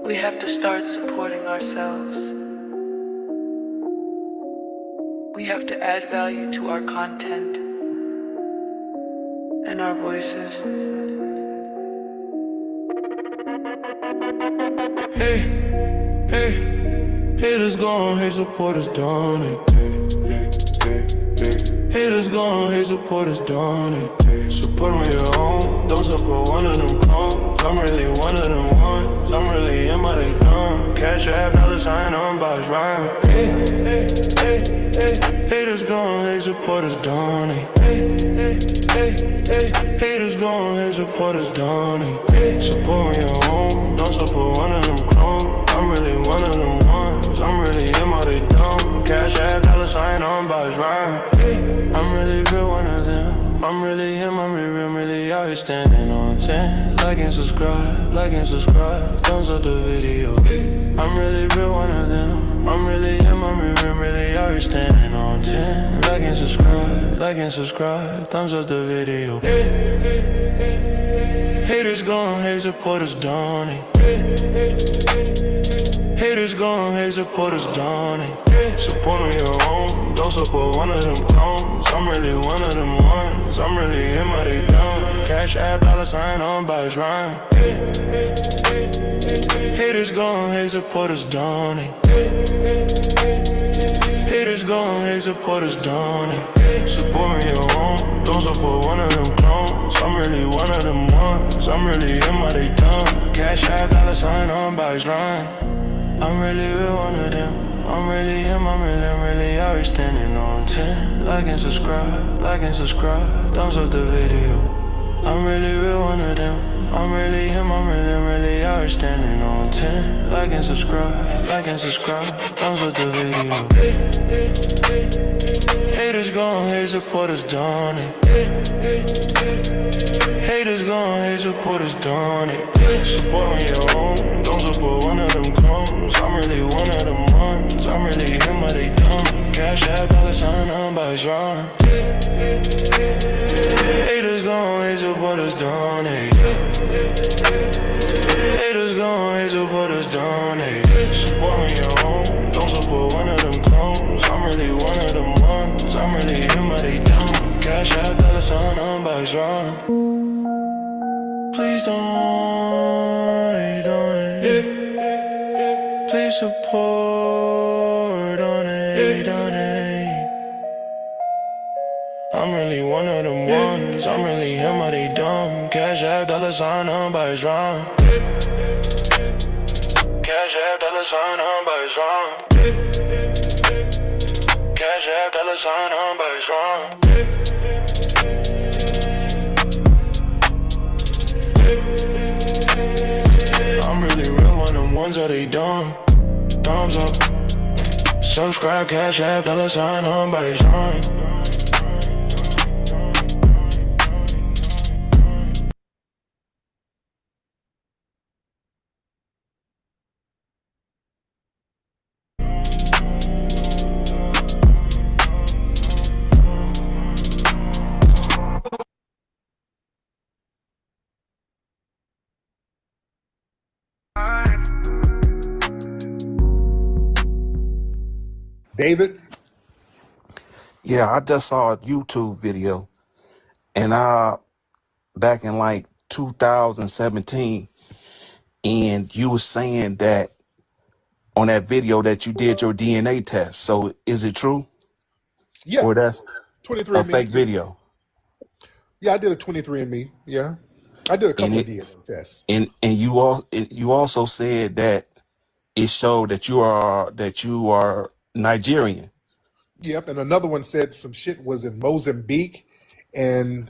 We have to start supporting ourselves. We have to add value to our content and our voices. Hey, hey, haters gone, hate supporters done it. Hey, hey, hey, haters gone, hate supporters done it. Hey, support on your own, don't support one of them clones. I'm really one of them ones, I'm really in my they done. Cash app, $sign on box rhyme. Hey, hey, hey, hey, haters gone, hate supporters done it. Hey, hey, hey, hey, haters gone, hate supporters done it. Hey, support on your own, don't support one of them clones. I'm really one of them ones, I'm really in my they dumb. Cash app, $sign on box rhyme. I'm really real one of them, I'm really him, I'm really out here standing on 10. Like and subscribe, thumbs up the video. I'm really real one of them, I'm really him, I'm really out here standing on 10. Like and subscribe, thumbs up the video. Haters gone, hate supporters done it. Haters gone, hate supporters done it. Support on your own, don't support one of them clones. I'm really one of them ones, I'm really in my they dumb. Cash app, $sign on box rhyme. Haters gone, hate supporters done it. Haters gone, hate supporters done it. Support on your own, don't support one of them clones. I'm really one of them ones, I'm really in my they dumb. Cash app, $sign on box rhyme. I'm really real one of them, I'm really him, I'm really out here standing on 10. Like and subscribe, thumbs up the video. I'm really real one of them, I'm really him, I'm really out here standing on 10. Like and subscribe, thumbs up the video. Haters gone, hate supporters done it. Haters gone, hate supporters done it. Support on your own, don't support one of them clones. I'm really one of them ones, I'm really him, but they dumb. Cash app, $sign on box rhyme. Haters gone, hate supporters done it. Haters gone, hate supporters done it. Support on your own, don't support one of them clones. I'm really one of them ones, I'm really him, but they dumb. Cash app, $sign on box rhyme. Please don't, please support on it. I'm really one of them ones, I'm really him, but they dumb. Cash app, $sign on box rhyme. Cash app, $sign on box rhyme. Cash app, $sign on box rhyme. I'm really real one of them ones that they dumb. Thumbs up, subscribe, cash app, $sign on box rhyme. David? Yeah, I just saw a YouTube video, and back in like 2017, and you were saying that on that video that you did your DNA test. So is it true? Yeah. Or that's 23andMe. a fake video? Yeah, I did a 23andMe. Yeah. I did a couple of And DNA tests. and you also said that it showed that you are Nigerian. Yep. And another one said some shit was in Mozambique. And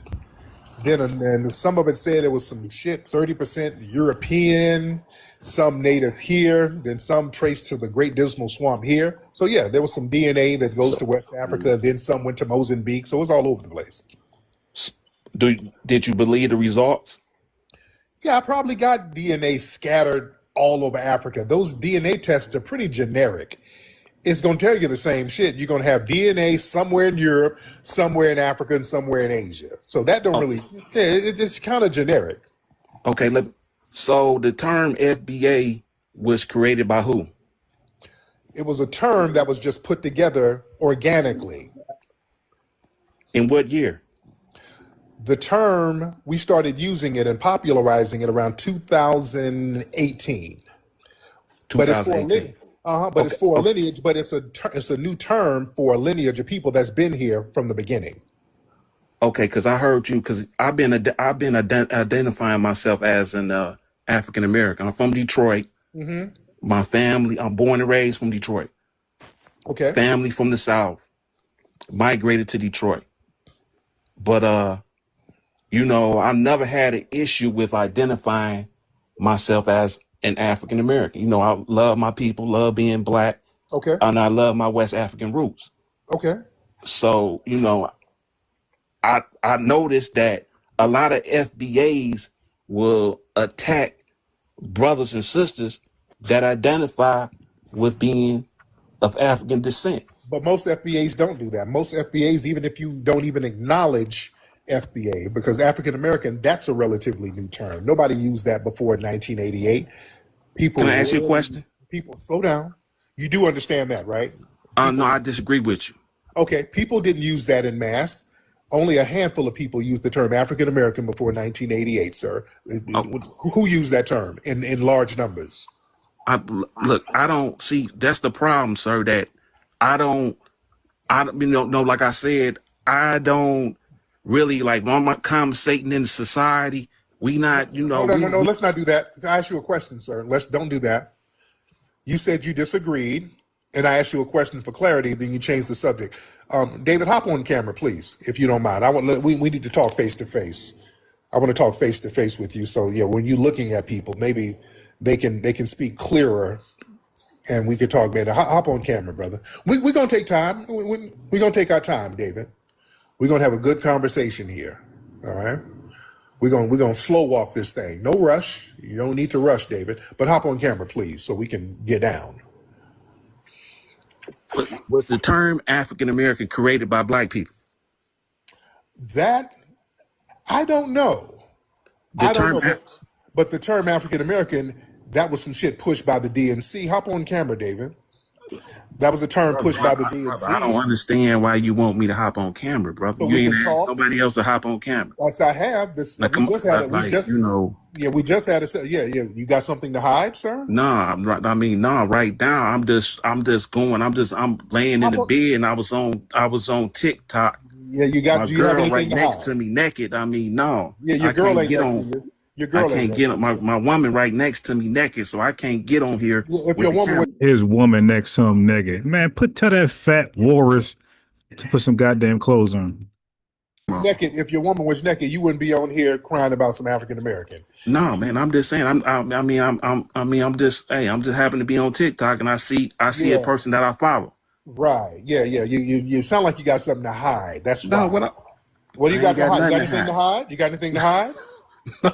then some of it said it was some shit, 30% European, some native here, then some traced to the Great Dismal Swamp here. So yeah, there was some DNA that goes to West Africa, then some went to Mozambique. So it's all over the place. Did you believe the results? Yeah, I probably got DNA scattered all over Africa. Those DNA tests are pretty generic. It's going to tell you the same shit. You're going to have DNA somewhere in Europe, somewhere in Africa, and somewhere in Asia. So that don't really, it's kind of generic. Okay, so the term FBA was created by who? It was a term that was just put together organically. In what year? The term, we started using it and popularizing it around 2018. But it's for a 2018. but it's Okay. for a Okay. lineage, but it's a new term for a lineage of people that's been here from the beginning. Okay, because I heard you. Because I've been identifying myself as an African American. I'm from Detroit. My family. I'm born and raised from Detroit. Okay. Family from the South. Migrated to Detroit. But you know, I never had an issue with identifying myself as an African American. You know, I love my people, love being black, Okay. and I love my West African roots. Okay. So, you know, I noticed that a lot of FBAs will attack brothers and sisters that identify with being of African descent. But most FBAs don't do that. Most FBAs, even if you don't even acknowledge FBA, because African American, that's a relatively new term. Nobody used that before 1988. People, Can I ask you a question? people, slow down. You do understand that, right? No, I disagree with you. Okay, people didn't use that in mass. Only a handful of people used the term African American before 1988, sir. Who used that term in large numbers? Look, I don't see. That's the problem, sir. That I don't. You know, no, like I said, I don't really like when I'm conversating in society. We not, you know, No. Let's not do that. I ask you a question, sir. Don't do that. You said you disagreed, and I asked you a question for clarity. Then you changed the subject. David, hop on camera, please, if you don't mind. We need to talk face to face. I want to talk face to face with you. So yeah, when you're looking at people, maybe they can speak clearer, and we could talk better. Hop on camera, brother. We're gonna take time. We're gonna take our time, David. We're gonna have a good conversation here. All right. We're gonna slow walk this thing. No rush. You don't need to rush, David. But hop on camera, please, so we can get down. was the term African American created by black people? That I don't know. The I don't term, know. But the term African American, that was some shit pushed by the DNC. Hop on camera, David. That was a term pushed by the DNC. I don't understand why you want me to hop on camera, brother. So You we ain't can asked talk. nobody else to hop on camera. Yes, I have. This Like, we just had it. you know. Yeah, we just had it. Yeah. You got something to hide, sir? Nah, right now I'm laying in the bed and I was on TikTok. Yeah, My do you have girl anything right to next hide? to me naked. I mean, no. Yeah, your I girl can't ain't get next on. to you. Your I girl ain't can't next get to on. you. My woman right next to me naked, so I can't get on here. Yeah, if with your the woman camera. was His woman next to him naked. Man, tell that fat walrus to put some goddamn clothes on. naked, if your woman was naked, you wouldn't be on here crying about some African American. No, man, I'm just saying. I'm just happen to be on TikTok and I see a Yeah, person that I follow. right. Yeah. You sound like you got something to hide. That's No, why. What do you I got ain't to got hide? You nothing got to anything to hide. hide? You got anything to hide?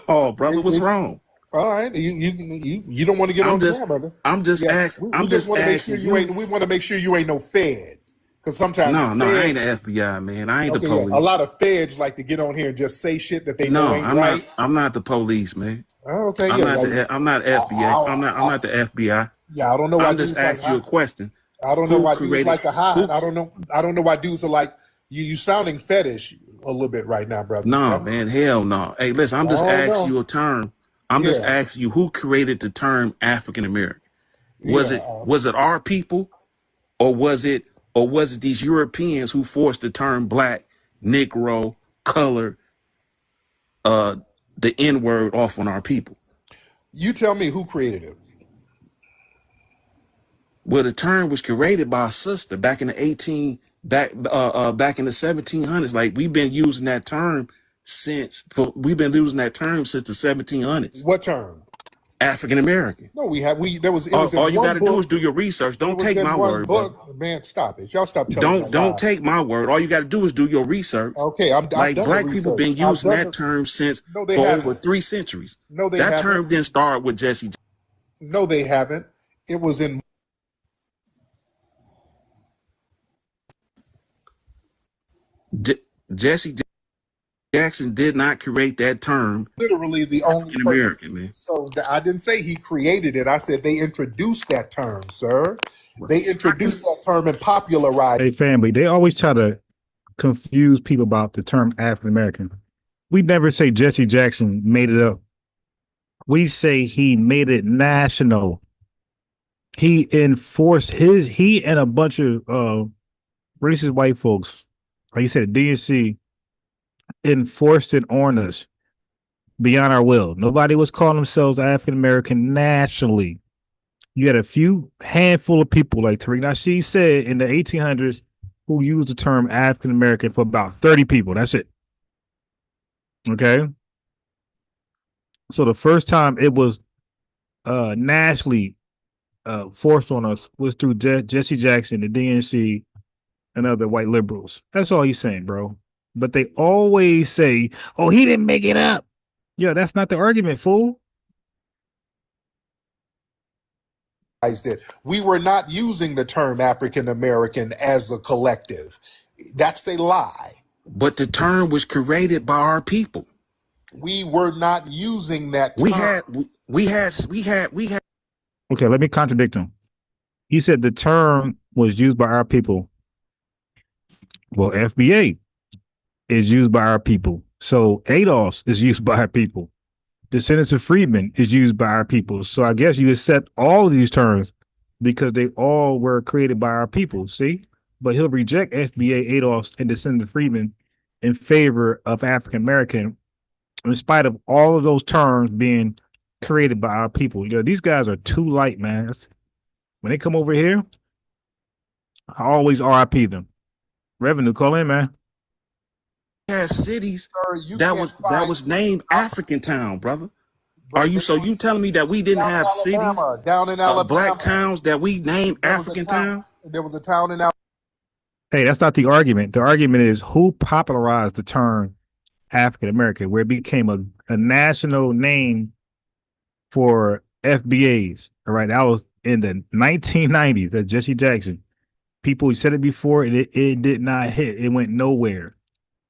Oh, brother, what's wrong? All right. You don't want to get I'm on just camera. I'm just Yeah. asking. We I'm just just want to make sure asking you ain't. you. We want to make sure you ain't no Fed, because sometimes No, I ain't feds. the FBI, man. I ain't the Okay, yeah. A police. lot of feds like to get on here and just say shit that they know No, ain't right. I'm not the police, man. Oh, okay, yeah. I'm not FBA. I'm not the FBI. Yeah, I don't know why I'm just dudes like asking you a question. I don't know Who why dudes created like to hide. who I don't know why dudes are like you. You sounding fetish a little bit right now, brother. No, man, hell no. Hey, listen, I'm I just don't asking know. you a term. I'm just Yeah, asking you who created the term African American? yeah. Was it our people or was it these Europeans who forced the term black, Negro, color, the N-word off on our people? You tell me who created it. Well, the term was created by a sister back in the back in the 1700s. Like we've been using that term since the 1700s. What term? African American. No, we have we. There was it was All in you got one to do is book. do your research. It Don't was take in my one word, brother. book. Man, stop it. Y'all stop telling that Don't lie. take my word. All you got to do is do your research. Okay, I've Like done the black people research. been I've using done that the. term since No, they for over haven't. 3 centuries. No, they That haven't. term didn't start with Jesse. No, they haven't. It was in. Jesse Jackson did not create that term. Literally the only African person. American, man. So I didn't say he created it. I said they introduced that term, sir. They introduced that term and popularized. Hey, family, they always try to confuse people about the term African American. We never say Jesse Jackson made it up. We say he made it national. He enforced he and a bunch of racist white folks, like you said, DNC, enforced it on us beyond our will. Nobody was calling themselves African American nationally. You had a few handful of people, like Tariq Nasheed said, in the 1800s, who used the term African American for about 30 people. That's it. Okay. So the first time it was nationally forced on us was through Jesse Jackson, the DNC, and other white liberals. That's all he's saying, bro. But they always say, "Oh, he didn't make it up." Yeah, that's not the argument, fool. It. We were not using the term African American as the collective. That's a lie. But the term was created by our people. We were not using that term. We had. Okay, let me contradict him. He said the term was used by our people. Well, FBA is used by our people. So ADOS is used by our people. Descendants of freedmen is used by our people. So I guess you accept all of these terms because they all were created by our people. See? But he'll reject FBA, ADOS, and descendants of freedmen in favor of African American, in spite of all of those terms being created by our people. You know, these guys are too light, man. When they come over here, I always RIP them. Revenue, call in, man. Had cities Sir, that was named African Town, brother. Are you so you telling me that we didn't have cities down in Alabama, black towns that we named African Town? There was a town in Alabama. Hey, that's not the argument. The argument is who popularized the term African American, where it became a national name for FBAs. All right, that was in the 1990s. That's Jesse Jackson. People said it before, and it did not hit. It went nowhere.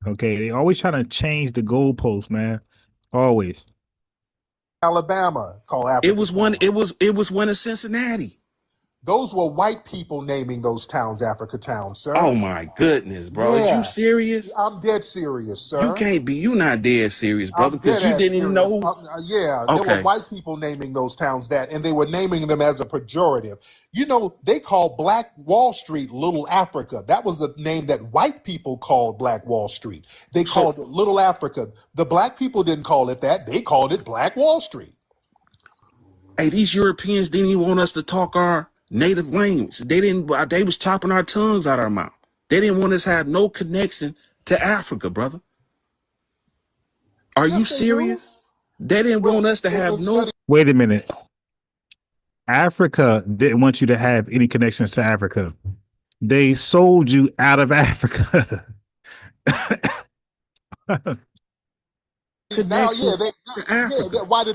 Okay, they always trying to change the goalposts, man. Always. Alabama called African. It was one in Cincinnati. Those were white people naming those towns Africa Town, sir. Oh my goodness, bro. Yeah. Are you serious? I'm dead serious, sir. You not dead serious, brother, because you didn't even know. There were white people naming those towns that, and they were naming them as a pejorative. You know, they called Black Wall Street Little Africa. That was the name that white people called Black Wall Street. They called it Little Africa. The black people didn't call it that. They called it Black Wall Street. Hey, these Europeans didn't even want us to talk our native language. They was chopping our tongues out of our mouth. They didn't want us to have no connection to Africa, brother. Are you serious? They didn't want us to have no. Wait a minute. Africa didn't want you to have any connections to Africa. They sold you out of Africa. Now, why do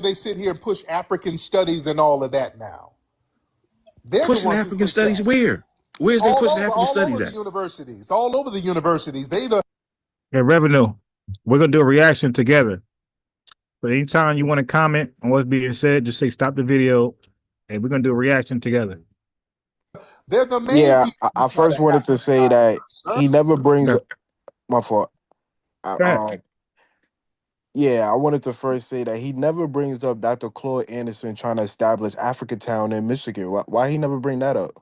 they sit here and push African studies and all of that now? They're pushing African studies where? Where's they pushing African studies at? Universities, all over the universities. Hey, Revenue, we're gonna do a reaction together. But anytime you want to comment on what's being said, just say stop the video, and we're gonna do a reaction together. They're the main. Yeah, I first wanted to say that he never brings up my fault. Yeah, I wanted to first say that he never brings up Dr. Claude Anderson trying to establish Africatown in Michigan. Why he never bring that up?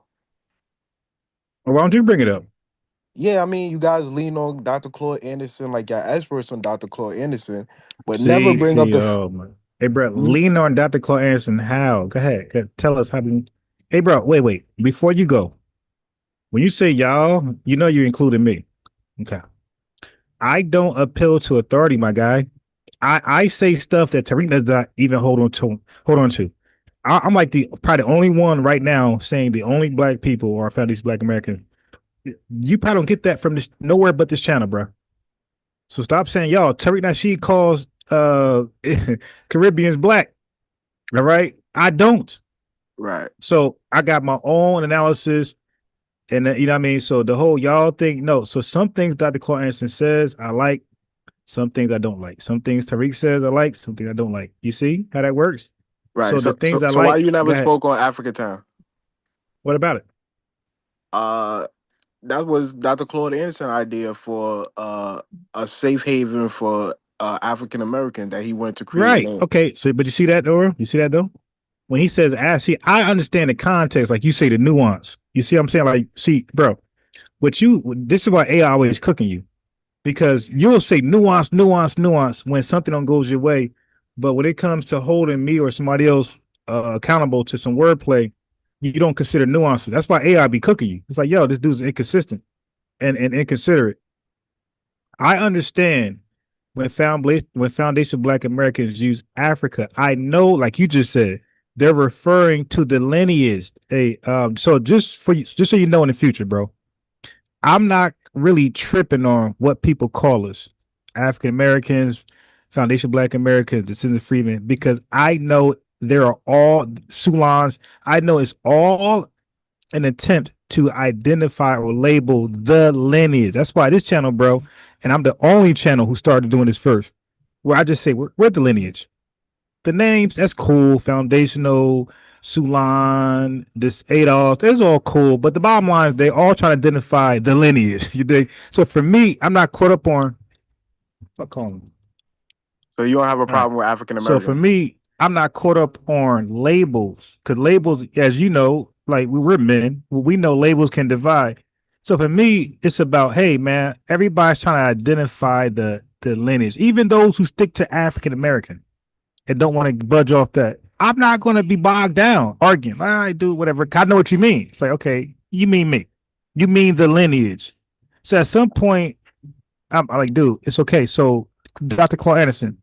Well, why don't you bring it up? Yeah, I mean, you guys lean on Dr. Claude Anderson like you're experts on Dr. Claude Anderson, but never bring up the. Hey, bro, lean on Dr. Claude Anderson. How? Go ahead. Tell us how to. Hey, bro, wait. Before you go, when you say y'all, you know you're including me. Okay. I don't appeal to authority, my guy. I say stuff that Tariq does not even hold on to. I'm like probably the only one right now saying the only black people or found these black Americans. You probably don't get that from nowhere but this channel, bro. So stop saying y'all. Tariq Nasheed calls Caribbeans black. All right, I don't. Right. So I got my own analysis. And you know what I mean? So the whole y'all thing, no. So some things Dr. Claude Anderson says I like, some things I don't like. Some things Tariq says I like, some things I don't like. You see how that works? Right. So the So things I why like, you go never ahead. spoke on Africa Town? What about it? Uh, that was Dr. Claude Anderson idea for a safe haven for African Americans that he wanted to create Right. in. Okay. So but you see that though? You see that though? When he says see, I understand the context, like you say, the nuance. You see what I'm saying? Like, see, bro, this is why AI always cooking you. Because you'll say nuance, nuance, nuance when something don't goes your way. But when it comes to holding me or somebody else accountable to some wordplay, you don't consider nuances. That's why AI be cooking you. It's like, yo, this dude's inconsistent and inconsiderate. I understand when Foundation Black Americans use Africa. I know, like you just said, they're referring to the lineage. So just so you know in the future, bro, I'm not really tripping on what people call us, African Americans, Foundation Black Americans, Descendants of Freemen, because I know there are all Sulans. I know it's all an attempt to identify or label the lineage. That's why this channel, bro, and I'm the only channel who started doing this first, where I just say we're the lineage. The names, that's cool, foundational, Sulan, this Adolf, that's all cool. But the bottom line is they all try to identify the lineage. You dig? So for me, I'm not caught up on fuck call them. So you don't have a All right. problem with African So for Americans? me, I'm not caught up on labels because labels, as you know, like we're men, we know labels can divide. So for me, it's about, hey man, everybody's trying to identify the lineage, even those who stick to African American and don't want to budge off that. I'm not going to be bogged down arguing. I do whatever. I know what you mean. It's like, okay, you mean me. You mean the lineage. So at some point, I'm like, dude, it's okay. So Dr. Claude Anderson,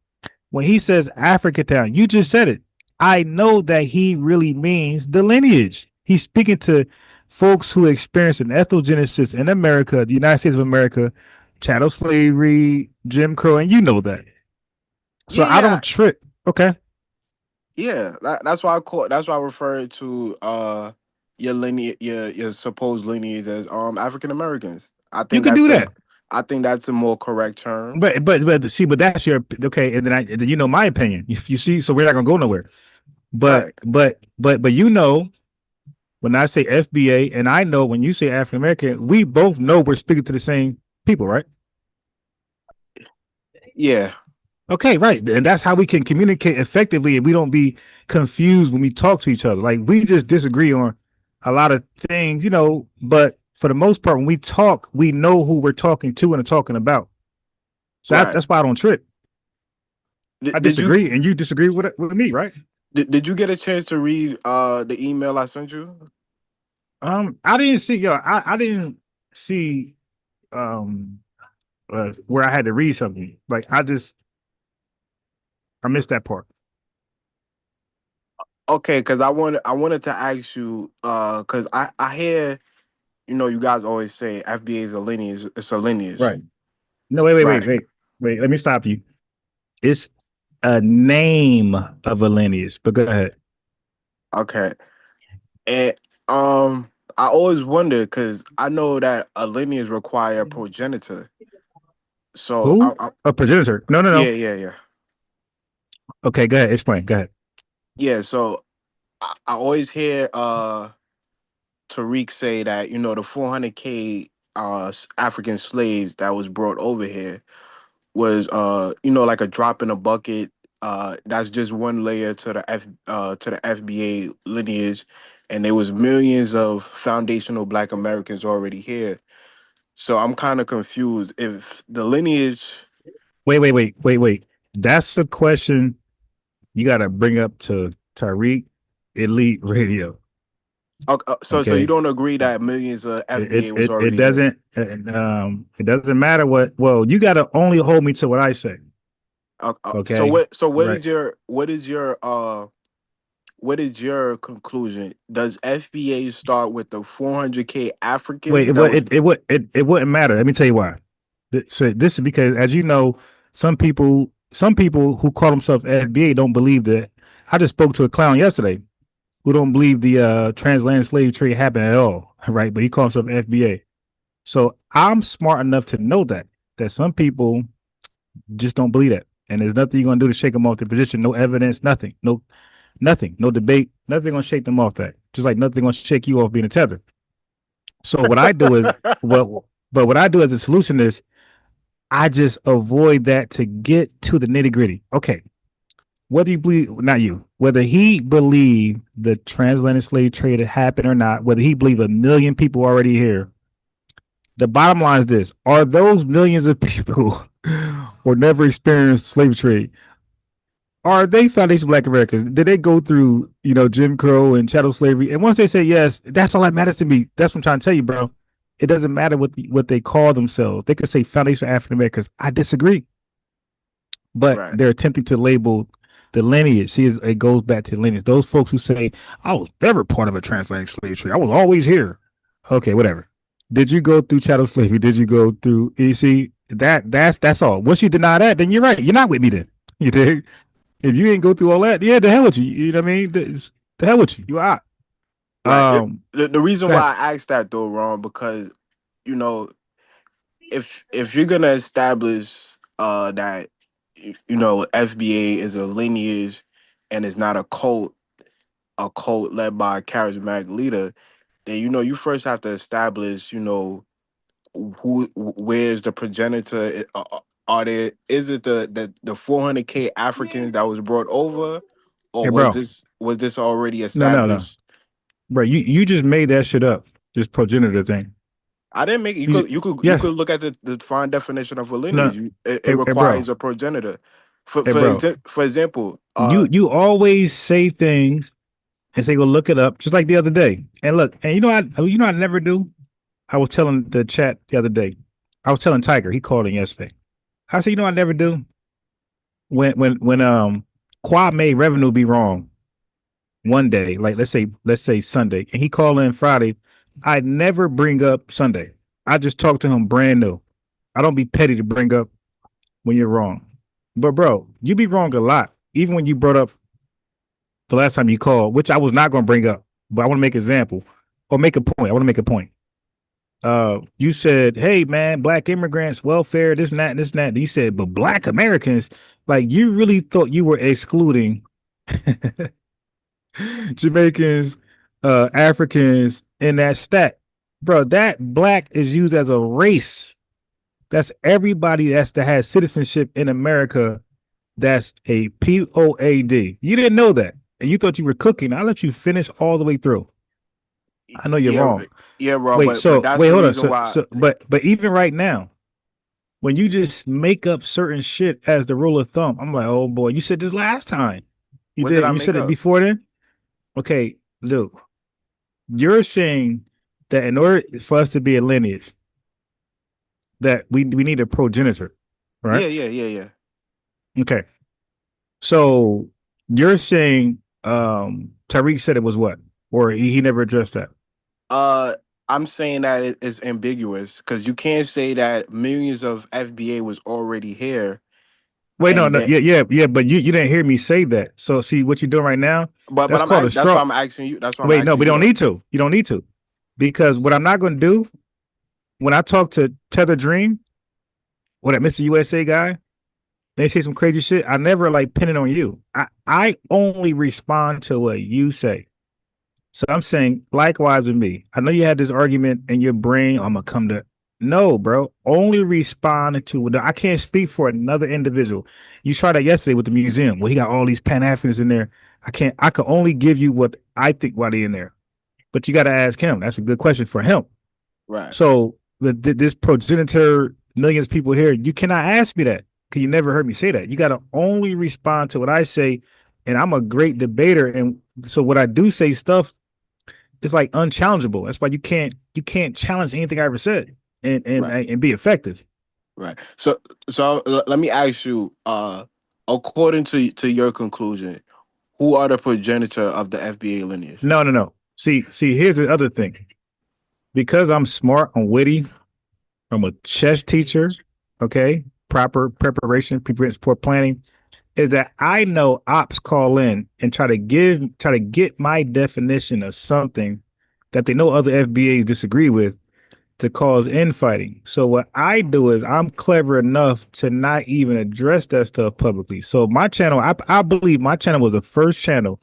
when he says Africa Town, you just said it. I know that he really means the lineage. He's speaking to folks who experienced an ethnogenesis in America, the United States of America, chattel slavery, Jim Crow, and you know that. So I Yeah, don't trip. Okay. yeah. That's why I referred to your lineage, your supposed lineage as African Americans. You can do that. I think that's a more correct term. But see, but that's your okay, and then you know my opinion. If you see, so we're not gonna go nowhere. But Right. but you know when I say FBA, and I know when you say African American, we both know we're speaking to the same people, right? Yeah. Okay, right, and that's how we can communicate effectively, and we don't be confused when we talk to each other. Like we just disagree on a lot of things, you know. But for the most part, when we talk, we know who we're talking to and are talking about. So Right. that's why I don't trip. I Did you disagree, and you disagree with me, right? did you get a chance to read the email I sent you? I didn't see I didn't see um where I had to read something. Like I missed that part. Okay, because I wanted to ask you because I hear, you guys always say FBA is a lineage. It's a lineage, Right. No, wait, wait, wait, right? wait, wait. Let me stop you. It's a name of a lineage, but go ahead. Okay, and I always wonder because I know that a lineage require a progenitor. So Who? A progenitor. No, no, yeah, no. yeah, yeah, Okay, go ahead. Explain. Go ahead. yeah. So I always hear Tariq say that the 400K African slaves that was brought over here was like a drop in a bucket. That's just one layer to the FBA lineage, and there was millions of foundational Black Americans already here. So I'm kind of confused if the lineage. Wait. That's the question you got to bring up to Tariq Elite Radio. So you Okay. don't agree that millions of FBA was It already here? doesn't it doesn't matter what. Well, you got to only hold me to what I say. So Okay. what? So Right. what is your conclusion? Does FBA start with the 400K Wait, Africans that was? it wouldn't matter. Let me tell you why. So this is because, as you know, some people who call themselves FBA don't believe that. I just spoke to a clown yesterday. who don't believe the transatlantic slave trade happened at all, right? But he calls himself FBA. So I'm smart enough to know that some people just don't believe that, and there's nothing you're gonna do to shake them off their position. No evidence, nothing, nothing, no debate, nothing gonna shake them off that. Just like nothing gonna shake you off being a tether. So what I do is but what I do as a solution is I just avoid that to get to the nitty gritty. Okay, whether you believe, not you, whether he believed the transatlantic slave trade had happened or not, whether he believed a million people already here, the bottom line is this: are those millions of people or never experienced slave trade? Are they foundation Black Americans? Did they go through, Jim Crow and chattel slavery? And once they say yes, that's all that matters to me. That's what I'm trying to tell you, bro. It doesn't matter what they call themselves. They could say foundation African Americans. I disagree, but Right. they're attempting to label the lineage. See, it goes back to the lineage. Those folks who say I was never part of a transatlantic slave trade. I was always here. Okay, whatever. Did you go through chattel slavery? Did you go through? You see that's all. Once you deny that, then you're right. You're not with me then. You dig? If you ain't go through all that, yeah, the hell with you. You know what I mean? The hell with you. You out. Right. The reason Go ahead. why I asked that though, Ron, because you know, if you're gonna establish that FBA is a lineage and it's not a cult led by a charismatic leader, then you first have to establish where's the progenitor. Are there is it the 400K Africans that was brought over, or Hey, was bro. this already No. established? Bro, you just made that shit up. This progenitor thing. I didn't make it. You, You yeah. could look at the fine definition of a No. lineage. It Hey, bro. requires a progenitor. Hey, bro. For example, You always say things and say go look it up, just like the other day. And look, and I never do. I was telling the chat the other day. I was telling Tiger. He called in yesterday. I said, I never do. When Quad made revenue be wrong one day, like let's say Sunday, and he called in Friday, I never bring up Sunday. I just talk to him brand new. I don't be petty to bring up when you're wrong. But bro, you be wrong a lot. Even when you brought up the last time you called, which I was not going to bring up, but I want to make an example or make a point. I want to make a point. You said, "Hey man, black immigrants, welfare, this and that, and this and that." You said, "But black Americans, like you really thought you were excluding Jamaicans, Africans in that stat, bro. That black is used as a race. That's everybody that has citizenship in America. That's a POAD. You didn't know that, and you thought you were cooking. I let you finish all the way through. I know you're yeah, wrong. yeah, bro. Wait, But that's the hold on. reason why. But even right now, when you just make up certain shit as the rule of thumb, I'm like, oh boy, you said this last time. You What did did. I You make said it up? before then. Okay, Luke, you're saying that in order for us to be a lineage, that we need a progenitor, right? Yeah. Okay. So you're saying Tariq said it was what? Or he never addressed that. Uh, I'm saying that it's ambiguous because you can't say that millions of FBA was already here Wait, no, and no, then. yeah, but you didn't hear me say that. So see what you're doing right now, But that's called a that's why straw. I'm asking you. That's why I'm Wait, no, asking we you don't though. need to. You don't need to. Because what I'm not gonna do when I talk to Tether Dream or that Mr. USA guy, they say some crazy shit. I never like pin it on you. I only respond to what you say. So I'm saying likewise with me. I know you had this argument in your brain. I'm gonna come to no, bro. Only respond to I can't speak for another individual. You tried that yesterday with the museum. Well, he got all these Pan-Africans in there. I can't. I can only give you what I think while they in there. But you got to ask him. That's a good question for him. Right. So this progenitor, millions of people here, you cannot ask me that because you never heard me say that. You got to only respond to what I say, and I'm a great debater. And so what I do say stuff is like unchallengeable. That's why you can't challenge anything I ever said Right. and be effective. Right. So let me ask you. According to your conclusion, who are the progenitor of the FBA lineage? No. See, here's the other thing. Because I'm smart, I'm witty, I'm a chess teacher. Okay, proper preparation, preparation, sport planning. is that I know ops call in and try to get my definition of something that they know other FBAs disagree with to cause infighting. So what I do is I'm clever enough to not even address that stuff publicly. So my channel, I believe my channel was the first channel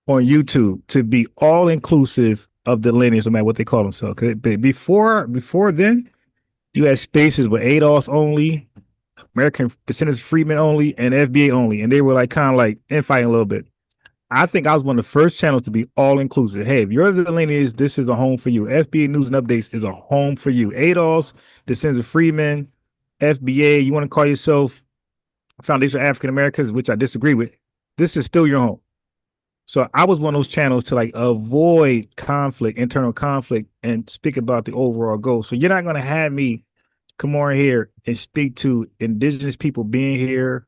on YouTube to be all inclusive of the lineage, no matter what they call themselves. Before then, you had spaces with ADOS only, American Descendants of Freedmen only, and FBA only, and they were like kind of like infighting a little bit. I think I was one of the first channels to be all inclusive. Hey, if you're the lineage, this is a home for you. FBA News and Updates is a home for you. ADOS, Descendants of Freedmen, FBA, you want to call yourself Foundation of African Americans, which I disagree with. This is still your home. So I was one of those channels to like avoid conflict, internal conflict, and speak about the overall goal. So you're not going to have me come on here and speak to indigenous people being here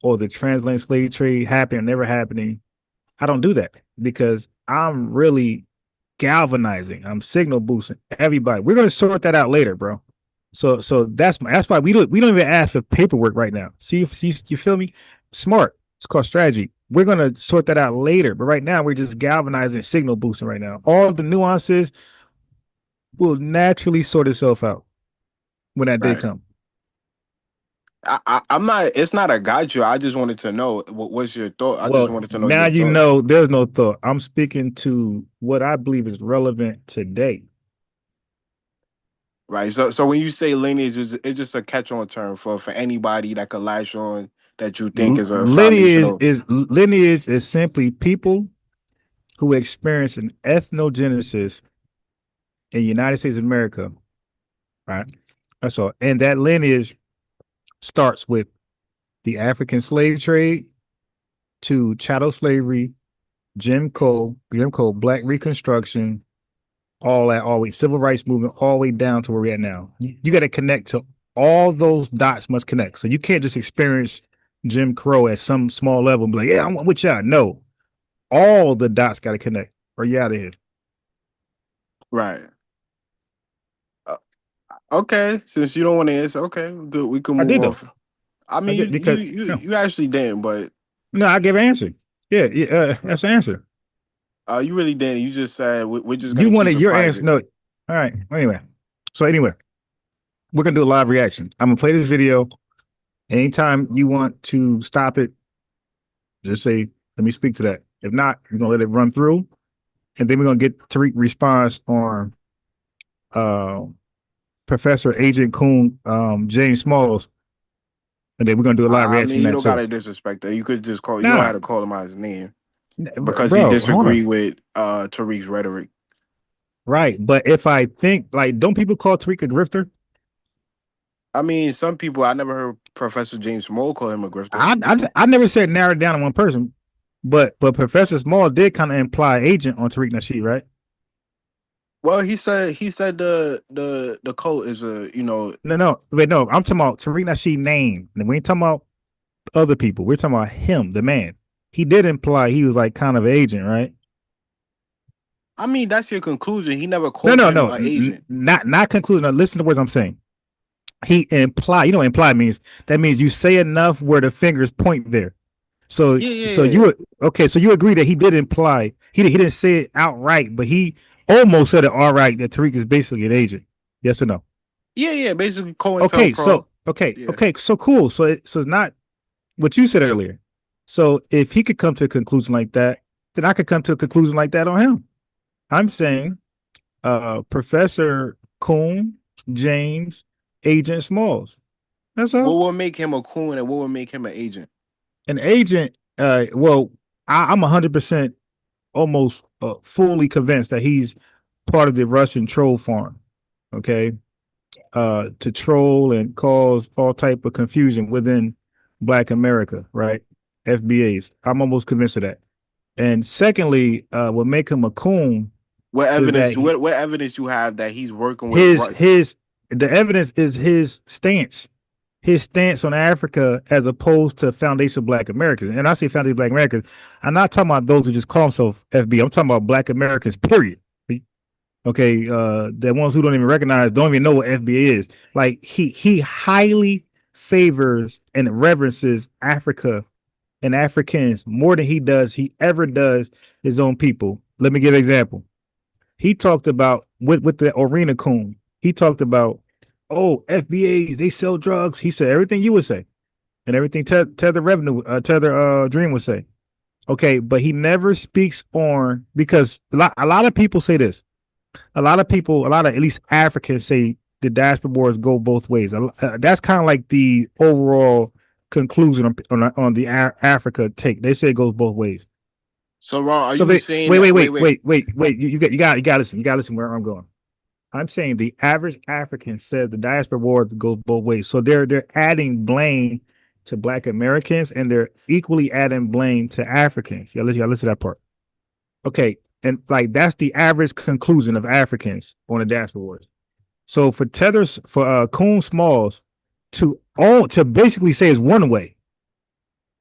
or the transatlantic slave trade happening or never happening. I don't do that because I'm really galvanizing. I'm signal boosting everybody. We're going to sort that out later, bro. So that's why we don't even ask for paperwork right now. See, you feel me? Smart. It's called strategy. We're going to sort that out later, but right now we're just galvanizing, signal boosting right now. All the nuances will naturally sort itself out when that day Right. comes. I'm not. It's not a got you. I just wanted to know what was your thought. I just Well, wanted to know now your you thoughts. know there's no thought. I'm speaking to what I believe is relevant today. Right. So when you say lineage, it's just a catch-on term for anybody that could latch on that you think is a foundational. Lineage is simply people who experience an ethnogenesis in the United States of America, right? That's all. And that lineage starts with the African slave trade to chattel slavery, Jim Crow, Black Reconstruction, all that, always civil rights movement, all the way down to where we're at now. You got to connect to all those dots must connect. So you can't just experience Jim Crow at some small level and be like, yeah, I'm with y'all. No, all the dots got to connect or you out of here. Right. Uh, okay. Since you don't want to answer, okay, good. We can I move did on. though. I I mean, did because you actually didn't, but no, I gave an answer. Yeah, that's the answer. you really didn't. You just said we're just You gonna keep wanted it your answer. private. No, all right. Anyway, we're gonna do a live reaction. I'm gonna play this video. Anytime you want to stop it, just say, "Let me speak to that." If not, we're gonna let it run through, and then we're gonna get Tariq response on uh, Professor Agent Coon James Smalls, and then we're gonna do a live I reaction mean, to you that don't too. gotta disrespect that. You could just call. You don't Nah, have to call him out his name because he bro, hold disagreed on. with Tariq's rhetoric. Right, but if I think like, don't people call Tariq a grifter? I mean, some people I never heard Professor James Small call him a grifter. I never said narrow it down to one person, but Professor Small did kind of imply agent on Tariq Nasheed, right? Well, he said the cult is a No, wait, no. I'm talking about Tariq Nasheed name. And we ain't talking about other people. We're talking about him, the man. He did imply he was like kind of an agent, right? I mean, that's your conclusion. He never No, called no, him no. an agent. Not concluding. Now, listen to what I'm saying. He imply. You know, what imply means that means you say enough where the fingers point there. So Yeah, so yeah, yeah. you okay? So you agree that he did imply he didn't say it outright, but he almost said it all right that Tariq is basically an agent. Yes or no? Yeah, yeah. Basically, Okay, COINTELPRO. so okay, Yeah. okay, so cool. So it's not what you said earlier. So if he could come to a conclusion like that, then I could come to a conclusion like that on him. I'm saying Professor Coon, James, Agent Smalls. That's What all. will make him a coon and what will make him an agent? An agent, well, I'm 100% almost fully convinced that he's part of the Russian troll farm. Okay. To troll and cause all type of confusion within Black America, right? FBAs. I'm almost convinced of that. And secondly, what make him a coon What is that evidence? What evidence you have that he's working with? his the evidence is his stance on Africa as opposed to Foundation Black Americans. And I say Foundation Black Americans, I'm not talking about those who just call themselves FB. I'm talking about Black Americans, period. Okay, the ones who don't even recognize, don't even know what FBA is. Like he highly favors and reverences Africa and Africans more than he ever does his own people. Let me give an example. He talked about with the arena coon. He talked about, oh, FBAs, they sell drugs. He said everything you would say and everything Tether revenue, Tether Dream would say. Okay, but he never speaks on, because a lot of people say this. A lot of people, a lot of at least Africans say the diaspora wars go both ways. That's kind of like the overall conclusion on the Africa take. They say it goes both ways. So Ron, are So you wait, saying wait, that? wait, Wait, wait, wait. wait, wait, wait. You got listen. You got to listen where I'm going. I'm saying the average African said the diaspora war goes both ways. So they're adding blame to Black Americans, and they're equally adding blame to Africans. Y'all listen to that part. Okay, and like that's the average conclusion of Africans on the diaspora wars. So for Tethers, for Coon Smalls to basically say it's one way.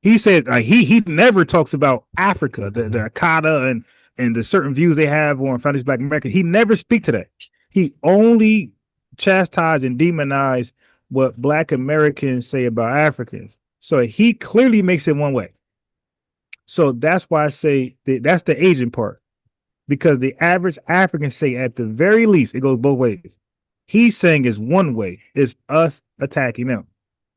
He said he never talks about Africa, the Akata and the certain views they have on foundation Black America. He never speak to that. He only chastise and demonize what Black Americans say about Africans. So he clearly makes it one way. So that's why I say that's the Asian part, because the average African say at the very least it goes both ways. He's saying it's one way. It's us attacking them.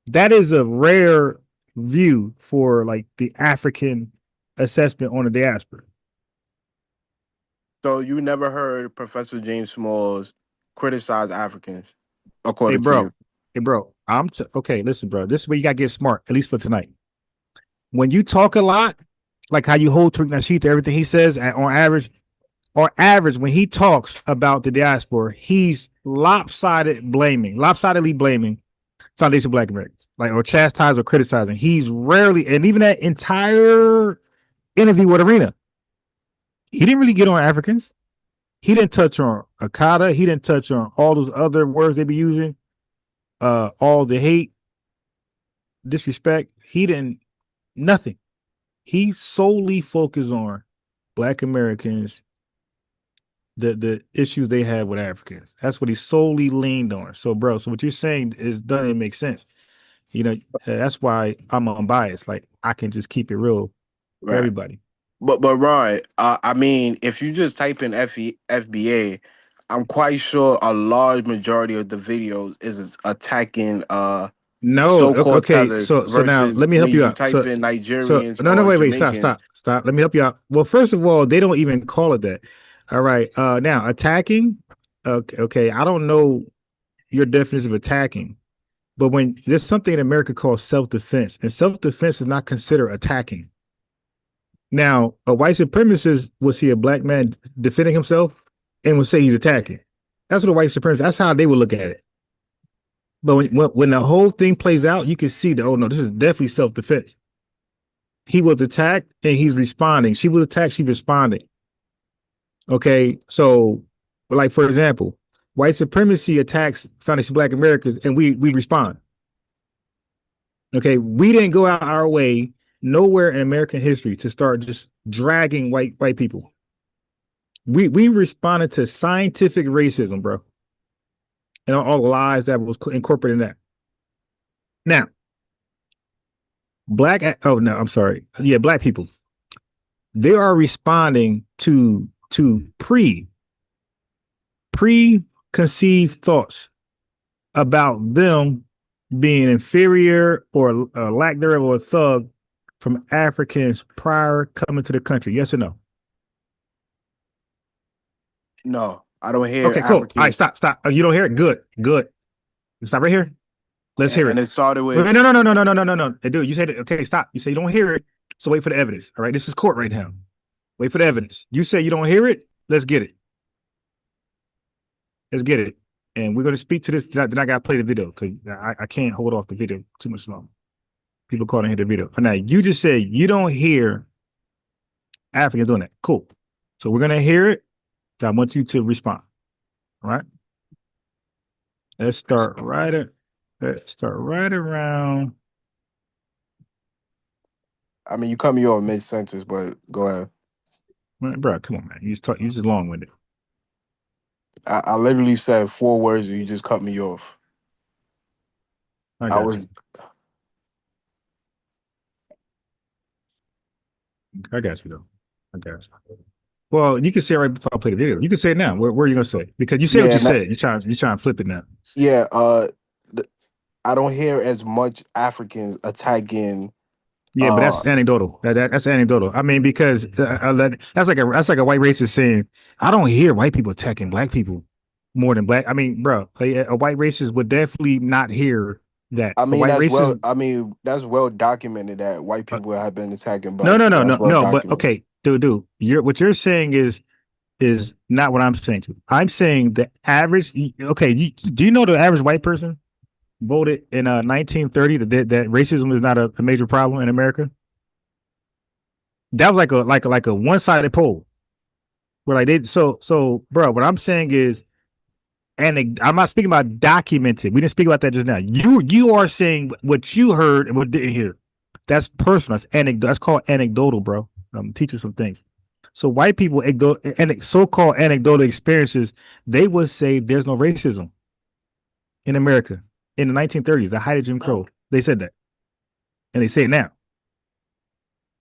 That is a rare view for like the African assessment on the diaspora. So you never heard Professor James Smalls criticize Africans, Hey, according to bro. you? Hey, bro. Okay. Listen, bro. This is where you gotta get smart, at least for tonight. When you talk a lot, like how you hold Tariq Nasheed to everything he says, on average, when he talks about the diaspora, he's lopsidedly blaming foundation Black Americans, like, or chastise or criticizing. He's rarely, and even that entire interview with Arena, he didn't really get on Africans. He didn't touch on Akata. He didn't touch on all those other words they be using. All the hate, disrespect. He didn't nothing. He solely focused on Black Americans, the issues they have with Africans. That's what he solely leaned on. So, bro, so what you're saying doesn't make sense. You know, that's why I'm unbiased. Like I can just keep it real for Right. everybody. But Ron, I mean, if you just type in FBA, I'm quite sure a large majority of the videos is attacking No, so-called okay. tethers So now versus let me help when you you out. type in So Nigerians no, or wait, stop, Jamaicans. Let me help you out. Well, first of all, they don't even call it that. All right. Now attacking. Okay. I don't know your definition of attacking, but when there's something in America called self-defense, and self-defense is not considered attacking. Now, a white supremacist will see a Black man defending himself and will say he's attacking. That's what a white supremacist. That's how they would look at it. But when the whole thing plays out, you can see that, oh no, this is definitely self-defense. He was attacked and he's responding. She was attacked, she's responding. Okay, so like for example, white supremacy attacks foundation Black Americans and we respond. Okay, we didn't go out our way nowhere in American history to start just dragging white people. We responded to scientific racism, bro, and all the lies that was incorporated in that. Now, Black people, they are responding to preconceived thoughts about them being inferior or lack thereof or a thug from Africans prior coming to the country. Yes or no? No, I don't hear Okay, cool. All right, Africans. stop. You don't hear it? Good. Stop right here. Let's hear And it. it started Wait, with no. Hey, dude, you said it. Okay, stop. You say you don't hear it. So wait for the evidence. All right, this is court right now. Wait for the evidence. You say you don't hear it. Let's get it. Let's get it. And we're going to speak to this. Then I got to play the video because I can't hold off the video too much long. People calling here the video. Now, you just said you don't hear Africans doing that. Cool. So we're going to hear it. I want you to respond. All right. Let's start right around. I mean, you cut me off mid-sentence, but go ahead. Man, bro, come on, man. You just long-winded. I literally said 4 words and you just cut me off. I I got you. was I got you though. I got you. Well, you can say it right before I play the video. You can say it now. Where are you gonna say? Because you said what yeah, you said. You're trying to flip it now. yeah. I don't hear as much Africans attacking. Yeah, but Uh, that's anecdotal. That's anecdotal. I mean, because that's like a white racist saying, I don't hear white people attacking black people more than black. I mean, bro, a white racist would definitely not hear that. I A mean white that's well. racist, I mean that's well documented that white uh, people have been attacking no, black no, people. no, That's no, well no. But documented. okay, dude, what you're saying is not what I'm saying. I'm saying the average. Okay, do you know the average white person voted in 1930 that racism is not a major problem in America? That was like a one sided poll. Where like they so bro, what I'm saying is, and I'm not speaking about documented. We didn't speak about that just now. You are saying what you heard and what didn't hear. That's personal. That's called anecdotal, bro. Teach you some things. So white people and so-called anecdotal experiences, they would say there's no racism in America in the 1930s, the height of Jim Crow. They said that, and they say it now.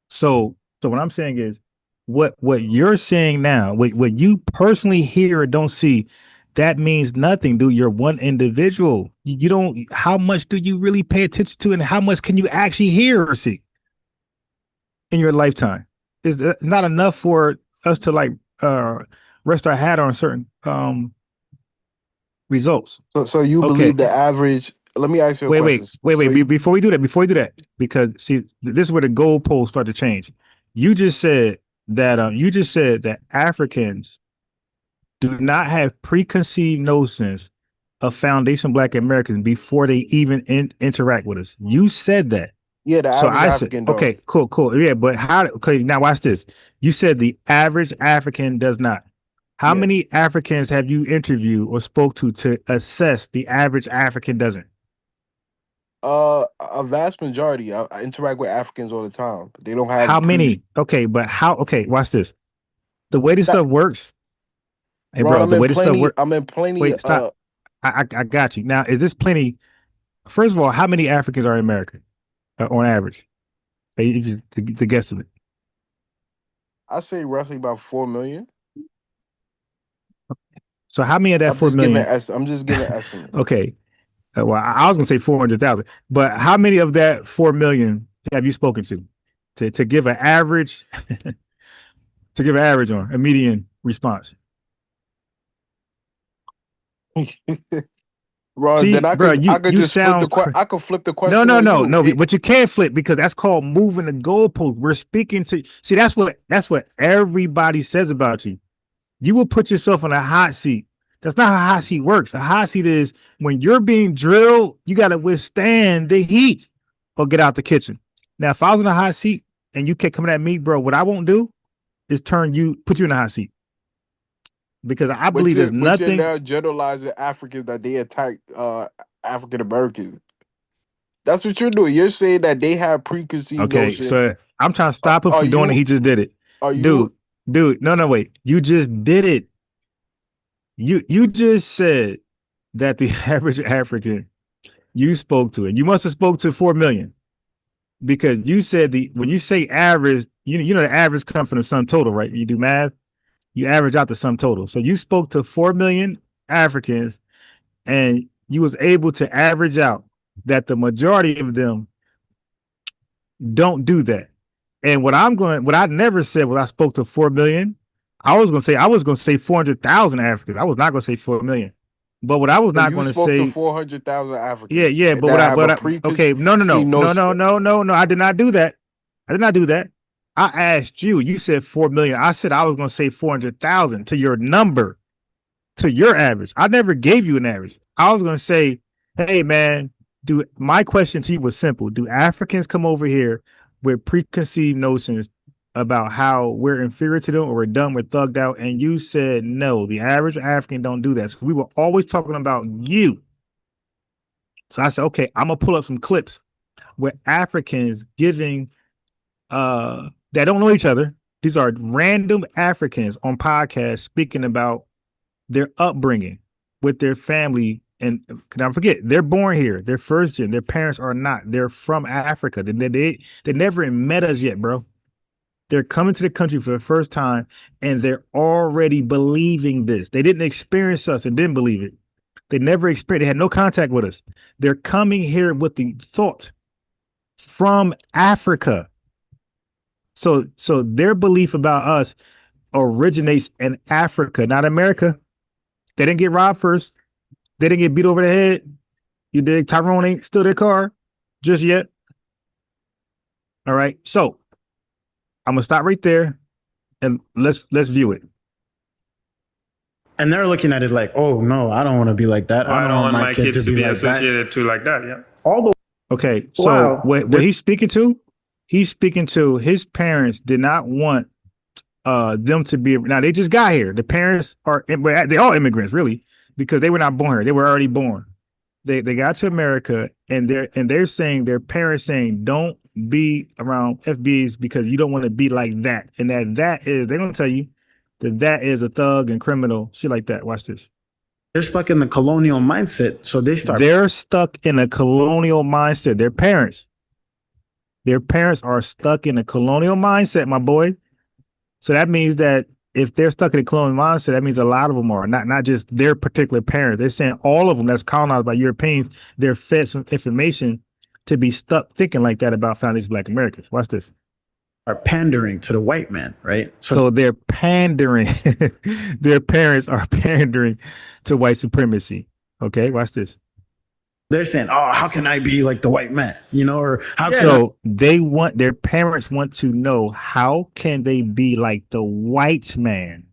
So what I'm saying is, what you're saying now, what you personally hear or don't see, that means nothing, dude. You're one individual. You don't. How much do you really pay attention to, and how much can you actually hear or see in your lifetime? Is that not enough for us to like uh rest our hat on certain results? So you Okay, believe the average? Let me ask you a wait, question. wait, wait, So wait. you Before we do that, because see, this is where the goalposts start to change. You just said that Africans do not have preconceived notions of foundation Black Americans before they even interact with us. You said that. yeah, the So average I said, African don't. okay, cool. Yeah, but how? Okay, now watch this. You said the average African does not. How Yeah, many Africans have you interviewed or spoke to assess the average African doesn't? a vast majority. I interact with Africans all the time. They don't How have many? Okay, but how? Okay, watch this. The way this that, stuff works, hey, Ron. bro, I'm the in way this stuff plenty. works. I'm in plenty. Wait, stop. I got you. Now, is this plenty? First of all, how many Africans are in America on average? If you the guesstimate. I say roughly about 4 million. So how many of that I'm four just giving. million? I'm just giving estimate. Okay. Well, I was gonna say 400,000, but how many of that 4 million have you spoken to give an average to give an average on a median response? Ron, then See, bro, I could you just flip the sound question. I could flip the no, question no, on no, you. no. But you can't flip because that's called moving the goalpost. We're speaking to see that's what everybody says about you. You will put yourself in a hot seat. That's not how hot seat works. A hot seat is when you're being drilled, you got to withstand the heat or get out the kitchen. Now, if I was in a hot seat and you kept coming at me, bro, what I won't do is put you in a hot seat because I But believe there's you're nothing. now generalizing Africans that they attack African Americans. That's what you're doing. You're saying that they have preconceived Okay, notion. so I'm trying to stop him Are from doing it. you He just did it, are dude. you Dude, no, wait. You just did it. You just said that the average African you spoke to, and you must have spoke to 4 million because you said when you say average, you know the average comes from the sum total, right? You do math, you average out the sum total. So you spoke to 4 million Africans, and you was able to average out that the majority of them don't do that. And what I never said when I spoke to 4 million, I was gonna say 400,000 Africans. I was not gonna say 4 million. But what I was so not you gonna spoke to say, 400,000 yeah, Africans yeah. that have a Okay, no, no, preconceived no, no, notion. no, no, no, no. I did not do that. I did not do that. I asked you. You said 4 million. I said I was gonna say 400,000 to your number, to your average. I never gave you an average. I was gonna say, hey man, my question to you was simple. Do Africans come over here with preconceived notions about how we're inferior to them or we're dumb, we're thugged out? And you said no, the average African don't do that. So we were always talking about you. So I said, okay, I'm gonna pull up some clips where Africans giving that don't know each other. These are random Africans on podcasts speaking about their upbringing with their family and don't forget, they're born here. They're first gen. Their parents are not. They're from Africa. They never met us yet, bro. They're coming to the country for the first time, and they're already believing this. They didn't experience us and didn't believe it. They never experienced. They had no contact with us. They're coming here with the thought from Africa. So their belief about us originates in Africa, not America. They didn't get robbed first. They didn't get beat over the head. You dig? Tyrone ain't steal their car just yet. All right. So I'm gonna stop right there and let's view it. And they're looking at it like, oh no, I don't want to be like that. I don't want my kids to be like associated to like that. Yeah. All the Okay, so Wow. what he's speaking to his parents did not want them to be. Now they just got here. The parents are they all immigrants really, because they were not born here. They were already born. They got to America, and they're saying, their parents saying, don't be around FBAs because you don't want to be like that. And that is, they're gonna tell you that is a thug and criminal, shit like that. Watch this. they're stuck in the colonial mindset, so They're stuck in a colonial mindset. Their parents are stuck in a colonial mindset, my boy. So that means that if they're stuck in a colonial mindset, that means a lot of them are, not just their particular parents. They're saying all of them that's colonized by Europeans, they're fed some information to be stuck thinking like that about foundation Black Americans. Watch this. are pandering to the white man, right? So they're pandering. Their parents are pandering to white supremacy. Okay, watch this. they're saying, oh, how can I be like the white man? You know, or how can So their parents want to know, how can they be like the white man?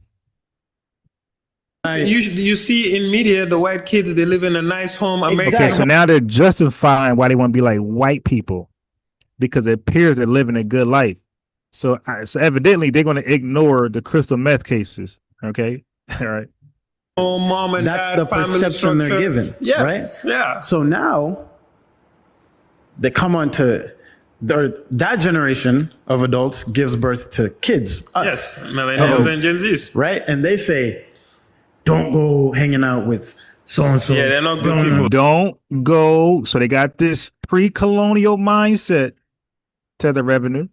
You see in media, the white kids, they live in a nice home. American Okay, so now they're justifying why they want to be like white people, because it appears they're living a good life. So evidently they're going to ignore the crystal meth cases. Okay, all right. home, mom and that's dad, the family perception they're structure. given, Yes, right? yeah. So now they come on to that generation of adults gives birth to kids, us, Yes, millennials and Gen Zs. right? And they say, don't go hanging out with so-and-so. Yeah, they're not good people. Don't go. So they got this pre-colonial mindset to the revenue,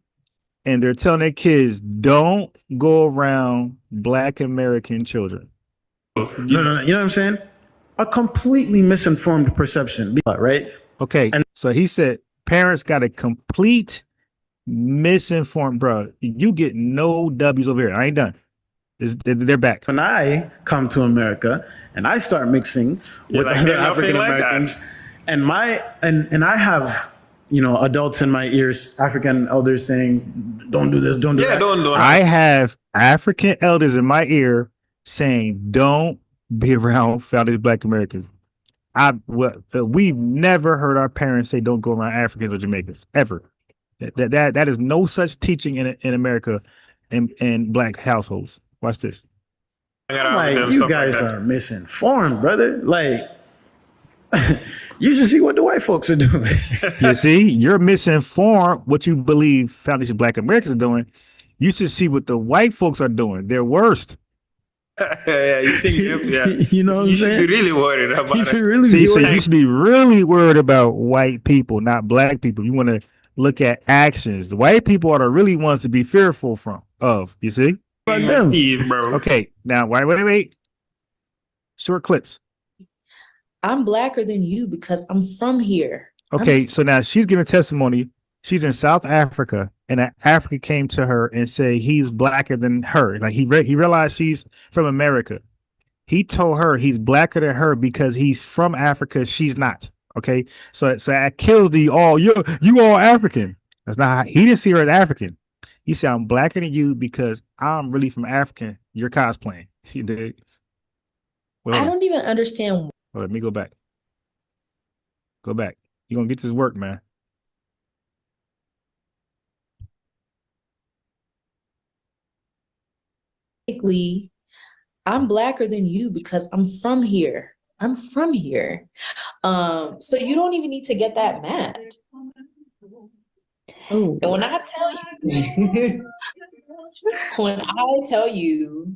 and they're telling their kids, don't go around Black American children. No, you know what I'm saying? A completely misinformed perception, right? Okay, so he said parents got a complete misinformed, bro. You get no W's over here. I ain't done. They're back. When I come to America and I start mixing with like, other they're nothing African like Americans, and I have, you know, adults in my ears, African elders saying, "Don't do this, don't do Yeah, that." don't. I have African elders in my ear saying, don't be around founded Black Americans. We've never heard our parents say don't go around Africans or Jamaicans ever. That is no such teaching in America in Black households. Watch this. Like, you guys are misinformed, brother. Like, you should see what the white folks are doing. You see, you're misinformed what you believe Foundation Black Americans are doing. You should see what the white folks are doing. They're worst. Yeah, you think, yeah. You know what You I'm should saying? be really worried about You it. should really See, be so worried. you should be really worried about white people, not Black people. You want to look at actions. The white people are the really ones to be fearful of. You see? Fuck them. Steve, bro. Okay, now wait. Short clips. I'm blacker than you because I'm from here. Okay, so now she's giving testimony. She's in South Africa, and an African came to her and said he's blacker than her. Like he realized she's from America. He told her he's blacker than her because he's from Africa. She's not. Okay, so that kills the all. You all African. That's not how, he didn't see her as African. He said I'm blacker than you because I'm really from Africa. You're cosplaying. He did. Well, I don't even understand. let me go back. Go back. You're gonna get this work, man. I'm blacker than you because I'm from here. I'm from here. So you don't even need to get that mad. And when I tell you, when I tell you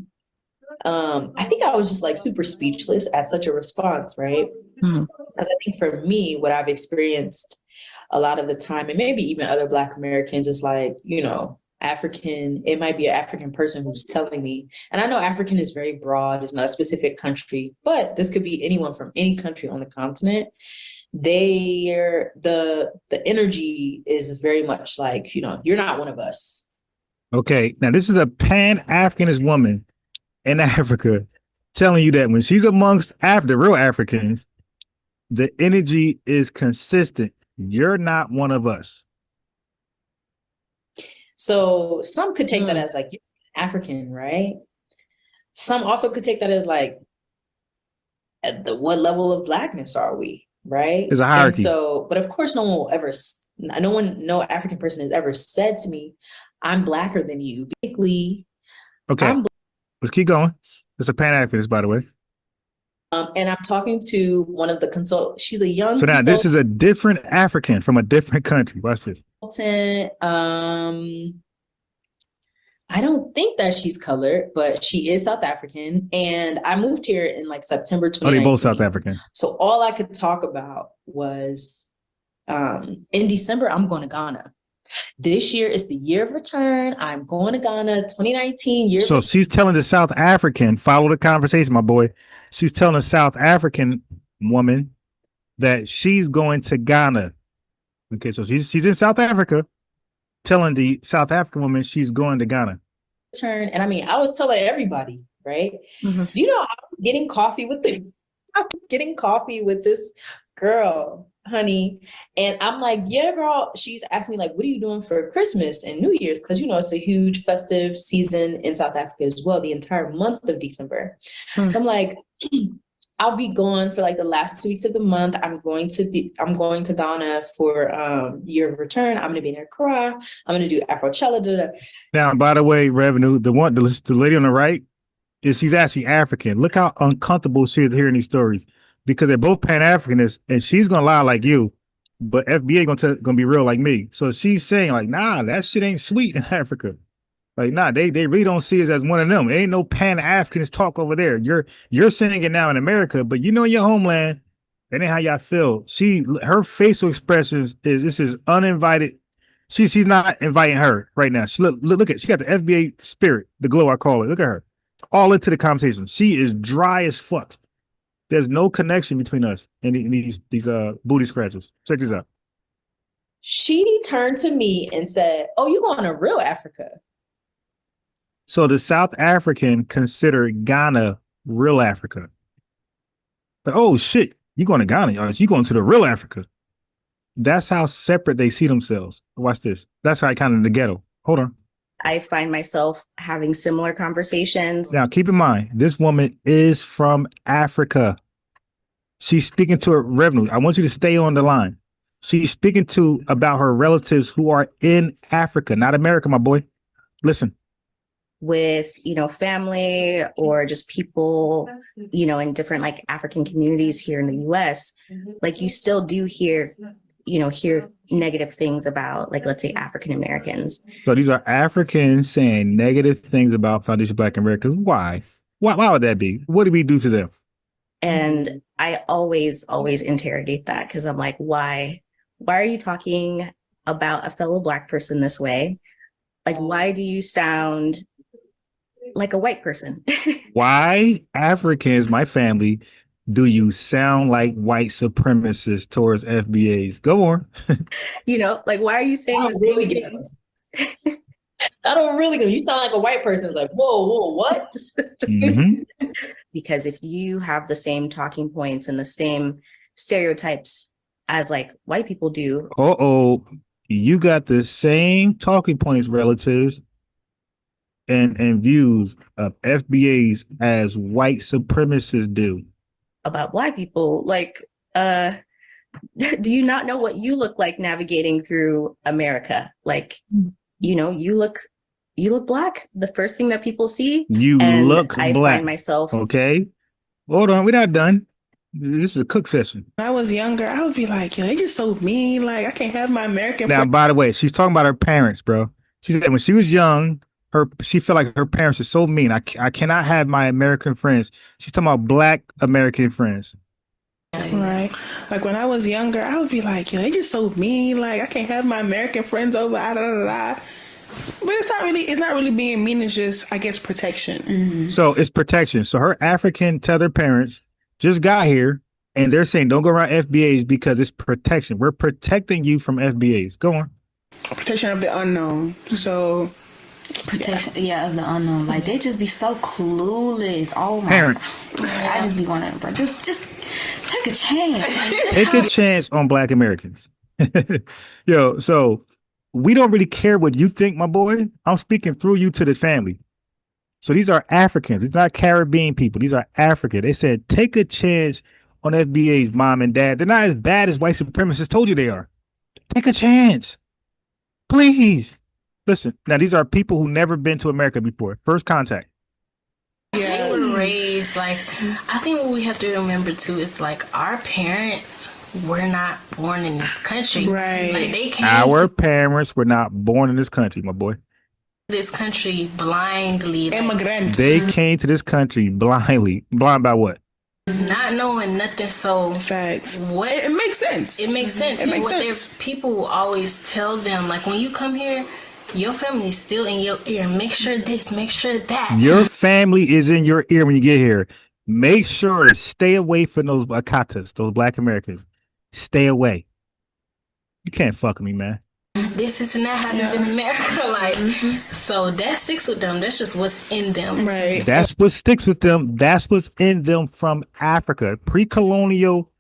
I think I was just like super speechless at such a response, right? Mhm. Because I think for me, what I've experienced a lot of the time, and maybe even other Black Americans, is like, African, it might be an African person who's telling me, and I know African is very broad, it's not a specific country, but this could be anyone from any country on the continent. The energy is very much like, you're not one of us. Okay, now this is a Pan-Africanist woman in Africa telling you that when she's amongst the real Africans, the energy is consistent. You're not one of us. So some could take that as like, you're African, right? Some also could take that as like, what level of Blackness are we, right? There's a hierarchy. And so, but of course, no no African person has ever said to me, I'm Blacker than you. Basically, okay, let's keep going. It's a Pan-Africanist, by the way. And I'm talking to one of the consultants. She's a young So now this is a different African from a different country. Watch this. I don't think that she's colored, but she is South African. And I moved here in like September 2019. Oh, they both South African. So all I could talk about was in December, I'm going to Ghana. This year is the year of return. I'm going to Ghana, 2019 year. So she's telling the South African, follow the conversation, my boy. She's telling a South African woman that she's going to Ghana. Okay, so she's in South Africa, telling the South African woman she's going to Ghana. Turn, and I mean, I was telling everybody, right? Mm-hmm. Do you know I'm getting coffee with this? I'm getting coffee with this girl, honey, and I'm like, yeah, girl. She's asking me like, what are you doing for Christmas and New Year's? Because it's a huge festive season in South Africa as well, the entire month of December. Mm-hmm. So I'm like, I'll be gone for like the last 2 weeks of the month. I'm going to Ghana for year of return. I'm going to be in Accra. I'm going to do Afro-Cella. Now, by the way, Revenue, the lady on the right she's actually African. Look how uncomfortable she is hearing these stories because they're both Pan-Africanists, and she's gonna lie like you, but FBA gonna be real like me. So she's saying like, nah, that shit ain't sweet in Africa. Like, nah, they really don't see us as one of them. There ain't no Pan-Africanist talk over there. You're saying it now in America, but in your homeland, that ain't how y'all feel. Her facial expressions this is uninvited. She's not inviting her right now. She look at she got the FBA spirit, the glow I call it. Look at her, all into the conversation. She is dry as fuck. There's no connection between us and these booty scratchers. Check this out. She turned to me and said, "Oh, you going to real Africa?" So the South African consider Ghana real Africa. But oh shit, you going to Ghana? You going to the real Africa? That's how separate they see themselves. Watch this. That's how I kind of in the ghetto. Hold on. I find myself having similar conversations. Now, keep in mind, this woman is from Africa. She's speaking to her Revenue. I want you to stay on the line. She's speaking about her relatives who are in Africa, not America, my boy. Listen. With, family or just people, in different like African communities here in the US, like you still do hear negative things about, like, let's say African Americans. So these are Africans saying negative things about Foundation Black Americans. Why? Why would that be? What did we do to them? And I always interrogate that because I'm like, why are you talking about a fellow Black person this way? Like, why do you sound like a white person? Why, Africans, my family, do you sound like white supremacists towards FBAs? Go on. Like, why are you saying the same things? I don't really know. You sound like a white person. It's like, whoa, what? Mm-hmm. Because if you have the same talking points and the same stereotypes as like white people do. You got the same talking points, relatives, and views of FBAs as white supremacists do. About Black people, like, do you not know what you look like navigating through America? Like, you look Black. The first thing that people see, I find myself. Okay, hold on, we're not done. This is a cook session. When I was younger, I would be like, yo, they just so mean. Like, I can't have my American. Now, by the way, she's talking about her parents, bro. She said when she was young, she felt like her parents are so mean. I cannot have my American friends. She's talking about Black American friends. Right. Like when I was younger, I would be like, yo, they just so mean. Like I can't have my American friends over. Da, da, da, da. But it's not really being mean. It's just, I guess, protection. So it's protection. So her African tether parents just got here and they're saying don't go around FBAs because it's protection. We're protecting you from FBAs. Go on. Protection of the unknown. So protection, of the unknown. Like they just be so clueless. Oh my Parents. God. I just be wondering, bro. Just take a chance. Take a chance on Black Americans. Yo, so we don't really care what you think, my boy. I'm speaking through you to the family. So these are Africans. These are not Caribbean people. These are African. They said, take a chance on FBA's mom and dad. They're not as bad as white supremacists told you they are. Take a chance. Please. Listen, now these are people who never been to America before. First contact. They were raised, like, I think what we have to remember too is like our parents were not born in this country. Right. Like they came Our parents were not born in this country, my boy. this country blindly. Like, Immigrants. They came to this country blindly. Blind by what? not knowing nothing. So Facts. what It makes sense. it makes sense. It And makes what sense. their people will always tell them, like when you come here, your family is still in your ear. Make sure this, make sure that. Your family is in your ear when you get here. Make sure to stay away from those Akatas, those Black Americans. Stay away. You can't fuck with me, man. This and that happens in America. Like, so that sticks with them. That's just what's in them. Right. That's what sticks with them. That's what's in them from Africa. Pre-colonial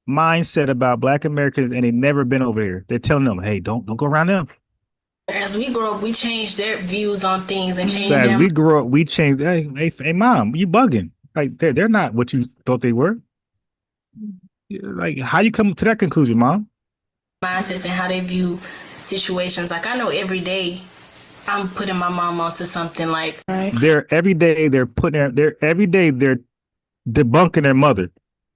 mindset about Black Americans, and they never been over here. They're telling them, hey, don't go around them. As we grow up, we change their views on things and change So as them. we grow up, we change. Hey, mom, you bugging? Like they're not what you thought they were. Like how you come to that conclusion, mom? Mindsets and how they view situations. Like I know every day I'm putting my mom onto something. Like They're every day they're debunking their mother.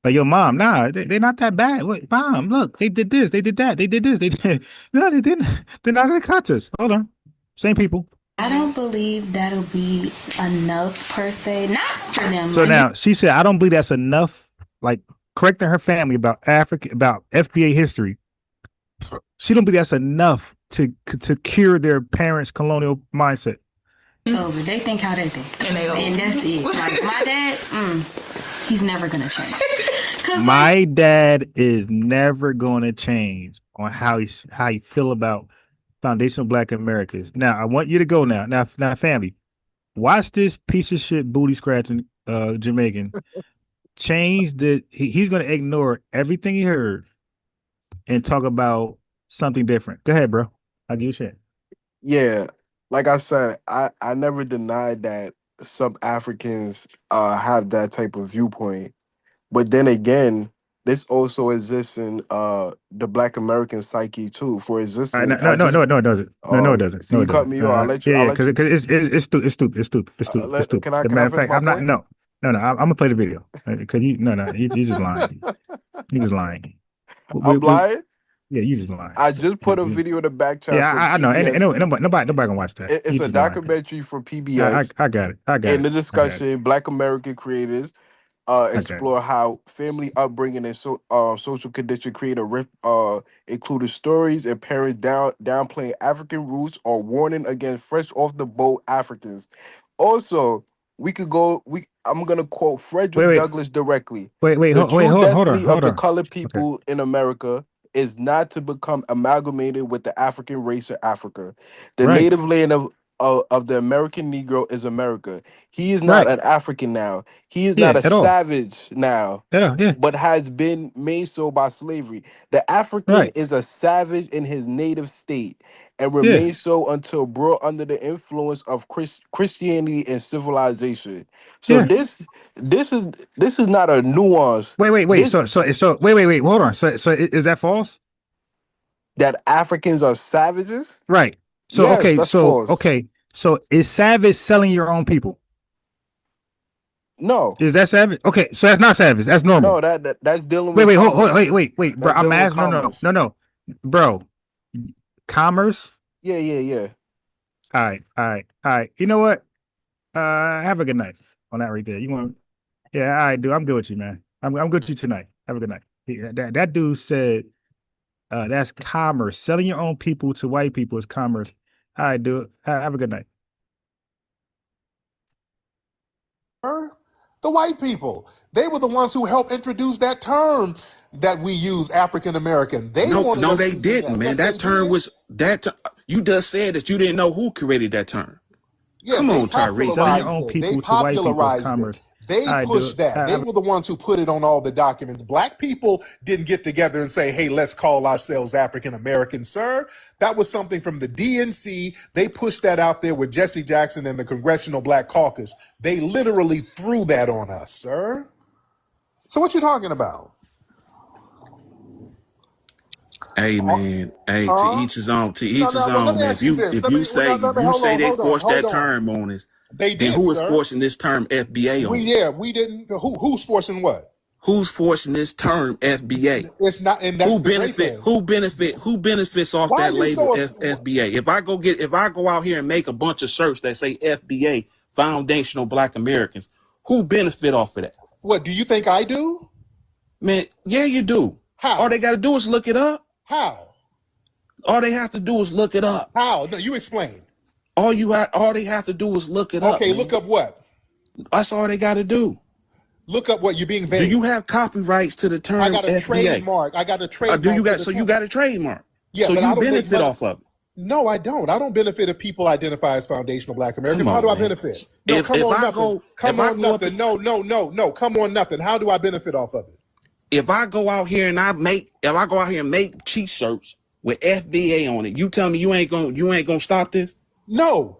Like your mom, nah, they're not that bad. Wait, mom, look, they did this, they did that, they did this, they did. No, they didn't. They're not in the conscious. Hold on, same people. I don't believe that'll be enough per se. Not for them. So now she said, I don't believe that's enough. Like correcting her family about Africa, about FBA history. She don't believe that's enough to cure their parents' colonial mindset. Over. They think how they think, and that's it. Like my dad, he's never gonna change. My dad is never going to change on how he feel about foundational Black Americans. Now I want you to go now. Now, family, watch this piece of shit booty scratching Jamaican. Change the. He's going to ignore everything he heard and talk about something different. Go ahead, bro. I'll give you shit. Yeah, like I said, I never denied that some Africans have that type of viewpoint. But then again, this also exists in the Black American psyche too. For existing, No, it doesn't. No, it doesn't. So you cut me off. I'll let you. Yeah, I'll let you. because it's stupid. It's stupid. Can I As a matter of finish fact, my I'm not. point? No. I'm gonna play the video because you just lying. You just lying. I'm lying. Yeah, you just lying. I just put a video in the back chat. Yeah, I know. PBS. Nobody gonna watch that. It's a documentary for PBS. I got it. In the discussion, Black American creators explore how family upbringing and social condition create included stories and parents downplaying African roots or warning against fresh off the boat Africans. Also, I'm gonna quote Frederick Douglass directly. The true destiny of the colored people in America is not to become amalgamated with the African race of Africa. The native land of the American Negro is America. He is not an African now. He is not a savage now, but has been made so by slavery. The African is a savage in his native state and remains so until brought under the influence of Christianity and civilization. So this is not a nuance. Wait. Wait. Hold on. So is that false? That Africans are savages? Right. So yes, okay. So is savage selling your own people? No. Is that savage? Okay, so that's not savage. That's normal. No, that's dealing with wait, bro. I'm asking. No, bro. Commerce. Yeah. All right. You know what? Have a good night on that right there. You want? Yeah, all right, dude. I'm good with you, man. I'm good with you tonight. Have a good night. That dude said, that's commerce. Selling your own people to white people is commerce. All right, dude. Have a good night. The white people. They were the ones who helped introduce that term that we use, African American. No, they didn't, man. That term was that. You just said that you didn't know who created that term. Yeah, come on, Tariq. Selling your own people to white people is commerce. They pushed that. They were the ones who put it on all the documents. Black people didn't get together and say, hey, let's call ourselves African American, sir. That was something from the DNC. They pushed that out there with Jesse Jackson and the Congressional Black Caucus. They literally threw that on us, sir. So what you talking about? Hey man, to each his own. To each his own. Man. If you say they forced that term on us, then who is forcing this term FBA on? We didn't. Who's forcing what? Who's forcing this term FBA? It's not. And that's Who benefits off that label FBA? If I go out here and make a bunch of shirts that say FBA, Foundational Black Americans, who benefit off of that? What do you think I do? Man, yeah, you do. How? All they got to do is look it up. How? All they have to do is look it up. How? No, you explain. All they have to do is look it up. Okay, look up what? That's all they got to do. Look up what? You're being vague. Do you have copyrights to the term FBA? I got a trademark. I got a trademark. You got a trademark. Yeah, so you benefit off of it. No, I don't. I don't benefit if people identify as foundational Black Americans. How do I benefit? No, come on, nothing. No. Come on, nothing. How do I benefit off of it? If I go out here and make cheap shirts with FBA on it, you tell me you ain't gonna stop this? No.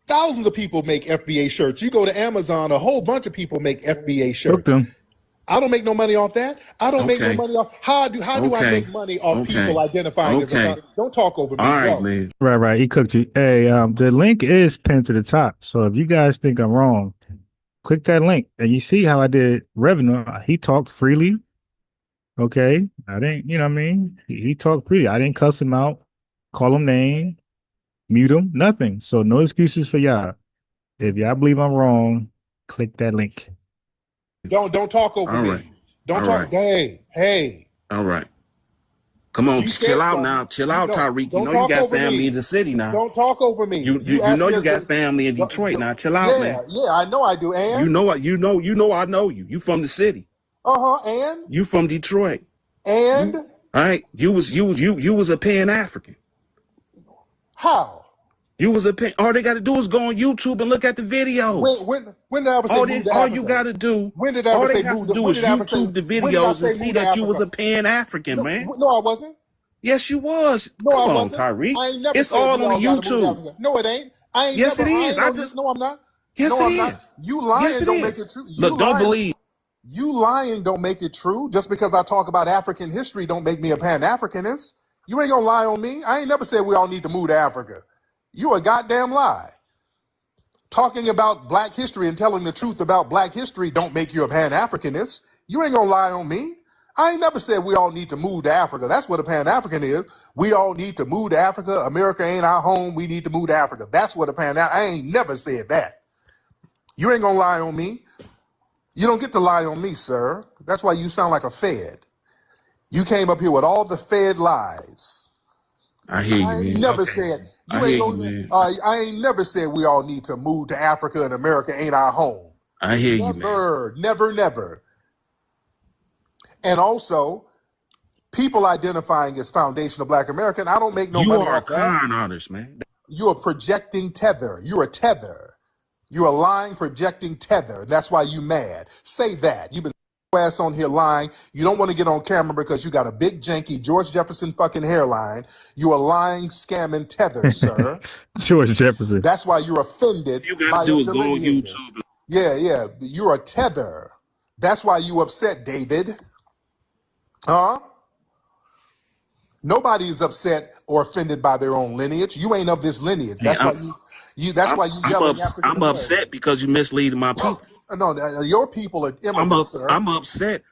Thousands of people make FBA shirts. You go to Amazon, a whole bunch of people make FBA shirts. I don't make no money off that. I don't make no money off. How do I make money off people identifying as don't talk over me. All right, man. Right. He cooked you. Hey, the link is pinned to the top. So if you guys think I'm wrong, click that link and you see how I did revenue. He talked freely. Okay. I didn't, you know what I mean? He talked freely. I didn't cuss him out, call him name, mute him, nothing. So no excuses for y'all. If y'all believe I'm wrong, click that link. Don't talk over me. Don't talk. Hey. All right. Come on, chill out now. Chill out, Tariq. You know you got family in the city now. Don't talk over me. You know you got family in Detroit now. Chill out, man. Yeah, I know I do. And you know I know you. You from the city. And you from Detroit. And all right, you was a Pan-African. How? You was a Pan. All they got to do is go on YouTube and look at the video. When did I ever say move to Africa? All you got to do. When did I ever say move to Africa? All they have to do is YouTube the videos and see that you was a Pan-African, man. No, I wasn't. Yes, you was. No, Come I on, wasn't. Tariq. It's all on YouTube. No, it ain't. Yes, it is. No, I'm not. Yes, it is. You lying don't make it true. Look, don't believe. You lying don't make it true. Just because I talk about African history don't make me a Pan-Africanist. You ain't gonna lie on me. I ain't never said we all need to move to Africa. You a goddamn lie. Talking about Black history and telling the truth about Black history don't make you a Pan-Africanist. You ain't gonna lie on me. I ain't never said we all need to move to Africa. That's what a Pan-African is. We all need to move to Africa. America ain't our home. We need to move to Africa. That's what a Pan-African. I ain't never said that. You ain't gonna lie on me. You don't get to lie on me, sir. That's why you sound like a Fed. You came up here with all the Fed lies. I hear you, man. I ain't never said. I ain't never said we all need to move to Africa and America ain't our home. I hear you, man. Never. And also, people identifying as foundational Black American, I don't make no money off that. You are a con artist, man. You are projecting tether. You're a tether. You're a lying, projecting tether. That's why you mad. Say that. You've been ass on here lying. You don't want to get on camera because you got a big, janky George Jefferson fucking hairline. You a lying, scamming tether, sir. George Jefferson. That's why you're offended. You got to do is go on YouTube. Yeah. You're a tether. That's why you upset, David. Huh? Nobody is upset or offended by their own lineage. You ain't of this lineage. That's why you yelling. I'm upset because you misleading my people. No, your people are immigrants. I'm upset.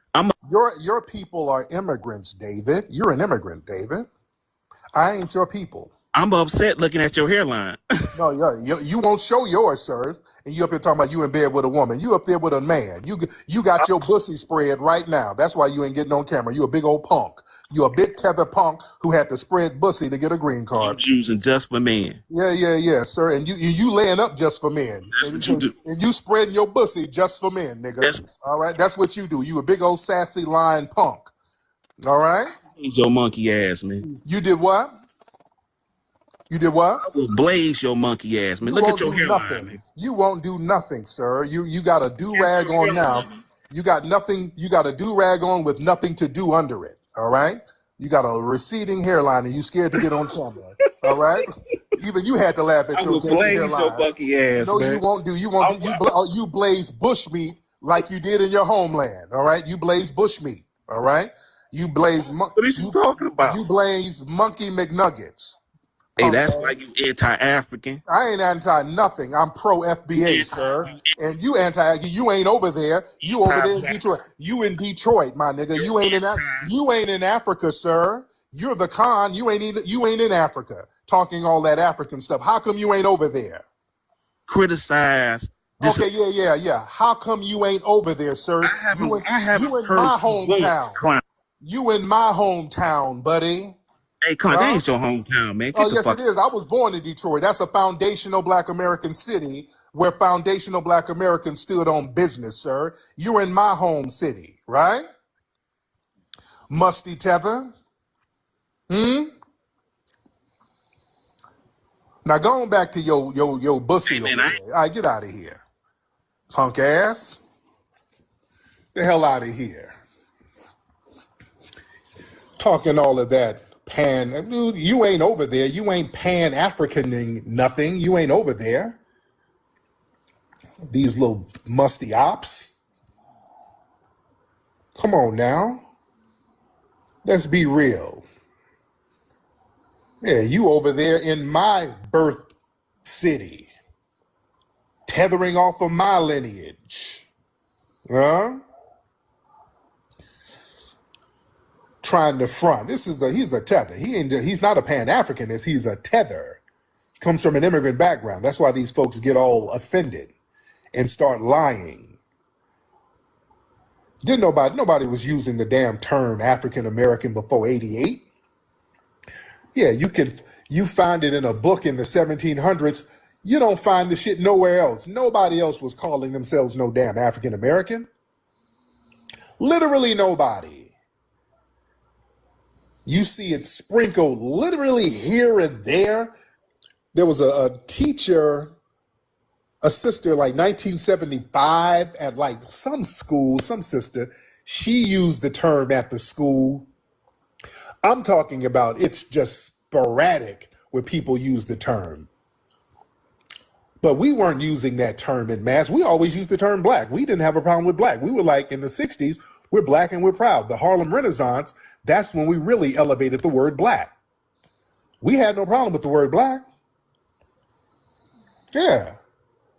Your people are immigrants, David. You're an immigrant, David. I ain't your people. I'm upset looking at your hairline. No, you won't show yours, sir. And you up here talking about you in bed with a woman. You up there with a man. You got your pussy spread right now. That's why you ain't getting on camera. You a big old punk. You a big tether punk who had to spread pussy to get a green card. I'm using just for men. Yeah, sir. And you laying up just for men. That's what you do. And you spreading your pussy just for men, nigga. All right, that's what you do. You a big old sassy lying punk. All right. Your monkey ass, man. You did what? You did what? I will blaze your monkey ass, man. Look at your hairline, man. You won't do nothing, sir. You got a do-rag on now. You got nothing. You got a do-rag on with nothing to do under it. All right. You got a receding hairline, and you scared to get on camera. All right. Even you had to laugh at your hairline. Your monkey ass, no, man. you won't do. You blaze bushmeat like you did in your homeland. All right. You blaze bushmeat. All right. You blaze. What are you talking about? You blaze monkey McNuggets. Hey, that's why you anti-African. I ain't anti nothing. I'm pro FBA, sir. And you you ain't over there. You over there in Detroit. You in Detroit, my nigga. You ain't in Africa, sir. You're the con. You ain't in Africa talking all that African stuff. How come you ain't over there? Criticize. Okay, yeah. How come you ain't over there, sir? You in my hometown. You in my hometown, buddy. Hey, come on, that ain't your hometown, man. Yes, it is. I was born in Detroit. That's a foundational Black American city where foundational Black Americans stood on business, sir. You're in my home city, right? Musty tether. Now going back to your bussy over there. All right, get out of here, punk ass. The hell out of here. Talking all of that. Dude, you ain't over there. You ain't Pan-Africaning nothing. You ain't over there. These little musty ops. Come on now. Let's be real. Yeah, you over there in my birth city, tethering off of my lineage. Huh? Trying to front. He's a tether. He's not a Pan-Africanist. He's a tether. Comes from an immigrant background. That's why these folks get all offended and start lying. Nobody was using the damn term African American before 88. Yeah, you find it in a book in the 1700s. You don't find the shit nowhere else. Nobody else was calling themselves no damn African American. Literally nobody. You see it sprinkled literally here and there. There was a teacher, a sister, like 1975 at like some school, some sister. She used the term at the school. I'm talking about it's just sporadic where people use the term. But we weren't using that term in mass. We always used the term Black. We didn't have a problem with Black. We were like in the 60s, we're Black and we're proud. The Harlem Renaissance, that's when we really elevated the word Black. We had no problem with the word Black. Yeah,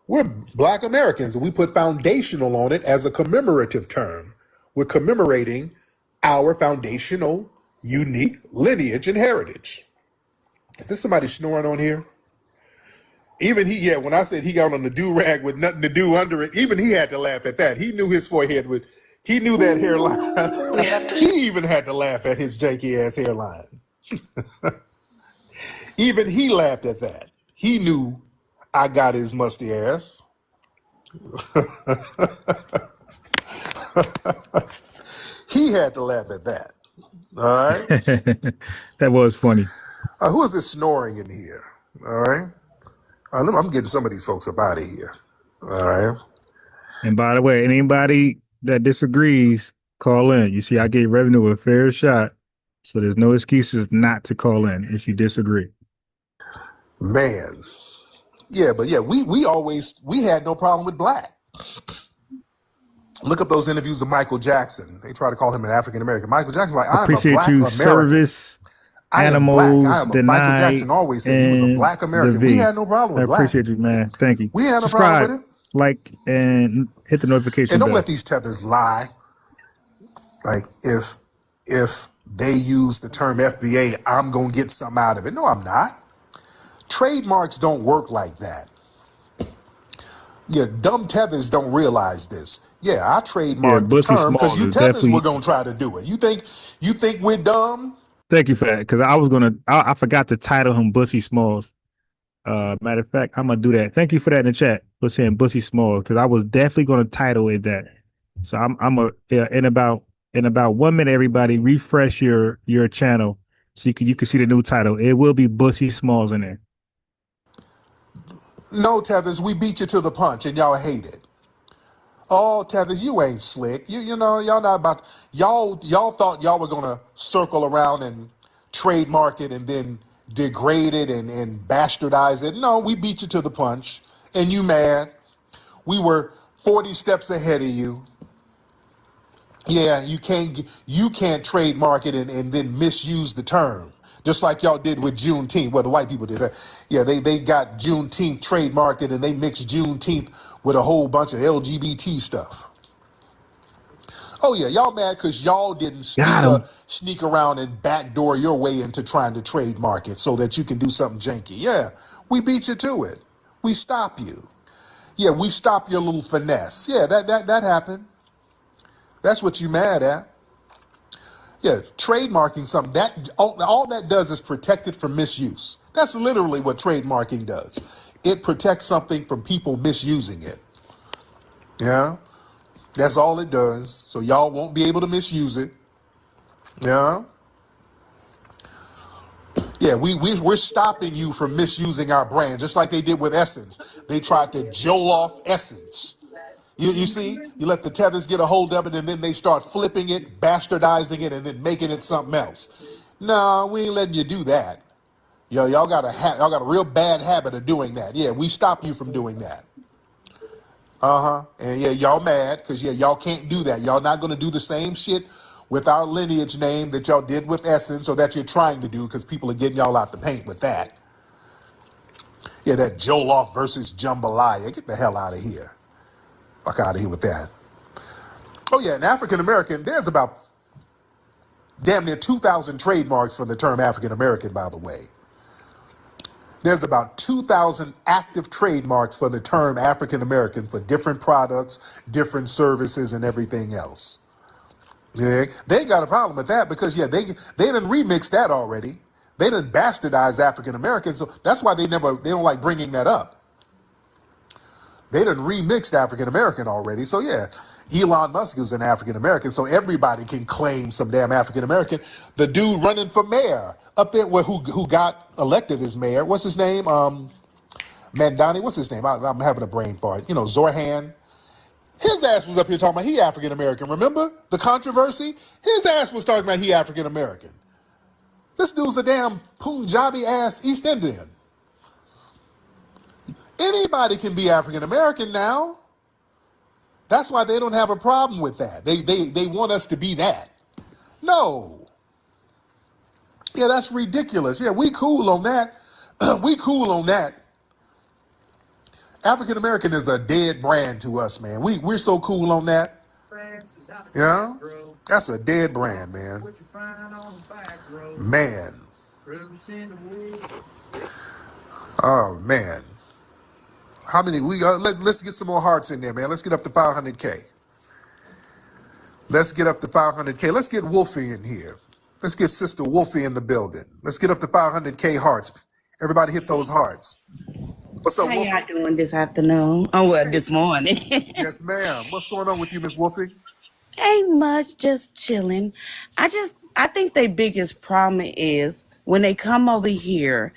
we're Black Americans, and we put foundational on it as a commemorative term. We're commemorating our foundational, unique lineage and heritage. Is there somebody snoring on here? Even when I said he got on the do-rag with nothing to do under it, even he had to laugh at that. He knew his forehead he knew that hairline. He even had to laugh at his janky ass hairline. Even he laughed at that. He knew I got his musty ass. He had to laugh at that. All right. That was funny. Who is this snoring in here? All right. I'm getting some of these folks up out of here. All right. And by the way, anybody that disagrees, call in. You see, I gave Revenue a fair shot, so there's no excuses not to call in if you disagree. Man. Yeah, but yeah, we had no problem with Black. Look up those interviews with Michael Jackson. They try to call him an African American. Michael Jackson's like, I'm a Black American. Service. I am Animals Black. I am a Michael Jackson always said he was a Black American. We had no problem with Black. I appreciate you, man. Thank you. We had no problem with it. Like, and hit the notification And don't bell. let these tethers lie. Like, if they use the term FBA, I'm going to get something out of it. No, I'm not. Trademarks don't work like that. Yeah, dumb tethers don't realize this. Yeah, I Yeah, trademarked the Bussy term because Smalls you is tethers were definitely. gonna try to do it. You think we're dumb? Thank you for that, because I was gonna. I forgot to title him Bussy Smalls. Matter of fact, I'm gonna do that. Thank you for that in the chat for saying Bussy Smalls, because I was definitely gonna title it that. So I'm a in about 1 minute, everybody refresh your channel so you can see the new title. It will be Bussy Smalls in there. No, tethers, we beat you to the punch and y'all hate it. Oh, tethers, you ain't slick. You know, y'all not about y'all thought y'all were gonna circle around and trademark it and then degrade it and bastardize it. No, we beat you to the punch and you mad. We were 40 steps ahead of you. Yeah, you can't trademark it and then misuse the term. Just like y'all did with Juneteenth. Well, the white people did that. Yeah, they got Juneteenth trademarked it and they mixed Juneteenth with a whole bunch of LGBT stuff. Oh yeah, y'all mad because y'all didn't Got him. sneak around and backdoor your way into trying to trademark it so that you can do something janky. Yeah, we beat you to it. We stop you. Yeah, we stop your little finesse. Yeah, that happened. That's what you mad at. Yeah, trademarking something, that all that does is protect it from misuse. That's literally what trademarking does. It protects something from people misusing it. Yeah, that's all it does. So y'all won't be able to misuse it. Yeah. Yeah, we're stopping you from misusing our brand, just like they did with Essence. They tried to jolt off Essence. You see, you let the tethers get a hold of it, and then they start flipping it, bastardizing it, and then making it something else. No, we ain't letting you do that. Yo, y'all got a real bad habit of doing that. Yeah, we stop you from doing that. And yeah, y'all mad because yeah, y'all can't do that. Y'all not gonna do the same shit with our lineage name that y'all did with Essence, or that you're trying to do, because people are getting y'all out the paint with that. Yeah, that Joloff versus Jambalaya. Get the hell out of here. Fuck out of here with that. Oh yeah, in African American, there's about damn near 2,000 trademarks for the term African American, by the way. There's about 2,000 active trademarks for the term African American for different products, different services, and everything else. Yeah, they ain't got a problem with that because yeah, they done remixed that already. They done bastardized African Americans, so that's why they don't like bringing that up. They done remixed African American already, so yeah. Elon Musk is an African American, so everybody can claim some damn African American. The dude running for mayor up there, who got elected as mayor, what's his name? Mandani, what's his name? I'm having a brain fart. You know, Zorhan. His ass was up here talking about he African American. Remember the controversy? His ass was talking about he African American. This dude's a damn Punjabi ass East Indian. Anybody can be African American now. That's why they don't have a problem with that. They want us to be that. No. Yeah, that's ridiculous. Yeah, we cool on that. We cool on that. African American is a dead brand to us, man. We're so cool on that. Yeah? That's a dead brand, man. Man. Oh man. How many we got? Let's get some more hearts in there, man. Let's get up to 500K. Let's get up to 500K. Let's get Wolfie in here. Let's get Sister Wolfie in the building. Let's get up to 500K hearts. Everybody hit those hearts. What's up, How Wolfie? y'all doing this afternoon? Oh, well, this morning. Yes, ma'am. What's going on with you, Miss Wolfie? Ain't much, just chilling. I think their biggest problem is when they come over here,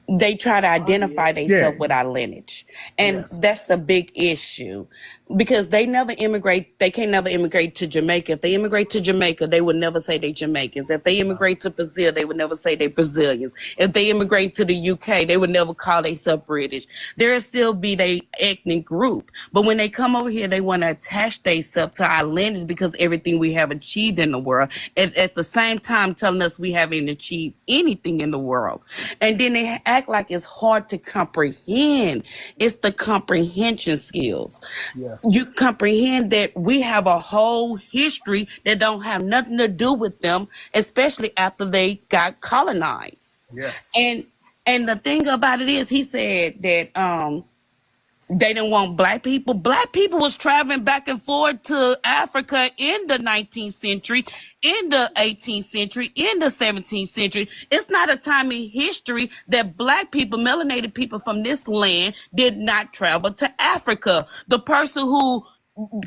they try to identify themselves with our lineage. And that's the big issue. Because they never immigrate, they can never immigrate to Jamaica. If they immigrate to Jamaica, they would never say they Jamaicans. If they immigrate to Brazil, they would never say they Brazilians. If they immigrate to the UK, they would never call themselves British. There'll still be their ethnic group. But when they come over here, they want to attach themselves to our lineage because everything we have achieved in the world. At the same time telling us we haven't achieved anything in the world. And then they act like it's hard to comprehend. It's the comprehension skills. You comprehend that we have a whole history that don't have nothing to do with them, especially after they got colonized. Yes. And And the thing about it is, he said that they didn't want black people. Black people was traveling back and forth to Africa in the 19th century, in the 18th century, in the 17th century. It's not a time in history that black people, melanated people from this land, did not travel to Africa. The person who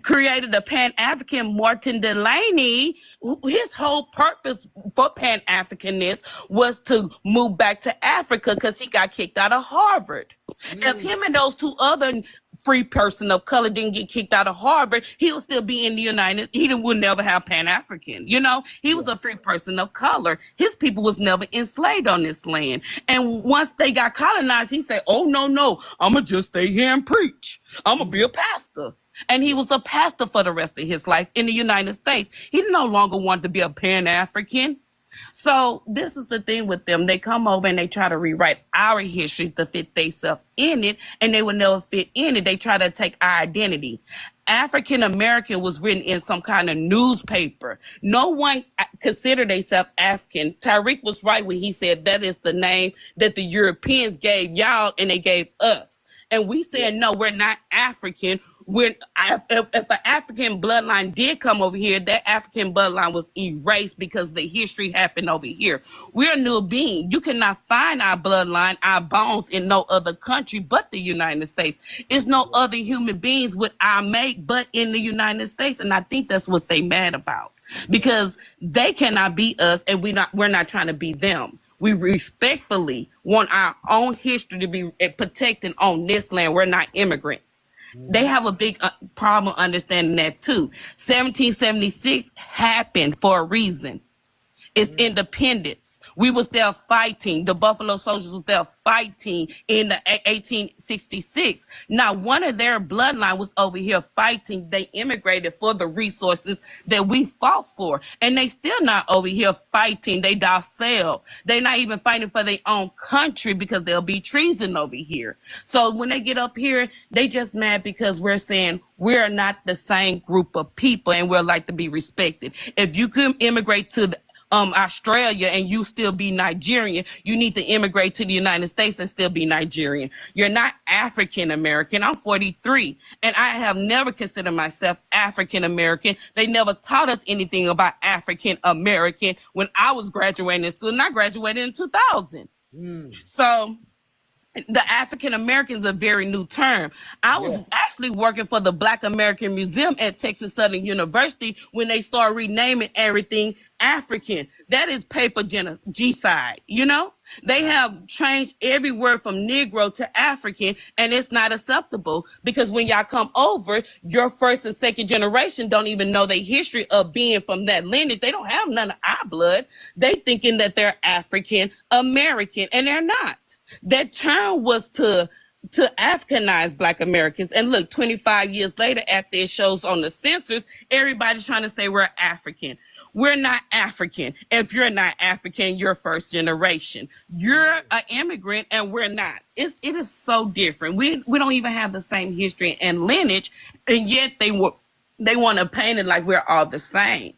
created the Pan-African, Martin Delaney, his whole purpose for Pan-Africanism was to move back to Africa because he got kicked out of Harvard. If him and those two other free person of color didn't get kicked out of Harvard, he would still be in the would never have Pan-African. He was a free person of color. His people was never enslaved on this land. And once they got colonized, he said, oh, no, I'm going to just stay here and preach. I'm going to be a pastor. And he was a pastor for the rest of his life in the United States. He no longer wanted to be a Pan-African. So this is the thing with them. They come over and they try to rewrite our history to fit themselves in it, and they will never fit in it. They try to take our identity. African American was written in some kind of newspaper. No one considered themselves African. Tariq was right when he said that is the name that the Europeans gave y'all and they gave us. And we said, no, we're not African. If an African bloodline did come over here, that African bloodline was erased because the history happened over here. We're a new being. You cannot find our bloodline, our bones in no other country but the United States. It's no other human beings with our make but in the United States. And I think that's what they mad about, because they cannot be us and we're not trying to be them. We respectfully want our own history to be protected on this land. We're not immigrants. They have a big problem understanding that too. 1776 happened for a reason. It's independence. We was there fighting. The Buffalo Soldiers was there fighting in the 1866. Now, one of their bloodline was over here fighting. They immigrated for the resources that we fought for. And they still not over here fighting. They docile. They're not even fighting for their own country because there'll be treason over here. So when they get up here, they just mad because we're saying we're not the same group of people and we're like to be respected. If you could immigrate to Australia and you still be Nigerian, you need to immigrate to the United States and still be Nigerian. You're not African American. I'm 43 and I have never considered myself African American. They never taught us anything about African American when I was graduating in school, and I graduated in 2000. So the African American is a very new term. I was actually working for the Black American Museum at Texas Southern University when they started renaming everything African. That is paper genocide, They have changed every word from Negro to African, and it's not acceptable because when y'all come over, your first and second generation don't even know the history of being from that lineage. They don't have none of our blood. They thinking that they're African American, and they're not. That term was to Africanize Black Americans. And look, 25 years later, after it shows on the census, everybody's trying to say we're African. We're not African. If you're not African, you're first generation. You're an immigrant and we're not. It is so different. We don't even have the same history and lineage, and yet they want to paint it like we're all the same.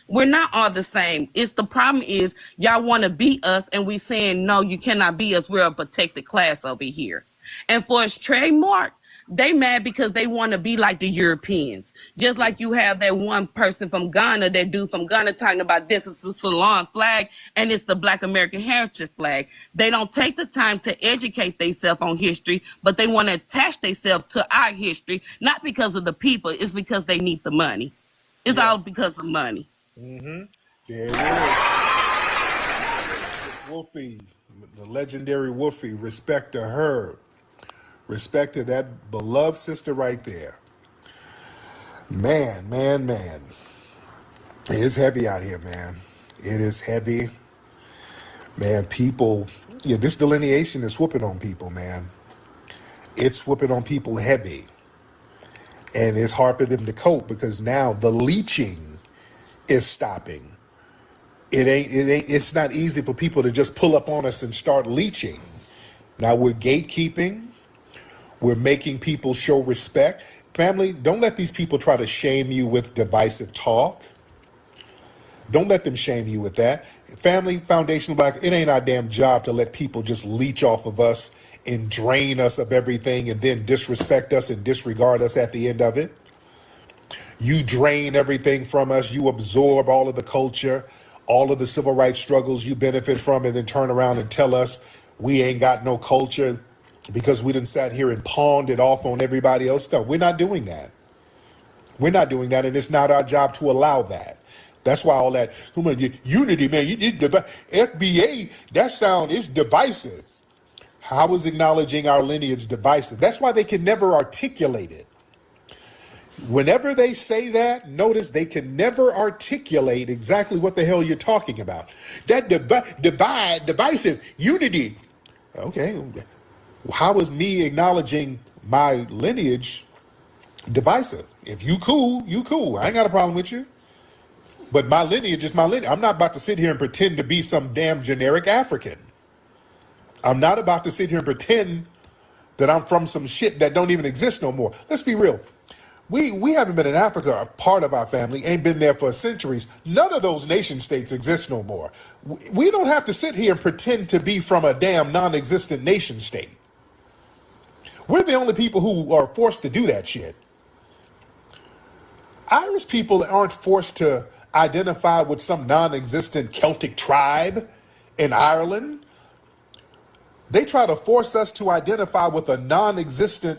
We're not all the same. The problem is y'all want to be us, and we saying, no, you cannot be us. We're a protected class over here. And for its trademark, they mad because they want to be like the Europeans. Just like you have that one person from Ghana, that dude from Ghana talking about this is the Ceylon flag and it's the Black American Heritage flag. They don't take the time to educate themselves on history, but they want to attach themselves to our history, not because of the people. It's because they need the money. It's all because of money. There it is. Wolfie, the legendary Wolfie. Respect to her. Respect to that beloved sister right there. Man. It is heavy out here, man. It is heavy. Man, people, this delineation is whooping on people, man. It's whooping on people heavy. And it's hard for them to cope because now the leeching is stopping. It's not easy for people to just pull up on us and start leeching. Now we're gatekeeping. We're making people show respect. Family, don't let these people try to shame you with divisive talk. Don't let them shame you with that. Family, foundational black, it ain't our damn job to let people just leech off of us and drain us of everything and then disrespect us and disregard us at the end of it. You drain everything from us. You absorb all of the culture, all of the civil rights struggles you benefit from, and then turn around and tell us we ain't got no culture because we done sat here and pawned it off on everybody else. No, we're not doing that. We're not doing that, and it's not our job to allow that. That's why all that unity, man, FBA, that sound is divisive. How is acknowledging our lineage divisive? That's why they can never articulate it. Whenever they say that, notice they can never articulate exactly what the hell you're talking about. That divisive unity. Okay, how is me acknowledging my lineage divisive? If you cool, you cool. I ain't got a problem with you. But my lineage is my lineage. I'm not about to sit here and pretend to be some damn generic African. I'm not about to sit here and pretend that I'm from some shit that don't even exist no more. Let's be real. We haven't been in Africa. A part of our family ain't been there for centuries. None of those nation states exist no more. We don't have to sit here and pretend to be from a damn non-existent nation state. We're the only people who are forced to do that shit. Irish people aren't forced to identify with some non-existent Celtic tribe in Ireland. They try to force us to identify with a non-existent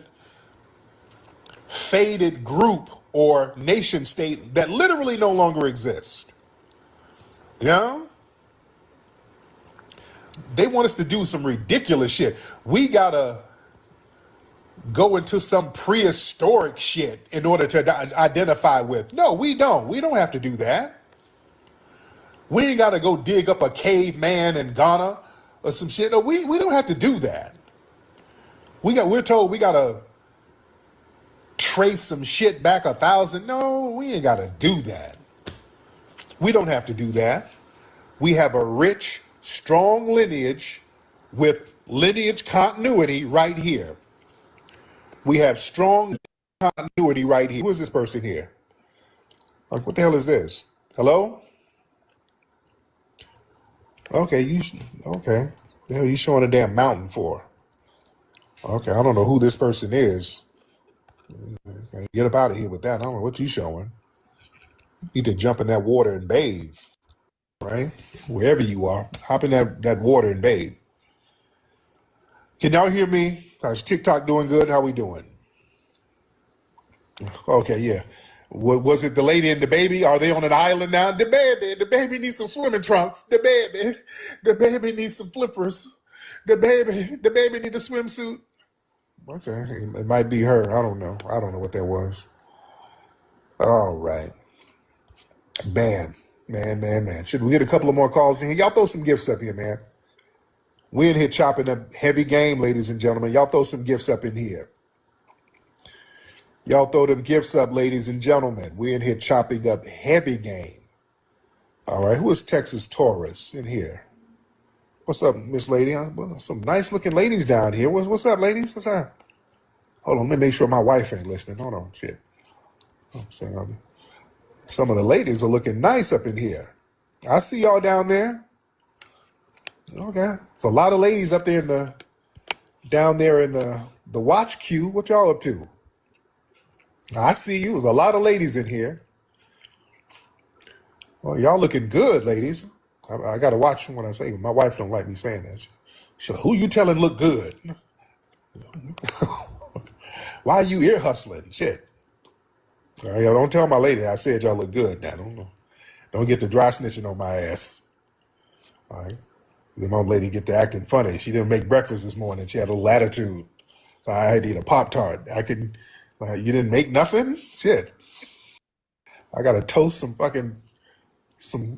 faded group or nation state that literally no longer exists. Yeah? They want us to do some ridiculous shit. We gotta go into some prehistoric shit in order to identify with. No, we don't. We don't have to do that. We ain't gotta go dig up a caveman in Ghana or some shit. No, we don't have to do that. We're told we gotta trace some shit back 1,000. No, we ain't gotta do that. We don't have to do that. We have a rich, strong lineage with lineage continuity right here. We have strong continuity right here. Who is this person here? Like, what the hell is this? Hello? Okay, okay. The hell you showing a damn mountain for? Okay, I don't know who this person is. Get up out of here with that. I don't know what you showing. You need to jump in that water and bathe, right? Wherever you are, hop in that water and bathe. Can y'all hear me? Is TikTok doing good? How we doing? Okay, yeah. Was it the lady and the baby? Are they on an island now? The baby needs some swimming trunks. The baby needs some flippers. The baby need a swimsuit. Okay, it might be her. I don't know. I don't know what that was. All right. Man. Should we get a couple of more calls in here? Y'all throw some gifts up here, man. We in here chopping up heavy game, ladies and gentlemen. Y'all throw some gifts up in here. Y'all throw them gifts up, ladies and gentlemen. We in here chopping up heavy game. All right, who is Texas Taurus in here? What's up, Miss Lady? Some nice looking ladies down here. What's up, ladies? What's up? Hold on, let me make sure my wife ain't listening. Hold on, shit. Some of the ladies are looking nice up in here. I see y'all down there. Okay, it's a lot of ladies up there down there in the watch queue. What y'all up to? I see you. There's a lot of ladies in here. Well, y'all looking good, ladies. I got to watch what I say. My wife don't like me saying that. Who you telling look good? Why are you ear hustling? Shit. All right, y'all don't tell my lady I said y'all look good now. Don't get the dry snitching on my ass. All right. Then my lady get to acting funny. She didn't make breakfast this morning. She had a little attitude. So I had to eat a Pop-Tart. You didn't make nothing? Shit. I got to toast some fucking, some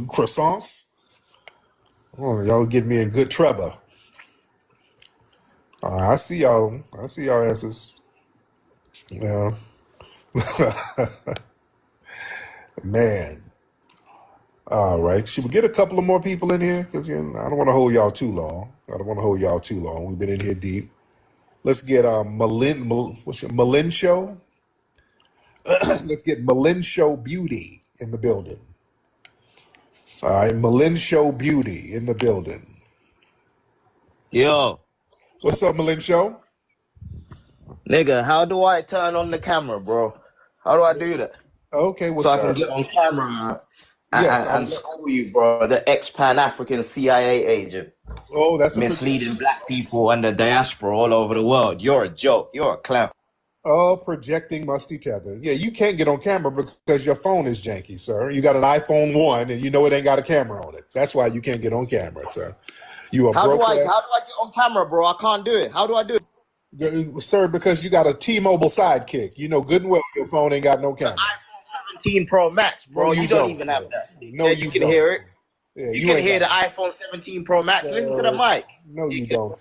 croissants. Oh, y'all get me in good trouble. I see y'all. I see y'all asses. Yeah. Man. All right. Should we get a couple of more people in here? Because I don't want to hold y'all too long. We've been in here deep. Let's get Melincho. Let's get Melincho Beauty in the building. All right, Malin Show Beauty in the building. Yo. What's up, Malin Show? Nigga, how do I turn on the camera, bro? How do I do that? Okay, well, So I sir. can get on camera Yes, and school you, bro. The ex-Pan-African CIA agent. Oh, that's misleading black people and the diaspora all over the world. You're a joke. You're a clown. Oh, projecting musty tether. Yeah, you can't get on camera because your phone is janky, sir. You got an iPhone 1 and you know it ain't got a camera on it. That's why you can't get on camera, sir. You are How do I broke get on camera, bro? I can't do it. How do I do it? Sir, because you got a T-Mobile sidekick. You know good and well your phone ain't got no camera. iPhone 17 Pro Max, bro. No, you don't even sir. have that. No, you can hear it. Yeah, you can hear the iPhone 17 Pro Max. Listen to the mic. No, you don't.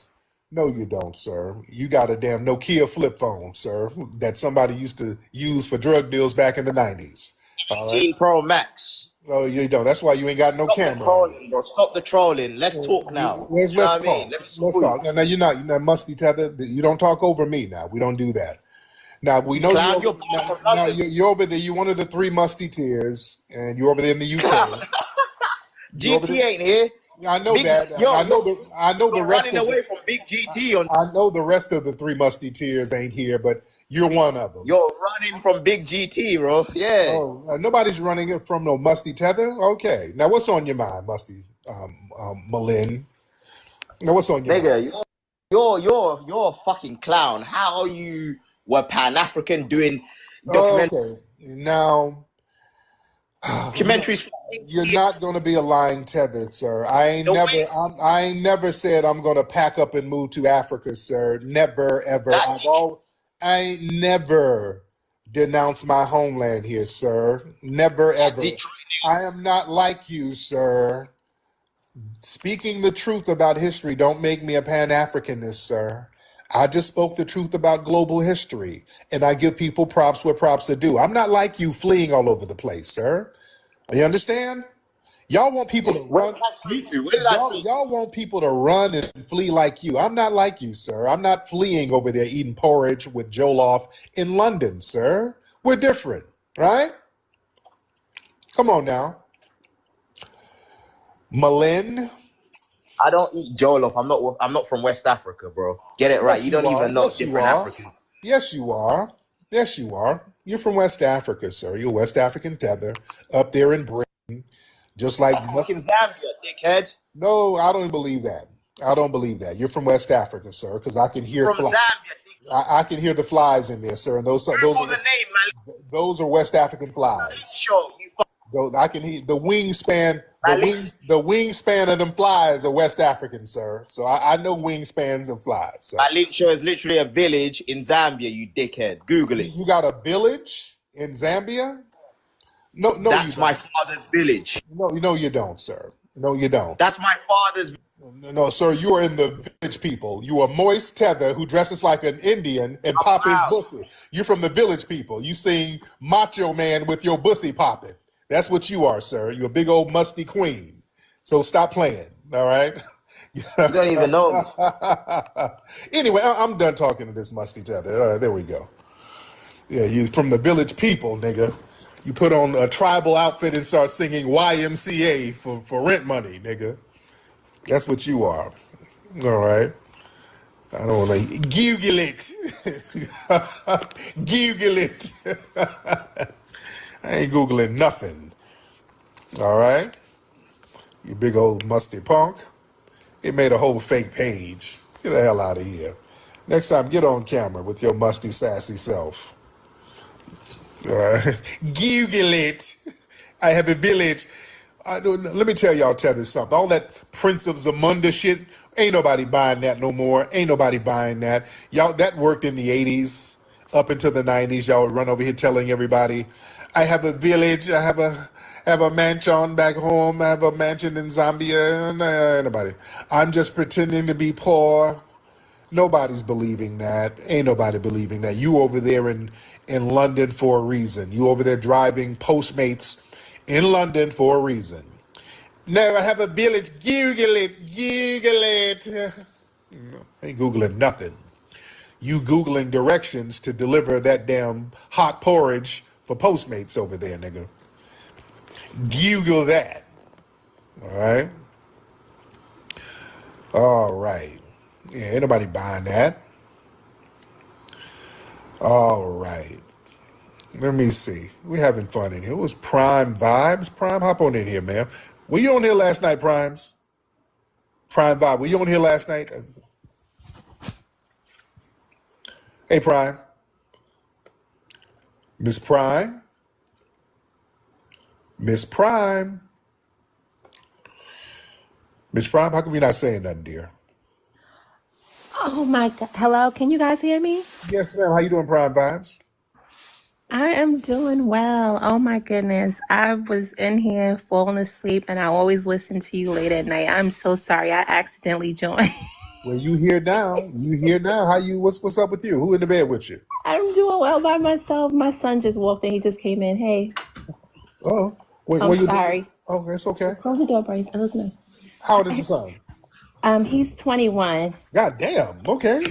No, you don't, sir. You got a damn Nokia flip phone, sir, that somebody used to use for drug deals back in the 90s. 17 Pro Max. Oh, you don't. That's why you ain't got no camera. Trolling, bro. Stop the trolling. Let's talk now. Let's talk. Let's talk. Now you're not musty tether. You don't talk over me now. We don't do that. Now we know you're over there. You're one of the 3 musketeers, and you're over there in the UK. GT ain't here. I know that. I know the rest running away from Big GT. I know the rest of the 3 musketeers ain't here, but you're one of them. You're running from Big GT, bro. Yeah. Oh, nobody's running from no musty tether. Okay. Now what's on your mind, musty Malin? Now what's on your mind? You're a fucking clown. How you were Pan-African doing Okay. Now documentaries. You're not going to be a lying tether, sir. I ain't never said I'm going to pack up and move to Africa, sir. Never, ever. I ain't never denounced my homeland here, sir. Never, ever. I am not like you, sir. Speaking the truth about history don't make me a Pan-Africanist, sir. I just spoke the truth about global history, and I give people props where props are due. I'm not like you fleeing all over the place, sir. You understand? Y'all want people to run. Y'all want people to run and flee like you. I'm not like you, sir. I'm not fleeing over there eating porridge with Jollof in London, sir. We're different, right? Come on now. Malin. I don't eat Jollof. I'm not from West Africa, bro. Get it right. Yes, you don't even know different Africans. Yes, you are. Yes, you are. You're from West Africa, sir. You're West African tether up there in Britain, just like fucking Zambia, dickhead. No, I don't believe that. I don't believe that. You're from West Africa, sir, because I can hear from Zambia. I can hear the flies in there, sir, and those are West African flies. Sure, I can hear the wingspan. The wingspan of them flies are West African, sir. So I know wingspans and flies. So. My link show is literally a village in Zambia, you dickhead. Google it. You got a village in Zambia? No, that's my father's village. No, you don't, sir. No, you don't. That's my father's. No, sir. You are in the village people. You are moist tether who dresses like an Indian and pop his bussy. You're from the village people. You sing Macho Man with your bussy popping. That's what you are, sir. You're a big old musty queen. So stop playing, all right? You don't even know me. Anyway, I'm done talking to this musty tether. All right, there we go. Yeah, you from the village people, nigga. You put on a tribal outfit and start singing YMCA for rent money, nigga. That's what you are. All right. I don't want to Google it. Google it. I ain't Googling nothing. All right? You big old musty punk. He made a whole fake page. Get the hell out of here. Next time, get on camera with your musty, sassy self. All right? Google it. I have a village. Let me tell y'all, Tether, something. All that Prince of Zamunda shit, ain't nobody buying that no more. Ain't nobody buying that. Y'all, that worked in the 80s. Up into the 90s, y'all would run over here telling everybody, I have a village, I have a mansion back home, I have a mansion in Zambia. Nobody. I'm just pretending to be poor. Nobody's believing that. Ain't nobody believing that. You over there in London for a reason. You over there driving Postmates in London for a reason. No, I have a village. Google it. Google it. No, ain't Googling nothing. You Googling directions to deliver that damn hot porridge for Postmates over there, nigga. Google that. All right. All right. Yeah, ain't nobody buying that. All right. Let me see. We having fun in here. It was Prime Vibes. Prime, hop on in here, man. Were you on here last night, Primes? Prime Vibe. Were you on here last night? Hey, Prime. Miss Prime. Miss Prime. Miss Prime, how come you're not saying nothing, dear? Oh my God. Hello, can you guys hear me? Yes, ma'am. How you doing, Prime Vibes? I am doing well. Oh my goodness. I was in here falling asleep and I always listen to you late at night. I'm so sorry. I accidentally joined. Well, you here now. You here now. How you? What's up with you? Who in the bed with you? I'm doing well by myself. My son just walked in. He just came in. Hey, Oh, what I'm you doing? sorry. Oh, that's okay. Close the door, Bryce. I listen. How old is the son? He's 21. God damn. Okay.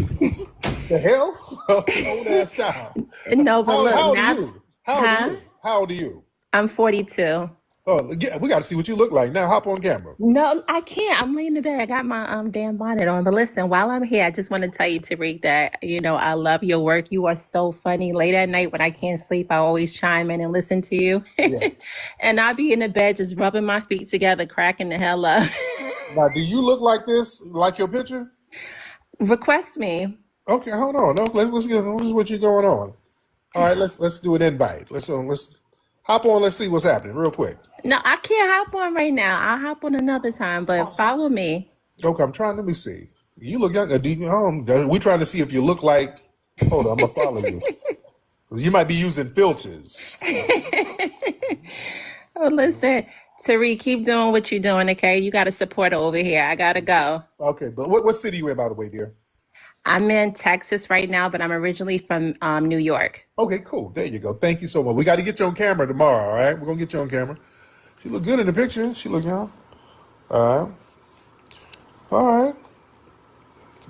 The hell? Old ass child. No, but look, How old are now, you? How old are you? How old are you? I'm 42. Oh, yeah, we got to see what you look like now. Hop on camera. No, I can't. I'm laying in bed. I got my damn bonnet on. But listen, while I'm here, I just want to tell you, Tariq, that I love your work. You are so funny. Late at night when I can't sleep, I always chime in and listen to you. Yeah. And I'll be in the bed just rubbing my feet together, cracking the hell up. Now, do you look like this? Like your picture? Request me. Okay, hold on. No, let's get this is what you going on. All right, let's do an invite. Let's hop on. Let's see what's happening real quick. No, I can't hop on right now. I'll hop on another time, but follow me. Okay, I'm trying. Let me see. You look young. We trying to see if you look like. Hold on, I'm gonna follow you. You might be using filters. Oh, listen, Tariq, keep doing what you're doing, okay? You got a supporter over here. I gotta go. Okay, but what city you in, by the way, dear? I'm in Texas right now, but I'm originally from New York. Okay, cool. There you go. Thank you so much. We got to get you on camera tomorrow. All right, we're gonna get you on camera. She look good in the picture. She look young. All right. All right.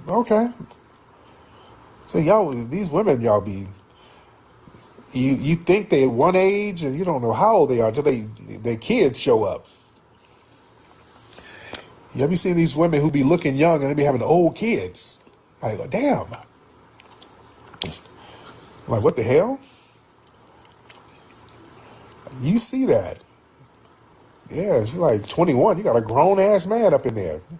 Okay. So y'all, these women, y'all be. You think they're one age and you don't know how old they are until their kids show up. You ever seen these women who be looking young and they be having old kids? Like, damn. Like, what the hell? You see that? Yeah, she's like 21. You got a grown ass man up in there. What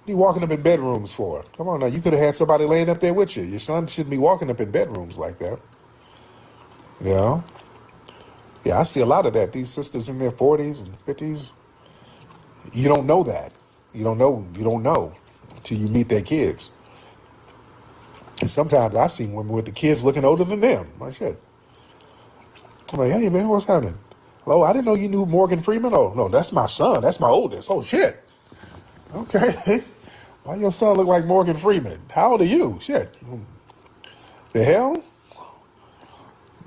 are you walking up in bedrooms for? Come on now, you could have had somebody laying up there with you. Your son shouldn't be walking up in bedrooms like that. Yeah. Yeah, I see a lot of that. These sisters in their 40s and 50s. You don't know that. You don't know until you meet their kids. And sometimes I've seen women with the kids looking older than them. Like shit. I'm like, hey man, what's happening? Hello, I didn't know you knew Morgan Freeman. Oh no, that's my son. That's my oldest. Oh shit. Okay. Why your son look like Morgan Freeman? How old are you? Shit. The hell?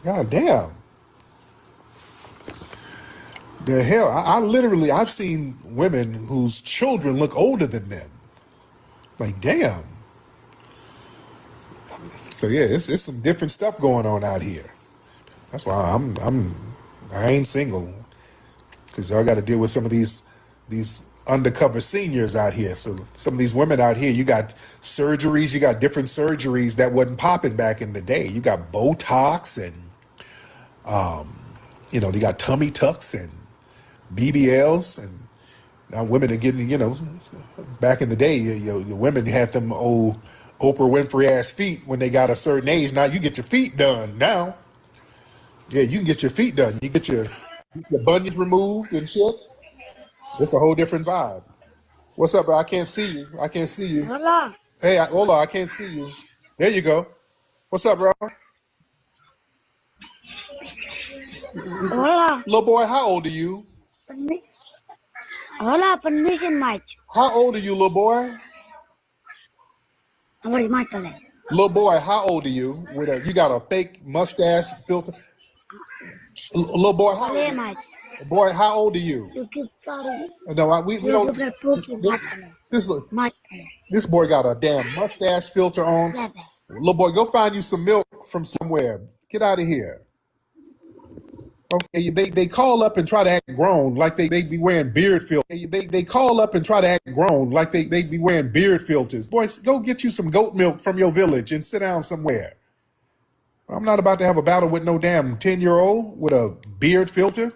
God damn. The hell? I've seen women whose children look older than them. Like, damn. So yeah, it's some different stuff going on out here. That's why I ain't single, because y'all got to deal with some of these undercover seniors out here. So some of these women out here, you got surgeries, you got different surgeries that wasn't popping back in the day. You got Botox and you got tummy tucks and BBLs, and now women are getting, back in the day, the women had them old Oprah Winfrey ass feet when they got a certain age. Now you get your feet done now. Yeah, you can get your feet done. You get your bunions removed and shit. It's a whole different vibe. What's up, bro? I can't see you. I can't see you. Hola. Hey, hola, I can't see you. There you go. What's up, bro? Hola. Little boy, how old are you? Hola, permission, Mike. How old are you, little boy? What is my color? Little boy, how old are you? You got a fake mustache filter. Little boy, how old are you? Boy, how old are you? You keep starting. No, we don't. This boy got a damn mustache filter on. Little boy, go find you some milk from somewhere. Get out of here. Okay, they call up and try to act grown like they be wearing beard filters. They call up and try to act grown like they be wearing beard filters. Boys, go get you some goat milk from your village and sit down somewhere. I'm not about to have a battle with no damn 10-year-old with a beard filter.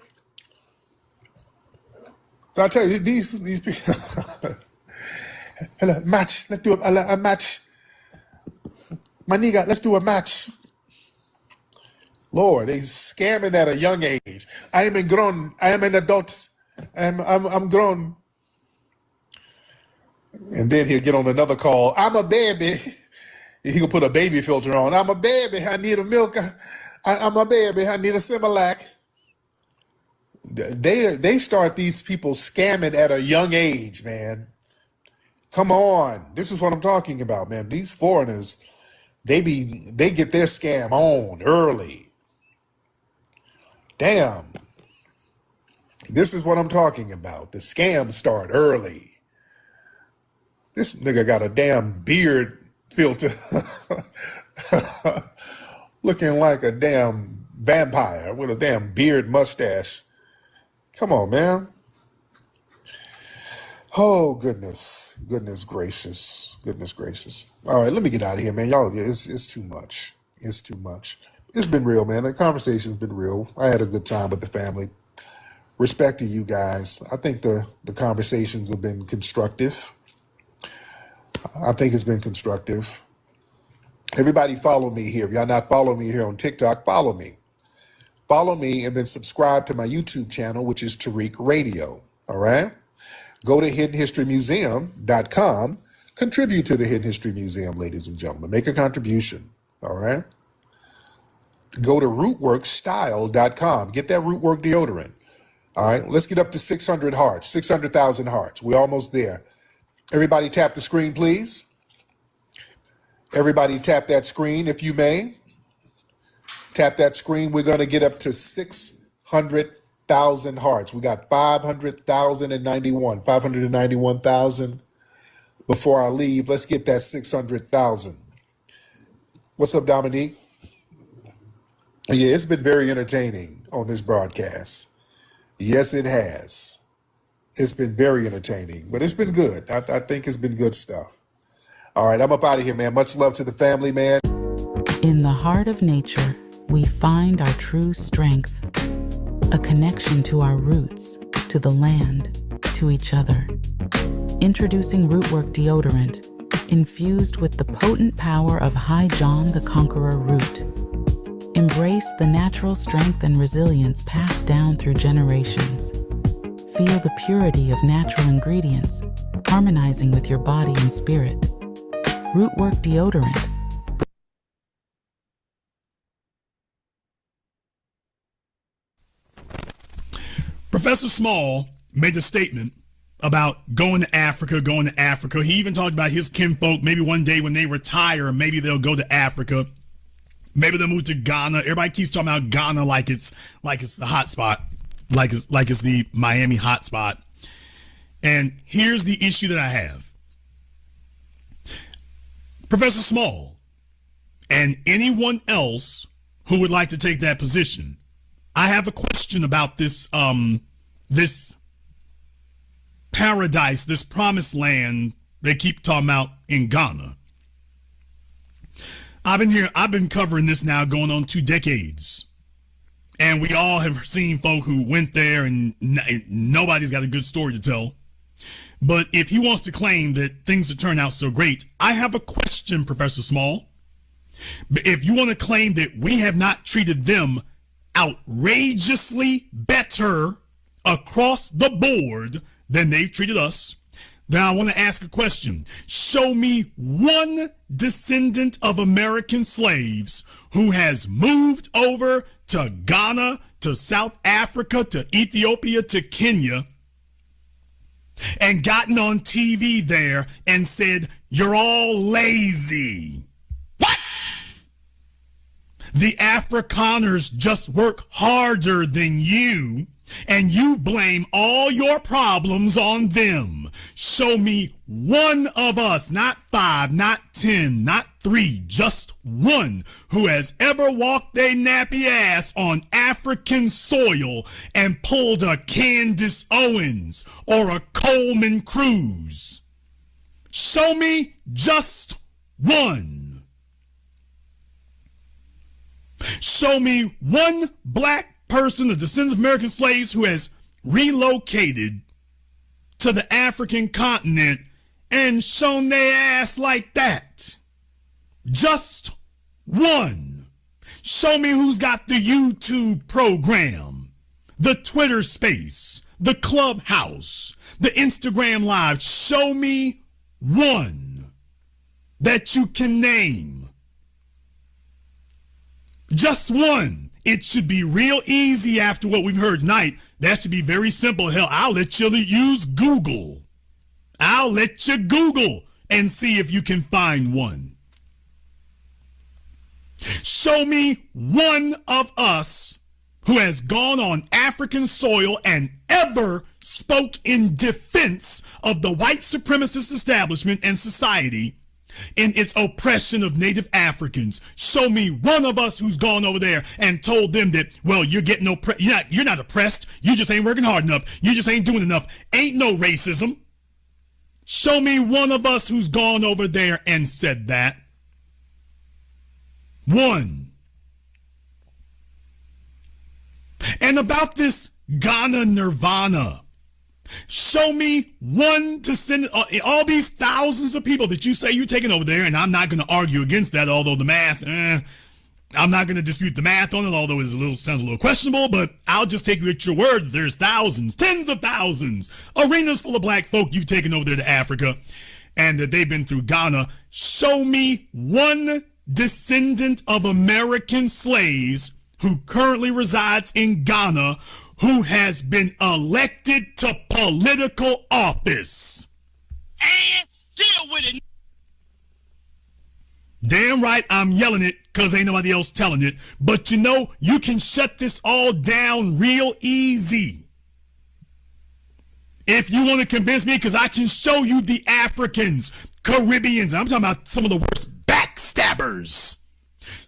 So I tell you, these people. Hello, match. Let's do a match. My nigga, let's do a match. Lord, they scamming at a young age. I am grown. I am an adult. I'm grown. And then he'll get on another call. I'm a baby. He'll put a baby filter on. I'm a baby. I need a milk. I'm a baby. I need a Similac. They start these people scamming at a young age, man. Come on. This is what I'm talking about, man. These foreigners, they get their scam on early. Damn. This is what I'm talking about. The scams start early. This nigga got a damn beard filter. Looking like a damn vampire with a damn beard mustache. Come on, man. Oh, goodness. Goodness gracious. Goodness gracious. All right, let me get out of here, man. Y'all, it's too much. It's too much. It's been real, man. The conversation's been real. I had a good time with the family. Respect to you guys. I think the conversations have been constructive. I think it's been constructive. Everybody follow me here. If y'all not following me here on TikTok, follow me. Follow me and then subscribe to my YouTube channel, which is Tariq Radio. All right? Go to hiddenhistorymuseum.com. Contribute to the Hidden History Museum, ladies and gentlemen. Make a contribution. All right? Go to rootworkstyle.com. Get that Rootwork deodorant. All right? Let's get up to 600 hearts, 600,000 hearts. We're almost there. Everybody tap the screen, please. Everybody tap that screen, if you may. Tap that screen. We're going to get up to 600,000 hearts. We got 591,000 before I leave. Let's get that 600,000. What's up, Dominique? Yeah, it's been very entertaining on this broadcast. Yes, it has. It's been very entertaining, but it's been good. I think it's been good stuff. All right, I'm up out of here, man. Much love to the family, man. In the heart of nature, we find our true strength, a connection to our roots, to the land, to each other. Introducing Rootwork deodorant, infused with the potent power of High John the Conqueror root. Embrace the natural strength and resilience passed down through generations. Feel the purity of natural ingredients, harmonizing with your body and spirit. Rootwork deodorant. Professor Small made a statement about going to Africa. He even talked about his kinfolk. Maybe one day when they retire, maybe they'll go to Africa. Maybe they'll move to Ghana. Everybody keeps talking about Ghana like it's the hot spot, like it's the Miami hot spot. And here's the issue that I have. Professor Small and anyone else who would like to take that position, I have a question about this this paradise, this promised land they keep talking about in Ghana. I've been covering this now going on 2 decades. And we all have seen folk who went there and nobody's got a good story to tell. But if he wants to claim that things have turned out so great, I have a question, Professor Small. If you want to claim that we have not treated them outrageously better across the board than they've treated us, then I want to ask a question. Show me one descendant of American slaves who has moved over to Ghana, to South Africa, to Ethiopia, to Kenya, and gotten on TV there and said, "You're all lazy." What? The Afrikaners just work harder than you, and you blame all your problems on them. Show me one of us, not 5, not 10, not three, just one, who has ever walked their nappy ass on African soil and pulled a Candace Owens or a Coleman Cruz. Show me just one. Show me one black person, the descendants of American slaves, who has relocated to the African continent and shown their ass like that. Just one. Show me who's got the YouTube program, the Twitter space, the Clubhouse, the Instagram Live. Show me one that you can name. Just one. It should be real easy after what we've heard tonight. That should be very simple. Hell, I'll let you use Google. I'll let you Google and see if you can find one. Show me one of us who has gone on African soil and ever spoke in defense of the white supremacist establishment and society in its oppression of Native Africans. Show me one of us who's gone over there and told them that, well, you're getting oppressed. You're not oppressed. You just ain't working hard enough. You just ain't doing enough. Ain't no racism. Show me one of us who's gone over there and said that. One. And about this Ghana Nirvana, show me one descendant, all these thousands of people that you say you're taking over there, and I'm not going to argue against that, although the math, I'm not going to dispute the math on it, although it sounds a little questionable, but I'll just take you at your word that there's thousands, tens of thousands, arenas full of black folk you've taken over there to Africa, and that they've been through Ghana. Show me one descendant of American slaves who currently resides in Ghana who has been elected to political office. And deal with it. Damn right I'm yelling it because ain't nobody else telling it. But you know, you can shut this all down real easy. If you want to convince me, because I can show you the Africans, Caribbeans, I'm talking about some of the worst backstabbers.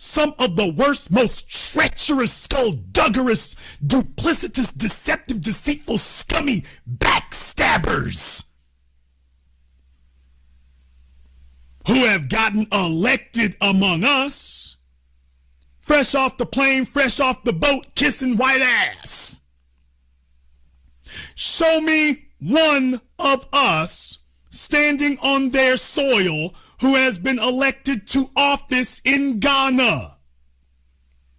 Some of the worst, most treacherous, skullduggerous, duplicitous, deceptive, deceitful, scummy backstabbers who have gotten elected among us, fresh off the plane, fresh off the boat, kissing white ass. Show me one of us standing on their soil who has been elected to office in Ghana.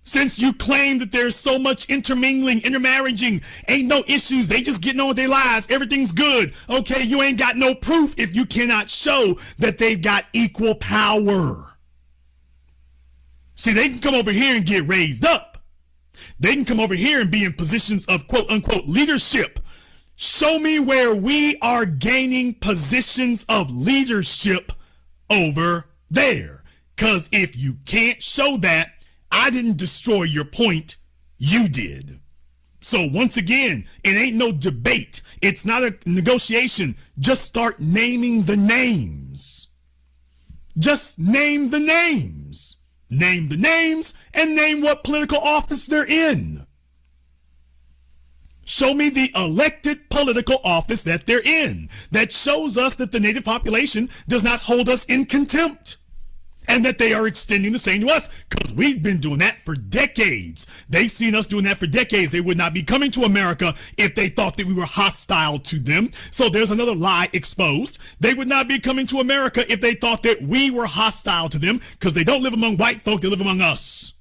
Since you claim that there's so much intermingling, intermarrying, ain't no issues, they just getting on with their lives, everything's good. Okay, you ain't got no proof if you cannot show that they've got equal power. See, they can come over here and get raised up. They can come over here and be in positions of quote unquote leadership. Show me where we are gaining positions of leadership over there. Because if you can't show that, I didn't destroy your point, you did. So once again, it ain't no debate. It's not a negotiation. Just start naming the names. Just name the names. Name the names and name what political office they're in. Show me the elected political office that they're in. That shows us that the native population does not hold us in contempt. And that they are extending the same to us. Because we've been doing that for decades. They've seen us doing that for decades. They would not be coming to America if they thought that we were hostile to them. So there's another lie exposed. They would not be coming to America if they thought that we were hostile to them. Because they don't live among white folk, they live among us.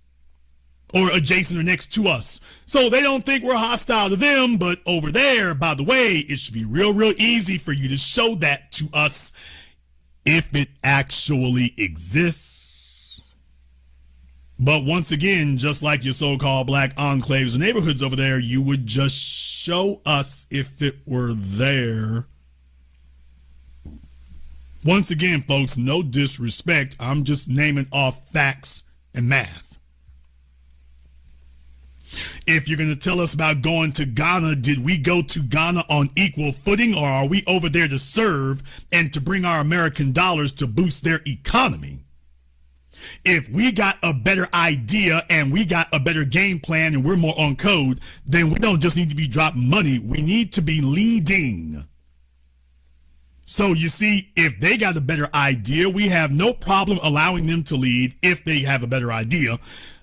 Or adjacent or next to us. So they don't think we're hostile to them, but over there, by the way, it should be real easy for you to show that to us if it actually exists. But once again, just like your so-called black enclaves and neighborhoods over there, you would just show us if it were there. Once again, folks, no disrespect. I'm just naming off facts and math. If you're going to tell us about going to Ghana, did we go to Ghana on equal footing, or are we over there to serve and to bring our American dollars to boost their economy? If we got a better idea and we got a better game plan and we're more on code, then we don't just need to be dropping money. We need to be leading. So you see, if they got a better idea, we have no problem allowing them to lead if they have a better idea.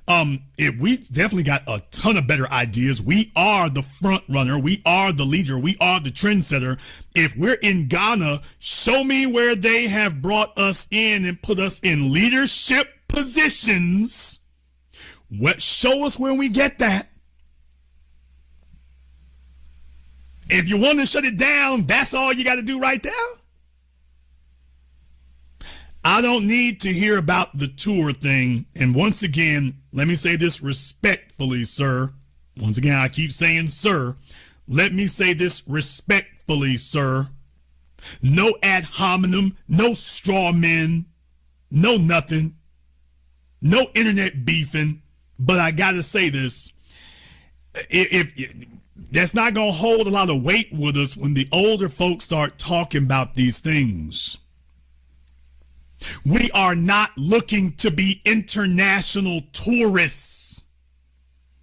If we definitely got a ton of better ideas, we are the front runner, we are the leader, we are the trendsetter. If we're in Ghana, show me where they have brought us in and put us in leadership positions. Show us where we get that. If you want to shut it down, that's all you got to do right there. I don't need to hear about the tour thing. And once again, let me say this respectfully, sir. Once again, I keep saying sir. Let me say this respectfully, sir. No ad hominem, no straw men, no nothing, no internet beefing. But I got to say this. If that's not going to hold a lot of weight with us when the older folks start talking about these things. We are not looking to be international tourists.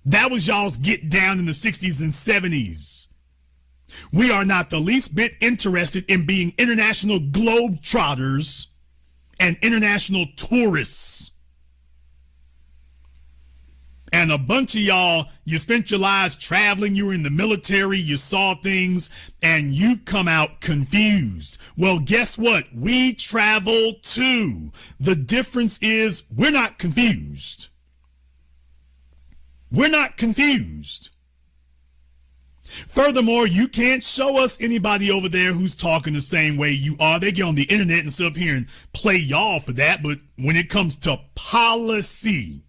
That was y'all's get down in the 60s and 70s. We are not the least bit interested in being international globetrotters and international tourists. And a bunch of y'all, you spent your lives traveling, you were in the military, you saw things, and you've come out confused. Well, guess what? We travel too. The difference is we're not confused. We're not confused. Furthermore, you can't show us anybody over there who's talking the same way you are. They get on the internet and sit up here and play y'all for that. But when it comes to policy,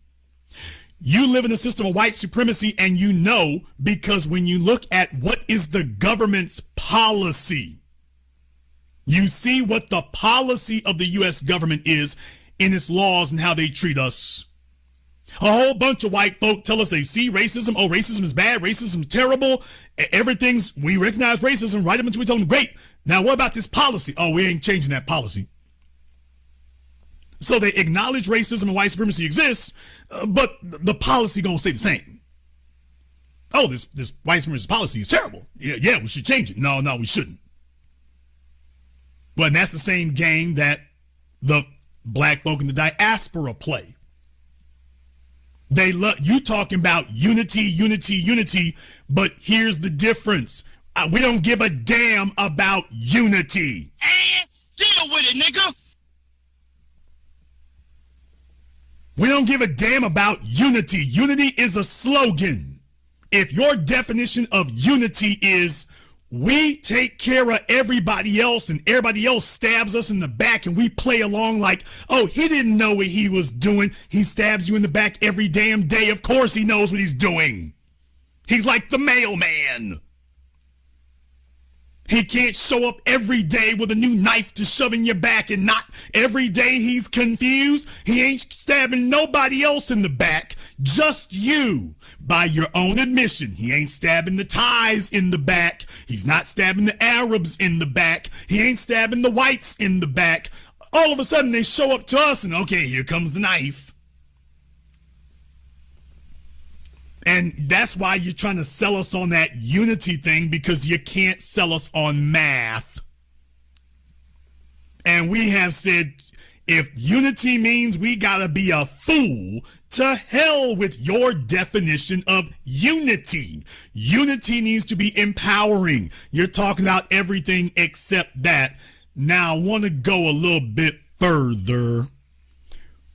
you live in a system of white supremacy, and you know, because when you look at what is the government's policy, you see what the policy of the U.S. government is in its laws and how they treat us. A whole bunch of white folk tell us they see racism. Oh, racism is bad. Racism is terrible. We recognize racism right up until we tell them, great. Now, what about this policy? Oh, we ain't changing that policy. So they acknowledge racism and white supremacy exists, but the policy gonna stay the same. Oh, this white supremacy policy is terrible. Yeah, we should change it. No, we shouldn't. Well, and that's the same game that the black folk in the diaspora play. They love you talking about unity, but here's the difference. We don't give a damn about unity. And deal with it, nigga. We don't give a damn about unity. Unity is a slogan. If your definition of unity is we take care of everybody else and everybody else stabs us in the back and we play along like, oh, he didn't know what he was doing. He stabs you in the back every damn day. Of course he knows what he's doing. He's like the mailman. He can't show up every day with a new knife to shove in your back, and not every day he's confused. He ain't stabbing nobody else in the back, just you. By your own admission, he ain't stabbing the Thais in the back. He's not stabbing the Arabs in the back. He ain't stabbing the whites in the back. All of a sudden they show up to us and okay, here comes the knife. And that's why you're trying to sell us on that unity thing, because you can't sell us on math. And we have said, if unity means we gotta be a fool, to hell with your definition of unity. Unity needs to be empowering. You're talking about everything except that. Now, I want to go a little bit further.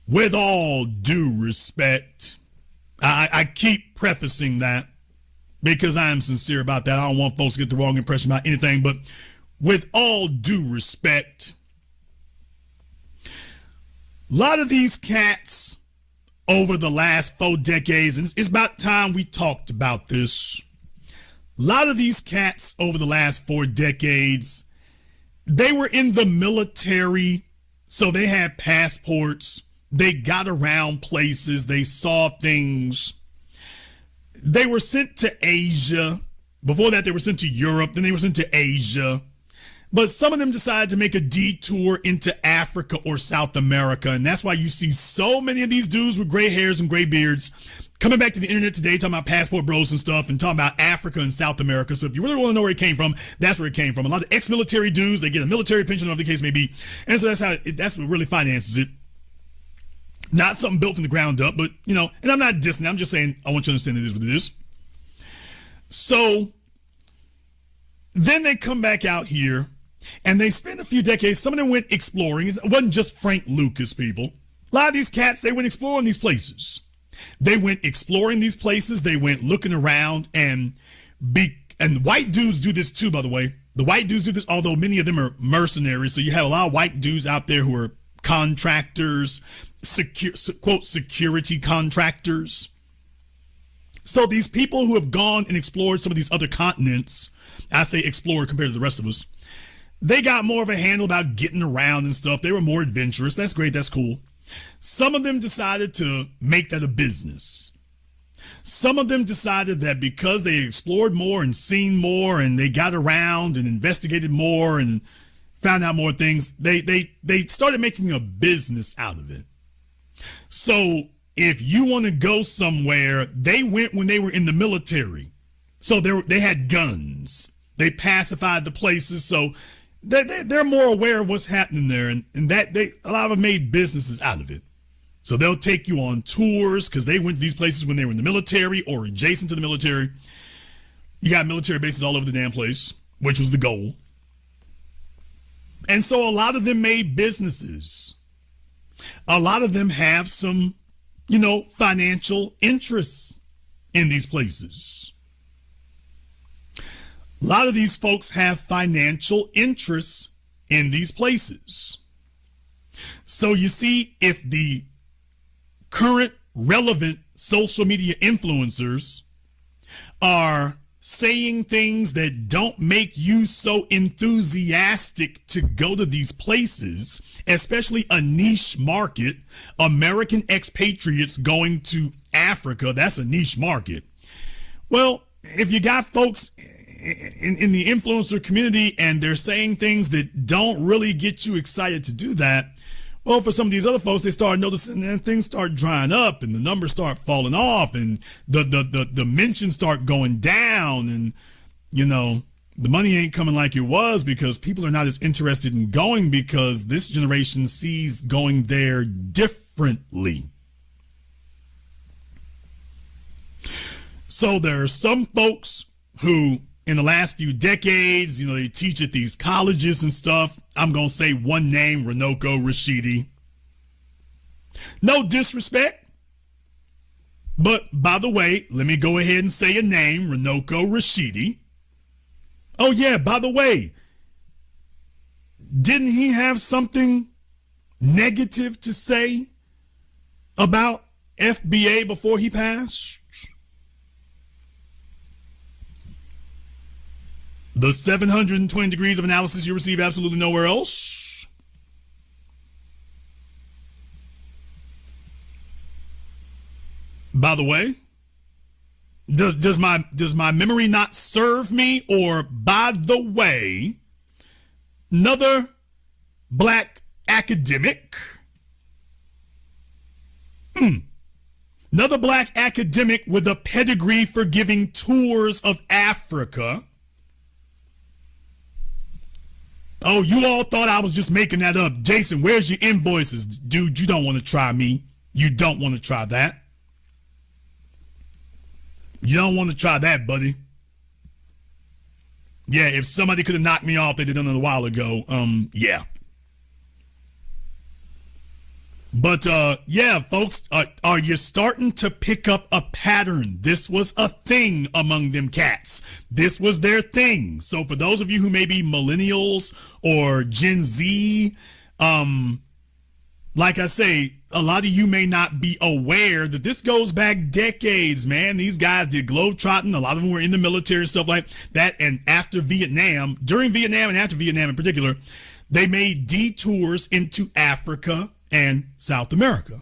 With all due respect, I keep prefacing that because I am sincere about that. I don't want folks to get the wrong impression about anything, but with all due respect, a lot of these cats over the last 4 decades, and it's about time we talked about this. A lot of these cats over the last 4 decades, they were in the military, so they had passports. They got around places. They saw things. They were sent to Asia. Before that, they were sent to Europe. Then they were sent to Asia. But some of them decided to make a detour into Africa or South America. And that's why you see so many of these dudes with gray hairs and gray beards coming back to the internet today, talking about passport bros and stuff and talking about Africa and South America. So if you really want to know where it came from, that's where it came from. A lot of ex-military dudes, they get a military pension, whatever the case may be. And so that's what really finances it. Not something built from the ground up, but, you know, and I'm not dissing. I'm just saying I want you to understand it is what it is. So then they come back out here and they spend a few decades. Some of them went exploring. It wasn't just Frank Lucas, people. A lot of these cats, they went exploring these places. They went exploring these places. They went looking around and white dudes do this too, by the way. The white dudes do this, although many of them are mercenaries. So you have a lot of white dudes out there who are contractors, quote, security contractors. So these people who have gone and explored some of these other continents, I say explored compared to the rest of us, they got more of a handle about getting around and stuff. They were more adventurous. That's great. That's cool. Some of them decided to make that a business. Some of them decided that because they explored more and seen more and they got around and investigated more and found out more things, they started making a business out of it. So if you want to go somewhere, they went when they were in the military. So they had guns. They pacified the places. So they're more aware of what's happening there. And that a lot of them made businesses out of it. So they'll take you on tours because they went to these places when they were in the military or adjacent to the military. You got military bases all over the damn place, which was the goal. And so a lot of them made businesses. A lot of them have some, you know, financial interests in these places. A lot of these folks have financial interests in these places. So you see, if the current relevant social media influencers are saying things that don't make you so enthusiastic to go to these places, especially a niche market, American expatriates going to Africa, that's a niche market. Well, if you got folks in the influencer community and they're saying things that don't really get you excited to do that, well, for some of these other folks, they start noticing and things start drying up and the numbers start falling off and the mentions start going down and, you know, the money ain't coming like it was because people are not as interested in going because this generation sees going there differently. So there are some folks who in the last few decades, you know, they teach at these colleges and stuff. I'm going to say one name, Runoko Rashidi. No disrespect. But by the way, let me go ahead and say a name, Runoko Rashidi. Oh yeah, by the way, didn't he have something negative to say about FBA before he passed? The 720 degrees of analysis you receive absolutely nowhere else. By the way, does my memory not serve me? Or by the way, another black academic, another black academic with a pedigree for giving tours of Africa. Oh, you all thought I was just making that up. Jason, where's your invoices? Dude, you don't want to try me. You don't want to try that. You don't want to try that, buddy. Yeah, if somebody could have knocked me off, they'd have done it a while ago. Yeah. But, yeah, folks, are you starting to pick up a pattern? This was a thing among them cats. This was their thing. So for those of you who may be millennials or Gen Z, like I say, a lot of you may not be aware that this goes back decades, man. These guys did globetrotting. A lot of them were in the military and stuff like that. And after Vietnam, during Vietnam and after Vietnam in particular, they made detours into Africa and South America.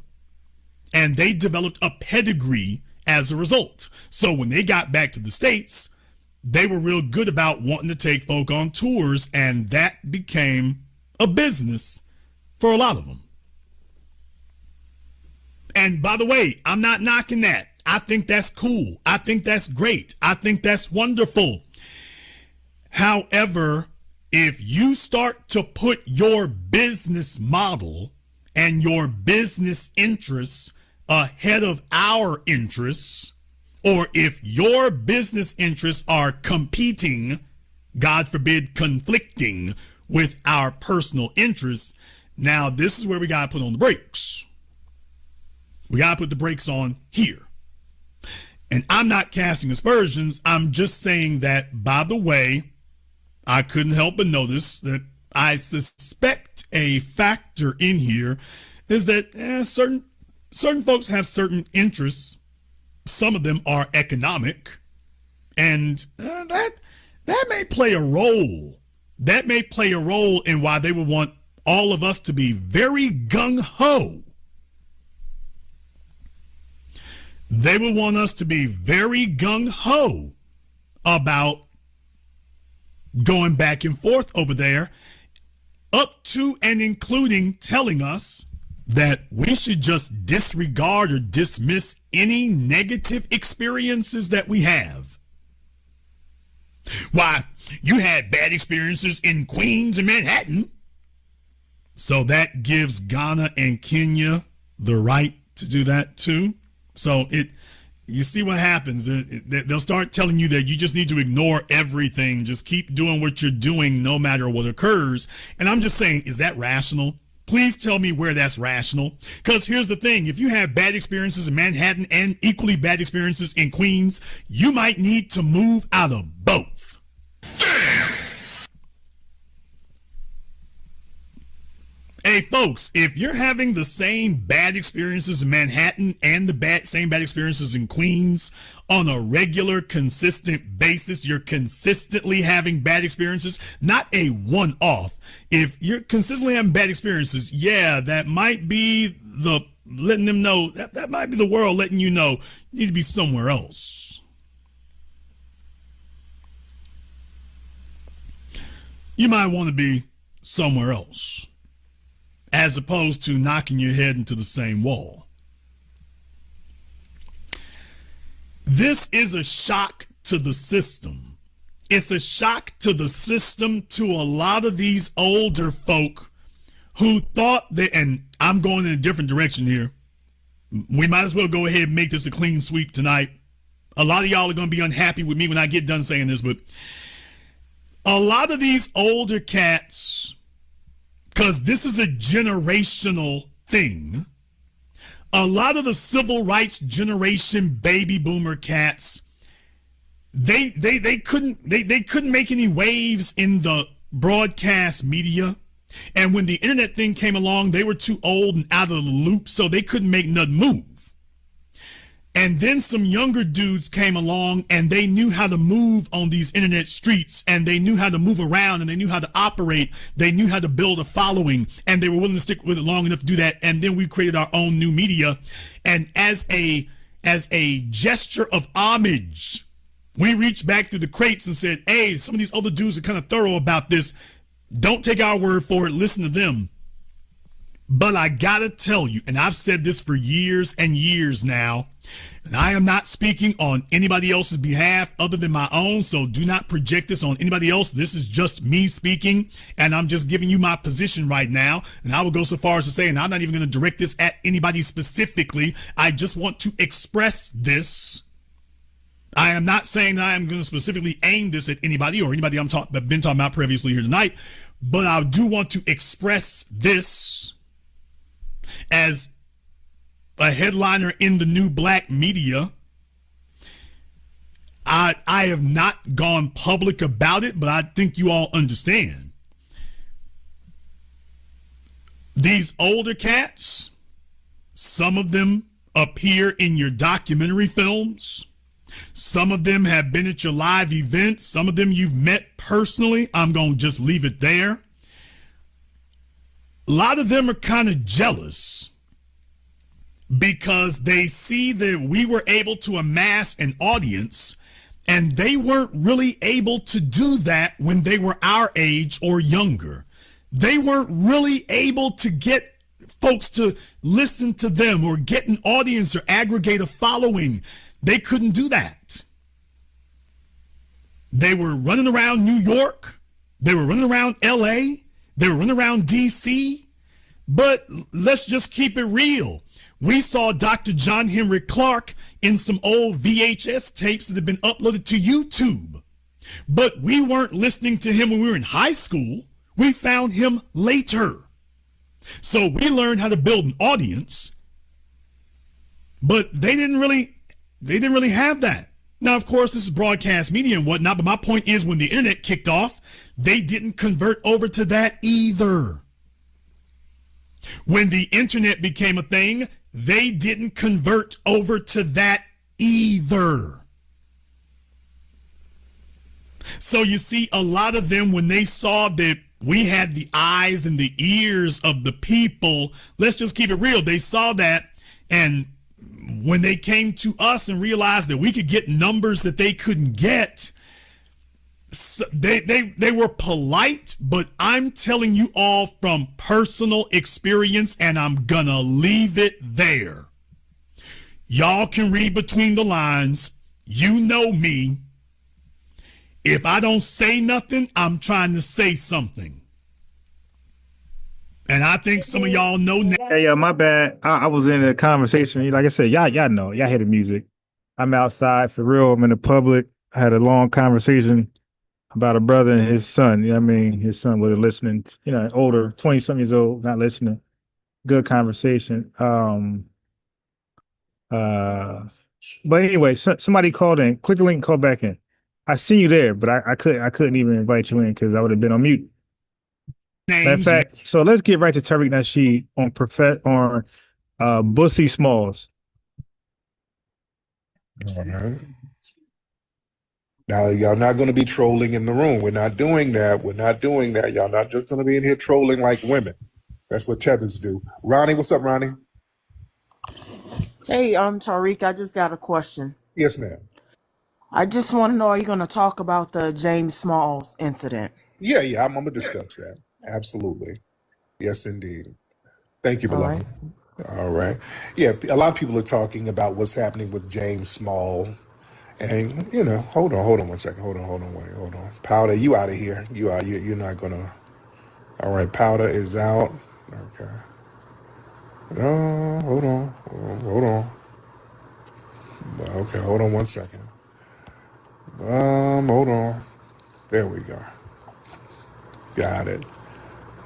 And they developed a pedigree as a result. So when they got back to the States, they were real good about wanting to take folk on tours, and that became a business for a lot of them. And by the way, I'm not knocking that. I think that's cool. I think that's great. I think that's wonderful. However, if you start to put your business model and your business interests ahead of our interests, or if your business interests are competing, God forbid, conflicting with our personal interests, now this is where we got to put on the brakes. We got to put the brakes on here. And I'm not casting aspersions. I'm just saying that, by the way, I couldn't help but notice that I suspect a factor in here is that certain folks have certain interests. Some of them are economic, and that may play a role. That may play a role in why they would want all of us to be very gung-ho. They would want us to be very gung-ho about going back and forth over there, up to and including telling us that we should just disregard or dismiss any negative experiences that we have. Why, you had bad experiences in Queens and Manhattan, so that gives Ghana and Kenya the right to do that too. So you see what happens. They'll start telling you that you just need to ignore everything. Just keep doing what you're doing no matter what occurs. And I'm just saying, is that rational? Please tell me where that's rational. Because here's the thing. If you have bad experiences in Manhattan and equally bad experiences in Queens, you might need to move out of both. Hey, folks, if you're having the same bad experiences in Manhattan and the same bad experiences in Queens on a regular, consistent basis, you're consistently having bad experiences, not a one-off. If you're consistently having bad experiences, yeah, that might be letting them know, that might be the world letting you know you need to be somewhere else. You might want to be somewhere else, as opposed to knocking your head into the same wall. This is a shock to the system. It's a shock to the system, to a lot of these older folk who thought that, and I'm going in a different direction here. We might as well go ahead and make this a clean sweep tonight. A lot of y'all are going to be unhappy with me when I get done saying this, but a lot of these older cats, because this is a generational thing, a lot of the civil rights generation baby boomer cats, they couldn't make any waves in the broadcast media. And when the internet thing came along, they were too old and out of the loop, so they couldn't make nothing move. And then some younger dudes came along and they knew how to move on these internet streets, and they knew how to move around, and they knew how to operate. They knew how to build a following, and they were willing to stick with it long enough to do that. And then we created our own new media. And as a gesture of homage, we reached back through the crates and said, hey, some of these other dudes are kind of thorough about this. Don't take our word for it. Listen to them. But I gotta tell you, and I've said this for years and years now, and I am not speaking on anybody else's behalf other than my own, so do not project this on anybody else. This is just me speaking, and I'm just giving you my position right now. And I will go so far as to say, and I'm not even going to direct this at anybody specifically. I just want to express this. I am not saying that I am going to specifically aim this at anybody or anybody I've been talking about previously here tonight, but I do want to express this as a headliner in the new black media. I have not gone public about it, but I think you all understand. These older cats, some of them appear in your documentary films. Some of them have been at your live events. Some of them you've met personally. I'm going to just leave it there. A lot of them are kind of jealous because they see that we were able to amass an audience And they weren't really able to do that when they were our age or younger. They weren't really able to get folks to listen to them or get an audience or aggregate a following. They couldn't do that. They were running around New York. They were running around LA. They were running around DC. But let's just keep it real. We saw Dr. John Henry Clark in some old VHS tapes that have been uploaded to YouTube. But we weren't listening to him when we were in high school. We found him later. So we learned how to build an audience, but they didn't really have that. Now, of course, this is broadcast media and whatnot, but my point is when the internet kicked off, they didn't convert over to that either. When the internet became a thing, they didn't convert over to that either. So you see, a lot of them, when they saw that we had the eyes and the ears of the people, let's just keep it real, they saw that, and when they came to us and realized that we could get numbers that they couldn't get, so they were polite, but I'm telling you all from personal experience, and I'm gonna leave it there. Y'all can read between the lines. You know me. If I don't say nothing, I'm trying to say something. And I think some of y'all know now. Hey, yo, my bad. I was in a conversation. Like I said, y'all know. Y'all hear the music. I'm outside for real. I'm in the public. I had a long conversation about a brother and his son. You know what I mean? His son wasn't listening. You know, older, 20-something years old, not listening. Good conversation. But anyway, somebody called in. Click the link, call back in. I see you there, but I couldn't even invite you in because I would have been on mute. Matter of fact, so let's get right to Tariq Nasheed on BUSSY Smalls. All right. Now, y'all not going to be trolling in the room. We're not doing that. We're not doing that. Y'all not just going to be in here trolling like women. That's what tethers do. Ronnie, what's up, Ronnie? Hey, Tariq, I just got a question. Yes, ma'am. I just want to know, are you going to talk about the James Smalls incident? Yeah, I'm going to discuss that. Absolutely. Yes, indeed. Thank you, beloved. All right. Yeah, a lot of people are talking about what's happening with James Small. And, you know, hold on one second. Hold on. Powder, you out of here. You're not going to. All right, Powder is out. Okay. Hold on. Okay, hold on one second. Hold on. There we go. Got it.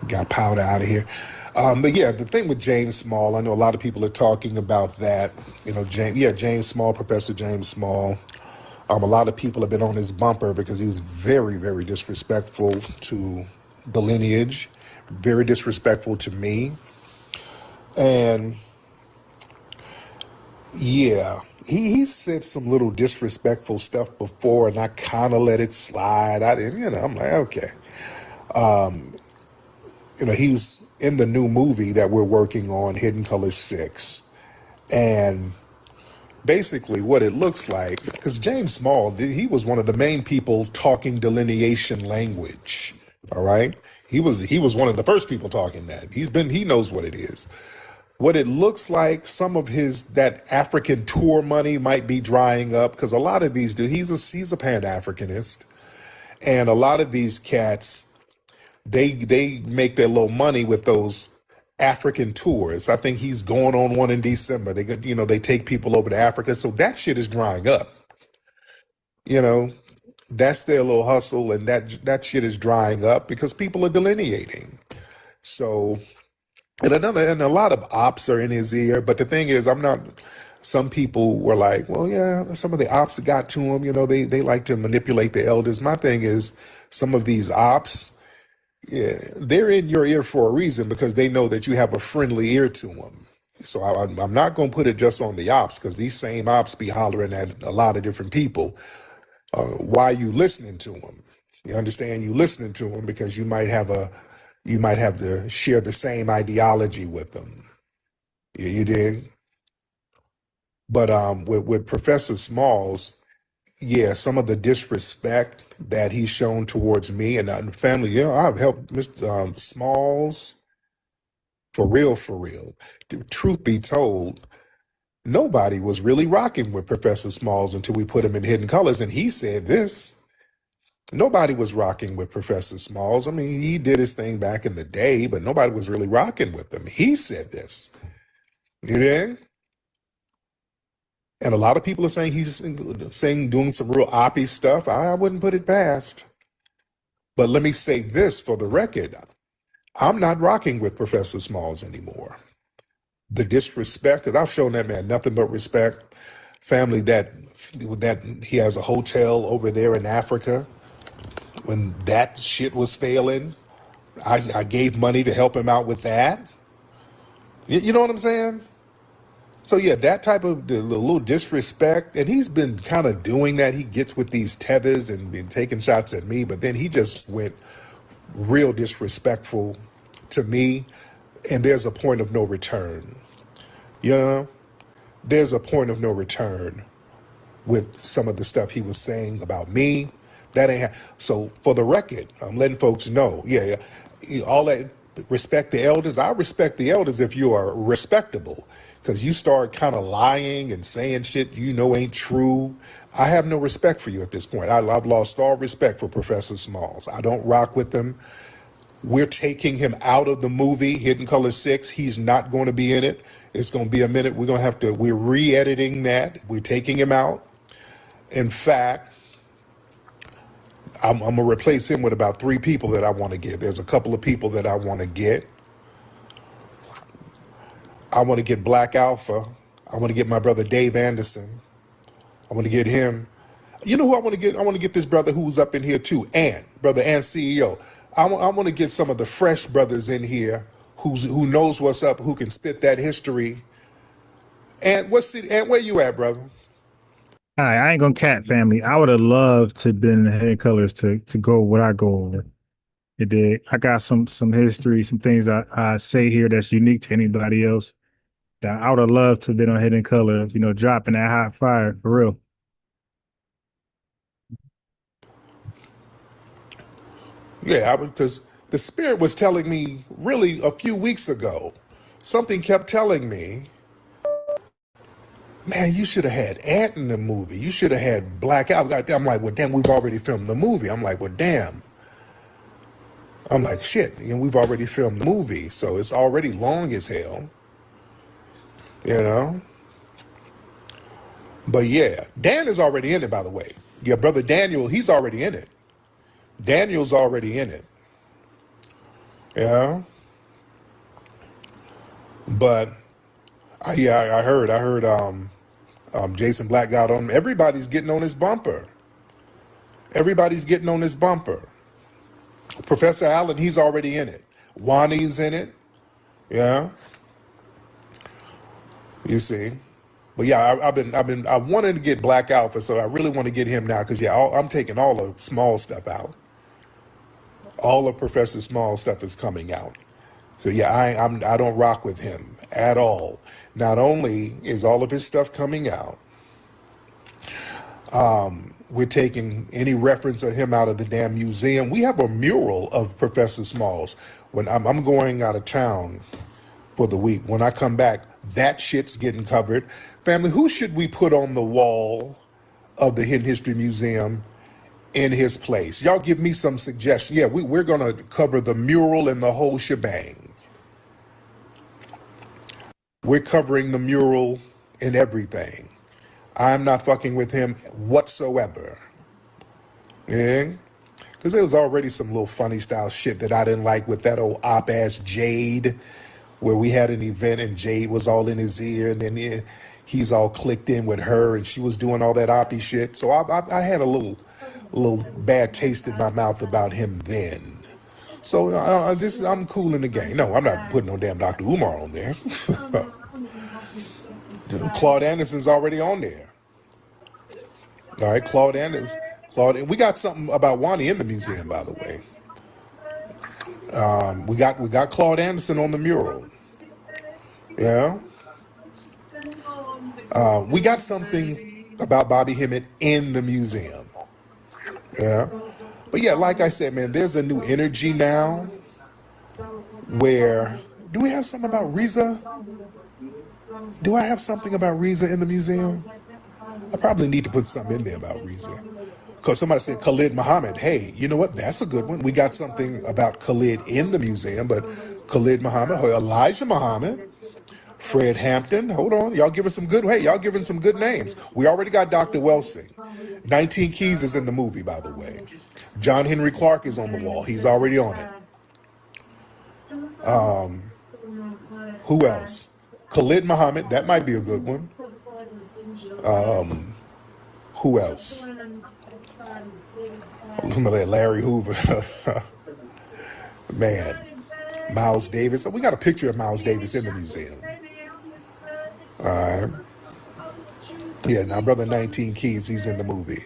Got Powder out of here. But yeah, the thing with James Small, I know a lot of people are talking about that. You know, James Small, Professor James Small. A lot of people have been on his bumper because he was very, very disrespectful to the lineage, very disrespectful to me. And yeah, he said some little disrespectful stuff before, and I kind of let it slide. I didn't, I'm like, okay. He was in the new movie that we're working on, Hidden Colors 6. And basically what it looks like, because James Small, he was one of the main people talking delineation language, all right? He was one of the first people talking that. He knows what it is. What it looks like, some of that African tour money might be drying up, because a lot of these dudes, he's a Pan-Africanist, and a lot of these cats, they make their little money with those African tours. I think he's going on one in December. They take people over to Africa, so that shit is drying up. That's their little hustle, and that shit is drying up because people are delineating. So, and a lot of ops are in his ear. But the thing is, some people were like, well, yeah, some of the ops got to him. They like to manipulate the elders. My thing is, some of these ops, yeah, they're in your ear for a reason because they know that you have a friendly ear to them. So I'm not going to put it just on the ops, because these same ops be hollering at a lot of different people. Why are you listening to them? You understand? You listening to them because you might have to share the same ideology with them. You dig? But with Professor Smalls, yeah, some of the disrespect that he's shown towards me and the family. You know, I've helped Mr. Smalls for real, for real. Truth be told, nobody was really rocking with Professor Smalls until we put him in Hidden Colors, and he said this. Nobody was rocking with Professor Smalls. I mean, he did his thing back in the day, but nobody was really rocking with him. He said this. You know? And a lot of people are saying he's doing some real oppie stuff. I wouldn't put it past. But let me say this for the record. I'm not rocking with Professor Smalls anymore. The disrespect, because I've shown that man nothing but respect. Family that he has a hotel over there in Africa. When that shit was failing, I gave money to help him out with that. You know what I'm saying? So yeah, that type of the little disrespect, and he's been kind of doing that. He gets with these tethers and been taking shots at me, but then he just went real disrespectful to me, and there's a point of no return. You know, there's a point of no return with some of the stuff he was saying about me. That ain't so. For the record, I'm letting folks know. Yeah, all that respect the elders. I respect the elders if you are respectable. Because you start kind of lying and saying shit you know ain't true. I have no respect for you at this point. I've lost all respect for Professor Smalls. I don't rock with him. We're taking him out of the movie Hidden Color 6. He's not going to be in it. It's going to be a minute. We're re-editing that. We're taking him out. In fact, I'm going to replace him with about 3 people that I want to get. There's a couple of people that I want to get. I want to get Black Alpha. I want to get my brother Dave Anderson. I want to get him. You know who I want to get? I want to get this brother who's up in here too, brother Ant CEO. I want to get some of the fresh brothers in here who knows what's up, who can spit that history. And where you at, brother? All right, I ain't gonna cat family. I would have loved to been in Hidden Colors to go what I go over. It did. I got some history, some things I say here that's unique to anybody else. That I would have loved to have been on Hidden Colors, dropping that hot fire for real. Yeah, because the spirit was telling me really a few weeks ago. Something kept telling me, man, you should have had Ant in the movie. You should have had Black Out. I'm like, well, damn, we've already filmed the movie. I'm like, well, damn. I'm like, shit, we've already filmed the movie, so it's already long as hell. You know? But yeah, Dan is already in it, by the way. Yeah, brother Daniel, he's already in it. Daniel's already in it. Yeah. But I heard Jason Black got on. Everybody's getting on his bumper. Everybody's getting on his bumper. Professor Allen, he's already in it. Wani's in it. Yeah. You see. But yeah, I wanted to get Black Alpha, so I really want to get him now because I'm taking all the small stuff out. All of Professor Small stuff is coming out. So yeah, I don't rock with him at all. Not only is all of his stuff coming out, we're taking any reference of him out of the damn museum. We have a mural of Professor Smalls. When I'm going out of town for the week, when I come back, that shit's getting covered. Family, who should we put on the wall of the Hidden History Museum in his place? Y'all give me some suggestions. Yeah, we're going to cover the mural and the whole shebang. We're covering the mural and everything. I'm not fucking with him whatsoever. Yeah? Because there was already some little funny style shit that I didn't like with that old op-ass Jade, where we had an event and Jade was all in his ear, and then he's all clicked in with her, and she was doing all that oppie shit. So I had a little bad taste in my mouth about him then. So I'm cool in the game. No, I'm not putting no damn Dr. Umar on there. Claude Anderson's already on there. All right, Claude Anderson. We got something about Wani in the museum, by the way. We got Claude Anderson on the mural. Yeah. We got something about Bobby Hemmett in the museum. Yeah. But yeah, like I said, man, there's a new energy now where, do we have something about Reza? Do I have something about Reza in the museum? I probably need to put something in there about Reza. Because somebody said Khalid Muhammad. Hey, you know what? That's a good one. We got something about Khalid in the museum, but Khalid Muhammad, or Elijah Muhammad, Fred Hampton. Hold on. Y'all giving some good, hey, y'all giving some good names. We already got Dr. Welsing. 19 Keys is in the movie, by the way. John Henry Clark is on the wall. He's already on it. Who else? Khalid Muhammad. That might be a good one. Who else? Larry Hoover. Man. Miles Davis. We got a picture of Miles Davis in the museum. All right. Yeah, now Brother 19 Keys, he's in the movie.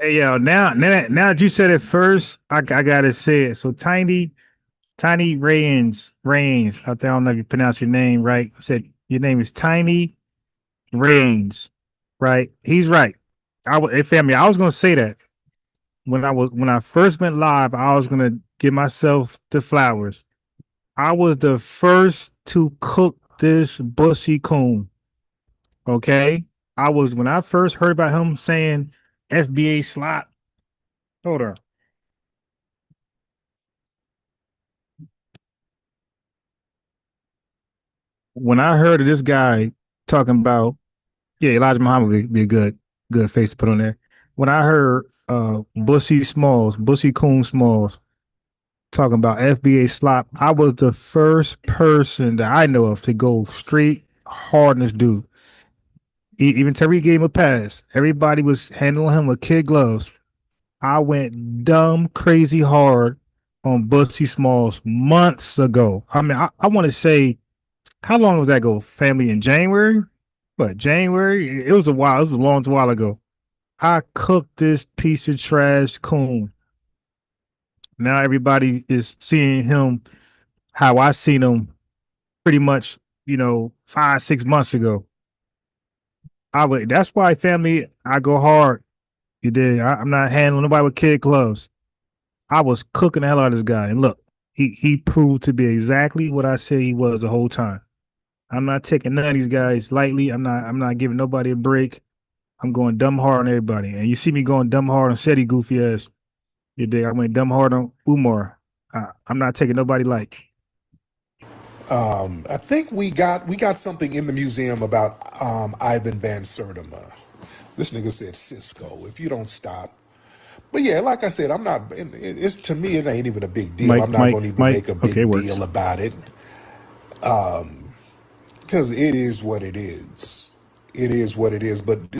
Hey, yo, now that you said it first, I gotta say it. So Tiny Rains, I don't know if you pronounce your name right. I said your name is Tiny Rains, right? He's right. Hey, family, I was gonna say that when I first went live. I was gonna give myself the flowers. I was the first to cook this bussy coon. Okay, when I first heard about him saying FBA slot. Hold on. When I heard of this guy talking about, yeah, Elijah Muhammad would be a good face to put on there. When I heard Bussy Coon Smalls talking about FBA slop, I was the first person that I know of to go straight hard on this dude. Even Tariq gave him a pass. Everybody was handling him with kid gloves. I went dumb crazy hard on Bussy Smalls months ago. I mean, I want to say, how long was that ago? Family, in January? What, January? It was a while. It was a long while ago. I cooked this piece of trash coon. Now everybody is seeing him how I seen him pretty much, 5-6 months ago. That's why, family, I go hard. You did. I'm not handling nobody with kid gloves. I was cooking the hell out of this guy. And look, he proved to be exactly what I said he was the whole time. I'm not taking none of these guys lightly. I'm not giving nobody a break. I'm going dumb hard on everybody. And you see me going dumb hard on Seti, goofy ass. You dig? I went dumb hard on Umar. I'm not taking nobody light. I think we got something in the museum about Ivan Van Sertima. This nigga said Cisco. If you don't stop. But yeah, like I said, I'm not. It's, to me, it ain't even a big deal. I'm not going to even make a big deal about it. Because it is what it is. It is what it is. But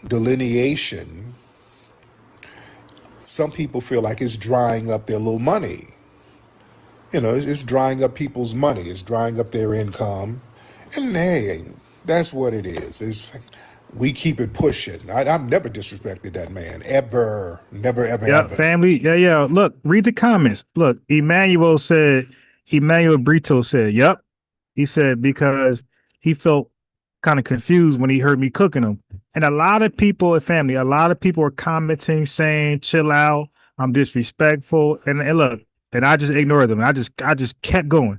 delineation, some people feel like it's drying up their little money. It's drying up people's money. It's drying up their income. And hey, that's what it is. We keep it pushing. I've never disrespected that man. Ever. Never, ever, Yeah, ever. family. Yeah. Look, read the comments. Look, Emmanuel Brito said, yep. He said because he felt kind of confused when he heard me cooking them. And a lot of people are commenting saying, chill out, I'm disrespectful. And look, and I just ignored them. I just kept going.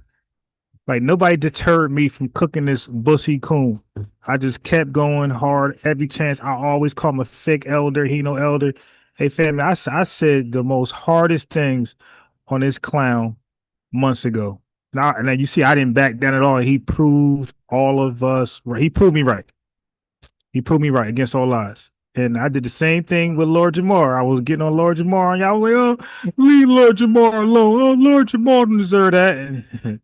Like, nobody deterred me from cooking this bussy coon. I just kept going hard every chance. I always call him a fake elder. He no elder. Hey, family, I said the most hardest things on this clown months ago. And then you see, I didn't back down at all. He proved all of us right. He proved me right. He proved me right against all odds. And I did the same thing with Lord Jamar. I was getting on Lord Jamar, and y'all was like, oh, leave Lord Jamar alone. Oh, Lord Jamar didn't deserve that.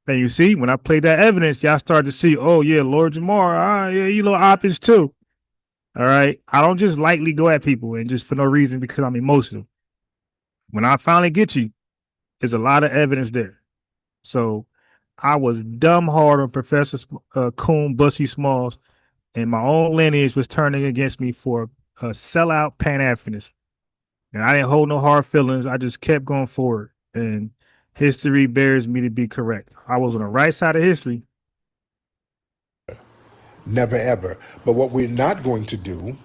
And you see, when I played that evidence, y'all started to see, oh, yeah, Lord Jamar, yeah, you little oppish too. All right. I don't just lightly go at people and just for no reason because I'm emotional. When I finally get you, there's a lot of evidence there. So I was dumb hard on Professor Coon Bussy Smalls, and my own lineage was turning against me for a sellout Pan-Africanism. And I didn't hold no hard feelings. I just kept going forward. And history bears me to be correct. I was on the right side of history. Never ever. But what we're not going to do,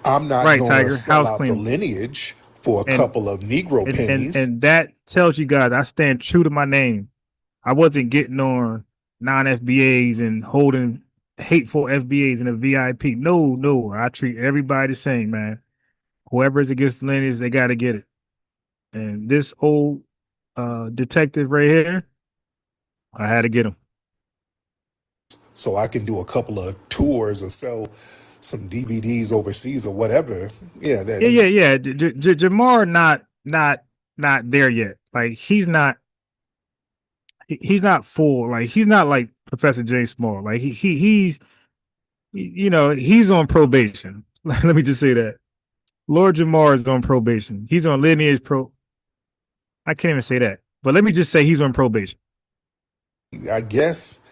I'm not Right, going to Tiger. sell House out the clean. lineage for a And couple of Negro pennies. and that tells you guys I stand true to my name. I wasn't getting on non-FBAs and holding hateful FBAs in a VIP. No, no. I treat everybody the same, man. Whoever is against the lineage, they got to get it. And this old detective right here, I had to get him. So I can do a couple of tours or sell some DVDs overseas or whatever. Yeah, Yeah. Jamar not there yet. Like he's not full. Like he's not like Professor James Small. Like he's he's on probation. Let me just say that. Lord Jamar is on probation. He's on lineage pro. I can't even say that. But let me just say he's on probation. I guess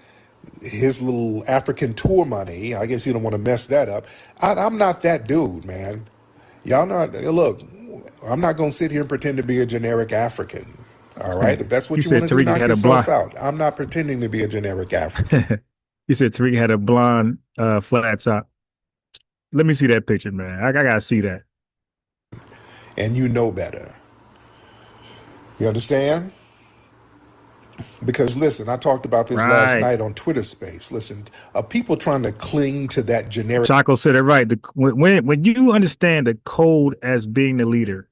his little African tour money, I guess you don't want to mess that up. I'm not that dude, man. Y'all not, look, I'm not going to sit here and pretend to be a generic African. All right? If that's what you want to do, knock yourself out. I'm not pretending to be a generic African. You said Tariq had a blonde flat top. Let me see that picture, man. I got to see that. And you know better. You understand? Because listen, I talked about this last night on Twitter Space. Listen, people trying to cling to that generic. Chaco said it right. When you understand the code as being the leader,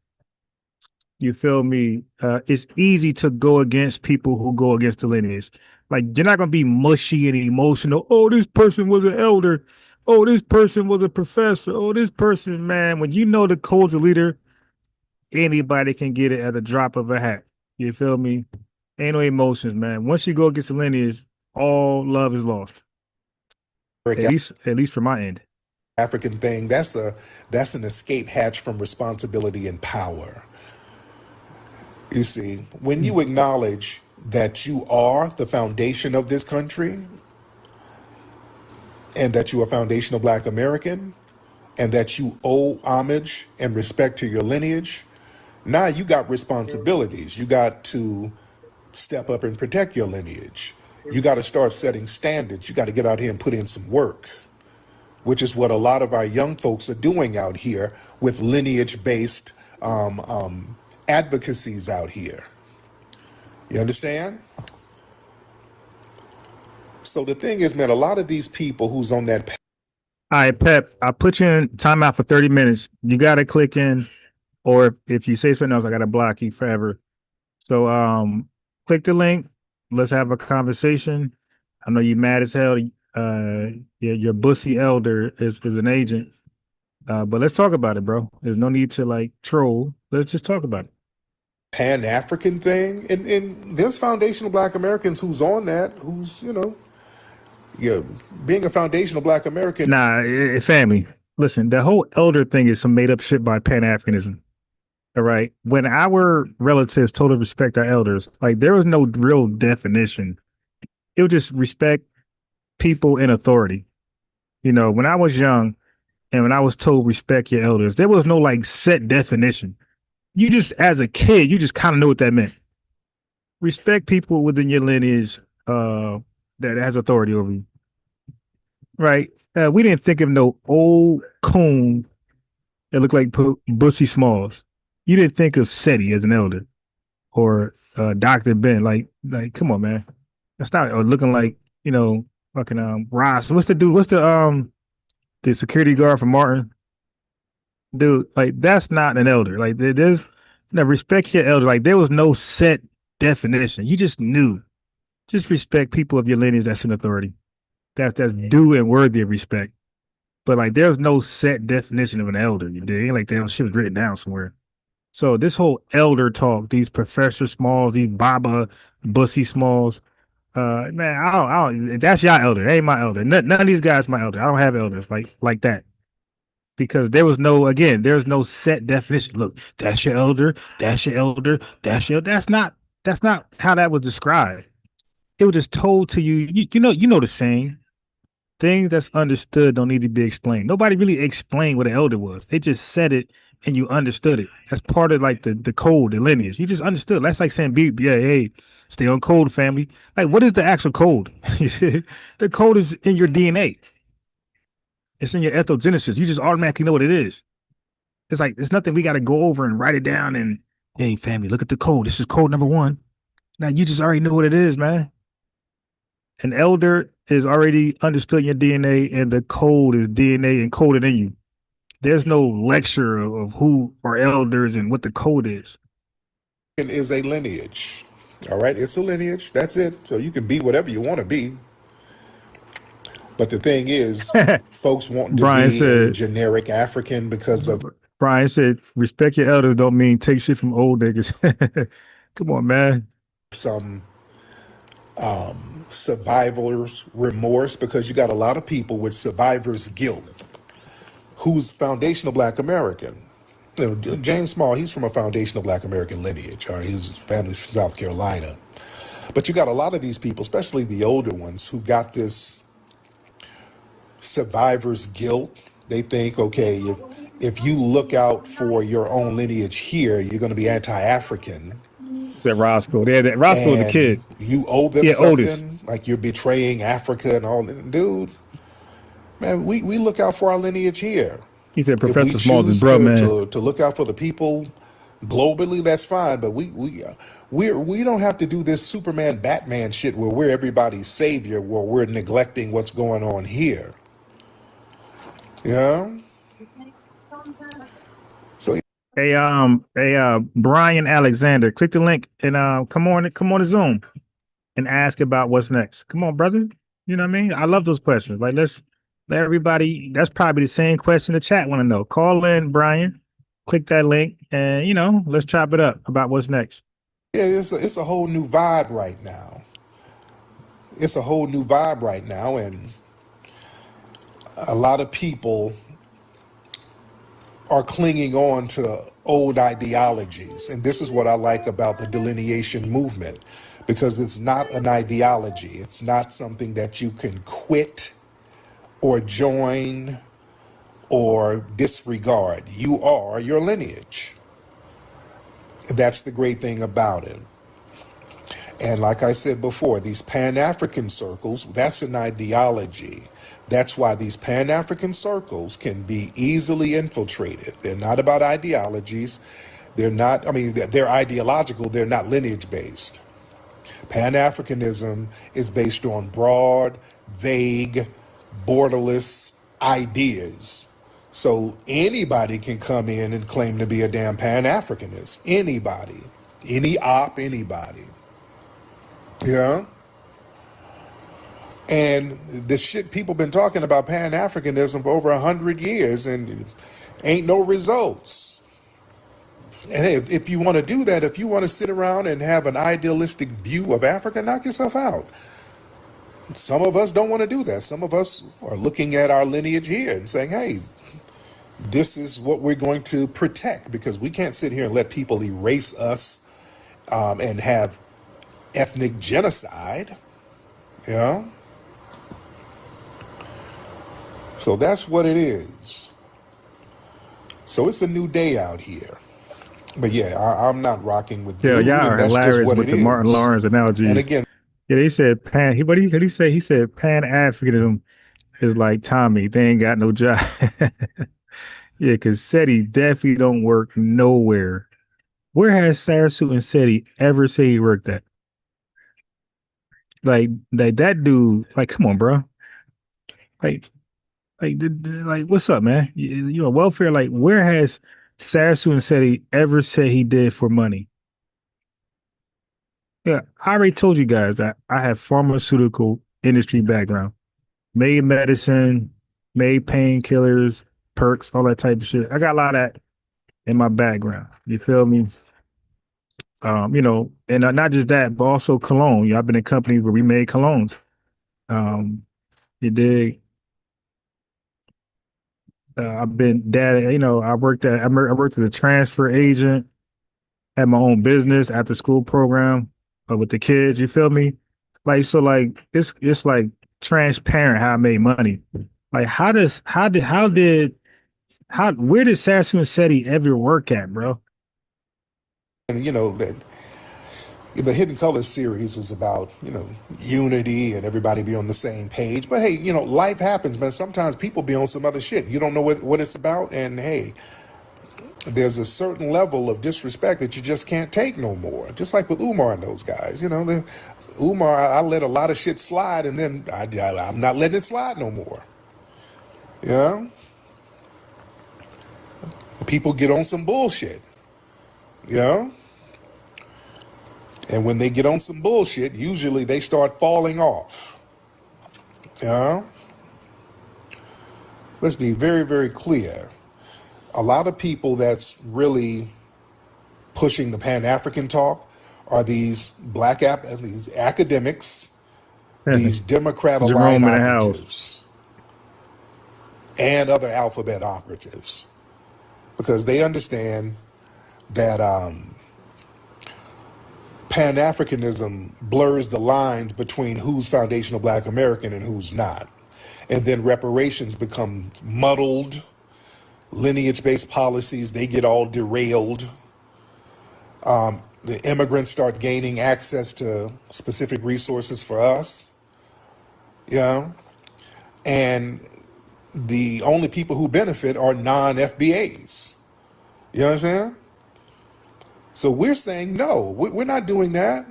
you feel me? It's easy to go against people who go against the lineage. Like you're not gonna be mushy and emotional. Oh, this person was an elder. Oh, this person was a professor. Oh, this person, man. When you know the code's a leader, anybody can get it at the drop of a hat. You feel me? Ain't no emotions, man. Once you go against the lineage, all love is lost. At least from my end. African thing, that's an escape hatch from responsibility and power. You see, when you acknowledge that you are the foundation of this country, and that you are foundational Black American, and that you owe homage and respect to your lineage, now you got responsibilities. You got to step up and protect your lineage. You got to start setting standards. You got to get out here and put in some work, which is what a lot of our young folks are doing out here with lineage-based advocacies out here. You understand? So the thing is, man, a lot of these people who's on that. All right, Pep, I put you in timeout for 30 minutes. You got to click in, or if you say something else, I got to block you forever. So click the link. Let's have a conversation. I know you're mad as hell. Your bussy elder is an agent. But let's talk about it, bro. There's no need to like troll. Let's just talk about it. Pan-African thing, and there's foundational Black Americans who's on that, who's, being a foundational Black American. Nah, family. Listen, the whole elder thing is some made up shit by Pan-Africanism. All right. When our relatives totally respect our elders, like there was no real definition. It was just respect people in authority. When I was young and when I was told respect your elders, there was no like set definition. You just, as a kid, you just kind of knew what that meant. Respect people within your lineage that has authority over you. Right. We didn't think of no old coon that looked like Bussy Smalls. You didn't think of SETI as an elder or Dr. Ben. Like, come on, man. That's not or looking like, fucking Ross. What's the dude? What's the security guard for Martin? Dude, like that's not an elder. Like there's respect your elder. Like there was no set definition. You just knew. Just respect people of your lineage that's in authority. That's due and worthy of respect. But like there's no set definition of an elder. You dig? Like that shit was written down somewhere. So this whole elder talk, these Professor Smalls, these Baba Bussy Smalls, man, I don't. That's your elder. That ain't my elder. None of these guys my elder. I don't have elders like that. Because there's no set definition. Look, that's your elder, that's your elder, that's your. That's not how that was described. It was just told to you. You know the saying. Things that's understood don't need to be explained. Nobody really explained what an elder was. They just said it and you understood it. That's part of like the code, the lineage. You just understood. That's like saying, yeah, hey, stay on code, family. Like, what is the actual code? The code is in your DNA. It's in your ethnogenesis. You just automatically know what it is. It's like it's nothing we got to go over and write it down and, hey, family, look at the code. This is code number 1. Now you just already know what it is, man. An elder is already understood your DNA, and the code is DNA encoded in you. There's no lecture of who are elders and what the code is. It is a lineage. All right, it's a lineage. That's it. So you can be whatever you want to be. But the thing is, folks want to Brian be a said, generic African because of Brian said, respect your elders don't mean take shit from old niggas. Come on, man. some survivor's remorse, because you got a lot of people with survivor's guilt who's foundational Black American. You know, James Small, he's from a foundational Black American lineage. All right, his family's from South Carolina. But you got a lot of these people, especially the older ones, who got this survivor's guilt. They think, okay, if you look out for your own lineage here, you're going to be anti-African. Said Roscoe. Yeah, Roscoe was the kid. You owe them something, oldest. like you're betraying Africa and all that. Dude, man, we look out for our lineage here. He said If we Professor Smalls is choose bro, man. to look out for the people globally, that's fine. But we don't have to do this Superman Batman shit where we're everybody's savior, where we're neglecting what's going on here. Yeah. So Brian Alexander, click the link and come on to Zoom and ask about what's next. Come on, brother. You know what I mean? I love those questions. Like, let's let everybody. That's probably the same question the chat want to know. Call in, Brian. Click that link, and let's chop it up about what's next. yeah, it's a whole new vibe right now. It's a whole new vibe right now, and a lot of people are clinging on to old ideologies. And this is what I like about the delineation movement, because it's not an ideology. It's not something that you can quit or join or disregard. You are your lineage. That's the great thing about it. And like I said before, these Pan-African circles, that's an ideology. That's why these Pan-African circles can be easily infiltrated. They're not about ideologies. They're not, they're ideological, they're not lineage-based. Pan-Africanism is based on broad, vague, borderless ideas. So anybody can come in and claim to be a damn Pan-Africanist. Anybody. Anybody. Yeah? And the shit people been talking about Pan-Africanism for over 100 years and ain't no results. And hey, if you want to do that, if you want to sit around and have an idealistic view of Africa, knock yourself out. Some of us don't want to do that. Some of us are looking at our lineage here and saying, hey, this is what we're going to protect, because we can't sit here and let people erase us and have ethnic genocide. Yeah. So that's what it is. So it's a new day out here. But yeah, I'm not rocking with Yeah, blue, y'all and are that's just hilarious what with it the is. Martin Lawrence analogies. And again, yeah, they said what did he say? He said Pan-Africanism is like Tommy. They ain't got no job. Yeah, because SETI definitely don't work nowhere. Where has Sarasu and SETI ever said he worked at? Like that dude, like, come on, bro. Like, what's up, man? You know, welfare, like, where has Sarasu and SETI ever said he did for money? Yeah, I already told you guys that I have pharmaceutical industry background. Made medicine, made painkillers, perks, all that type of shit. I got a lot of that in my background. You feel me? And not just that, but also cologne. I've been in companies where we made colognes. You dig? I've been dad. I worked as a transfer agent, had my own business after school program with the kids. You feel me? Like it's like transparent how I made money. Like how did Where did Sassoon Seti ever work at, bro? And the Hidden Colors series is about, unity and everybody be on the same page. But hey, life happens, man. Sometimes people be on some other shit. You don't know what it's about. And hey, there's a certain level of disrespect that you just can't take no more. Just like with Umar and those guys. Umar, I let a lot of shit slide, and then I'm not letting it slide no more. People get on some bullshit. And when they get on some bullshit, usually they start falling off. Let's be very, very clear. A lot of people that's really pushing the Pan-African talk are these these academics, these Democrat-aligned Jerome in the house. operatives, and other alphabet operatives, because they understand that Pan-Africanism blurs the lines between who's foundational Black American and who's not. And then reparations become muddled. Lineage-based policies, they get all derailed. The immigrants start gaining access to specific resources for us. And the only people who benefit are non-FBAs. You know what I'm saying? So we're saying no, we're not doing that.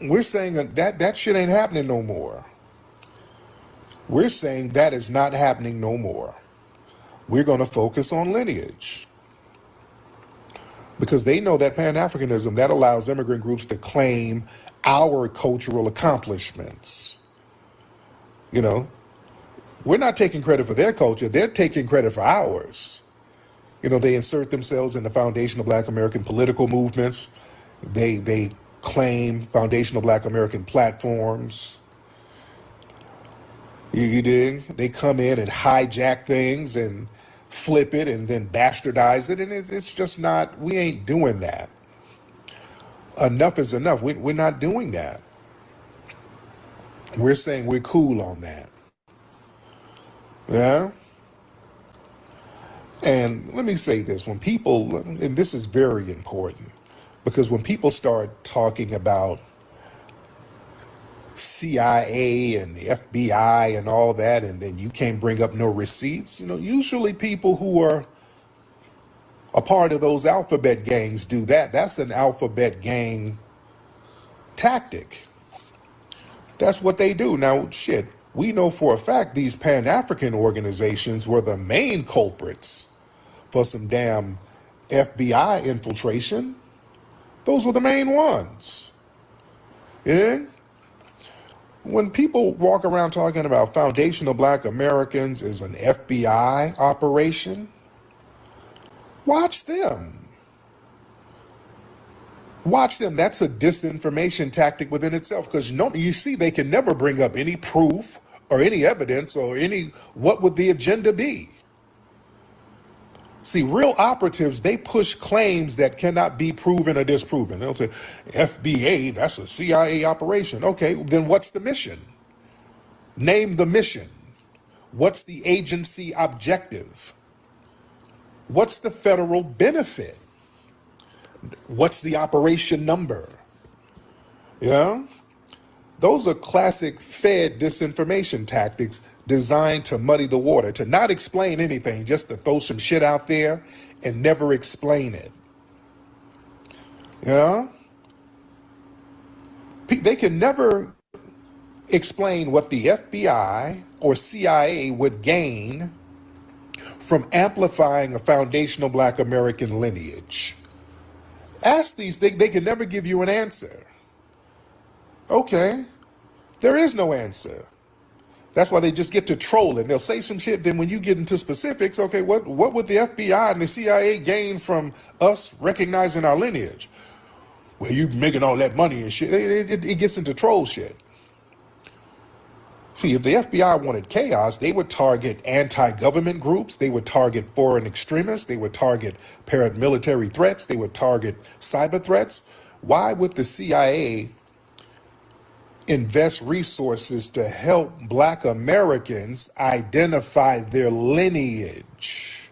We're saying that shit ain't happening no more. We're saying that is not happening no more. We're going to focus on lineage. Because they know that Pan-Africanism, that allows immigrant groups to claim our cultural accomplishments. We're not taking credit for their culture, they're taking credit for ours. They insert themselves in the foundational Black American political movements. They claim foundational Black American platforms. You dig? They come in and hijack things and flip it and then bastardize it. And it's just not, we ain't doing that. Enough is enough. We're not doing that. We're saying we're cool on that. Yeah? And let me say this, when people, and this is very important, because when people start talking about CIA and the FBI and all that, and then you can't bring up no receipts, usually people who are a part of those alphabet gangs do that. That's an alphabet gang tactic. That's what they do. Now, shit, we know for a fact these Pan-African organizations were the main culprits for some damn FBI infiltration. Those were the main ones. Yeah? When people walk around talking about foundational Black Americans as an FBI operation, watch them. Watch them. That's a disinformation tactic within itself, because you see they can never bring up any proof or any evidence or what would the agenda be. See, real operatives, they push claims that cannot be proven or disproven. They'll say, FBA, that's a CIA operation. Okay, then what's the mission? Name the mission. What's the agency objective? What's the federal benefit? What's the operation number? Yeah? Those are classic Fed disinformation tactics designed to muddy the water, to not explain anything, just to throw some shit out there and never explain it. Yeah? They can never explain what the FBI or CIA would gain from amplifying a foundational Black American lineage. Ask these, they can never give you an answer. Okay, there is no answer. That's why they just get to trolling. They'll say some shit, then when you get into specifics, okay, what would the FBI and the CIA gain from us recognizing our lineage? Well, you making all that money and shit. It gets into troll shit. See, if the FBI wanted chaos, they would target anti-government groups, they would target foreign extremists, they would target paramilitary threats, they would target cyber threats. Why would the CIA invest resources to help Black Americans identify their lineage?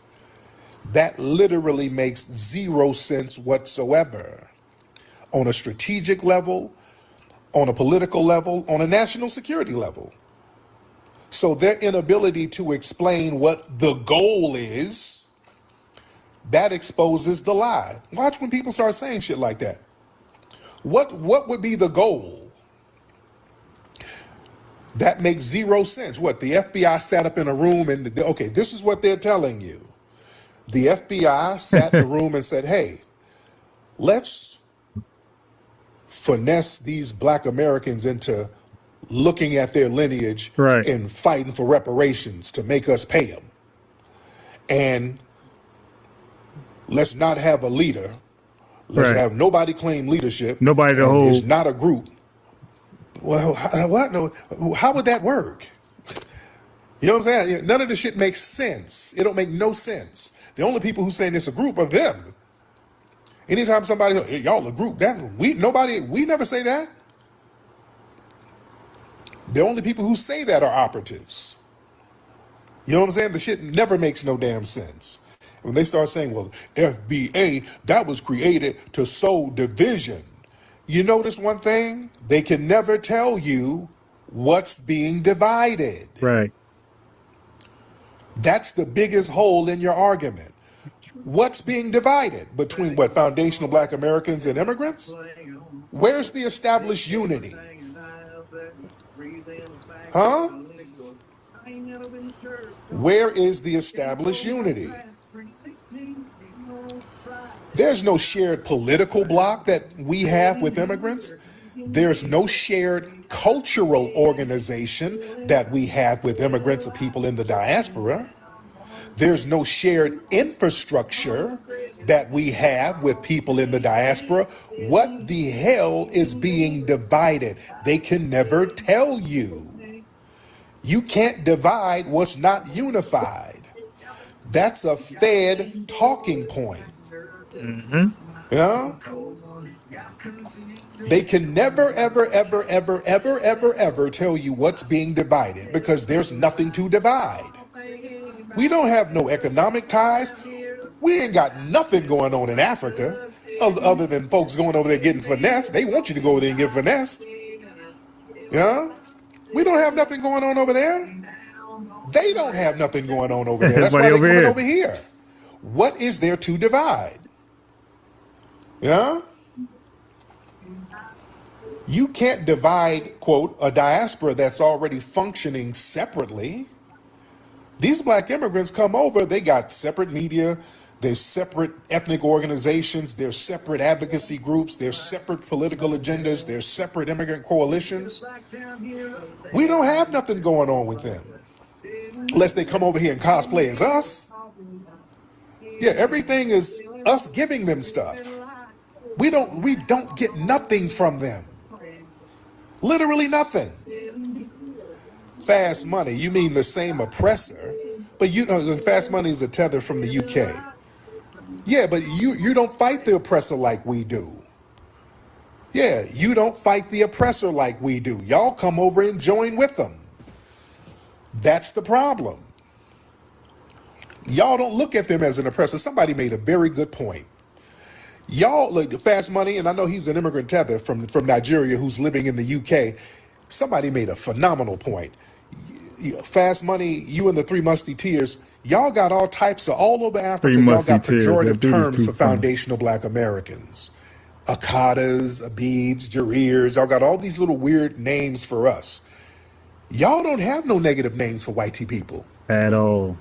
That literally makes zero sense whatsoever. On a strategic level, on a political level, on a national security level. So their inability to explain what the goal is, that exposes the lie. Watch when people start saying shit like that. What would be the goal? That makes zero sense. What, the FBI sat up in a room and, okay, this is what they're telling you. The FBI sat in the room and said, hey, let's finesse these black Americans into looking at their lineage and fighting for reparations to make us pay them. And let's not have a leader. Let's have nobody claim leadership. Nobody to and hold. It's not a group. Well, what? No, how would that work? You know what I'm saying? None of this shit makes sense. It don't make no sense. The only people who saying it's a group are them. Anytime somebody, hey, y'all a group, we never say that. The only people who say that are operatives. You know what I'm saying? The shit never makes no damn sense. When they start saying, well, FBA, that was created to sow division. You notice one thing? They can never tell you what's being divided. Right. That's the biggest hole in your argument. What's being divided between what, foundational black Americans and immigrants? Where's the established unity? Huh? Where is the established unity? There's no shared political bloc that we have with immigrants. There's no shared cultural organization that we have with immigrants or people in the diaspora. There's no shared infrastructure that we have with people in the diaspora. What the hell is being divided? They can never tell you. You can't divide what's not unified. That's a Fed talking point. Yeah? They can never, ever tell you what's being divided because there's nothing to divide. We don't have no economic ties. We ain't got nothing going on in Africa other than folks going over there getting finessed. They want you to go over there and get finessed. Yeah? We don't have nothing going on over there. They don't have nothing going on over there. That's why they're coming over here. What is there to divide? Yeah? You can't divide, quote, a diaspora that's already functioning separately. These black immigrants come over, they got separate media, there's separate ethnic organizations, there's separate advocacy groups, there's separate political agendas, there's separate immigrant coalitions. We don't have nothing going on with them. Unless they come over here and cosplay as us. Yeah, everything is us giving them stuff. We don't get nothing from them. Literally nothing. Fast money, you mean the same oppressor, but you know, fast money is a tether from the UK. Yeah, but you don't fight the oppressor like we do. Yeah, you don't fight the oppressor like we do. Y'all come over and join with them. That's the problem. Y'all don't look at them as an oppressor. Somebody made a very good point. Y'all, like Fast Money, and I know he's an immigrant tether from Nigeria who's living in the UK. Somebody made a phenomenal point. Fast Money, you and the Three Musketeers, y'all got all types of, all over Africa, y'all got pejorative terms for foundational black Americans. Akadas, Abids, Jareers, y'all got all these little weird names for us. Y'all don't have no negative names for white people. At all.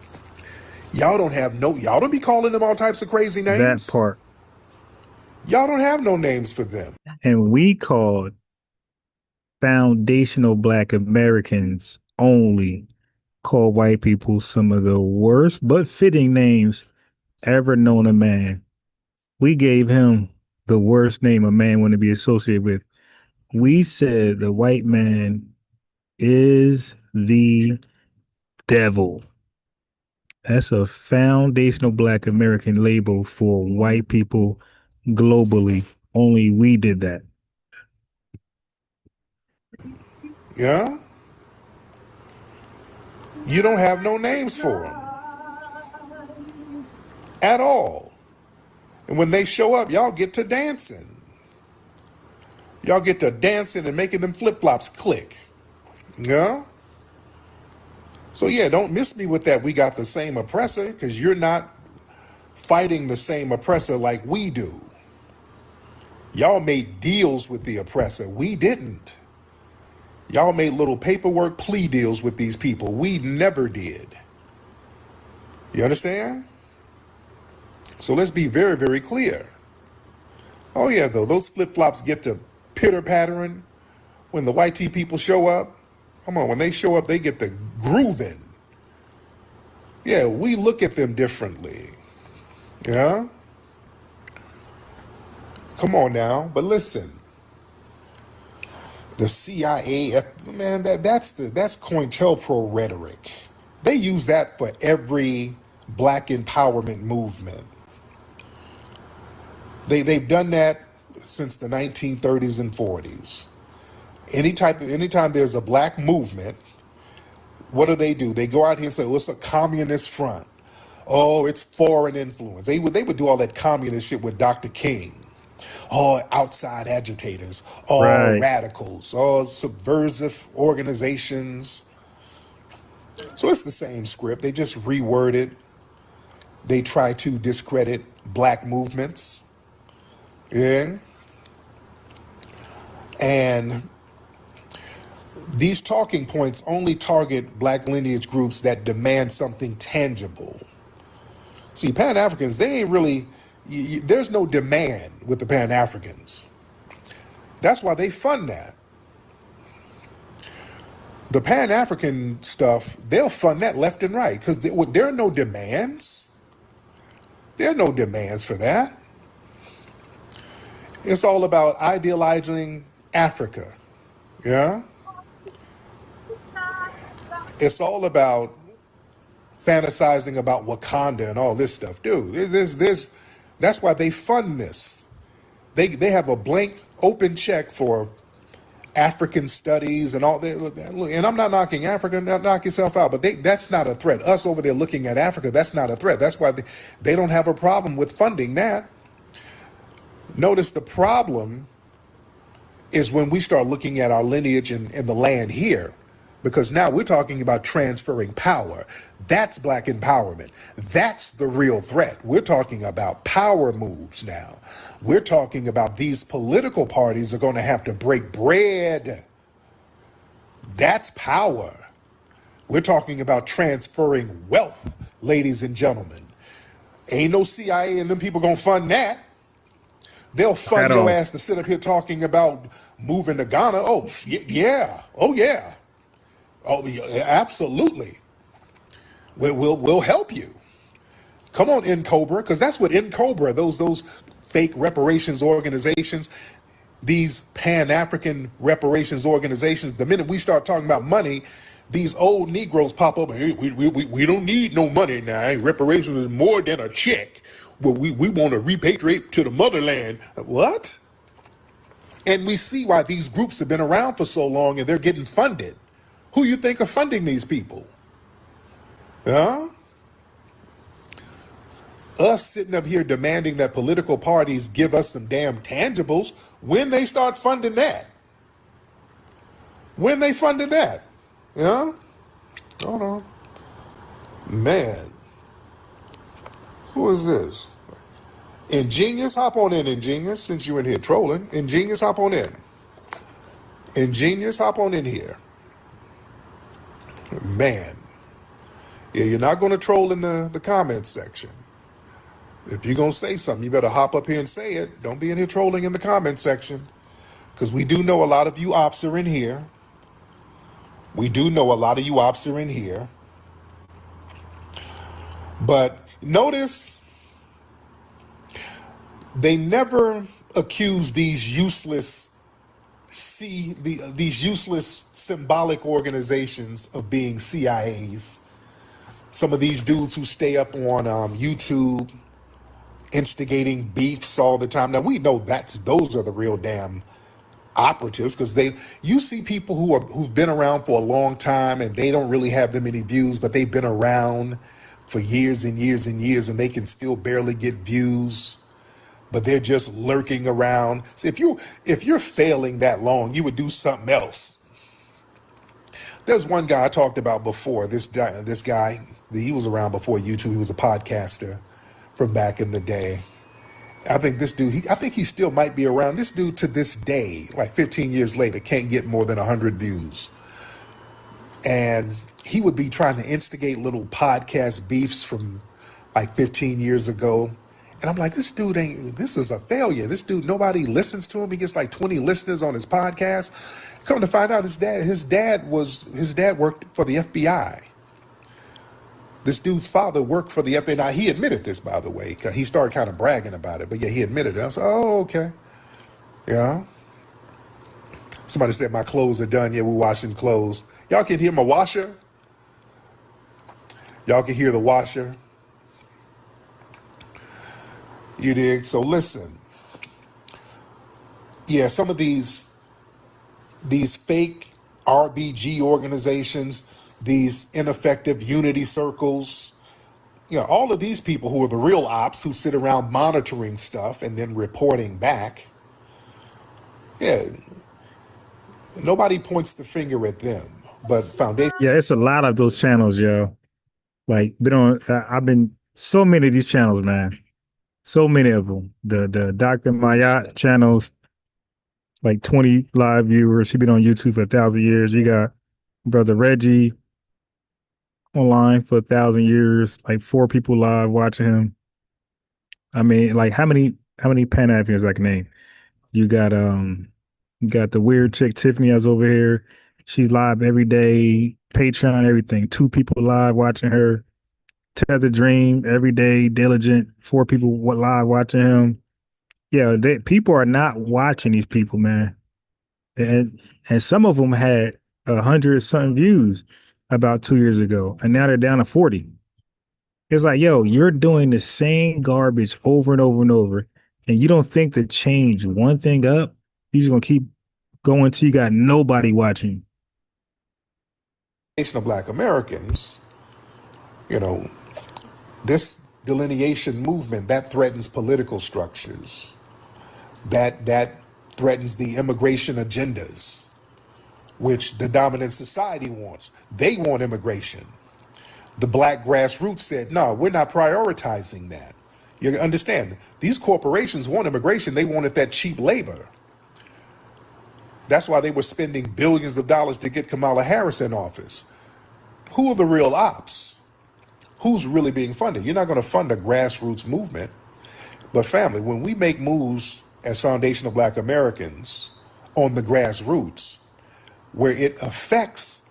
Y'all don't be calling them all types of crazy names. That part. Y'all don't have no names for them. And we called foundational black Americans only call white people some of the worst but fitting names ever known a man. We gave him the worst name a man wanted to be associated with. We said the white man is the devil. That's a foundational black American label for white people globally. Only we did that. Yeah? You don't have no names for them. at all. And when they show up, y'all get to dancing. Y'all get to dancing and making them flip-flops click. Yeah? So yeah, don't miss me with that we got the same oppressor, because you're not fighting the same oppressor like we do. Y'all made deals with the oppressor. We didn't. Y'all made little paperwork plea deals with these people. We never did. You understand? So let's be very, very clear. Oh yeah, though, those flip-flops get to pitter-pattering when the white tea people show up. Come on, when they show up, they get the grooving. Yeah, we look at them differently. Yeah? Come on now, but listen. The CIA, man, that's COINTELPRO rhetoric. They use that for every black empowerment movement. They've done that since the 1930s and 40s. Anytime there's a black movement, what do? They go out here and say, oh, it's a communist front. Oh, it's foreign influence. They would do all that communist shit with Dr. King. All outside agitators, all radicals, all subversive organizations. So it's the same script. They just reword it. They try to discredit black movements. Yeah. And these talking points only target black lineage groups that demand something tangible. See, Pan-Africans, they ain't really, there's no demand with the Pan-Africans. That's why they fund that. The Pan-African stuff, they'll fund that left and right because there are no demands. There are no demands for that. It's all about idealizing Africa. Yeah? It's all about fantasizing about Wakanda and all this stuff. Dude, that's why they fund this. They have a blank open check for African studies and all that. And I'm not knocking Africa, not knock yourself out, but that's not a threat. Us over there looking at Africa, that's not a threat. That's why they don't have a problem with funding that. Notice the problem is when we start looking at our lineage and the land here, because now we're talking about transferring power. That's black empowerment. That's the real threat. We're talking about power moves now. We're talking about these political parties are going to have to break bread. That's power. We're talking about transferring wealth, ladies and gentlemen. Ain't no CIA and them people going to fund that. They'll fund your ass to sit up here talking about moving to Ghana. Oh, yeah. Oh, yeah. Oh, yeah, absolutely. We'll help you. Come on, NCOBRA, because that's what NCOBRA, those fake reparations organizations, these Pan-African reparations organizations, the minute we start talking about money, these old Negroes pop up. Hey, we don't need no money now. Reparations is more than a check. Well, we want to repatriate to the motherland. What? And we see why these groups have been around for so long and they're getting funded. Who you think are funding these people? Huh? Us sitting up here demanding that political parties give us some damn tangibles. When they start funding that? When they funded that? Yeah? Hold on. Man. Who is this? Ingenious? Hop on in, Ingenious, since you in here trolling. Ingenious, hop on in. Ingenious, hop on in here. Man. Yeah, you're not going to troll in the comments section. If you're going to say something, you better hop up here and say it. Don't be in here trolling in the comment section. Because we do know a lot of you ops are in here. We do know a lot of you ops are in here. But notice, they never accuse these useless these useless symbolic organizations of being CIAs. Some of these dudes who stay up on YouTube instigating beefs all the time. Now we know that those are the real damn operatives, because you see people who've been around for a long time and they don't really have that many views, but they've been around for years and years and years, and they can still barely get views, but they're just lurking around. So if you're failing that long, you would do something else. There's one guy I talked about before. This guy, he was around before YouTube. He was a podcaster from back in the day. I think this dude, I think he still might be around. This dude to this day, like 15 years later, can't get more than 100 views. And he would be trying to instigate little podcast beefs from like 15 years ago. And I'm like, this is a failure. This dude, nobody listens to him. He gets like 20 listeners on his podcast. Come to find out, his dad worked for the FBI. This dude's father worked for the FBI. Now, he admitted this, by the way, because he started kind of bragging about it. But yeah, he admitted it. I was like, oh, okay. Yeah. Somebody said my clothes are done. Yeah, we're washing clothes. Y'all can hear my washer? Y'all can hear the washer? You dig? So listen. Yeah, some of these fake RBG organizations, these ineffective unity circles, all of these people who are the real ops who sit around monitoring stuff and then reporting back. Yeah, nobody points the finger at them, but foundation. Yeah, it's a lot of those channels, yo. Like, I've been so many of these channels, man. So many of them. The Dr. Mayat channels, like 20 live viewers. She been on YouTube for 1,000 years. You got Brother Reggie online for 1,000 years, like 4 people live watching him. I mean, like how many Pan-Africans I can name? You got the weird chick Tiffany that's over here. She's live every day, Patreon, everything. 2 people live watching her. Tether Dream every day, Diligent, 4 people live watching him. Yeah, people are not watching these people, man. And some of them had 100-something views about 2 years ago, and now they're down to 40. It's like, yo, you're doing the same garbage over and over and over, and you don't think to change one thing up. You're just gonna keep going till you got nobody watching. Nation of Black Americans, this delineation movement that threatens political structures, that threatens the immigration agendas, which the dominant society wants. They want immigration. The Black grassroots said, no, we're not prioritizing that. You understand, these corporations want immigration. They wanted that cheap labor. That's why they were spending billions of dollars to get Kamala Harris in office. Who are the real ops? Who's really being funded? You're not going to fund a grassroots movement. But family, when we make moves as Foundation of Black Americans on the grassroots, where it affects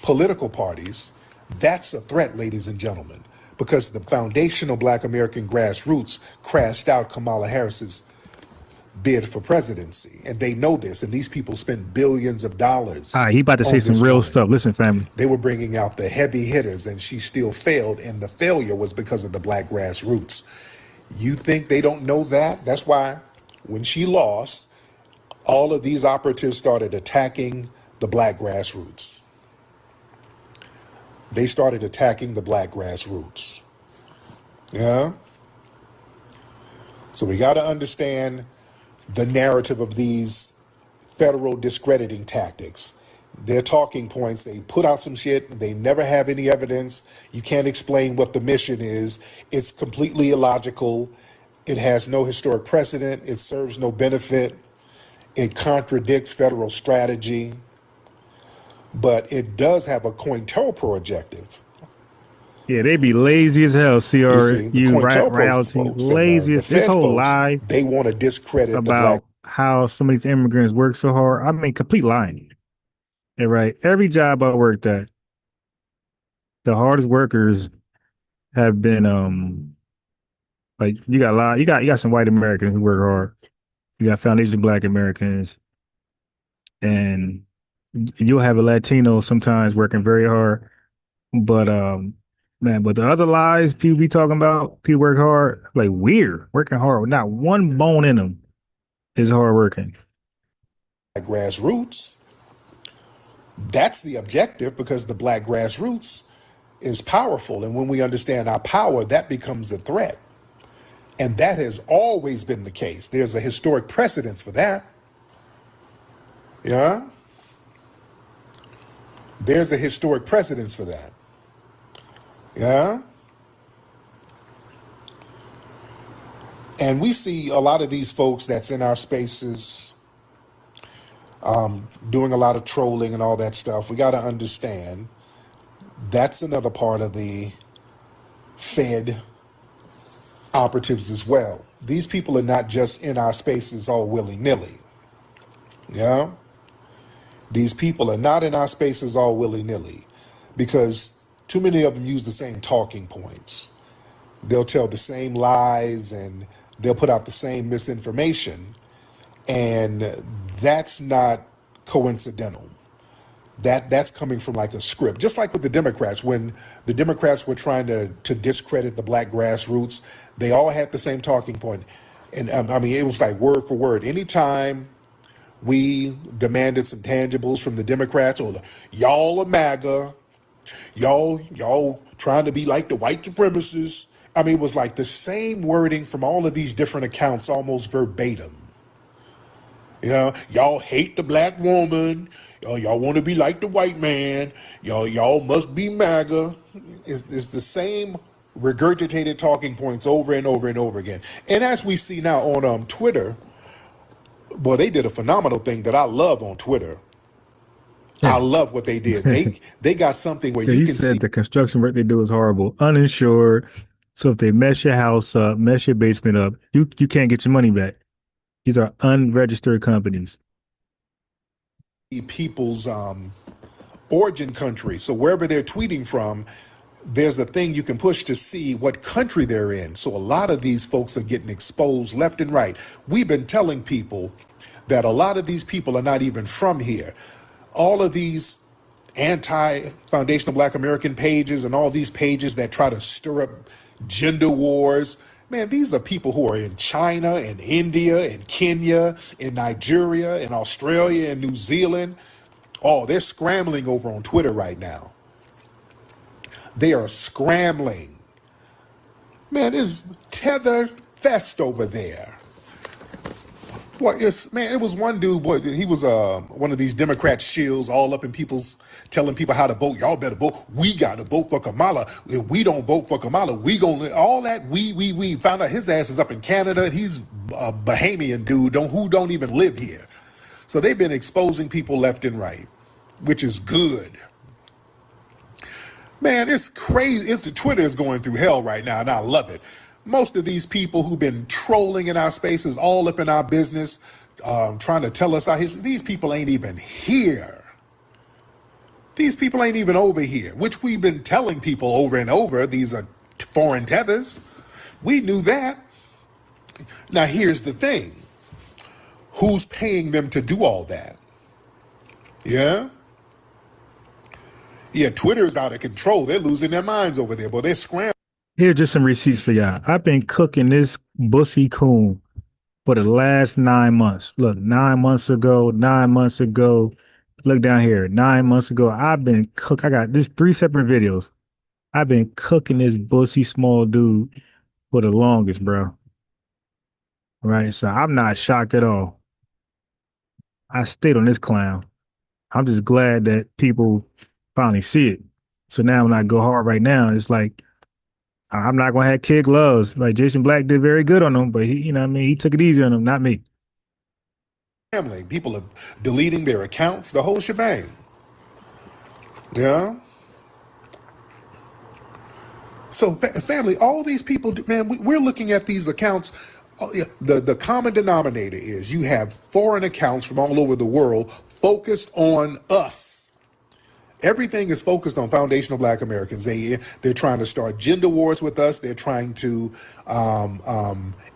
political parties, that's a threat, ladies and gentlemen, because the foundational Black American grassroots crashed out Kamala Harris's bid for presidency. And they know this, and these people spend billions of dollars. He about to say some real stuff. Listen, family. They were bringing out the heavy hitters, and she still failed, and the failure was because of the Black grassroots. You think they don't know that? That's why when she lost, all of these operatives started attacking the Black grassroots. They started attacking the Black grassroots. Yeah? So we got to understand the narrative of these federal discrediting tactics. Their talking points, they put out some shit, they never have any evidence. You can't explain what the mission is. It's completely illogical. It has no historic precedent. It serves no benefit. It contradicts federal strategy. But it does have a COINTELPRO objective. Yeah, they be lazy as hell, CRU, reality, lazy as this whole lie. They want to discredit about how some of these immigrants work so hard. I mean, complete lying. Yeah, right. Every job I worked at, the hardest workers have been like you got some white Americans who work hard. You got Foundation Black Americans, and you'll have a Latino sometimes working very hard. But but the other lies people be talking about, people work hard, like weird, working hard, not one bone in them is hard working. Grassroots. That's the objective, because the Black grassroots, is powerful. And when we understand our power, that becomes a threat. And that has always been the case. There's a historic precedence for that. Yeah? There's a historic precedence for that. Yeah? And we see a lot of these folks that's in our spaces doing a lot of trolling and all that stuff. We got to understand that's another part of the Fed operatives as well. These people are not just in our spaces all willy-nilly. Yeah? These people are not in our spaces all willy-nilly because too many of them use the same talking points. They'll tell the same lies and they'll put out the same misinformation. And that's not coincidental. That's coming from like a script. Just like with the Democrats, when the Democrats were trying to discredit the black grassroots, they all had the same talking point. And I mean, it was like word for word. Anytime we demanded some tangibles from the Democrats, or y'all are MAGA, y'all trying to be like the white supremacists. I mean, it was like the same wording from all of these different accounts, almost verbatim. Yeah, y'all hate the black woman. Y'all want to be like the white man. Y'all must be MAGA. It's the same regurgitated talking points over and over and over again. And as we see now on Twitter, boy, they did a phenomenal thing that I love on Twitter. I love what they did. They got something where you he can said see the construction work they do is horrible, uninsured. So if they mess your house up, mess your basement up, you can't get your money back. These are unregistered companies. people's origin country. So wherever they're tweeting from, there's a thing you can push to see what country they're in. So a lot of these folks are getting exposed left and right. We've been telling people that a lot of these people are not even from here. All of these anti-foundational Black American pages and all these pages that try to stir up gender wars, man, these are people who are in China and India and Kenya and Nigeria and Australia and New Zealand. Oh, they're scrambling over on Twitter right now. They are scrambling. Man, there's tether fest over there. Boy, it was one dude, boy, he was one of these Democrat shills all up in people's, telling people how to vote. Y'all better vote. We got to vote for Kamala. If we don't vote for Kamala, we gonna, all that, we. Found out his ass is up in Canada, and he's a Bahamian dude who don't even live here. So they've been exposing people left and right, which is good. Man, it's crazy. The Twitter is going through hell right now, and I love it. Most of these people who've been trolling in our spaces, all up in our business, trying to tell us our history, these people ain't even here. These people ain't even over here, which we've been telling people over and over. These are foreign tethers. We knew that. Now, here's the thing. Who's paying them to do all that? Yeah? Yeah, Twitter's out of control. They're losing their minds over there, but they're scrambling. Here's just some receipts for y'all. I've been cooking this Bussy coon for the last 9 months. Look, 9 months ago, look down here, 9 months ago, I've been I got this 3 separate videos. I've been cooking this Bussy small dude for the longest, bro. Right? So I'm not shocked at all. I stayed on this clown. I'm just glad that people finally see it. So now when I go hard right now, it's like, I'm not gonna have kid gloves. Like Jason Black did very good on them, but he, he took it easy on them, not me. People are deleting their accounts, the whole shebang. Yeah. So family, all these people, man, we're looking at these accounts. The common denominator is you have foreign accounts from all over the world focused on us. Everything is focused on foundational Black Americans. They're trying to start gender wars with us. They're trying to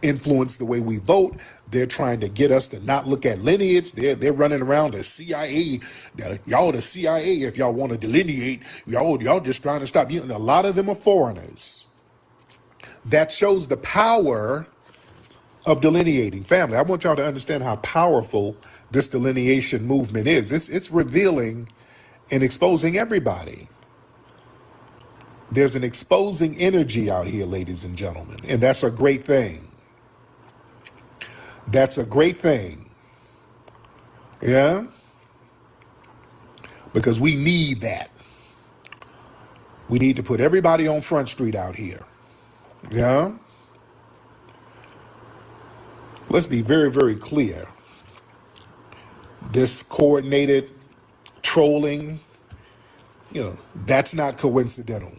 influence the way we vote. They're trying to get us to not look at lineage. They're running around the CIA. Y'all the CIA, if y'all want to delineate, y'all just trying to stop you. And a lot of them are foreigners. That shows the power of delineating. Family, I want y'all to understand how powerful this delineation movement is. It's revealing and exposing everybody. There's an exposing energy out here, ladies and gentlemen, and that's a great thing. That's a great thing. Yeah? Because we need that. We need to put everybody on Front Street out here. Yeah? Let's be very, very clear. This coordinated trolling, that's not coincidental.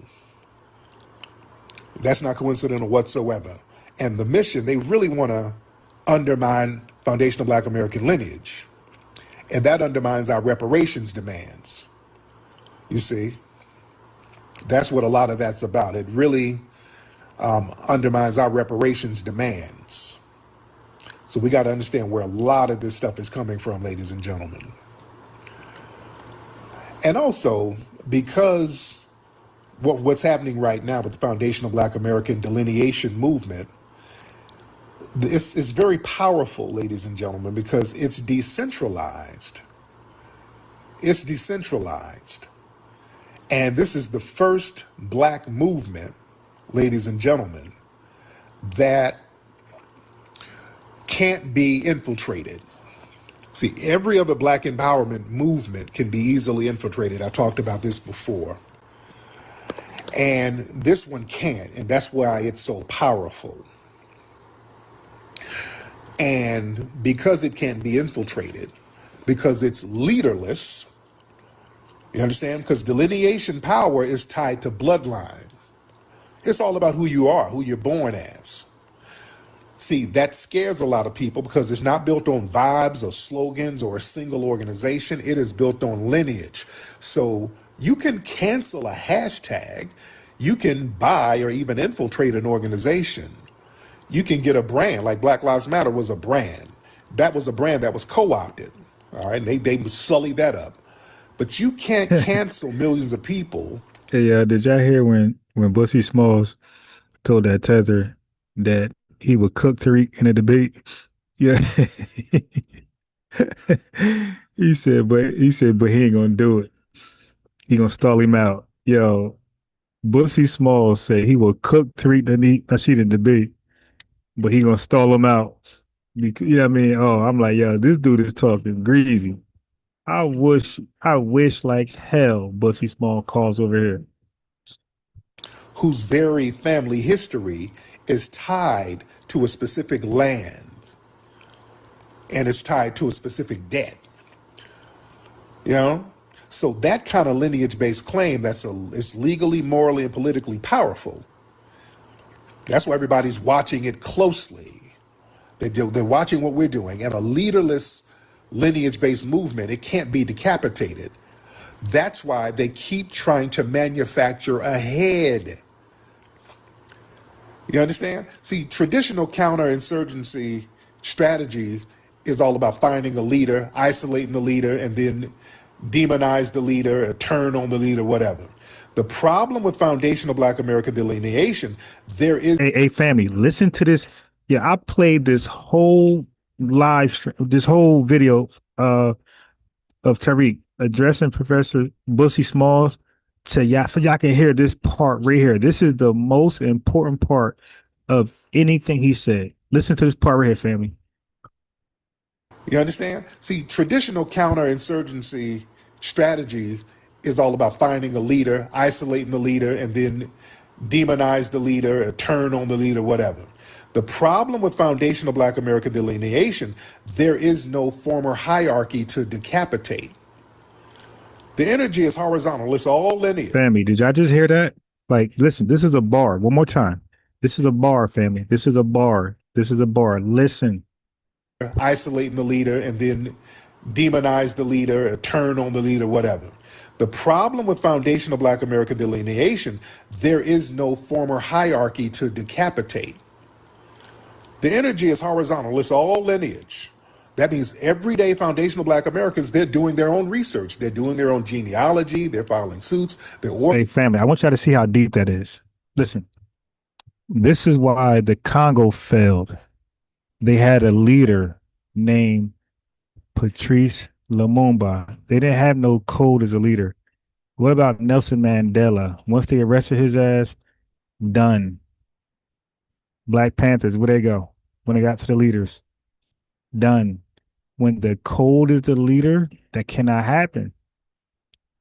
That's not coincidental whatsoever. And the mission, they really want to undermine foundational Black American lineage. And that undermines our reparations demands. You see, that's what a lot of that's about. It really undermines our reparations demands. So we got to understand where a lot of this stuff is coming from, ladies and gentlemen. And also, because what's happening right now with the foundational Black American delineation movement, it's very powerful, ladies and gentlemen, because it's decentralized. It's decentralized. And this is the first Black movement, ladies and gentlemen, that can't be infiltrated. See, every other Black empowerment movement can be easily infiltrated. I talked about this before. And this one can't, and that's why it's so powerful. And because it can't be infiltrated, because it's leaderless, you understand? Because delineation power is tied to bloodline. It's all about who you are, who you're born as. See, that scares a lot of people because it's not built on vibes or slogans or a single organization. It is built on lineage. So you can cancel a hashtag. You can buy or even infiltrate an organization. You can get a brand, like Black Lives Matter was a brand. That was a brand that was co-opted. All right, they sullied that up. But you can't cancel millions of people. Hey, did y'all hear when BUSSY Smalls told that Tether that he would cook Tariq in a debate? Yeah. he said, but he ain't gonna do it. He gonna stall him out. Yo, BUSSY Smalls said he will cook Tariq Nasheed in a debate, but he gonna stall him out. You know what I mean? Oh, I'm like, yo, this dude is talking greasy. I wish like hell BUSSY Smalls calls over here. Whose very family history is tied to a specific land and it's tied to a specific debt. You know? So that kind of lineage-based claim it's legally, morally, and politically powerful. That's why everybody's watching it closely. They're watching what we're doing. And a leaderless lineage-based movement, it can't be decapitated. That's why they keep trying to manufacture a head. You understand? See, traditional counterinsurgency strategy is all about finding a leader, isolating the leader, and then demonize the leader, or turn on the leader, whatever. The problem with foundational Black American delineation, there is... Hey, family, listen to this. Yeah, I played this whole this whole video of Tariq addressing Professor BUSSY Smalls to y'all, so y'all can hear this part right here. This is the most important part of anything he said. Listen to this part right here, family. You understand? See, traditional counterinsurgency strategy is all about finding a leader, isolating the leader, and then demonize the leader, or turn on the leader, whatever. The problem with foundational Black American delineation, there is no former hierarchy to decapitate. The energy is horizontal. It's all linear. Family, did y'all just hear that? Like, listen, this is a bar. One more time. This is a bar, family. This is a bar. This is a bar. Listen. Isolating the leader and then demonize the leader, or turn on the leader, whatever. The problem with foundational Black American delineation, there is no former hierarchy to decapitate. The energy is horizontal. It's all lineage. That means everyday foundational Black Americans, they're doing their own research. They're doing their own genealogy. They're filing suits. Hey, family, I want y'all to see how deep that is. Listen, this is why the Congo failed. They had a leader named Patrice Lumumba. They didn't have no code as a leader. What about Nelson Mandela? Once they arrested his ass, done. Black Panthers, where they go? When they got to the leaders, done. When the code is the leader, that cannot happen.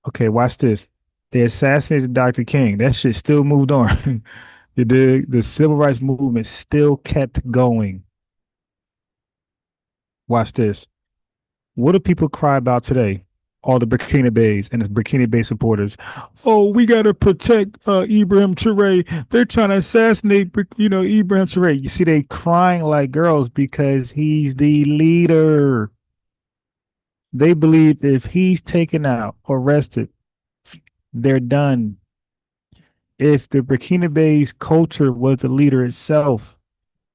Okay, watch this. They assassinated Dr. King. That shit still moved on. The civil rights movement still kept going. Watch this. What do people cry about today? All the Burkina Bays and the Burkina Bay supporters. Oh, we got to protect Ibrahim Traoré. They're trying to assassinate, Ibrahim Traoré. You see, they crying like girls because he's the leader. They believe if he's taken out or arrested, they're done. If the Burkina Bay's culture was the leader itself,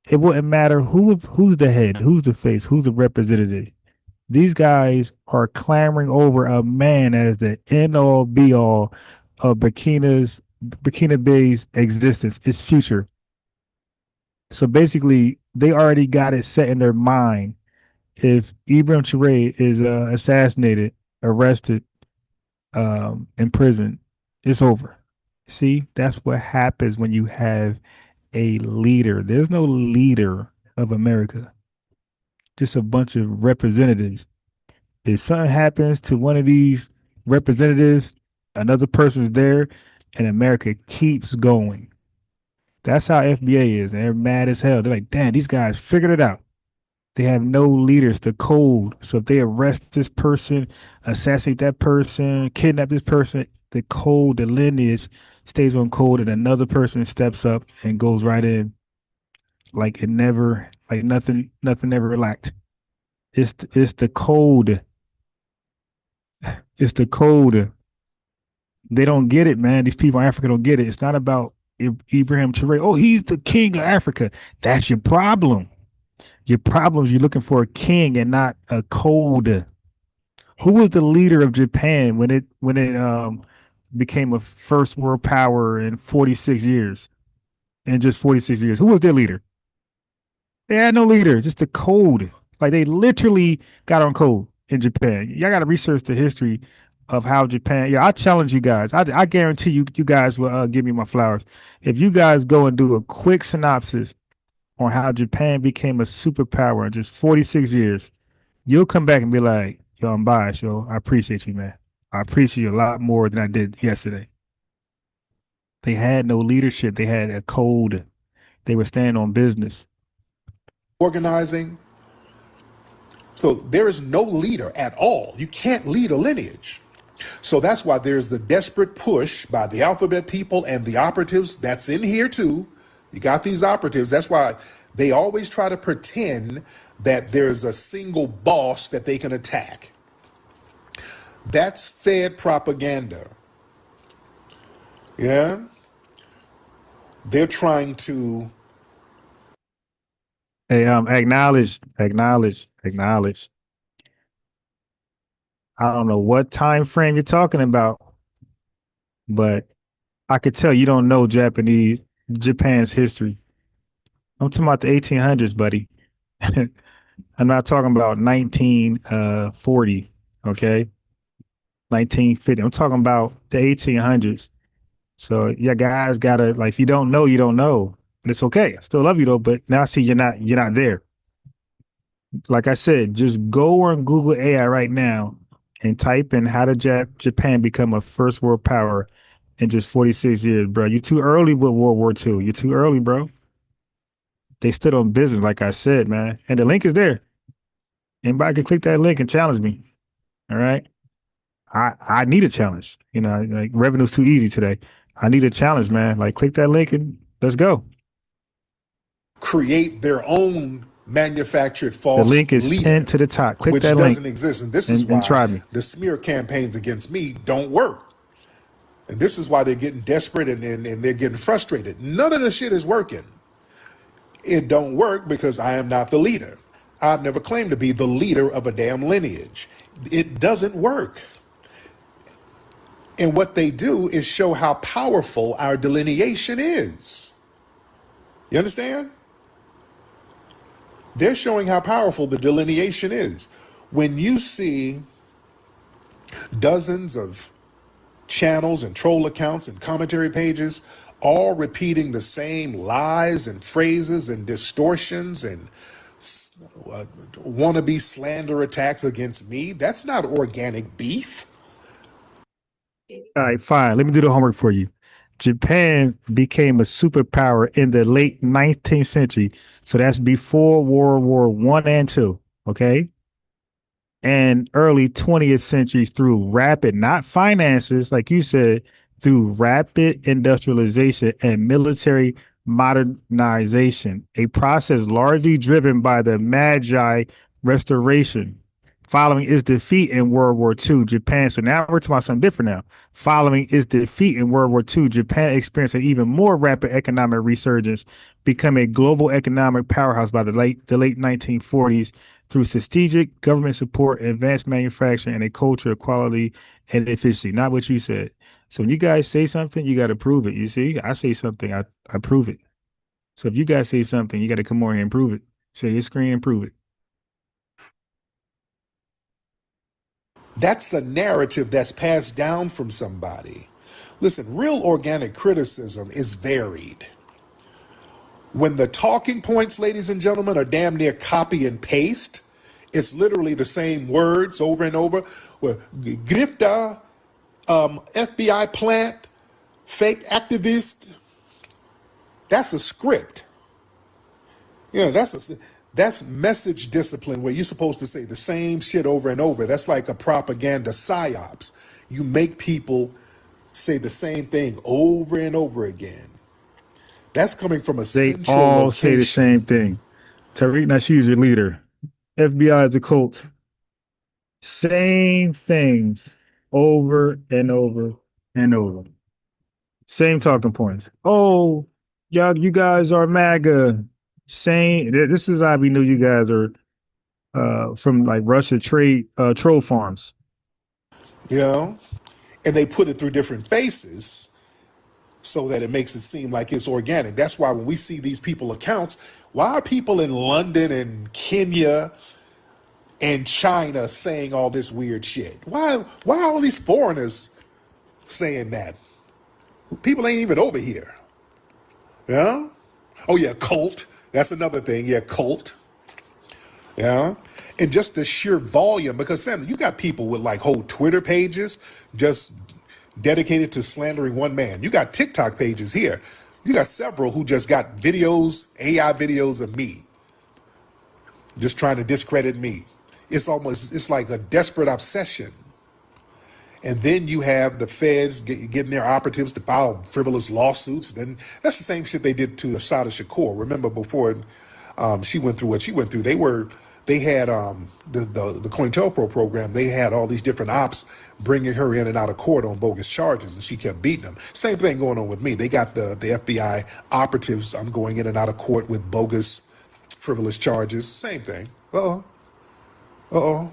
it wouldn't matter who's the head, who's the face, who's the representative. These guys are clamoring over a man as the end all be all of Burkina Bay's existence, its future. So basically, they already got it set in their mind. If Ibrahim Traoré is assassinated, arrested, in prison, it's over. See, that's what happens when you have a leader. There's no leader of America, just a bunch of representatives. If something happens to one of these representatives, another person's there, and America keeps going. That's how FBA is. They're mad as hell. They're like, damn, these guys figured it out. They have no leaders, the code. So if they arrest this person, assassinate that person, kidnap this person, the code, the lineage stays on code, and another person steps up and goes right in like it never, like nothing ever lacked. It's the code. It's the code. They don't get it, man. These people in Africa don't get it. It's not about Ibrahim Traoré. Oh, he's the king of Africa. That's your problem. Your problem is you're looking for a king and not a code. Who was the leader of Japan when it became a first world power in 46 years? In just 46 years, who was their leader? They had no leader, just a code. Like they literally got on code in Japan. Y'all got to research the history of how Japan. Yeah, I challenge you guys. I guarantee you guys will give me my flowers if you guys go and do a quick synopsis on how Japan became a superpower in just 46 years. You'll come back and be like, yo, I'm biased, yo. I appreciate you, man. I appreciate you a lot more than I did yesterday. They had no leadership. They had a code. They were standing on business. Organizing. So there is no leader at all. You can't lead a lineage. So that's why there's the desperate push by the alphabet people and the operatives that's in here too. You got these operatives. That's why they always try to pretend that there's a single boss that they can attack. That's Fed propaganda. Yeah. They're trying to Acknowledge. I don't know what time frame you're talking about, but I could tell you don't know Japan's history. I'm talking about the 1800s, buddy. I'm not talking about 1940, okay? 1950. I'm talking about the 1800s. So yeah, guys gotta like if you don't know, you don't know. But it's okay. I still love you though, but now I see you're not there. Like I said, just go on Google AI right now and type in how did Japan become a first world power in just 46 years, bro. You're too early with World War II. You're too early, bro. They stood on business, like I said, man. And the link is there. Anybody can click that link and challenge me. All right. I need a challenge. You know, like revenue's too easy today. I need a challenge, man. Like click that link and let's go. create their own manufactured false The link is leader, pinned to the top. Click which that link doesn't exist. And this is and try why me. the smear campaigns against me don't work. And this is why they're getting desperate and they're getting frustrated. None of the shit is working. It don't work because I am not the leader. I've never claimed to be the leader of a damn lineage. It doesn't work. And what they do is show how powerful our delineation is. You understand? They're showing how powerful the delineation is. When you see dozens of channels and troll accounts and commentary pages, all repeating the same lies and phrases and distortions and wannabe slander attacks against me. That's not organic beef. All right, fine. Let me do the homework for you. Japan became a superpower in the late 19th century. So that's before World War One and Two. Okay. And early 20th century through rapid, not finances, like you said, through rapid industrialization and military modernization, a process largely driven by the Magi Restoration. Following its defeat in World War II, Japan, so now we're talking about something different now. Following its defeat in World War II, Japan experienced an even more rapid economic resurgence, becoming a global economic powerhouse by the late 1940s through strategic government support, advanced manufacturing, and a culture of quality and efficiency. Not what you said. So when you guys say something, you got to prove it. You see, I say something, I prove it. So if you guys say something, you got to come on here and prove it. Share your screen and prove it. That's a narrative that's passed down from somebody. Listen, real organic criticism is varied. When the talking points, ladies and gentlemen, are damn near copy and paste, it's literally the same words over and over. Well, grifter, FBI plant, fake activist. That's a script. Yeah, that's message discipline where you're supposed to say the same shit over and over. That's like a propaganda psyops. You make people say the same thing over and over again. That's coming from a They central all location. say the same thing. Tariq Nasheed is your leader. FBI is a cult. Same things over and over and over. Same talking points. Oh, y'all, you guys are MAGA. Same. This is how we knew you guys are from like Russia troll farms. You know, and they put it through different faces so that it makes it seem like it's organic. That's why when we see these people accounts, why are people in London and Kenya and China saying all this weird shit? Why are all these foreigners saying that? People ain't even over here. Yeah? Oh yeah, cult. That's another thing. Yeah, cult. Yeah. And just the sheer volume, because family, you got people with like whole Twitter pages just dedicated to slandering one man. You got TikTok pages here. You got several who just got videos, AI videos of me, just trying to discredit me. It's like a desperate obsession. And then you have the feds getting their operatives to file frivolous lawsuits. Then that's the same shit they did to Asada Shakur. Remember before she went through what she went through, they had the COINTELPRO program. They had all these different ops bringing her in and out of court on bogus charges, and she kept beating them. Same thing going on with me. They got the FBI operatives. I'm going in and out of court with bogus, frivolous charges. Same thing. What's that?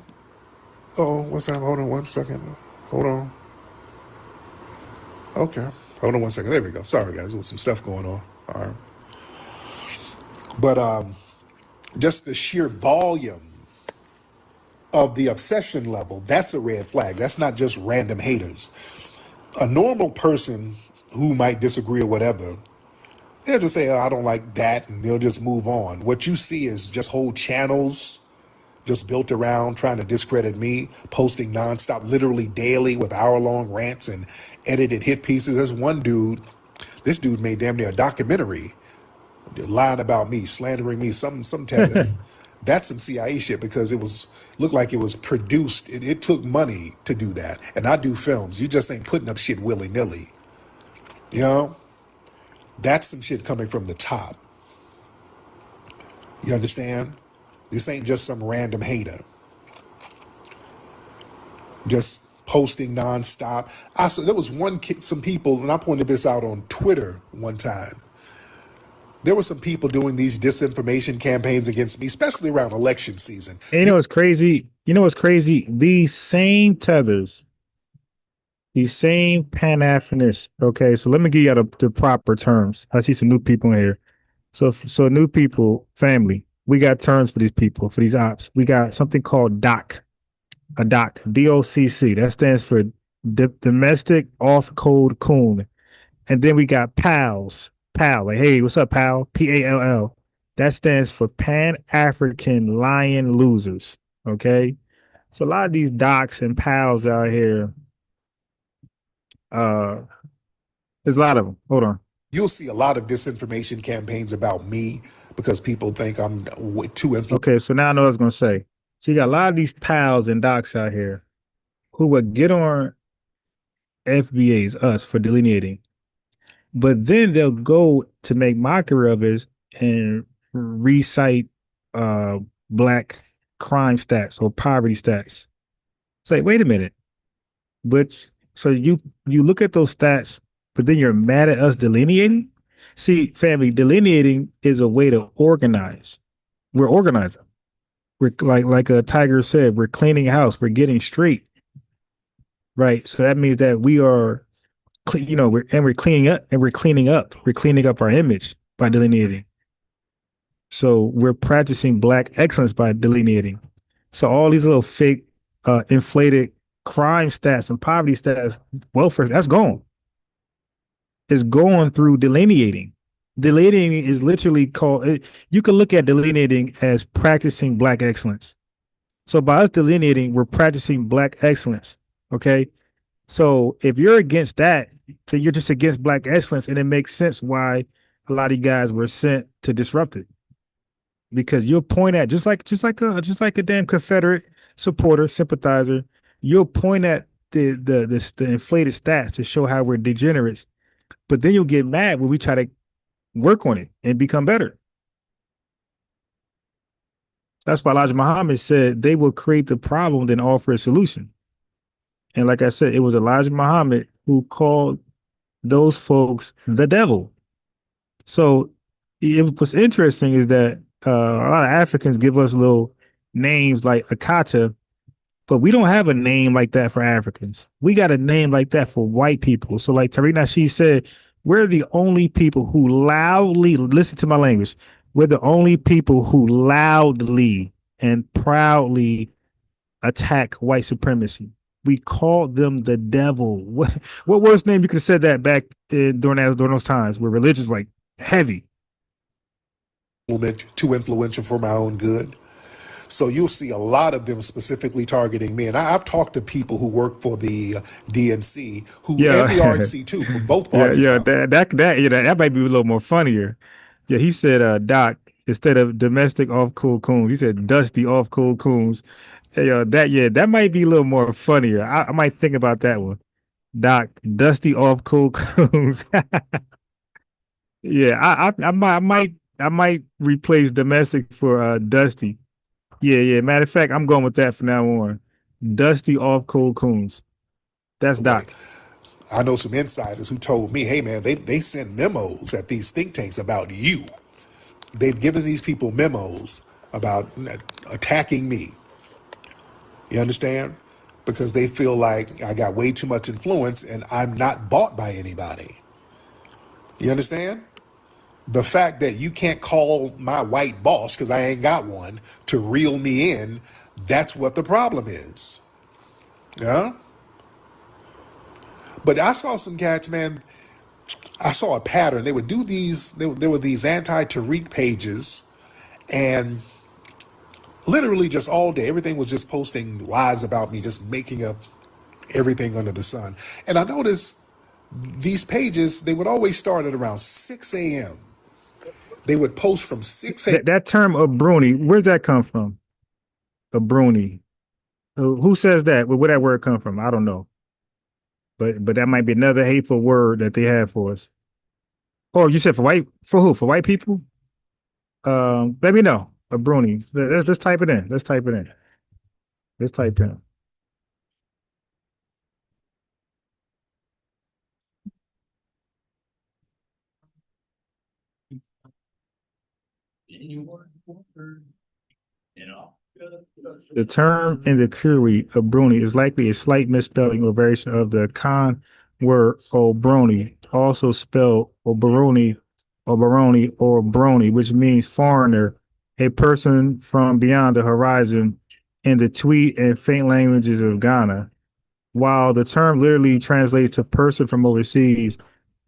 Hold on 1 second. Hold on. Okay. Hold on 1 second. There we go. Sorry, guys. There was some stuff going on. All right. But just the sheer volume of the obsession level, that's a red flag. That's not just random haters. A normal person who might disagree or whatever, they'll just say, oh, I don't like that, and they'll just move on. What you see is just whole channels just built around trying to discredit me, posting nonstop, literally daily with hour-long rants and edited hit pieces. There's one dude, this dude made damn near a documentary lying about me, slandering me, some tether. That's some CIA shit because looked like it was produced. It took money to do that. And I do films. You just ain't putting up shit willy-nilly. You know? That's some shit coming from the top. You understand? This ain't just some random hater. Just posting nonstop. There was some people, and I pointed this out on Twitter one time. There were some people doing these disinformation campaigns against me, especially around election season. And you know what's crazy? These same tethers, these same Pan-Africanists. Okay, so let me give you the proper terms. I see some new people in here. So new people, family. We got terms for these people, for these ops. We got something called DOC, DOCC. That stands for domestic off-code coon. And then we got PALs. PAL, like, hey, what's up, PAL? PALL. That stands for Pan-African Lion Losers. Okay. So a lot of these docs and pals out here, there's a lot of them. Hold on. You'll see a lot of disinformation campaigns about me because people think I'm too influential. Okay, so now I know what I was going to say. So you got a lot of these pals and docs out here who would get on FBA's, us, for delineating, but then they'll go to make mockery of us and recite black crime stats or poverty stats. It's like, wait a minute. But so you look at those stats, but then you're mad at us delineating? See, family, delineating is a way to organize. We're organizing. We're like a Tiger said, we're cleaning house, we're getting straight. Right. So that means that we are we're cleaning up and we're cleaning up our image by delineating. So we're practicing black excellence by delineating. So all these little fake inflated crime stats and poverty stats, welfare, that's gone. It's going through delineating. Delineating is literally called, you can look at delineating as practicing black excellence. So by us delineating, we're practicing black excellence. Okay. So if you're against that, then you're just against black excellence, and it makes sense why a lot of you guys were sent to disrupt it. Because you'll point at just like a damn Confederate supporter, sympathizer, you'll point at the inflated stats to show how we're degenerates. But then you'll get mad when we try to work on it and become better. That's why Elijah Muhammad said they will create the problem then offer a solution. And like I said, it was Elijah Muhammad who called those folks the devil. So what's interesting is that a lot of Africans give us little names like Akata, but we don't have a name like that for Africans. We got a name like that for white people. So like Tariq Nasheed said, we're the only people who loudly, listen to my language, we're the only people who loudly and proudly attack white supremacy. We called them the devil. What worse name you could have said that back during those times where religion was like heavy. Too influential for my own good. So you'll see a lot of them specifically targeting me. And I've talked to people who work for the DNC, and the RNC too, for both parties. That might be a little more funnier. Yeah, he said, Doc, instead of domestic off cool coons, he said dusty off cool coons. That might be a little more funnier. I might think about that one. Doc, dusty off cool coons. Yeah, I might replace domestic for dusty. Yeah. Matter of fact, I'm going with that from now on. Dusty off cool coons. That's Doc. I know some insiders who told me, hey man, they send memos at these think tanks about you. They've given these people memos about attacking me. You understand? Because they feel like I got way too much influence and I'm not bought by anybody. You understand? The fact that you can't call my white boss, because I ain't got one, to reel me in, that's what the problem is. Yeah? But I saw some cats, man, I saw a pattern. They would do these, there were these anti-Tariq pages, and literally just all day, everything was just posting lies about me, just making up everything under the sun. And I noticed these pages, they would always start at around 6 a.m. They would post from 6 a.m. That term of Bruni, where's that come from? A Bruni. Who says that? Where that word come from? I don't know. But that might be another hateful word that they have for us. Oh, you said for who? For white people? Let me know. A Bruni. Let's type it in. Let's type in. The term in the Curie of Bruni is likely a slight misspelling or variation of the Khan word Obroni, also spelled Oberoni, or Brony, which means foreigner, a person from beyond the horizon in the Tweed and faint languages of Ghana. while the term literally translates to person from overseas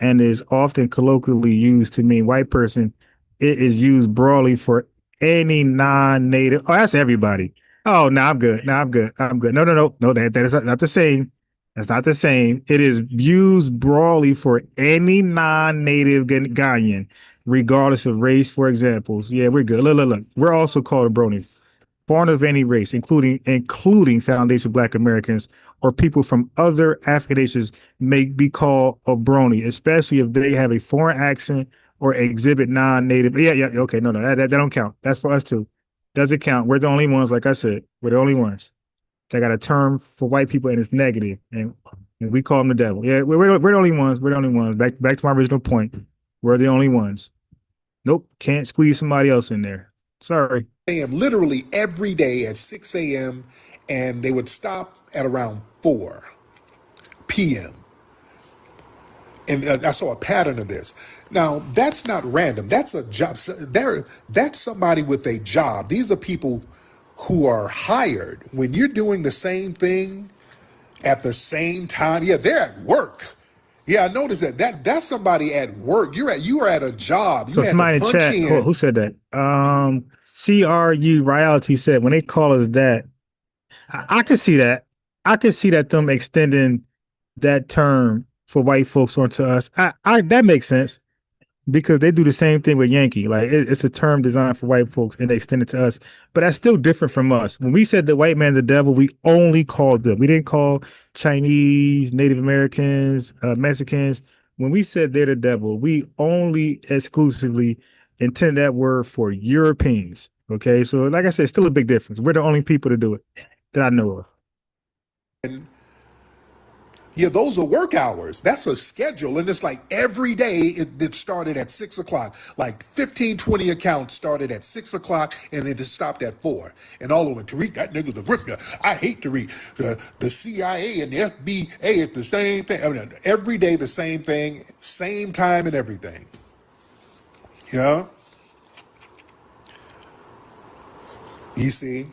and is often colloquially used to mean white person, it is used broadly for any non-native. Oh, that's everybody. Oh, no, I'm good. No, I'm good. I'm good. No, no, no, no. That is not the same. That's not the same. It is used broadly for any non-native Ghanaian, regardless of race. For examples, yeah, we're good. Look. We're also called bronies. Born of any race, including foundation Black Americans or people from other African nations, may be called a brony, especially if they have a foreign accent or exhibit non-native. Yeah, okay, no, that don't count. That's for us too. Doesn't count. We're the only ones, like I said, we're the only ones that got a term for white people and it's negative, and we call them the devil. Yeah, we're the only ones. We're the only ones. Back to my original point. We're the only ones. Nope, can't squeeze somebody else in there. Sorry. A.m. literally every day at 6 a.m. and they would stop at around 4 p.m. And I saw a pattern of this. Now, that's not random. That's a job. That's somebody with a job. These are people who are hired. When you're doing the same thing at the same time, yeah, they're at work. Yeah, I noticed that's somebody at work. You are at a job. You So had somebody to in punch chat, in. who said that? CRU Reality said when they call us that, I could see that. I could see that them extending that term for white folks onto us. I that makes sense because they do the same thing with Yankee. Like it's a term designed for white folks and they extend it to us. But that's still different from us. When we said the white man's the devil, we only called them. We didn't call Chinese, Native Americans, Mexicans. When we said they're the devil, we only exclusively intended that word for Europeans. Okay, so like I said, still a big difference. We're the only people to do it that I know of. And yeah, those are work hours. That's a schedule. And it's like every day it started at 6 o'clock. Like 15, 20 accounts started at 6 o'clock and it just stopped at 4. And all of them, Tariq, that nigga's a grifter. I hate Tariq. The CIA and the FBA is the same thing. I mean, every day the same thing, same time and everything. Yeah. You see?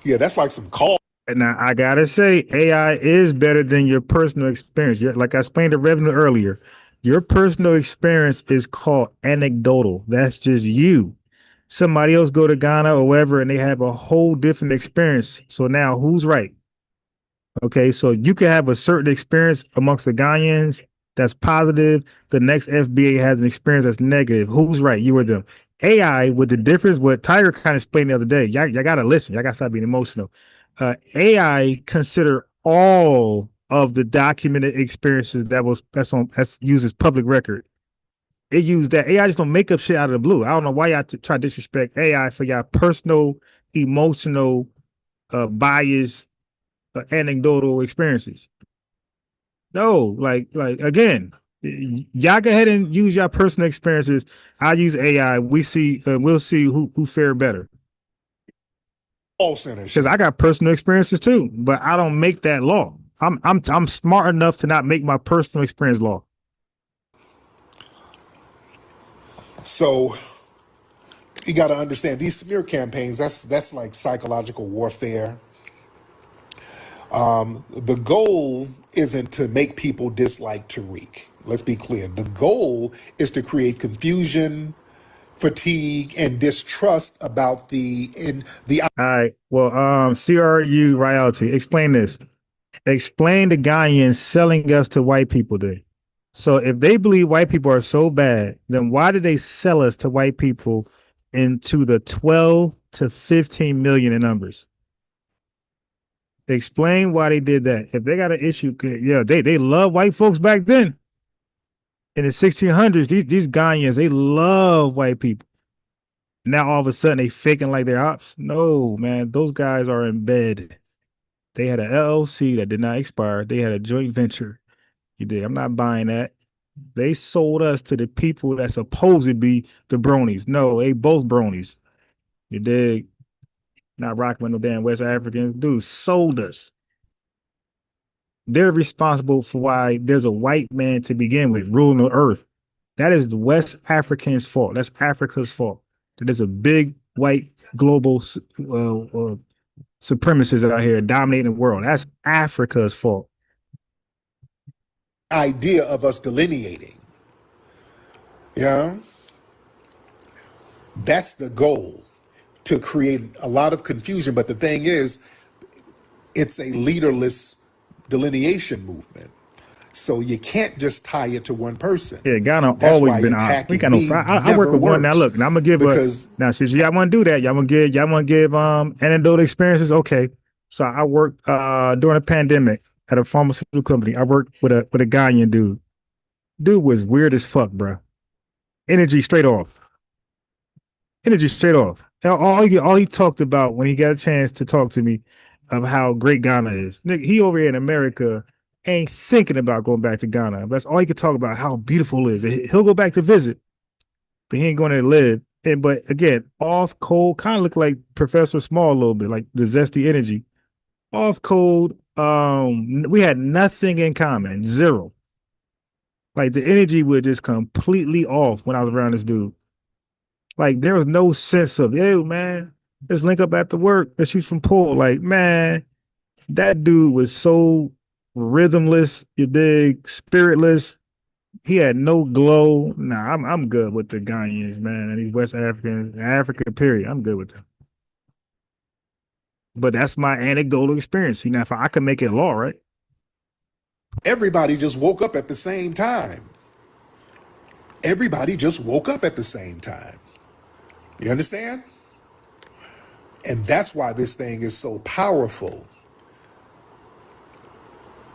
Yeah, that's like some call. And now I gotta say, AI is better than your personal experience. Like I explained to Revenue earlier, your personal experience is called anecdotal. That's just you. Somebody else go to Ghana or wherever and they have a whole different experience. So now who's right? Okay, so you can have a certain experience amongst the Ghanaians that's positive. The next FBA has an experience that's negative. Who's right? You or them. AI, with the difference, what Tiger kind of explained the other day, y'all gotta listen. Y'all gotta stop being emotional. AI consider all of the documented experiences that's used as public record. It used that. AI just don't make up shit out of the blue. I don't know why y'all try to disrespect AI for y'all personal, emotional, bias, anecdotal experiences. No, like again, y'all go ahead and use your personal experiences. I use AI. We'll see who fare better. Call centers. Because I got personal experiences too, but I don't make that law. I'm smart enough to not make my personal experience law. So you got to understand these smear campaigns. That's like psychological warfare. The goal isn't to make people dislike Tariq. Let's be clear. The goal is to create confusion, fatigue, and distrust about the. All right. Well, CRU Reality, explain this. Explain the Ghanaians selling us to white people then. So if they believe white people are so bad, then why did they sell us to white people into the 12 to 15 million in numbers? Explain why they did that. If they got an issue, yeah, they love white folks back then. In the 1600s, these Ghanaians, they love white people. Now all of a sudden they faking like they're ops. No, man, those guys are in bed. They had an LLC that did not expire. They had a joint venture. You did. I'm not buying that. They sold us to the people that supposed to be the bronies. No, they both bronies. You dig? Not rocking with no damn West Africans. Dude, sold us. They're responsible for why there's a white man to begin with ruling the earth. That is the West Africans' fault. That's Africa's fault. There's a big white global supremacists out here dominating the world. That's Africa's fault. idea of us delineating. Yeah, that's the goal, to create a lot of confusion. But the thing is, it's a leaderless delineation movement. So you can't just tie it to one person. Yeah, Ghana That's always why been on. We got attacking no. me I work never with one now. works. Look, now I'm gonna give Because now. Since y'all want to do that, y'all want to give anecdotal experiences. Okay, so I worked during a pandemic at a pharmaceutical company. I worked with a Ghanaian dude. Dude was weird as fuck, bro. Energy straight off. Energy straight off. All he talked about when he got a chance to talk to me of how great Ghana is. Nick, he over here in America ain't thinking about going back to Ghana. That's all he could talk about, how beautiful it is. He'll go back to visit, but he ain't going to live. But again, off cold, kind of look like Professor Small a little bit, like the zesty energy. Off cold, we had nothing in common, zero. Like the energy was just completely off when I was around this dude. Like there was no sense of, yo, man, let's link up after work. Let's shoot some pool. Like, man, that dude was so rhythmless, you dig, spiritless. He had no glow. Nah, I'm good with the Ghanaians, man, and these West Africans, Africa, period. I'm good with them. But that's my anecdotal experience. See, now if I can make it law, right? everybody just woke up at the same time. Everybody just woke up at the same time. You understand? And that's why this thing is so powerful.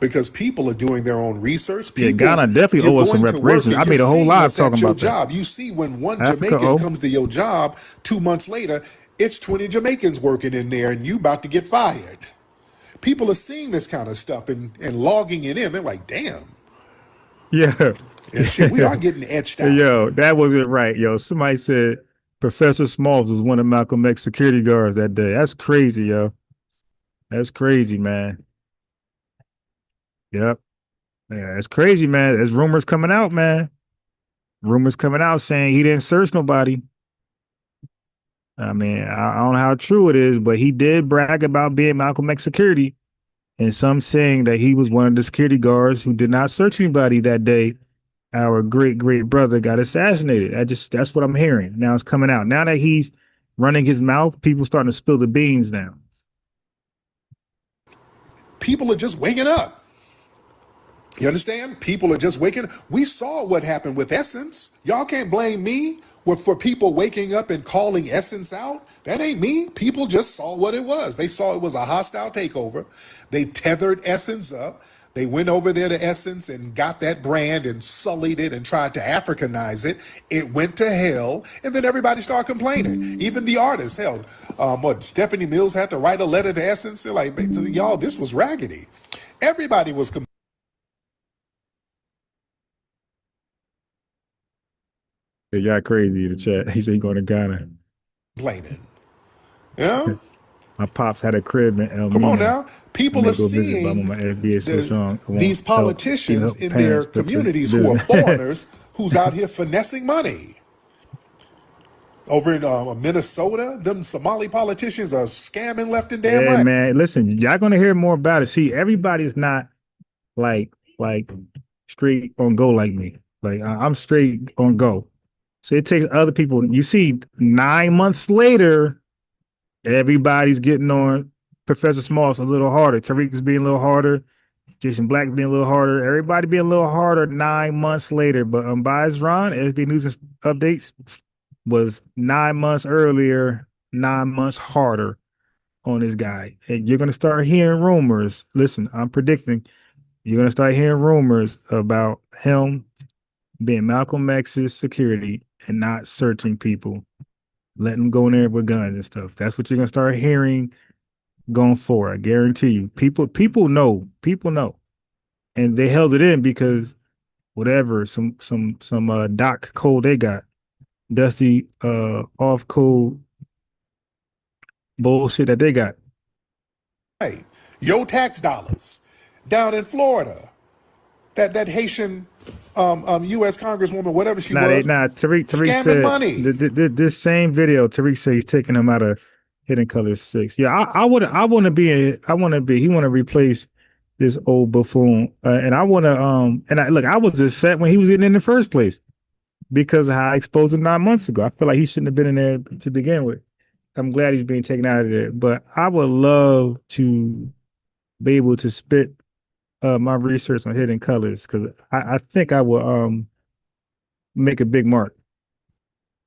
Because people are doing their own research. People, yeah, Ghana definitely owe us some reparations. I made a whole live talking about job. that. You see, when one Africa, Jamaican comes to your job, 2 months later, it's 20 Jamaicans working in there and you about to get fired. People are seeing this kind of stuff and logging it in. They're like, damn. Yeah. Shit, we are getting etched out. Yo, that wasn't right. Yo, somebody said Professor Smalls was one of Malcolm X security guards that day. That's crazy, yo. That's crazy, man. Yep. Yeah, it's crazy, man. There's rumors coming out, man. Rumors coming out saying he didn't search nobody. I mean, I don't know how true it is, but he did brag about being Malcolm X security. And some saying that he was one of the security guards who did not search anybody that day. Our great brother got assassinated. That's what I'm hearing. Now it's coming out. Now that he's running his mouth, people starting to spill the beans now. People are just waking up. You understand? People are just waking up. We saw what happened with Essence. Y'all can't blame me for people waking up and calling Essence out. That ain't me. People just saw what it was. They saw it was a hostile takeover. They tethered Essence up. They went over there to Essence and got that brand and sullied it and tried to Africanize it. It went to hell, and then everybody started complaining. Even the artists, hell, Stephanie Mills had to write a letter to Essence. They're like, y'all, this was raggedy. Everybody was complaining. It got crazy in the chat. He said he going to Ghana. Yeah. My pops had a crib in El Come on now. People are seeing these politicians in their communities who are foreigners who's out here finessing money. Over in Minnesota, them Somali politicians are scamming left and damn right. Man, listen, y'all gonna hear more about it. See, everybody's not like straight on go like me. Like I'm straight on go. So it takes other people. You see, 9 months later, everybody's getting on Professor Smalls a little harder. Tariq is being a little harder. Jason Black is being a little harder. Everybody being a little harder 9 months later. But Unbiased Ron, FBA News Updates, was 9 months earlier, 9 months harder on this guy. And you're going to start hearing rumors. Listen, I'm predicting you're going to start hearing rumors about him being Malcolm X's security and not searching people, letting them go in there with guns and stuff. That's what you're going to start hearing going forward. I guarantee you. People know. And they held it in because whatever, some doc code they got. Dusty off code bullshit that they got. Hey, your tax dollars down in Florida. That Haitian U.S. Congresswoman, whatever she was, Tariq scamming said, money. This same video, Tariq said he's taking him out of Hidden Colors 6. Yeah, I want to be. He want to replace this old buffoon. And I want to and I was upset when he was in the first place because of how I exposed him 9 months ago. I feel like he shouldn't have been in there to begin with. I'm glad he's being taken out of there, but I would love to be able to spit my research on Hidden Colors because I think I will make a big mark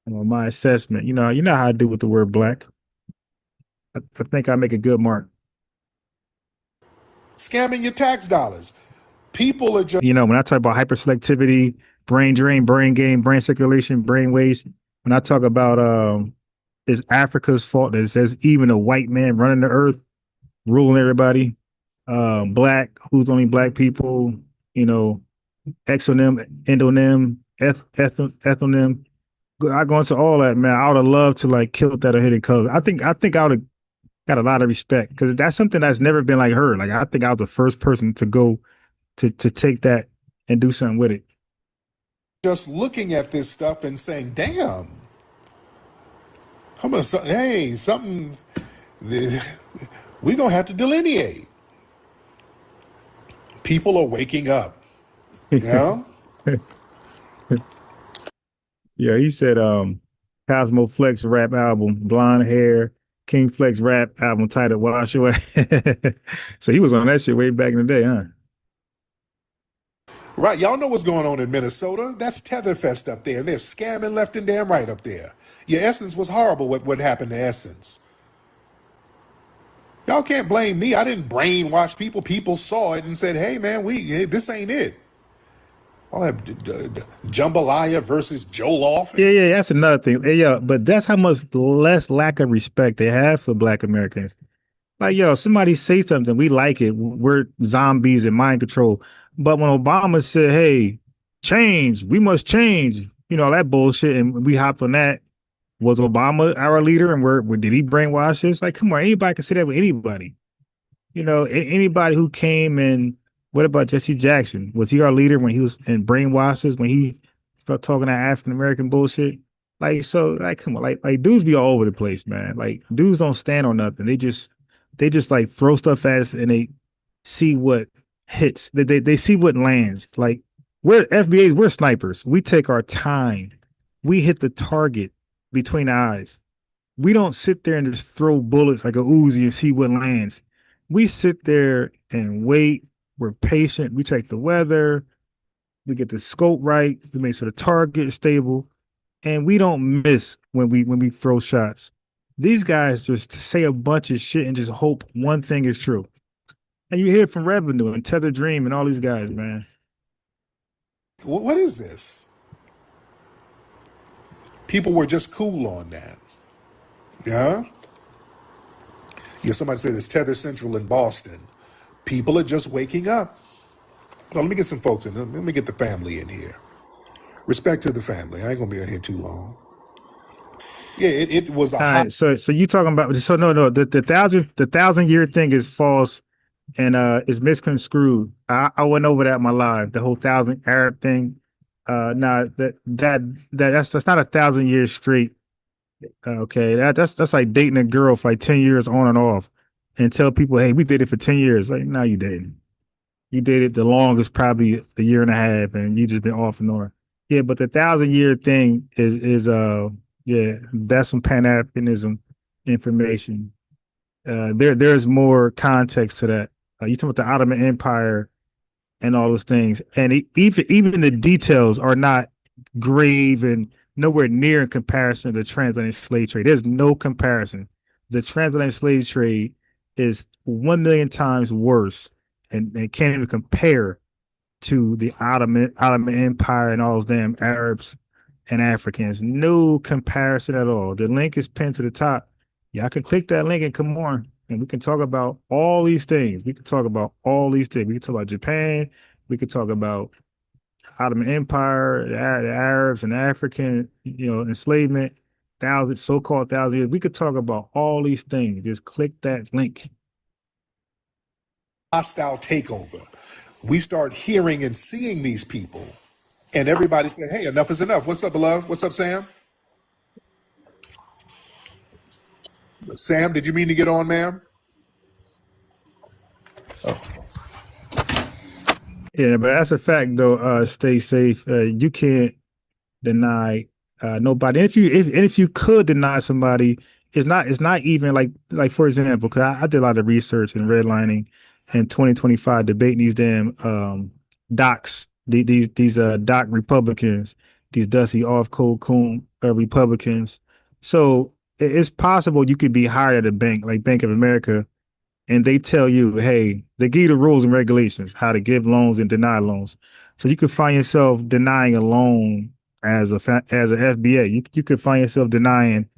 on my assessment. You know how I do with the word black. I think I make a good mark. Scamming your tax dollars. People are just. When I talk about hyperselectivity, brain drain, brain gain, brain circulation, brain waste, when I talk about it's Africa's fault that it says even a white man running the earth, ruling everybody, black, who's only black people, exonym, endonym, ethnonym. I go into all that, man. I would have loved to like kill that or Hidden Colors. I think I would have got a lot of respect because that's something that's never been like her. Like I think I was the first person to go to take that and do something with it. Just looking at this stuff and saying, damn, hey, something, we're going to have to delineate. People are waking up. Yeah. Yeah, he said Cosmo Flex rap album, Blonde Hair, King Flex rap album titled Wash Away. So he was on that shit way back in the day, huh? Right. Y'all know what's going on in Minnesota. That's Tetherfest up there. And they're scamming left and damn right up there. Your Essence was horrible what happened to Essence. Y'all can't blame me. I didn't brainwash people. People saw it and said, hey, man, this ain't it. I'll have Jambalaya versus Jollof. Yeah, that's another thing. Yeah, but that's how much less lack of respect they have for Black Americans. Like, somebody say something, we like it. We're zombies and mind control. But when Obama said, hey, change, we must change, that bullshit, and we hopped on that, was Obama our leader? And where did he brainwash us? Like, come on, anybody can say that with anybody. Anybody who came and what about Jesse Jackson? Was he our leader when he was in brainwashes, when he started talking that African American bullshit? Like, so, like, come on, like dudes be all over the place, man. Like, dudes don't stand on nothing. They just like throw stuff at us and they see what hits. They see what lands. Like, we're FBAs, we're snipers. We take our time. We hit the target between the eyes. We don't sit there and just throw bullets like a Uzi and see what lands. We sit there and wait. We're patient. We check the weather. We get the scope right. We make sure the target is stable, and we don't miss when we throw shots. These guys just say a bunch of shit and just hope one thing is true. And you hear it from Revenue and Tether Dream and all these guys, man. What is this? People were just cool on that. Yeah? Yeah, somebody said it's Tether Central in Boston. People are just waking up. So let me get some folks in. Let me get the family in here. Respect to the family. I ain't gonna be in here too long. Yeah, it was a hot. Right, so you talking about no the 1,000-year thing is false and is misconstrued. I went over that in my live, the whole 1,000 Arab thing. Nah, that's not 1,000 years straight. Okay, that's like dating a girl for like 10 years on and off and tell people, hey, we did it for 10 years. Like, no, you didn't. You dated the longest, probably a year and a half, and you just been off and on. Yeah, but the 1,000-year thing is that's some Pan-Africanism information. There's more context to that. You talking about the Ottoman Empire and all those things, and even the details are not grave and nowhere near in comparison to the transatlantic slave trade. There's no comparison. The transatlantic slave trade is 1 million times worse and can't even compare to the Ottoman Empire and all those damn Arabs and Africans. No comparison at all. The link is pinned to the top. Y'all can click that link and come on, and we can talk about all these things. We can talk about all these things. We can talk about Japan. We could talk about Ottoman Empire, the Arabs and African, enslavement, so-called 1,000 years. We could talk about all these things. Just click that link. Hostile takeover. We start hearing and seeing these people, and everybody said, hey, enough is enough. What's up, beloved? What's up, Sam? Sam, did you mean to get on, ma'am? Oh. Yeah, but that's a fact though. Stay safe. You can't deny nobody. And if you could deny somebody, it's not even like for example, because I did a lot of research and redlining in 2025 debating these damn docs, these doc Republicans, these dusty off cold coon Republicans. So it's possible you could be hired at a bank like Bank of America, and they tell you, hey, they give you the rules and regulations, how to give loans and deny loans. So you could find yourself denying a loan as an FBA. You could find yourself denying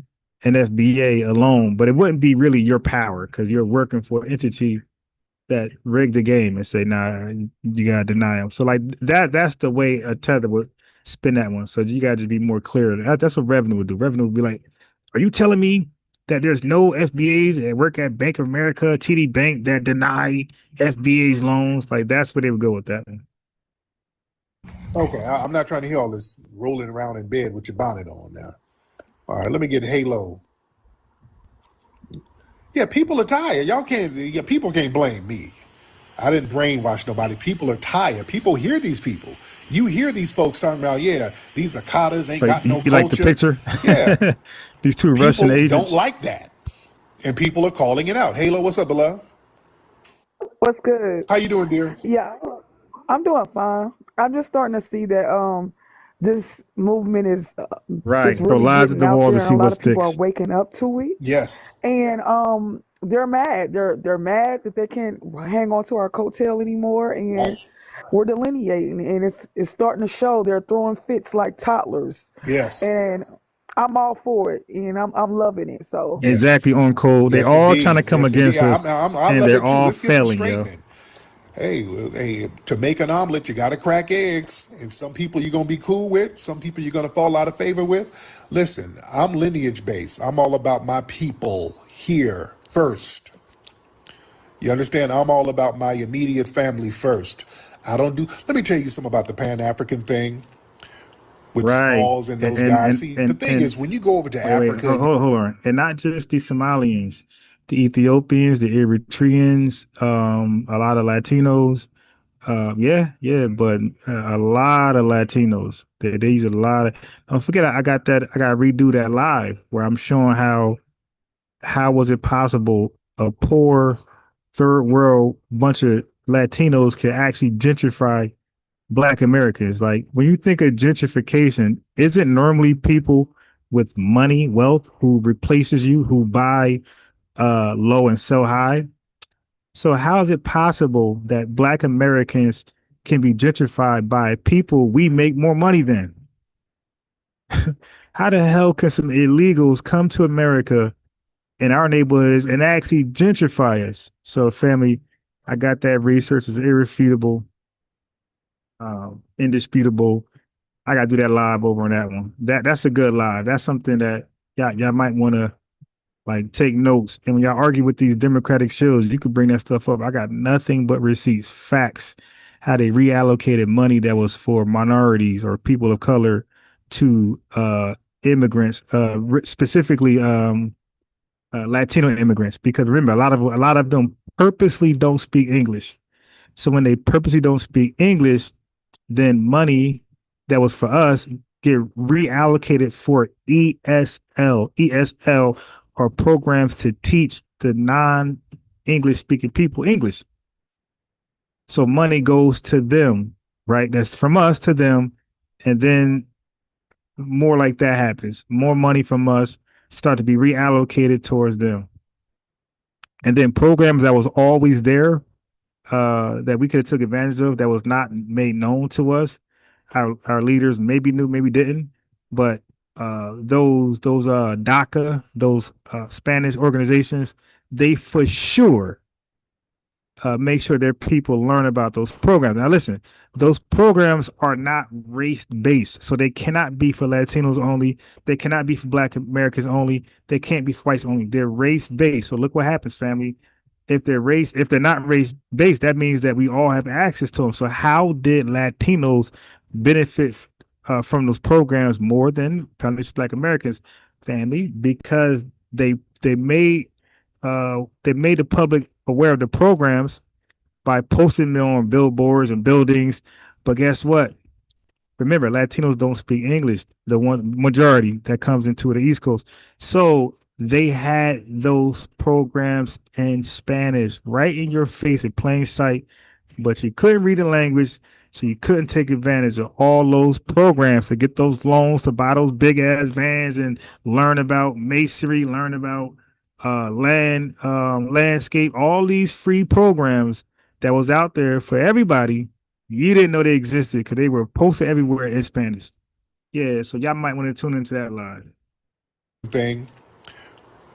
an FBA a loan, but it wouldn't be really your power because you're working for an entity that rigged the game and say, nah, you gotta deny them. So like that's the way a tether would spin that one. So you gotta just be more clear. That's what revenue would do. Revenue would be like, are you telling me that there's no FBAs that work at Bank of America, TD Bank that deny FBA's loans? Like that's where they would go with that one. Okay, I'm not trying to hear all this rolling around in bed with your bonnet on now. All right, let me get Halo. Yeah, people are tired. People can't blame me. I didn't brainwash nobody. People are tired. People hear these people. You hear these folks talking about, yeah, these Akatas ain't got no You culture. like the picture? Yeah. These two Russian People agents don't like that. And people are calling it out. Halo, what's up, beloved? What's good? How you doing, dear? Yeah, I'm doing fine. I'm just starting to see that this movement is Right. it's Throw really lies at getting the out wall there, to and see a lot what of people are sticks. waking up to it. Yes. And they're mad. They're mad that they can't hang on to our coattail anymore, and we're delineating, and it's starting to show. They're throwing fits like toddlers. Yes. And I'm all for it, and I'm loving it. So Exactly on code. They Yes, all indeed. trying to come Yes, indeed. against us, I and love they're it too. all Let's get some failing, yo. straightening. Hey, to make an omelet, you got to crack eggs. And some people you're going to be cool with. Some people you're going to fall out of favor with. Listen, I'm lineage based. I'm all about my people here first. You understand? I'm all about my immediate family first. Let me tell you something about the Pan-African thing with Right. Smalls and those guys. See, the thing is, when you go over to wait, Africa, hold on. And not just the Somalians, the Ethiopians, the Eritreans, a lot of Latinos. But a lot of Latinos. They use a lot of. Don't forget, I got to redo that live where I'm showing how was it possible a poor third world bunch of Latinos can actually gentrify Black Americans. Like when you think of gentrification, isn't normally people with money, wealth who replaces you, who buy low and sell high? So how is it possible that Black Americans can be gentrified by people we make more money than? How the hell can some illegals come to America in our neighborhoods and actually gentrify us? So family, I got that research is irrefutable, indisputable. I gotta do that live over on that one. That's a good live. That's something that y'all might want to like take notes. And when y'all argue with these Democratic shows, you could bring that stuff up. I got nothing but receipts, facts, how they reallocated money that was for minorities or people of color to immigrants, specifically Latino immigrants. Because remember, a lot of them purposely don't speak English. So when they purposely don't speak English, then money that was for us get reallocated for ESL or programs to teach the non-English speaking people English. So money goes to them, right? That's from us to them. And then more like that happens. More money from us start to be reallocated towards them. And then programs that was always there that we could have took advantage of that was not made known to us. Our leaders maybe knew, maybe didn't, but those DACA, those Spanish organizations, they for sure make sure their people learn about those programs. Now, listen, those programs are not race based, so they cannot be for Latinos only. They cannot be for Black Americans only. They can't be for whites only. They're race based. So look what happens, family. If they're not race based, that means that we all have access to them. So how did Latinos benefit from those programs more than Black Americans, family? Because they made the public aware of the programs, by posting them on billboards and buildings. But guess what? Remember, Latinos don't speak English, the one majority that comes into the East Coast. So they had those programs in Spanish right in your face in plain sight, but you couldn't read the language, so you couldn't take advantage of all those programs to get those loans to buy those big ass vans and learn about masonry, learn about landscape, all these free programs that was out there for everybody. You didn't know they existed because they were posted everywhere in Spanish. Yeah, so y'all might want to tune into that live. Thing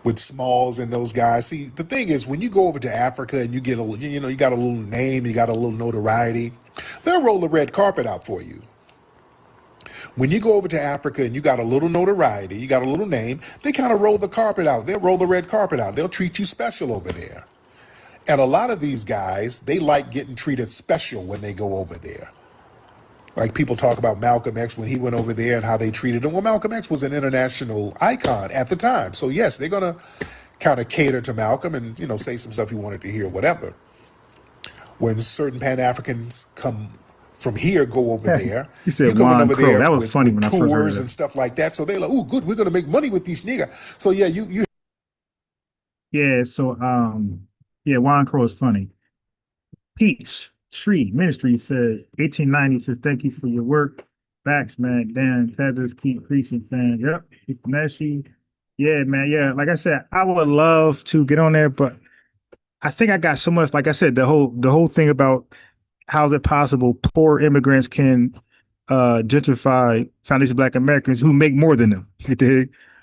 with Smalls and those guys. See, the thing is, when you go over to Africa and you get you got a little name, you got a little notoriety, they'll roll the red carpet out for you. When you go over to Africa and you got a little notoriety, you got a little name, they kind of roll the carpet out. They'll roll the red carpet out. They'll treat you special over there. And a lot of these guys, they like getting treated special when they go over there. Like people talk about Malcolm X when he went over there and how they treated him. Well, Malcolm X was an international icon at the time. So yes, they're going to kind of cater to Malcolm and, say some stuff he wanted to hear, whatever. When certain Pan-Africans come from here, go over there. You said you coming over Crow. there That was with, funny with when I first heard tours that. and stuff like that. So they're like, "Ooh, good, we're going to make money with these niggas." So yeah, you. Yeah, so Juan Crow is funny. Peach Tree Ministry says 1890 says thank you for your work. Backs, man. Dan Tethers keep preaching, fan. Yep. Nasheed. Yeah, man. Yeah. Like I said, I would love to get on there, but I think I got so much. Like I said, the whole thing about how is it possible poor immigrants can gentrify foundation Black Americans who make more than them.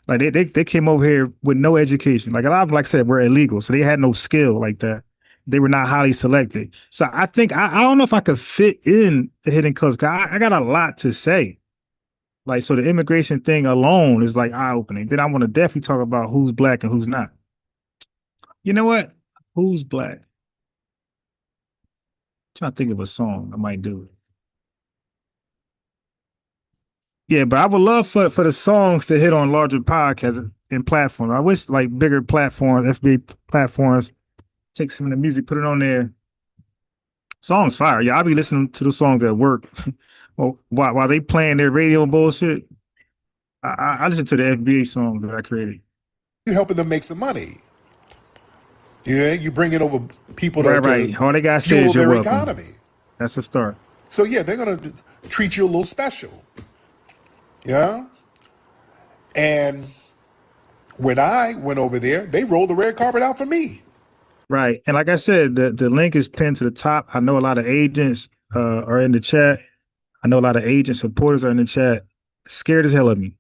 Like they came over here with no education. Like a lot of them, like I said, were illegal, so they had no skill like that. They were not highly selected. So I think I don't know if I could fit in the Hidden Colors. I got a lot to say. Like, so the immigration thing alone is like eye opening. Then I want to definitely talk about who's Black and who's not. You know what? Who's Black? Trying to think of a song I might do. Yeah, but I would love for the songs to hit on larger podcasts and platforms. I wish like bigger platforms, FBA platforms, take some of the music, put it on there. Songs fire. Yeah, I'll be listening to the songs at work. Well, while they playing their radio bullshit, I listen to the FBA songs that I created. You're helping them make some money. Yeah, you bringing over people Right. All they got to say fuel is you're their welcome. economy. That's a start. So yeah, they're gonna treat you a little special. Yeah. And when I went over there, they rolled the red carpet out for me. Right. And like I said, the link is pinned to the top. I know a lot of agents are in the chat. I know a lot of agent supporters are in the chat. Scared as hell of me.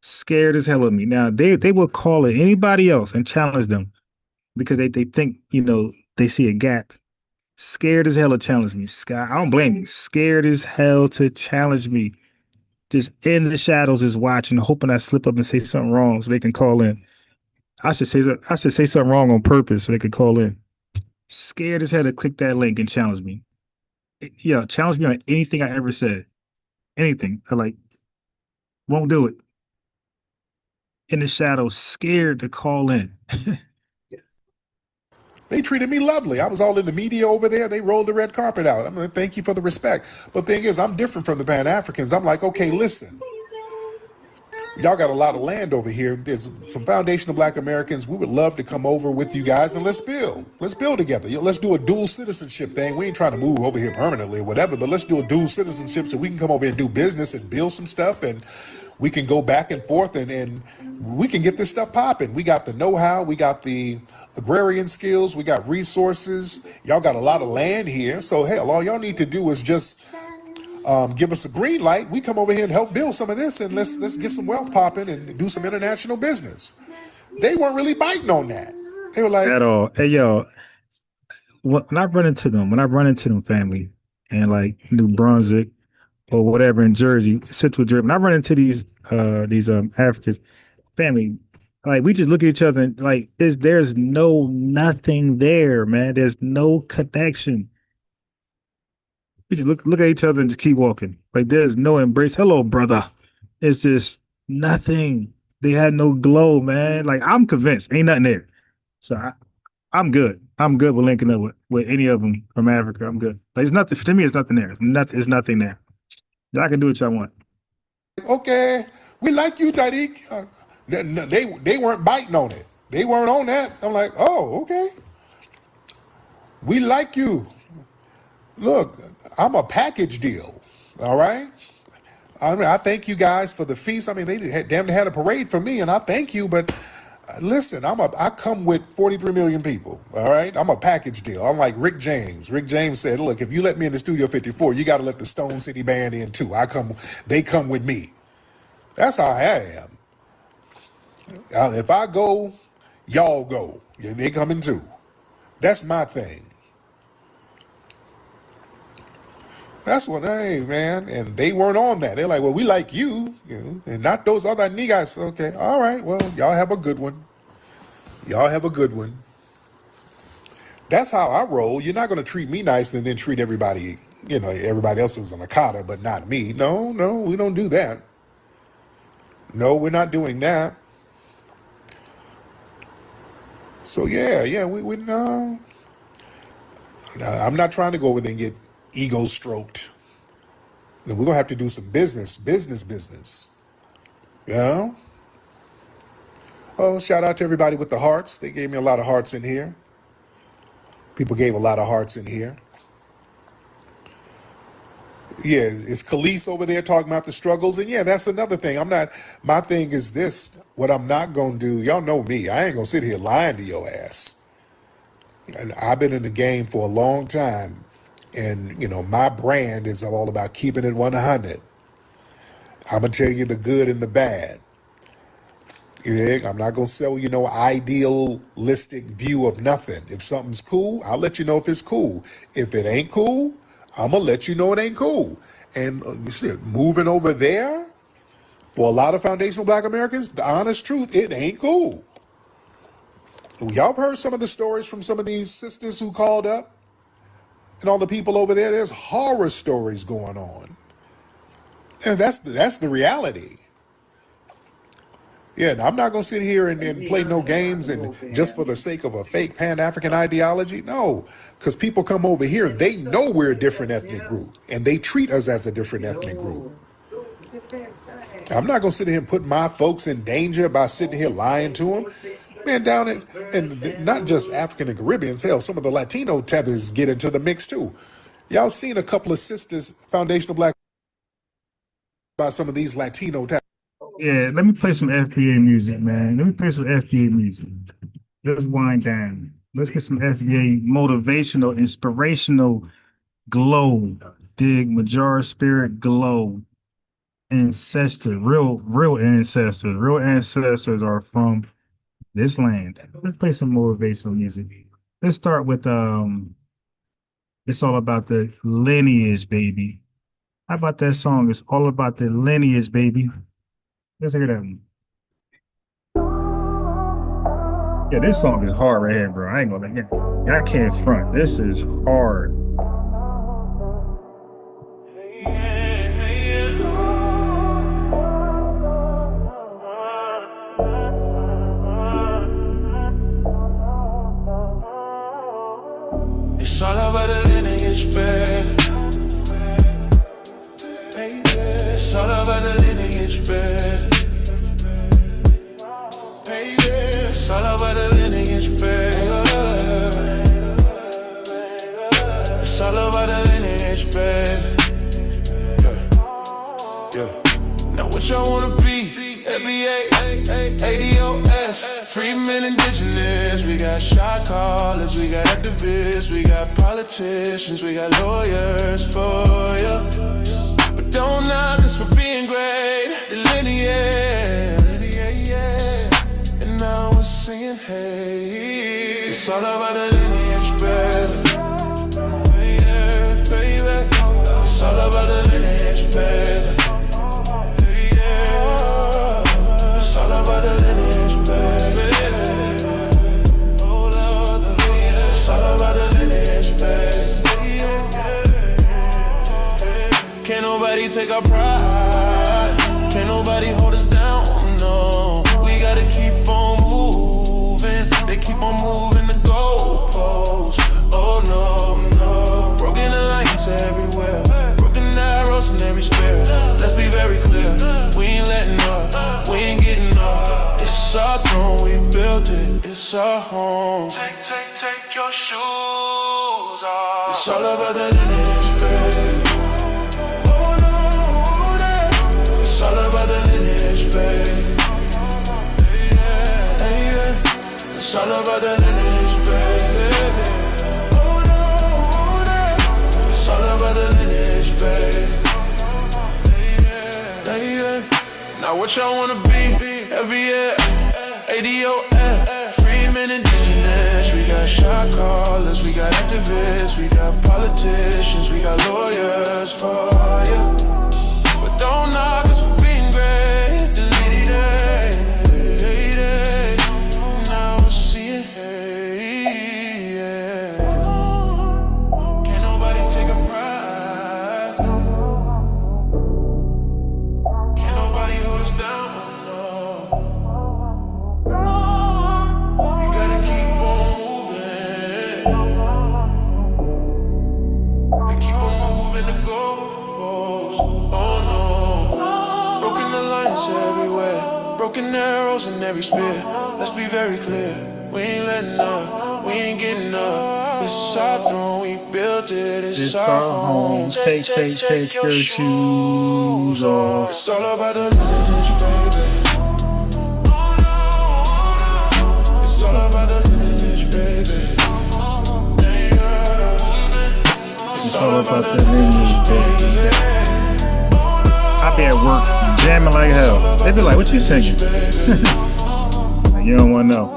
Scared as hell of me. Now, they will call it anybody else and challenge them because they think, they see a gap. Scared as hell to challenge me. I don't blame you. Scared as hell to challenge me. Just in the shadows, just watching, hoping I slip up and say something wrong so they can call in. I should say something wrong on purpose so they could call in. Scared as hell to click that link and challenge me. Yeah, challenge me on anything I ever said. Anything. I won't do it. In the shadows, scared to call in. They treated me lovely. I was all in the media over there. They rolled the red carpet out. I'm going to thank you for the respect. But the thing is, I'm different from the Pan-Africans. I'm like, okay, listen. Y'all got a lot of land over here. There's some foundational Black Americans. We would love to come over with you guys and let's build. Let's build together. Let's do a dual citizenship thing. We ain't trying to move over here permanently or whatever, but let's do a dual citizenship so we can come over here and do business and build some stuff and we can go back and forth and we can get this stuff popping. We got the know-how. We got the agrarian skills. We got resources. Y'all got a lot of land here. So, hell, all y'all need to do is just give us a green light. We come over here and help build some of this and let's get some wealth popping and do some international business. They weren't really biting on that. They were like, at all. Hey, yo, when I run into them, family, and like New Brunswick or whatever in Jersey, Central Jersey, when I run into these Africans, family, like we just look at each other and like there's nothing there, man. There's no connection. We just look at each other and just keep walking. Like there's no embrace. Hello, brother. It's just nothing. They had no glow, man. Like I'm convinced, ain't nothing there. So I'm good. I'm good with linking up with any of them from Africa. I'm good. Like, it's nothing to me. It's nothing there. It's nothing there. Y'all can do what y'all want. Okay, we like you, Tariq. They weren't biting on it. They weren't on that. I'm like, oh, okay. We like you. Look, I'm a package deal. All right. I mean, I thank you guys for the feast. I mean, they had a parade for me, and I thank you. But listen, I come with 43 million people. All right, I'm a package deal. I'm like Rick James. Rick James said, "Look, if you let me in the Studio 54, you got to let the Stone City Band in too. They come with me. That's how I am. If I go, y'all go. Yeah, they coming too. That's my thing. That's what, hey, man. And they weren't on that. They're like, well, we like you, and not those other niggas. Okay, all right, well, y'all have a good one. Y'all have a good one. That's how I roll. You're not going to treat me nice and then treat everybody, everybody else is an Akata, but not me. No, we don't do that. No, we're not doing that. So, yeah, we no. I'm not trying to go over there and get ego stroked. Then we're going to have to do some business. Yeah. Oh, shout out to everybody with the hearts. They gave me a lot of hearts in here. People gave a lot of hearts in here. Yeah, is Khalees over there talking about the struggles? And yeah, that's another thing. My thing is this, what I'm not going to do, y'all know me, I ain't going to sit here lying to your ass. And I've been in the game for a long time. And, my brand is all about keeping it 100. I'm going to tell you the good and the bad. Yeah, I'm not going to sell you no idealistic view of nothing. If something's cool, I'll let you know if it's cool. If it ain't cool, I'm going to let you know it ain't cool. And you see, moving over there, for a lot of foundational Black Americans, the honest truth, it ain't cool. Y'all have heard some of the stories from some of these sisters who called up? And all the people over there, there's horror stories going on. And that's the reality. Yeah, I'm not going to sit here and play no games and just for the sake of a fake Pan-African ideology. No, because people come over here, they know we're a different ethnic group, and they treat us as a different ethnic group. I'm not going to sit here and put my folks in danger by sitting here lying to them. Man, down in, and not just African and Caribbeans, hell, some of the Latino tethers get into the mix too. Y'all seen a couple of sisters, foundational Black, by some of these Latino tethers. Yeah, let me play some FBA music, man. Let me play some FBA music. Let's wind down. Let's get some FBA motivational, inspirational glow. Dig, Major Spirit glow. Ancestor, real ancestors. Real ancestors are from this land. Let's play some motivational music. Let's start with it's all about the lineage, baby. How about that song? It's all about the lineage, baby. Let's hear that one. Yeah, this song is hard right here, bro. I ain't gonna let you. I can't front. This is hard. It's all about the lineage, baby. It's all about the lineage, baby. It's all about the lineage, baby. It's all about the lineage, baby. Yeah. Now what y'all wanna be? FBA, ADOS, free men indigenous. We got shot callers, we got activists, we got politicians, we got lawyers for you. But don't knock us for being great. Delineate. And now we're singing, hey. It's all about the lineage, baby. Yeah, baby. It's all about the lineage, baby. It's all about the lineage, baby. Oh Lord, it's all about the lineage, baby. Can't nobody take our pride. Can't nobody hold us down, no. We gotta keep on moving. They keep on moving the goalposts. throne, we built it, it's our home. Take your shoes off. It's all about the lineage, babe. Oh no, it's all about the lineage, babe. Yeah. It's all about the lineage, babe. Oh no, it's all about the lineage, babe. Now what y'all wanna be? FBA, ADOF, free men indigenous. We got shot callers, we got activists, we got politicians, we got lawyers for you. But don't knock us for being great. Delete it. Now I see it. Yeah. Can't nobody take a pride. Can't nobody hold us down. No. You gotta keep on moving. We keep on moving the goalposts. Oh no. Broken alliance everywhere. Broken arrows in every spear. Let's be very clear. We ain't letting up. We ain't getting up. It's our throne. We built it. It's our home. Take your shoes off. It's all about the lineage, baby. Oh no. It's all about the lineage, baby. It's all about the lineage, baby. I be at work jamming like hell. They be like, what you singing? You don't want to know.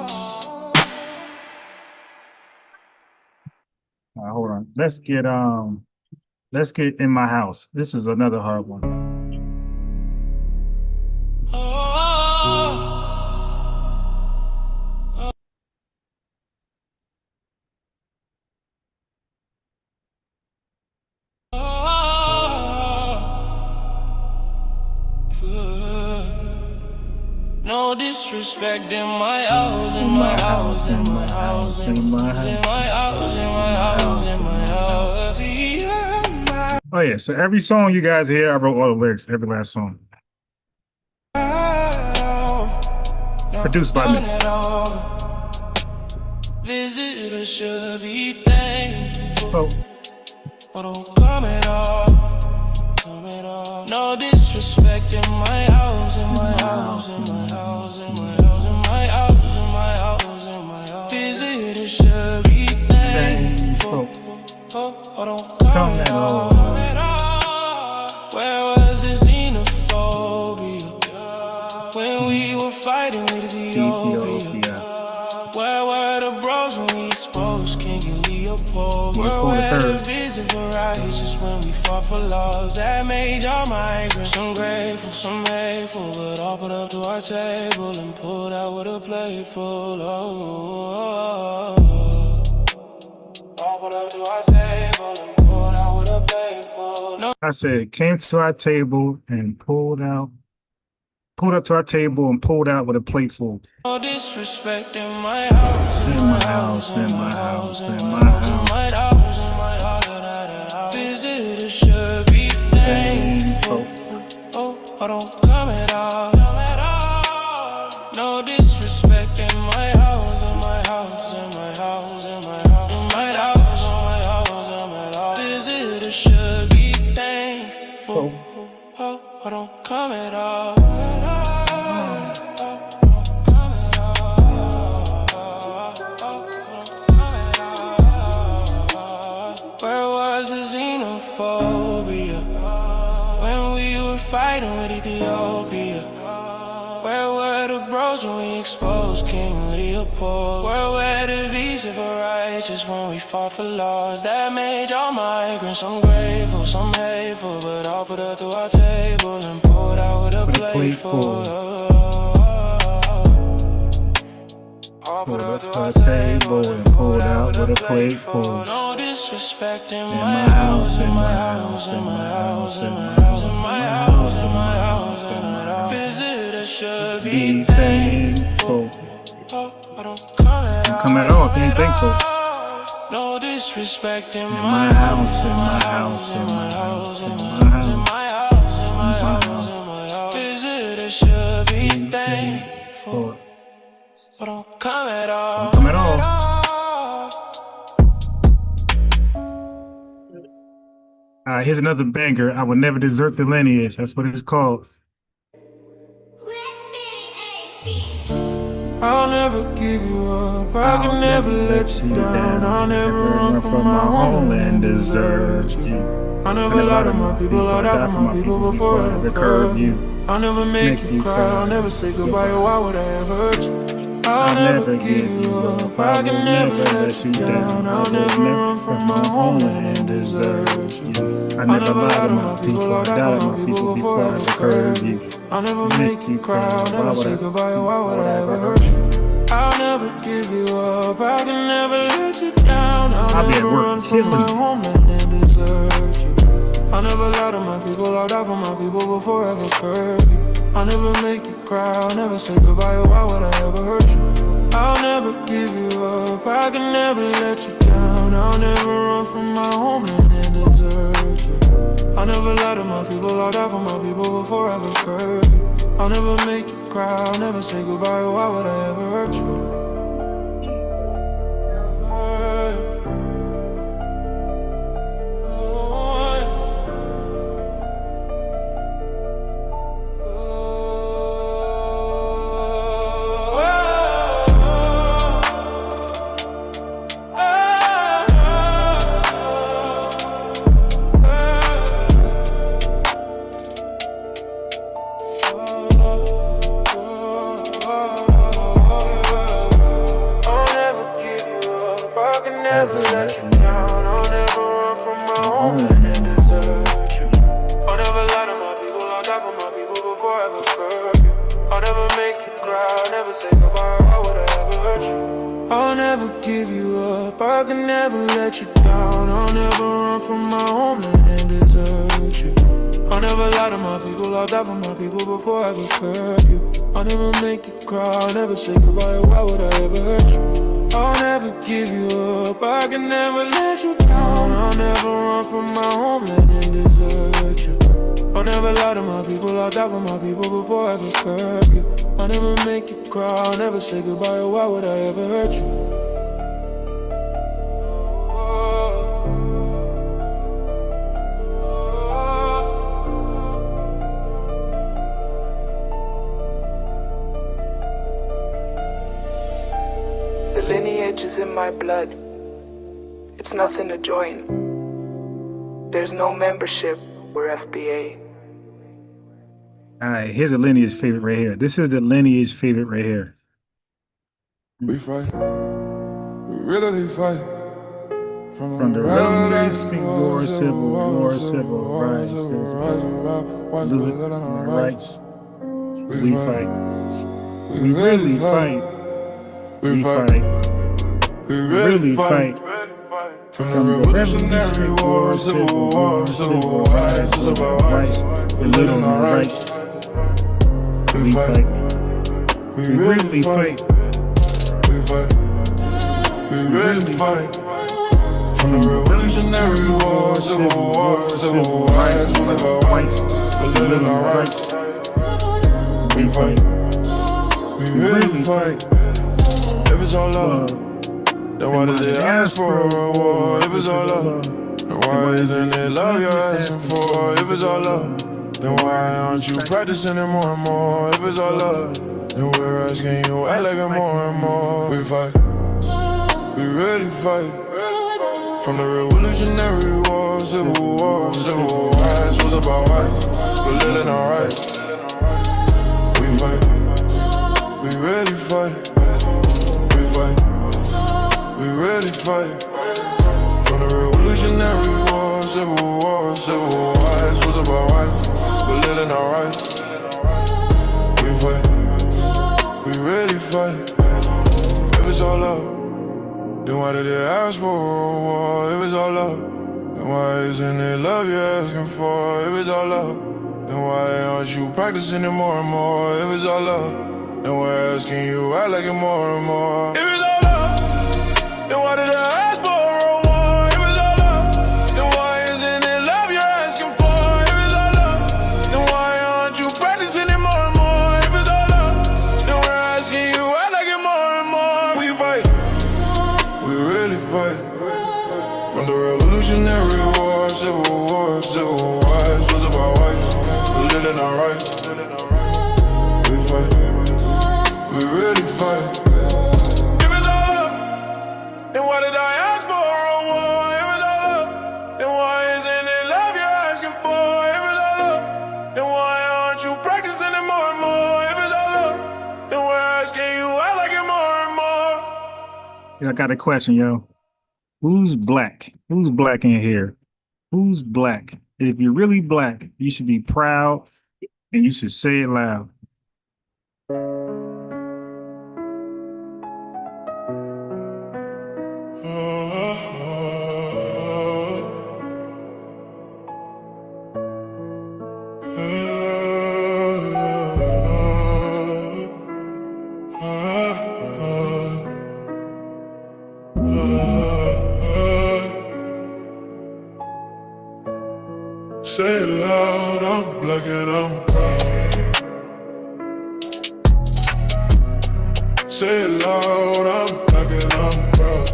All right, hold on. Let's get In My House. This is another hard one. No disrespect in my house, in my house, in my house, in my house, in my house, in my house, in my house. Oh yeah, so every song you guys hear, I wrote all the lyrics, every last song. Produced by me. Visitors should be thankful. Oh, don't come at all. No disrespect in my house, in my house, in my house, in my house, in my house, in my house, in my house. Visitors should be thankful. Oh, don't come at all. Where was the xenophobia when we were fighting with Ethiopia? Where were the bros when we exposed King and Leopold? Where were the vision for righteous when we fought for laws that made y'all migrants? Some grateful, some hateful, but all put up to our table and pulled out with a plate full. Oh, all put up to our table and pulled out with a plate full. No. I said, came to our table and pulled up to our table and pulled out with a plate full. No disrespect in my house, in my house, in my house, in my house, in my house, in my house. Visitors should be thankful. Oh, don't come at all. No disrespect in my house, in my house, in my house, in my house, in my house, in my house, in my house. Visitors should be thankful. Oh, don't come at all. Where was the xenophobia when we were fighting with Ethiopia? Where were the bros when we exposed King Leopold? Where were the visa for righteous when we fought for laws that made y'all migrants? Some grateful, some hateful, but all put up to our table and pulled out with a plate full. Pulled up to our table and pulled out with a plate full. No disrespect in my house, in my house, in my house, in my house, in my house, in my house, in my house. Visitors should be thankful. Don't come at all if you ain't thankful. No disrespect in my house, in my house, in my house, in my house, in my house, in my house, in my house. Visitors should be thankful. So don't come at all. Don't come at all. Here's another banger. I will never desert the lineage. That's what it's called. I'll never give you up. I can never let you down. I'll never run from my homeland and desert you. I never lie to my people. I'll die for my people before I ever curve you. I'll never make you cry. I'll never say goodbye. Why would I ever hurt you? I'll never give you up. I can never let you down. I'll never run from my homeland and desert you. I never lie to my people. I'll die for my people before I ever curve you. I'll never make you cry. I'll never say goodbye. Why would I ever hurt you? I'll never give you up. I can never let you down. I'll never run from my homeland and desert you. I'll never lie to my people. I'll die for my people before I ever curve you. I'll never make you cry. I'll never say goodbye. Why would I ever hurt you? I'll never give you up. I can never let you down. I'll never run from my homeland and desert you. I'll never lie to my people. I'll die for my people before I ever curve you. I'll never make you cry. I'll never say goodbye. Why would I ever hurt you? I'll never give you up. I can never let you down. I'll never run from my homeland and desert you. I'll never lie to my people. I'll die for my people before I ever curve you. I'll never make you cry. I'll never say goodbye. Why would I ever hurt you? I'll never give you up. I can never let you down. I'll never run from my homeland and desert you. I'll never lie to my people. I'll die for my people before I ever curve you. I'll never make you cry. I'll never say goodbye. Why would I ever hurt you? The lineage is in my blood. It's nothing to join. There's no membership. We're FBA. All right, here's a lineage favorite right here. This is the lineage favorite right here. We fight. We really fight. From the Revolutionary War, Civil War, Civil Rights, rights. We fight. We really fight. We fight. We really fight. From the Revolutionary War, Civil War, Civil Rights, it's about rights. We live on our rights. We fight. We really fight. We fight. We really fight. From the Revolutionary War, Civil Rights, it's about rights. We live on our rights. We fight. We really fight. If it's all love, then why did they ask for a war? If it's all love, then why isn't it love you're asking for? If it's all love, then why aren't you practicing it more and more? If it's all love, then we're asking you act like it more and more. We fight, we really fight. From the Revolutionary War, Civil Rights was about rights. We're living our rights. We fight, we really fight. We fight. We really fight. From the Revolutionary War, Civil Rights was about rights. We're living our rights. We fight. We really fight. If it's all love, then why did they ask for a war? If it's all love, then why isn't it love you're asking for? If it's all love, then why aren't you practicing it more and more? If it's all love, then we're asking you act like it more and more. If it's all love, then why did I ask for a war? If it's all love, then why isn't it love you're asking for? If it's all love, then why aren't you practicing it more and more? If it's all love, then we're asking you act like it more and more. Revolutionary wars, civil wars, civil wars. Was about whites, we living our rights. We fight, we really fight. If it's all up, then why did I ask for a war? If it's all up, then why isn't it love you're asking for? If it's all up, then why aren't you practicing it more and more? If it's all up, then we're asking you I like it more and more. I got a question, yo. Who's black? Who's black in here? Who's black? If you're really black, you should be proud and you should say it loud. Say it loud, I'm black and I'm proud. Say it loud, I'm black and I'm proud.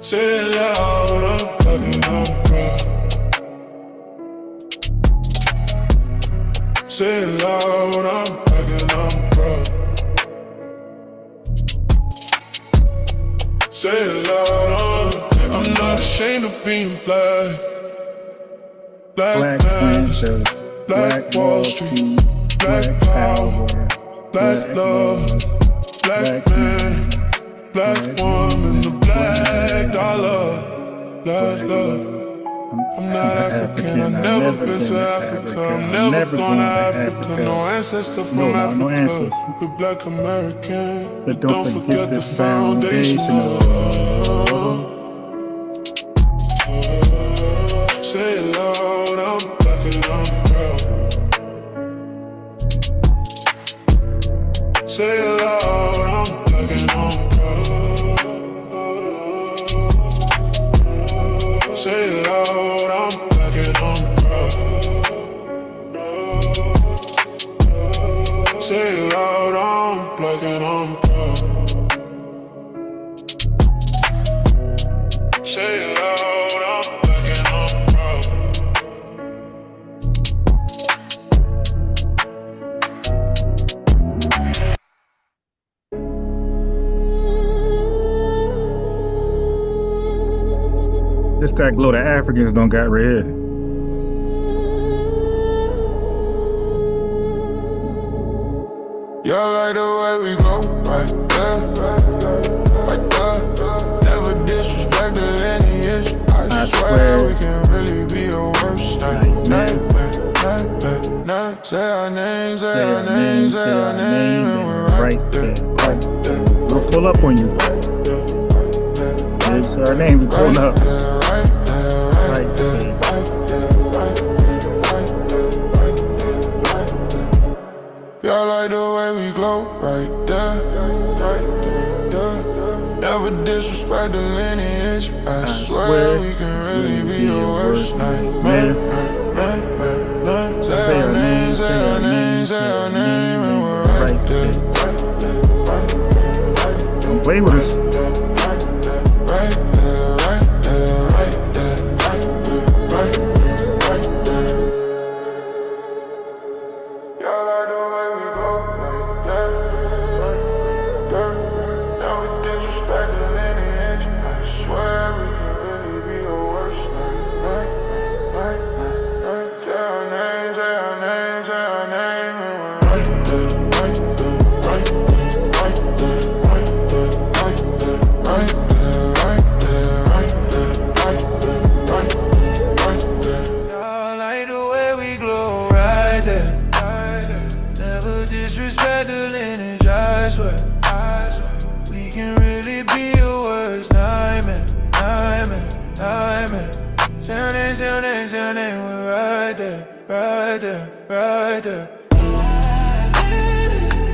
Say it loud, I'm black and I'm proud. Say it loud, I'm black and I'm proud. Say it loud, I'm not ashamed of being black. Black Panthers, Black Wall Street, Black Power, Black Love, Black Man, Black Woman, the Black Dollar, Black Love. I'm not African, I've never been to Africa, I'm never gone to Africa, no ancestor from Africa, we're Black American, but don't forget the foundation of. Say it loud, I'm black and I'm proud. Say it loud, I'm black and I'm proud. Say it loud, I'm black and I'm proud. Say it loud, I'm black and I'm proud. Say it loud, I'm black and I'm proud. This that glow the Africans don't got right here. Y'all like the way we go, right there, right there. Never disrespect the lineage. I swear we can really be a worst nightmare. Say our name, say our name, say our name, and we're right there, right there. We'll pull up on you. It's our name, we pull up. Right there. Y'all like the way we glow, right there, right there. Never disrespect the lineage. I swear we can really be your worst nightmare. Say our name, say our name, say our name, and we're right there. Don't play with us. Right there, right there, right there, right there. Y'all like the way we go, right there, right there. Never disrespect the lineage. I swear we can really be your worst nightmare. Say our name, say our name, say our name, and we're right there, right there, right there, right there, right there, right there, right there, right there, right there, right there, right there. Y'all like the way we glow, right there. Never disrespect the lineage, I swear. We can really be your worst nightmare, nightmare, nightmare. Say your name, say your name, say your name, we're right there, right there, right there.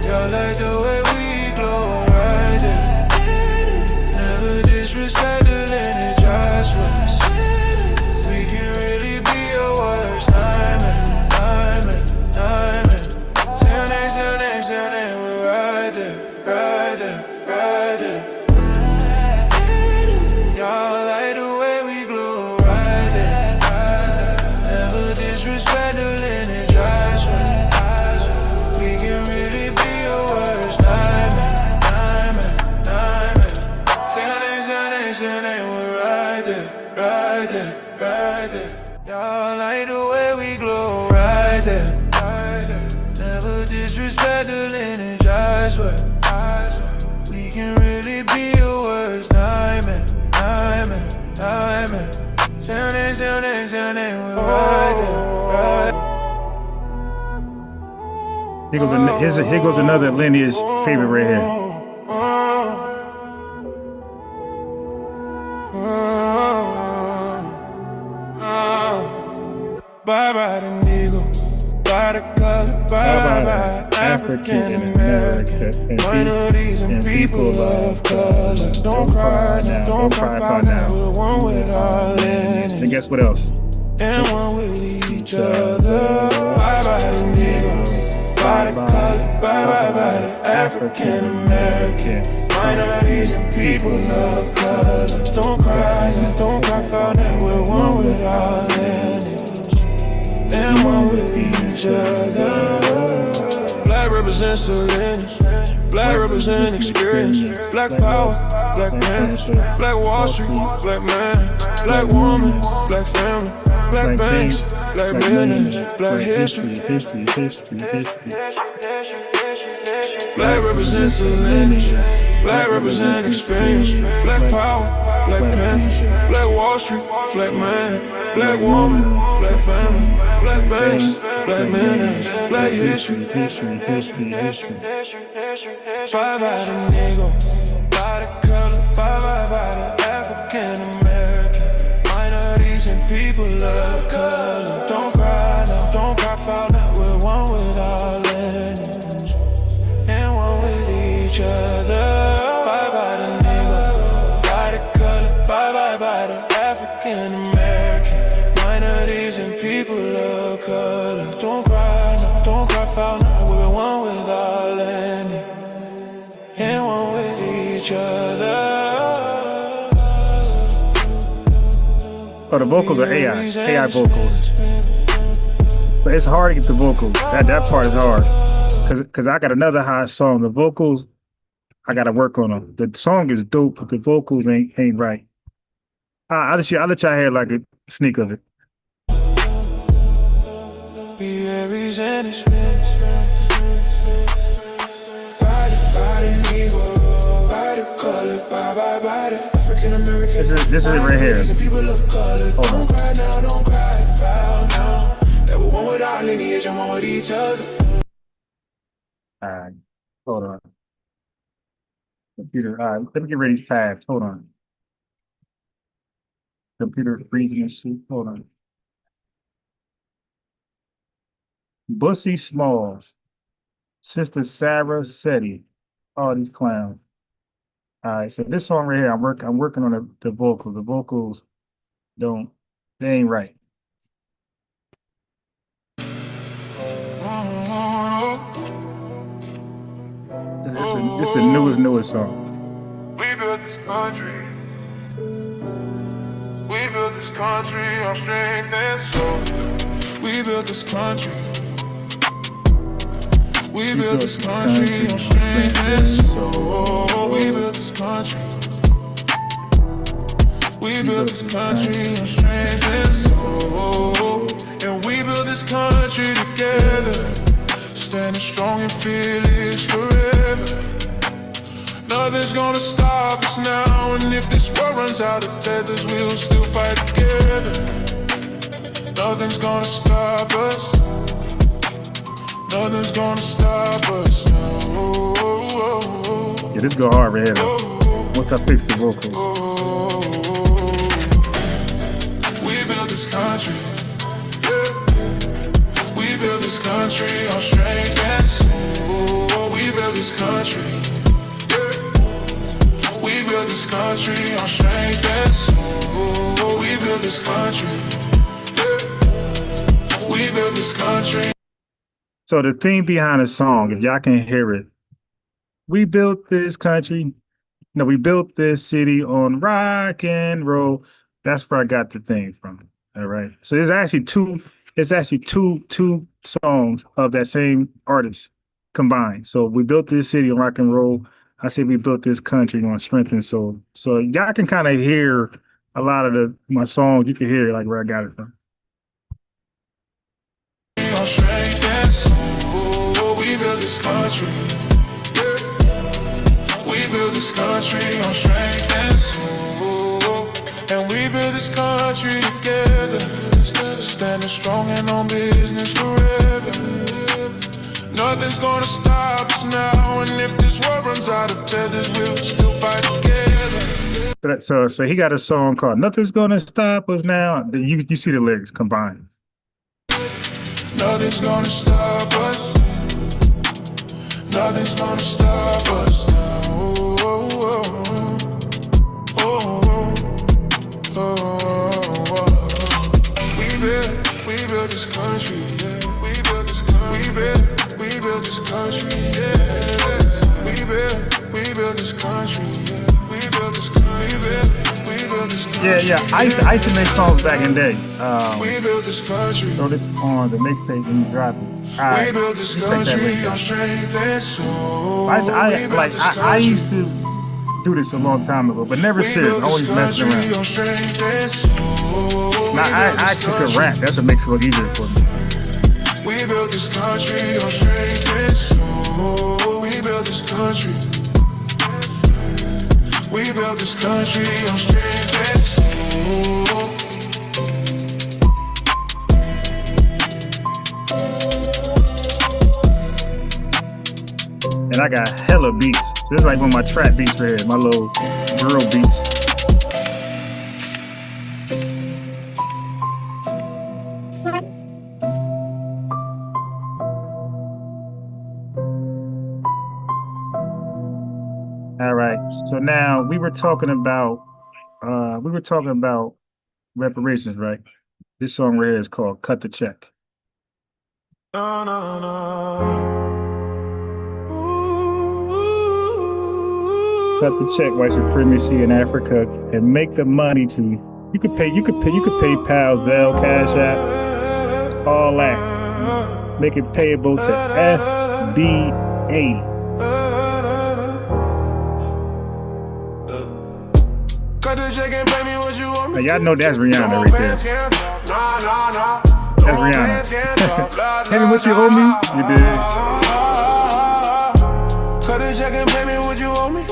Y'all like the way we glow, right there. Never disrespect the lineage, I swear. We can really be your worst nightmare, nightmare, nightmare. Say your name, say your name, say your name, we're right there, right there, right there. disrespect the lineage, I swear. We can really be a worst nightmare, nightmare, nightmare. Sounding, we're right there, Here goes another lineage favorite right here. Bye bye the Negro, bye the color, bye African American, minorities and people of color. Don't cry now, don't cry now. We're one with our lineage. And guess what else? And one with each other. Bye bye the Negro, bye the color, bye the African American, minorities and people of color. Don't cry now, don't cry now. We're one with our lineage. And one with each other. Black represents the lineage. Black represents experience. Black power, Black Panthers, Black Wall Street, Black man, Black woman, Black family, Black banks, Black millionaires, Black history. Black represents the lineage. Black represents experience. Black power, Black Panthers, Black Wall Street, Black man, Black woman, Black family, Black banks, Black millionaires, Black history. Bye bye the Negro, bye the color, bye the African American, minorities and people of color. Don't cry now, don't cry foul now. We're one with our lineage and one with each other. Bye bye the Negro, bye the color, bye the African American, minorities and people of color. Don't cry now, don't cry foul now. We're one with our lineage and one with each other. Oh, the vocals are AI vocals. But it's hard to get the vocals. That part is hard. Cause I got another hot song. The vocals, I gotta work on them. The song is dope, but the vocals ain't right. I'll let y'all hear like a sneak of it. This is it right here. Don't cry now, don't cry foul now. That we're one with our lineage and one with each other. Alright, hold on. Computer, let me get rid of these tabs. Hold on. Computer freezing and shit. Hold on. BUSSY Smalls, Sister Sarah Setti, all these clowns. All right, so this song right here, I'm working on the vocals. The vocals they ain't right. It's the newest song. We built this country. We built this country on strength and soul. We built this country. We built this country on strength and soul. We built this country. We built this country on strength and soul. And we built this country together. Standing strong and fearless forever. Nothing's gonna stop us now. And if this world runs out of tethers, we'll still fight together. Nothing's gonna stop us. Nothing's gonna stop us, no. Yeah, this go hard right here though. Once I fix the vocals. We built this country, yeah. We built this country on strength and soul. We built this country, yeah. We built this country on strength and soul. We built this country, yeah. We built this country. So the theme behind the song, if y'all can hear it, we built this country. No, we built this city on rock and roll. That's where I got the theme from. All right. So there's actually two songs of that same artist combined. So we built this city on rock and roll. I say we built this country on strength and soul. So y'all can kind of hear a lot of my songs. You can hear like where I got it from. We built this country. Yeah. We built this country on strength and soul. And we built this country together, standing strong and on business forever. Nothing's gonna stop us now, and if this world runs out of tethers, we'll still fight together. So he got a song called "Nothing's Gonna Stop Us Now." You see the lyrics combined. Nothing's gonna stop us. Nothing's gonna stop us now. Oh, oh, oh, oh. We built this country, yeah. We built this country, we built this country, yeah. We built this country, yeah. We built this country, we built this country. Yeah. I used to make songs back in the day. We built this country. Throw this on the mixtape when you drop it. All right, we built this country on strength and soul. I used to do this a long time ago, but never serious. Always messing around. Now I actually could rap. That's what makes it look easier for me. We built this country on strength and soul. We built this country. We built this country on strength and soul. And I got hella beats. So this is like one of my trap beats right here, my little drill beats. All right. So now we were talking about reparations, right? This song right here is called "Cut the Check." No, no, no. Cut the check, white supremacy in Africa, and make the money to you could pay PayPal, Zelle, Cash App, all that. Make it payable to FBA. Now, y'all know that's Rihanna right there. That's Rihanna. Tell me what you owe me. You did. Cut the check and pay me what you owe me.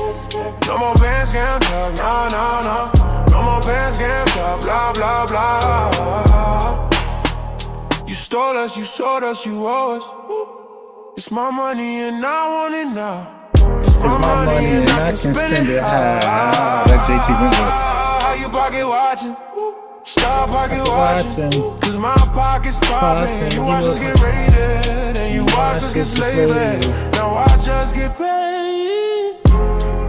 No more band scam talk, no, no, no. No more band scam talk, blah, blah, blah. You stole us, you sold us, you owe us. It's my money and I want it now. It's my money and I can spend it high. Like JT Wentworth. You pocket watching, stop pocket watching. Cause my pocket's popping. You watch us get raided and you watch us get slaved. Now watch us get paid.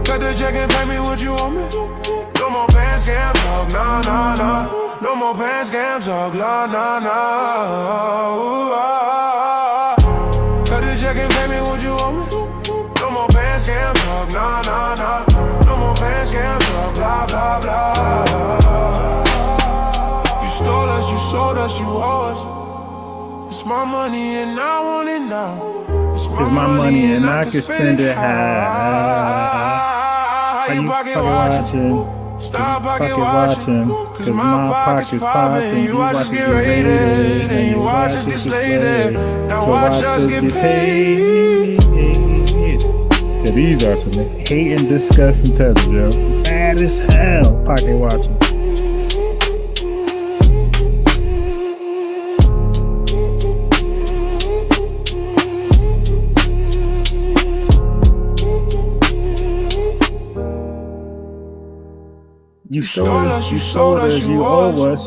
Cut the check and pay me what you owe me. No more pan scam talk, no, no, no. No more pan scam talk, no, no, no. Cut the check and pay me what you owe me. No more pan scam talk, no, no, no. No more pan scam talk, blah, blah, blah. You stole us, you sold us, you owe us. It's my money and I want it now. It's my money and I can spend it high. You pocket watching, stop pocket watching. Cause my pocket's popping. You watch us get raided and you watch us get slaved. Now watch us get paid. Yeah, these are some hating, disgusting tethers, yo. Bad as hell, pocket watching. You stole us, you sold us, you owe us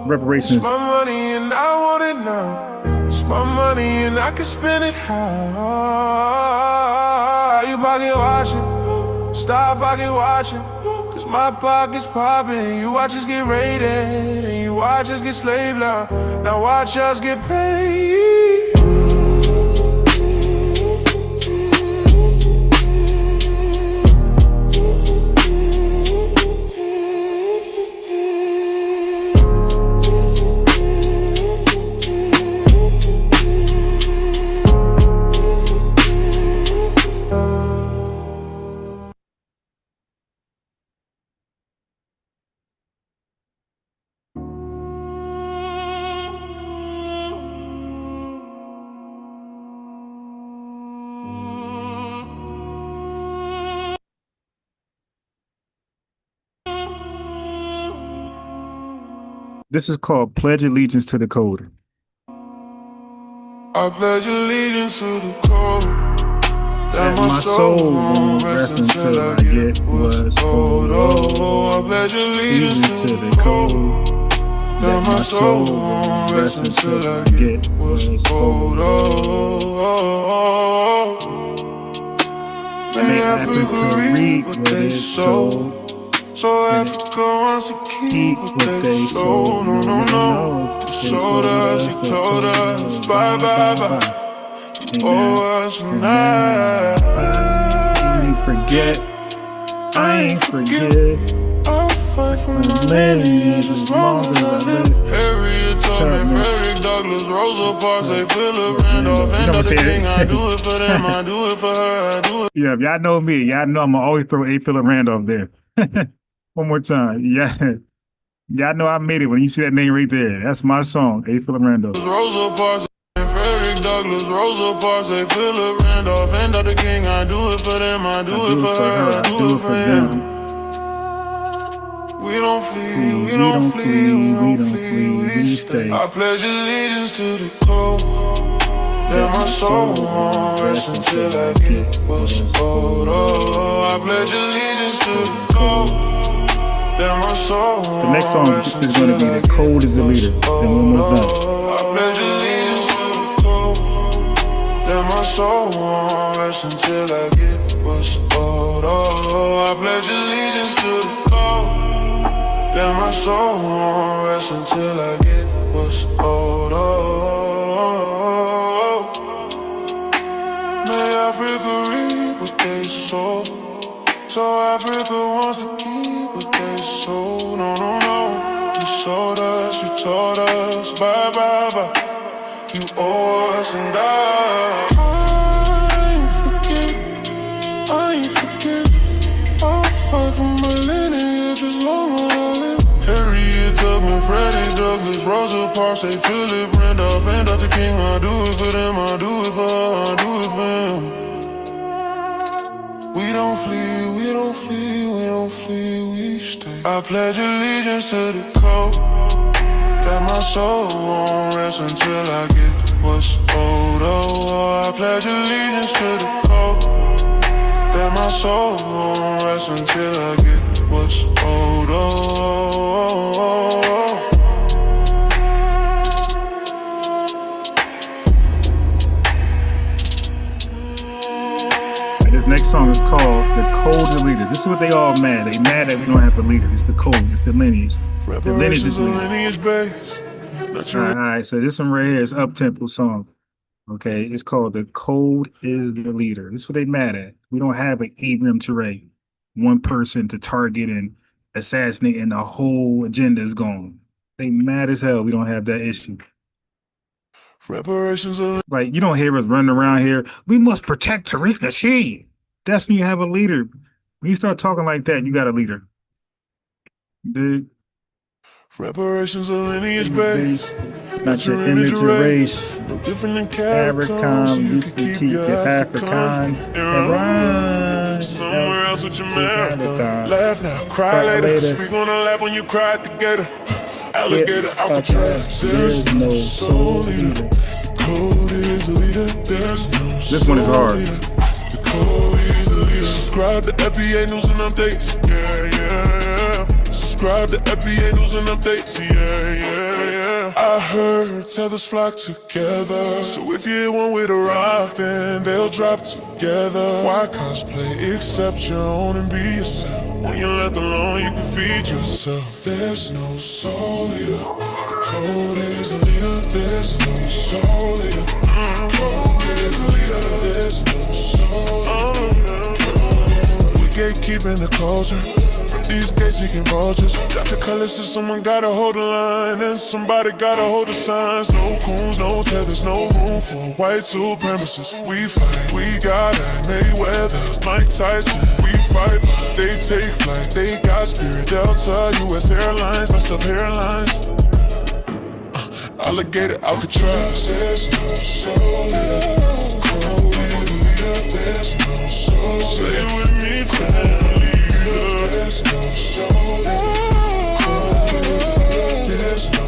reparations. It's my money and I want it now. It's my money and I can spend it how. You pocket watching, stop pocket watching. Cause my pocket's popping. You watch us get raided and you watch us get slaved now. Now watch us get paid. This is called Pledge Allegiance to the Code. I pledge allegiance to the code. That my soul won't rest until I get what's owed. I pledge allegiance to the code. That my soul won't rest until I get what's owed. May Africa reap what they sow. So Africa wants to keep what they sow. No, no, no. You showed us, you told us, bye, bye, bye. You owe us tonight. I ain't forget. I'll fight for my lineage as long as I live. Harriet Tubman, Frederick Douglass, Rosa Parks, Philip Randolph, and Dr. King. I do it for them, I do it for her, I do it. Yeah, if y'all know me, y'all know I'm gonna always throw A. Philip Randolph there. One more time. Yeah. Y'all know I made it when you see that name right there. That's my song, A. Philip Randolph. Rosa Parks, Frederick Douglass, Rosa Parks, Philip Randolph, and Dr. King. I do it for them, I do it for her, I do it for him. We don't flee, we don't flee, we don't flee, we stay. I pledge allegiance to the code. That my soul won't rest until I get what's owed. I pledge allegiance to the code. That my soul won't the next song is going to be The Code is the Leader. Then we're almost done. I pledge allegiance to the code. That my soul won't rest until I get what's owed. I pledge allegiance to the code. That my soul won't rest until I get what's owed. May Africa reap what they sow. So Africa wants to keep what they sow. No, no, no. You sold us, you told us, bye, bye, bye. You owe us and I ain't forget. I'll fight for my lineage as long as I live. Harriet Tubman, Freddie Douglass, Rosa Parks, Philip Randolph, and Dr. King. I do it for them, I do it for her, I do it for him. We don't flee, we don't flee, we don't flee, we stay. I pledge allegiance to the code. That my soul won't rest until I get what's owed. I pledge allegiance to the code. That my soul won't rest until I get what's owed. This next song is called The Code is the Leader. This is what they all mad. They mad that we don't have a leader. It's the code. It's the lineage. The lineage is based. All right, so this one right here is up-tempo song. Okay, it's called The Code is the Leader. This is what they mad at. We don't have an Abraham Ture, one person to target and assassinate, and the whole agenda is gone. They mad as hell we don't have that issue. Reparations are like, you don't hear us running around here. We must protect Tariq Nasheed. That's when you have a leader. When you start talking like that, you got a leader. Reparations are lineage based. Not your image or race. No different than African, so you can keep your African and run somewhere else with your marathon. Laugh now, cry later. We gonna laugh when you cry together. Alligator Alcatraz. There's no soul leader. The code is the leader. There's no soul. This one is hard. The code is the leader. Subscribe to FBA News and Updates. Yeah, yeah. Subscribe to FBA News and Updates. Yeah, yeah, yeah. I heard tethers flock together. So if you hit one with a rock, then they'll drop together. Why cosplay? Accept your own and be yourself. When you're left alone, you can feed yourself. There's no soul leader. The code is the leader. There's no soul leader. The code is the leader. There's no soul leader. We gatekeeping the culture. From these gate-seeking vultures. Drop the colors so someone gotta hold the line. And somebody gotta hold the signs. No coons, no tethers, no room for white supremacists. We fight, we got it. Mayweather, Mike Tyson. We fight, but they take flight. They got spirit. Delta, US Airlines, messed up hairlines. Alligator Alcatraz. There's no soul leader. Code is the leader. There's no soul leader. Say it with me, family. There's no soul leader. There's no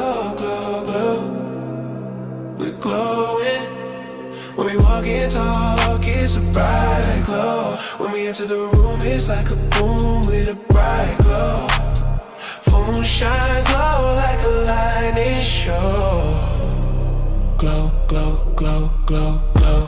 we walk and talk, it's a bright glow. When we enter the room, it's like a boom with a bright glow. Full moon shine, glow like a lightning show. Glow, glow, glow, glow, glow.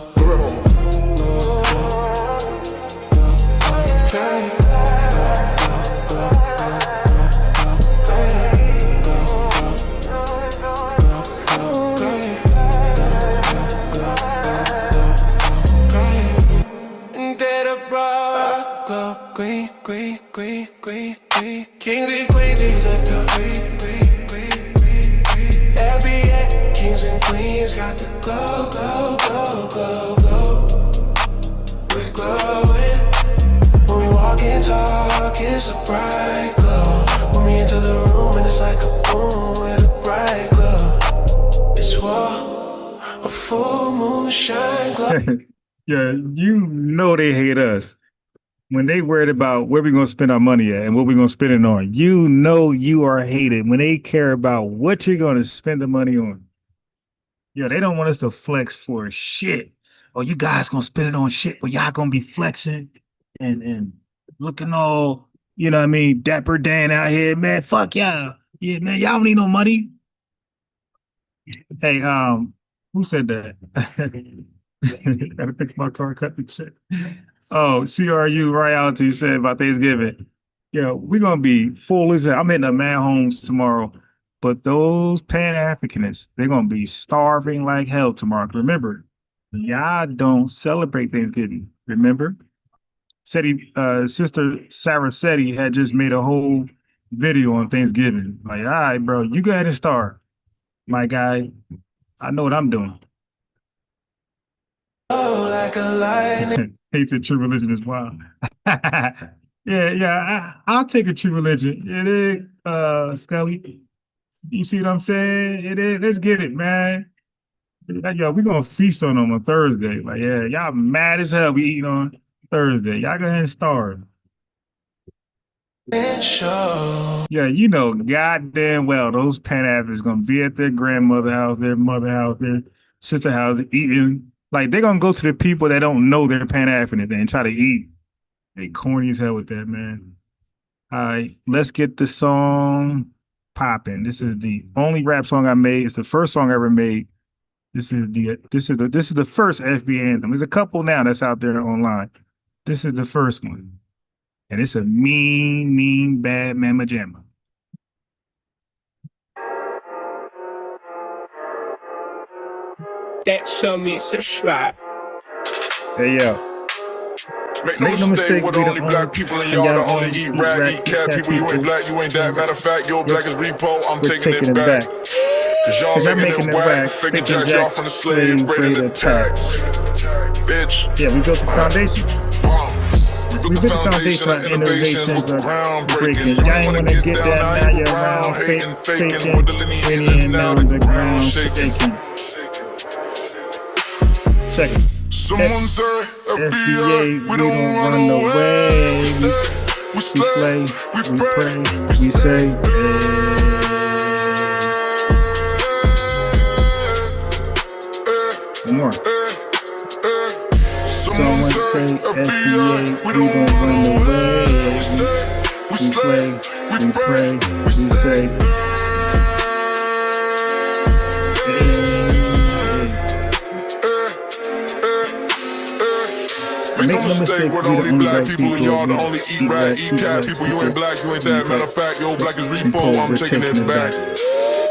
Queen, queen, queen, queen, queen. Kings and queens, these are the queen, queen, queen, queen, queen. FBA, kings and queens got the glow, glow, glow, glow, glow. We're glowing. When we walk and talk, it's a bright glow. When we enter the room and it's like a boom with a bright glow. It's war, a full moon shine glow. Yeah, you know they hate us. When they worried about where we're going to spend our money at and what we're going to spend it on, you know you are hated when they care about what you're going to spend the money on. Yeah, they don't want us to flex for shit. Oh, you guys going to spend it on shit, but y'all going to be flexing and looking all, you know what I mean, Dapper Dan out here, man, fuck y'all. Yeah, man, y'all don't need no money. Hey, who said that? Gotta fix my car, cut the shit. Oh, CRU Royalty said about Thanksgiving. Yeah, we're gonna be full. I'm in the man homes tomorrow, but those Pan-Africanists, they're gonna be starving like hell tomorrow. Remember, y'all don't celebrate Thanksgiving. Remember, Sister Sarah Seti had just made a whole video on Thanksgiving. Like, all right, bro, you go ahead and starve, my guy. I know what I'm doing. Like a lightning. Hates a true religion as well. I'll take a true religion. It is, Scully. You see what I'm saying? It is. Let's get it, man. Yo, we're gonna feast on them on Thursday. Like, yeah, y'all mad as hell. We eating on Thursday. Y'all go ahead and starve. Yeah, you know goddamn well those Pan-Africans gonna be at their grandmother house, their mother house, their sister house, eating. Like, they're gonna go to the people that don't know they're Pan-African and try to eat. They corny as hell with that, man. All right, let's get the song popping. This is the only rap song I made. It's the first song I ever made. This is the first FBA anthem. There's a couple now that's out there online. This is the first one. And it's a mean, mean, bad mamma jamma. That show me subscribe. Hey, yo. Make no mistake, we're the only black people in y'all that only eat rat, eat cat people. You ain't black, you ain't that. Matter of fact, your black is repo, I'm taking it back. Cause y'all making it whack, faking jack y'all from the slave, raiding the tax. Bitch. Yeah, we built the foundation. We built the foundation of innovations was groundbreaking. You ain't wanna get down, now you're around, hating, faking, with the lineage and now the ground shaking. Check it. Someone say, FBA, we don't run away. We slay, we pray, we say. One more. Someone say, FBA, we don't run away. We slay, we pray, we say. Make no mistake, we're the only black people. Y'all the only eat rat, eat cat people. You ain't black, you ain't that. Matter of fact, your black is repo, I'm taking it back.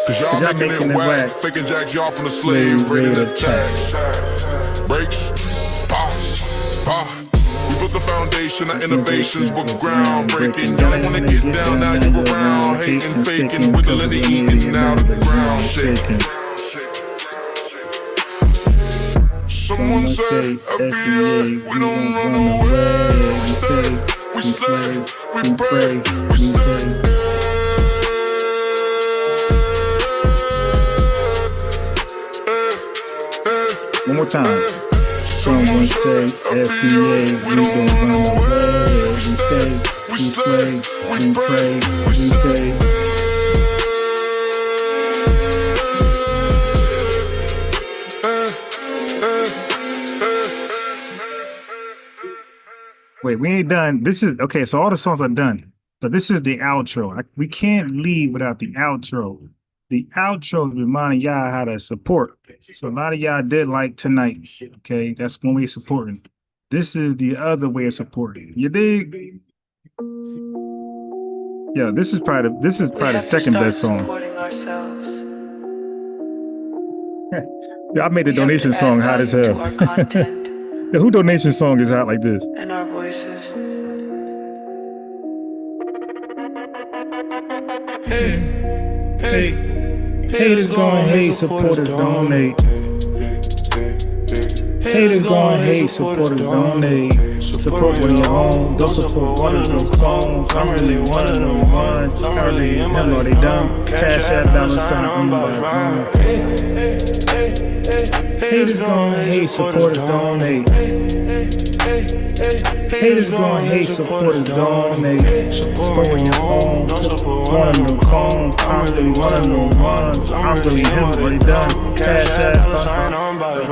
Cause y'all making it whack, faking jacks y'all from the slave, raiding the tax. Breaks, pause, pause. We built the foundation of innovations, we're groundbreaking. Y'all ain't wanna get down, now you around, hating, faking, wiggling and eating, now the ground shaking. Someone say, FBA, we don't run away. We stay, we slay, we pray, we say. One more time. Someone say, FBA, we don't run away. We stay, we slay, we pray, we say. Wait, we ain't done. This is okay. So all the songs are done, but this is the outro. We can't leave without the outro. The outro is reminding y'all how to support. So a lot of y'all did like tonight. Okay, that's one way of supporting. This is the other way of supporting. You dig? Yeah, this is probably the second best song. Supporting ourselves. Yeah, I made a We have donation to add song hot as value hell. to our content Yeah, who donation song is hot like this? and our voices. Hey, haters going hate, supporters donate. Haters going hate, supporters donate. Support when you're home, don't support one of those clones. I'm really one of them ones. I really am what they done. Cash App, $sign, unbox. Haters going hate, supporters donate. Haters going hate, supporters donate. Support when you're home, don't support one of them clones. I'm really one of them ones. I'm really him, what they done. Cash App, $sign, unbox.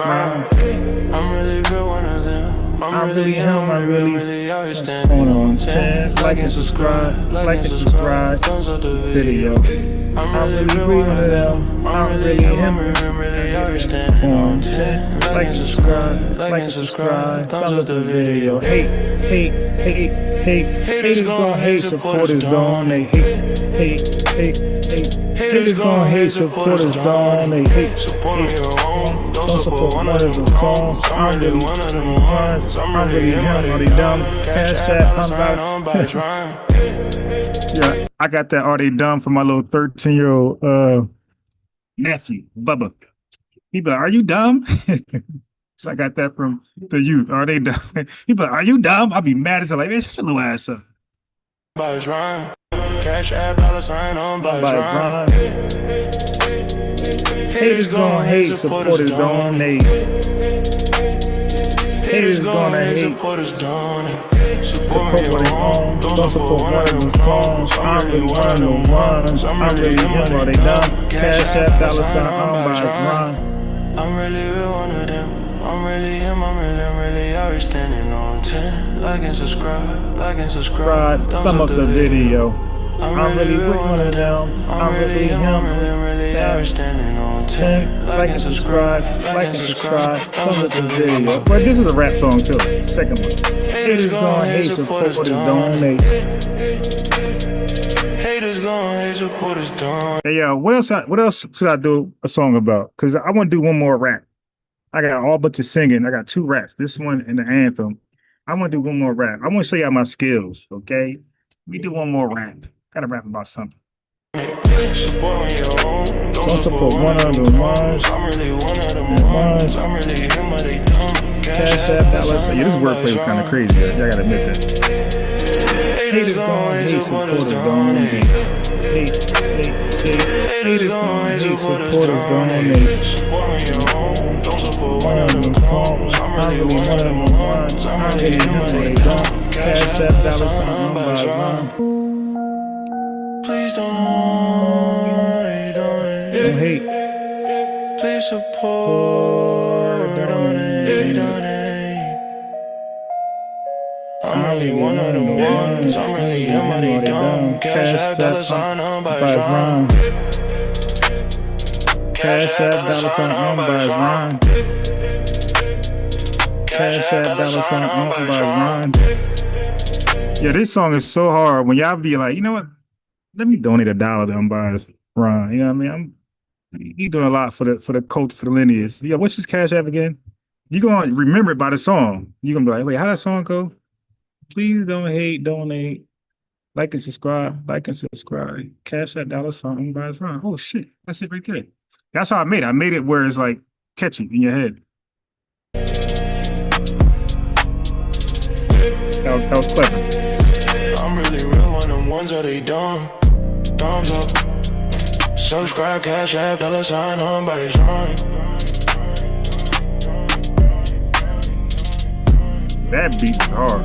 I'm really real one of them. I'm really him, I'm really out here standing on 10. Like and subscribe, thumbs up the video. I'm really real one of them. I'm really him, I'm really out here standing on 10. like and subscribe, thumbs up the video. Hate, haters gon' hate, supporters donate. Hate, haters gon' hate, supporters donate. Support me at home, don't support one of them clones. I'm really one of them ones. I'm really him, what they done. Cash App, sign on by Rhyme. Yeah, I got that Are They Dumb for my little 13-year-old nephew, Bubba. He be like, are you dumb? So I got that from the youth. Are they dumb? He be like, are you dumb? I'll be mad as hell. Like, man, shut your little ass up. By Rhyme. Cash App, $sign on by Rhyme. Haters gon' hate, supporters donate. Haters gonna hate, supporters donate. Support me at home, don't support one of them clones. I'm really one of them ones. I'm really him, what they done. Cash App, $sign on by Rhyme. I'm really real one of them. I'm really him, I'm really out here standing on 10. Like and subscribe, thumb up the video. I'm really one of them. I'm really him, I'm really out here standing on 10. Like and subscribe, thumb up the video. But this is a rap song too. Second one. Haters gonna hate, supporters donate. Haters gonna hate, supporters donate. Hey, yo, what else should I do a song about? Because I want to do one more rap. I got a whole bunch of singing. I got 2 raps. This one and the anthem. I want to do one more rap. I want to show y'all my skills, okay? We do one more rap. Gotta rap about something. Support me at home, don't support one of them ones. I'm really one of them ones. I'm really him, what they done. Cash App, $sign. Yeah, this wordplay is kind of crazy. Y'all gotta admit that. Haters gonna hate, supporters donate. Haters gonna hate, supporters donate. Support me at home, don't support One of them clones. I'm really one of them ones. I'm really him, what they done. Cash App, $sign by Rhyme. Please don't hate. Please support, donate. I'm really one of them ones. I'm really him, what they done. Cash App, $sign on by Rhyme. Cash App, $sign on by Rhyme. Cash App, $sign on by Rhyme. Yeah, this song is so hard. When y'all be like, you know what? Let me donate $1 to Unbiased Ron. You know what I mean? He's doing a lot for the culture, for the lineage. Yeah, what's his Cash App again? You're gonna remember it by the song. You're gonna be like, wait, how that song go? Please don't hate, donate, like and subscribe, Cash App, $sign Unbiased Ron. Oh shit, that's it right there. That's how I made it. I made it where it's like catchy in your head. That was clever. I'm really real one of them ones that they dumb. Thumbs up. Subscribe, Cash App, $sign on by Rhyme. That beat is hard.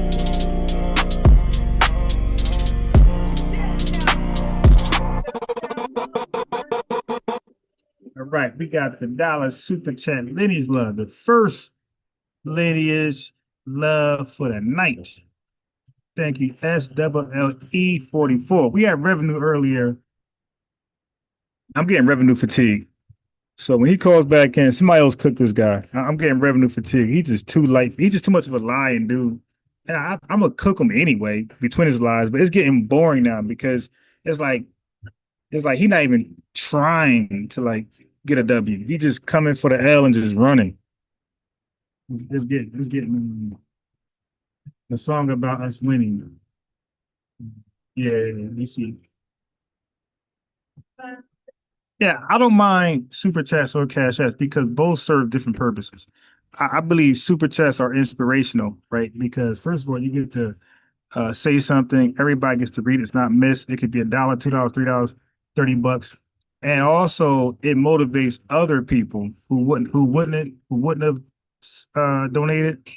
All right, we got the dollar super chat lineage love. The first lineage love for the night. Thank you. SLLE44. We had revenue earlier. I'm getting revenue fatigue. So when he calls back in, somebody else cook this guy. I'm getting revenue fatigue. He's just too light. He's just too much of a lying dude. And I'm gonna cook him anyway between his lies, but it's getting boring now because it's like he's not even trying to like get a W. He just coming for the L and just running. It's getting the song about us winning. Yeah, you see. Yeah, I don't mind super chats or cash apps because both serve different purposes. I believe super chats are inspirational, right? Because first of all, you get to say something, everybody gets to read it. It's not missed. It could be $1, $2, $3, $30, and also it motivates other people who wouldn't have donated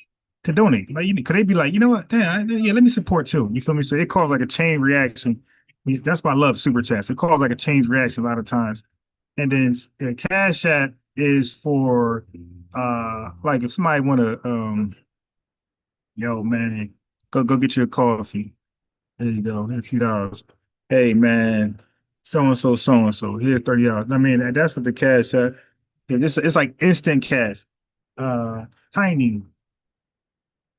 to donate. Like, could they be like, you know what? Damn, yeah, let me support too. You feel me? So it causes like a chain reaction. That's why I love super chats. It causes like a chain reaction a lot of times. And then Cash App is for like if somebody wanna yo man, go get you a coffee. There you go, here's a few dollars. Hey man, so and so, here's $30. I mean, that's what the Cash App. It's like instant cash. Tiny,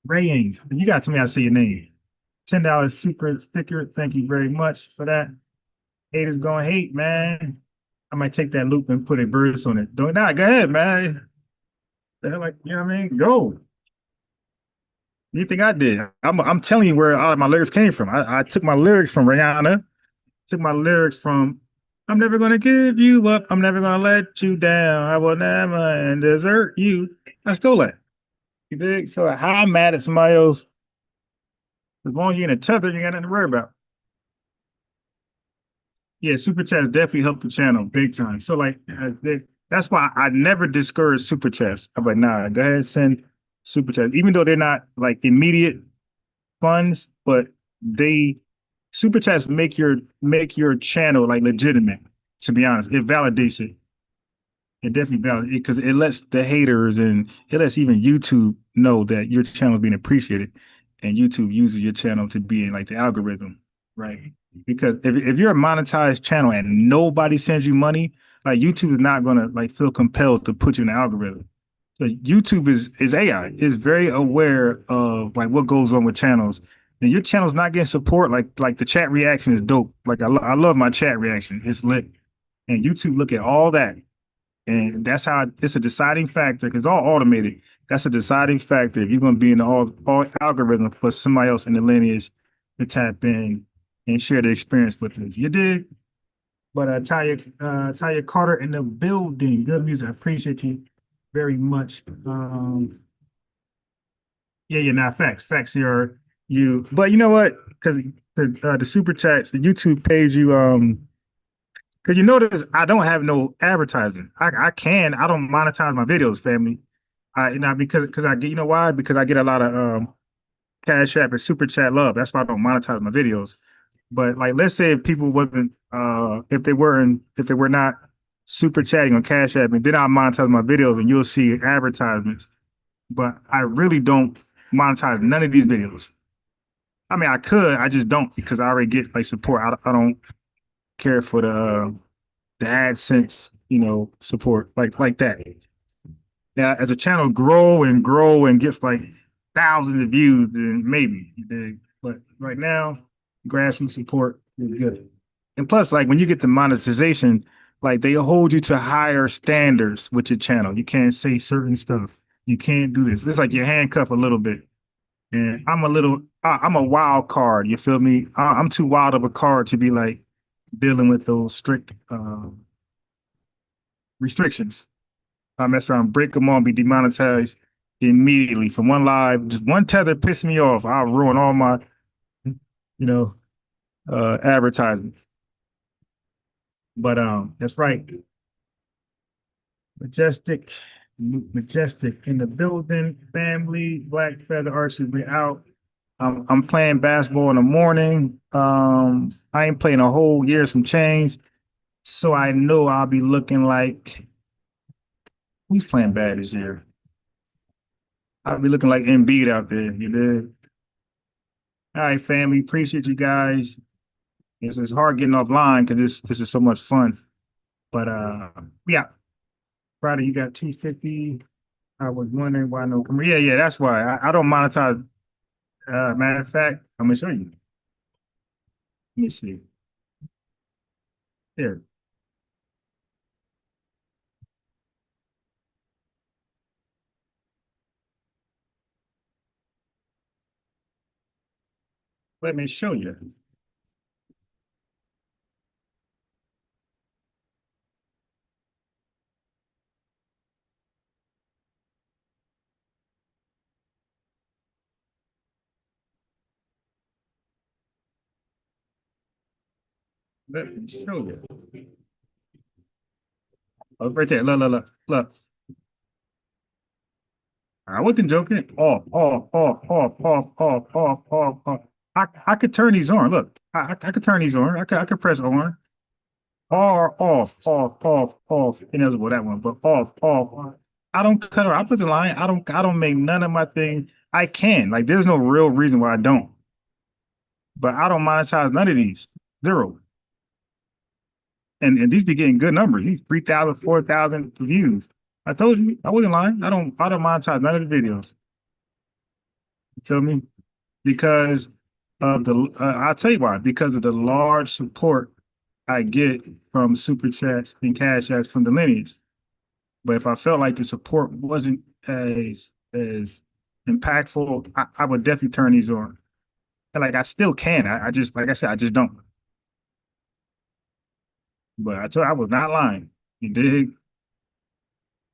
Ray Angel. You gotta tell me how to say your name. $10 super sticker. Thank you very much for that. Haters gonna hate, man. I might take that loop and put a verse on it. Don't Go ahead, man. They're like, you know what I mean? Go. You think I did? I'm telling you where all of my lyrics came from. I took my lyrics from Rihanna, took my lyrics from I'm never gonna give you up, I'm never gonna let you down, I will never and desert you. I stole that. You dig? So how I'm mad at somebody else, as long as you're in a tether, you got nothing to worry about. Yeah, super chats definitely help the channel big time. So like that's why I never discourage super chats. I'm like, nah, go ahead and send super chats, even though they're not like immediate funds, but they super chats make your channel like legitimate. To be honest, it validates it. It definitely validates it because it lets the haters and it lets even YouTube know that your channel is being appreciated, and YouTube uses your channel to be in like the algorithm, right? Because if you're a monetized channel and nobody sends you money, like YouTube is not gonna like feel compelled to put you in the algorithm. So YouTube is AI, is very aware of like what goes on with channels. And your channel's not getting support, like the chat reaction is dope. Like I love my chat reaction. It's lit. And YouTube look at all that. And that's how it's a deciding factor because it's all automated. That's a deciding factor if you're going to be in the all algorithm for somebody else in the lineage to tap in and share the experience with us. You did. But Taya Carter in the building. Good music. I appreciate you very much. Yeah, not facts. Facts here are you. But you know what? Because the super chats, the YouTube page, because you notice I don't have no advertising. I don't monetize my videos, family. Because I get, you know why? Because I get a lot of Cash App and Super Chat love. That's why I don't monetize my videos. But like, let's say if people wasn't, if they were not super chatting on Cash App, and then I monetize my videos, and you'll see advertisements. But I really don't monetize none of these videos. I mean, I could, I just don't because I already get like support. I don't care for the AdSense, support like that. Now, as a channel grow and gets like thousands of views, then maybe. But right now, grassroots support is good. And plus, like when you get the monetization, like they hold you to higher standards with your channel. You can't say certain stuff. You can't do this. It's like you're handcuffed a little bit. And I'm a wild card. You feel me? I'm too wild of a card to be like dealing with those strict restrictions. I mess around, break them all, be demonetized immediately from one live. Just one tether piss me off. I'll ruin all my, advertisements. But that's right. Majestic in the building. Family, Black Feather Archers, we out. I'm playing basketball in the morning. I ain't playing a whole year, some change. So I know I'll be looking like who's playing bad this year. I'll be looking like Embiid out there. You did. All right, family. Appreciate you guys. It's hard getting offline because this is so much fun. But yeah, Friday you got 250. I was wondering why no. Yeah, that's why I don't monetize. Matter of fact, I'm gonna show you. Let me see. Here, let me show you. Let me show you. Oh, right there. Look. I wasn't joking. Off. I could turn these on. Look, I could turn these on. I could press on. Or off. Ineligible that one, but off. I don't cut her. I put the line. I don't make none of my things. I can. Like, there's no real reason why I don't. But I don't monetize none of these. Zero. And these be getting good numbers. These 3,000, 4,000 views. I told you, I wasn't lying. I don't monetize none of the videos. You feel me? Because of I'll tell you why. Because of the large support I get from super chats and cash apps from the lineage. But if I felt like the support wasn't as impactful, I would definitely turn these on. And like, I still can. I just, like I said, I just don't. But I told you, I was not lying. You dig?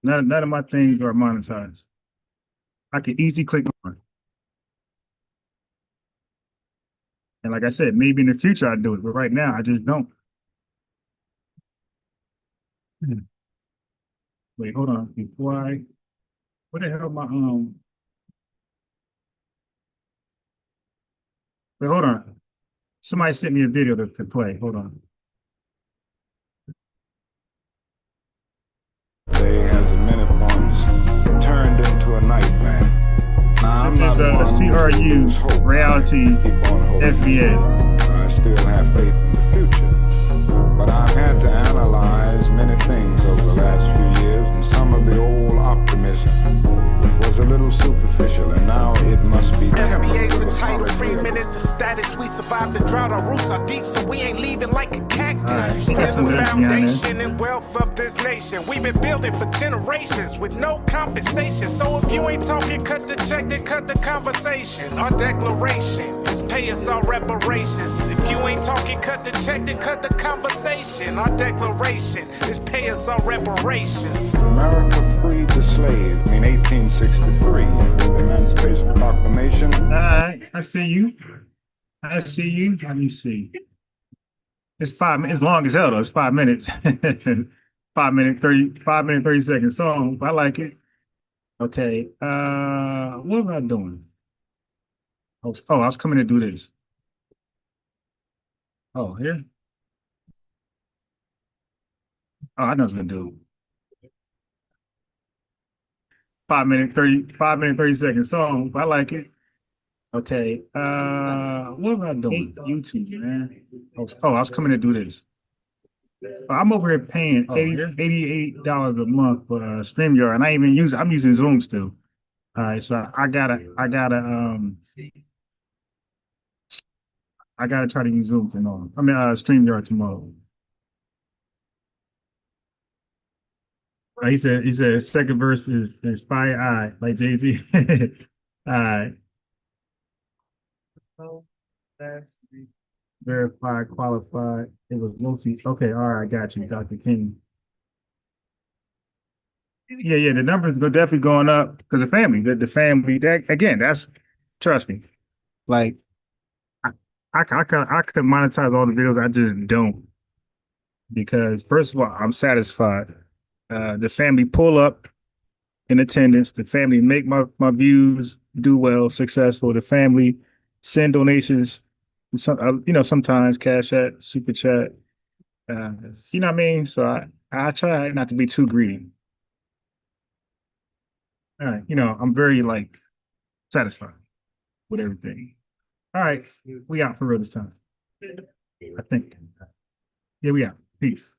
None of my things are monetized. I can easily click on. And like I said, maybe in the future I do it, but right now I just don't. Wait, hold on. What the hell my wait, hold on. Somebody sent me a video to play. Hold on. Day has at many points turned into a nightmare. Now, I'm not one CRU reality FBA. I still have faith in the future, but I've had to analyze many things over the last few years, and some of the old optimism was a little superficial, and now it must be tempered. FBA's the title, Freeman is the status. We survived the drought, our roots are deep, so we ain't leaving like a cactus. We're the foundation and wealth of this nation. We've been building for generations with no compensation. So if you ain't talking, cut the check, then cut the conversation. Our declaration is pay us our reparations. If you ain't talking, cut the check, then cut the conversation. Our declaration is pay us our reparations. America freed the slaves in 1863 with the Emancipation Proclamation. All right, I see you. Let me see. It's 5 minutes. It's long as hell though. It's 5 minutes. 5 minute 30 second song. I like it. Okay. What am I doing? I was coming to do this. Oh, here. Oh, I know what I was gonna do. 5 minute 30 second song. I like it. Okay. What am I doing? YouTube, man. I was coming to do this. I'm over here paying $88 a month for StreamYard, and I'm using Zoom still. All right, so I gotta try to use Zoom tomorrow. I mean StreamYard tomorrow. He said second verse is fire eye like Jay-Z. All right. Verified, qualified. It was mostly okay. All right, I got you, Dr. King. Yeah. The numbers are definitely going up because the family. That again, trust me. Like I could monetize all the videos. I just don't because first of all, I'm satisfied. The family pull up in attendance. The family make my views do well, successful. The family send donations. Sometimes cash app, super chat. You know what I mean? So I try not to be too greedy. All right, I'm very like satisfied with everything. All right, we out for real this time. I think. Yeah, we out. Peace.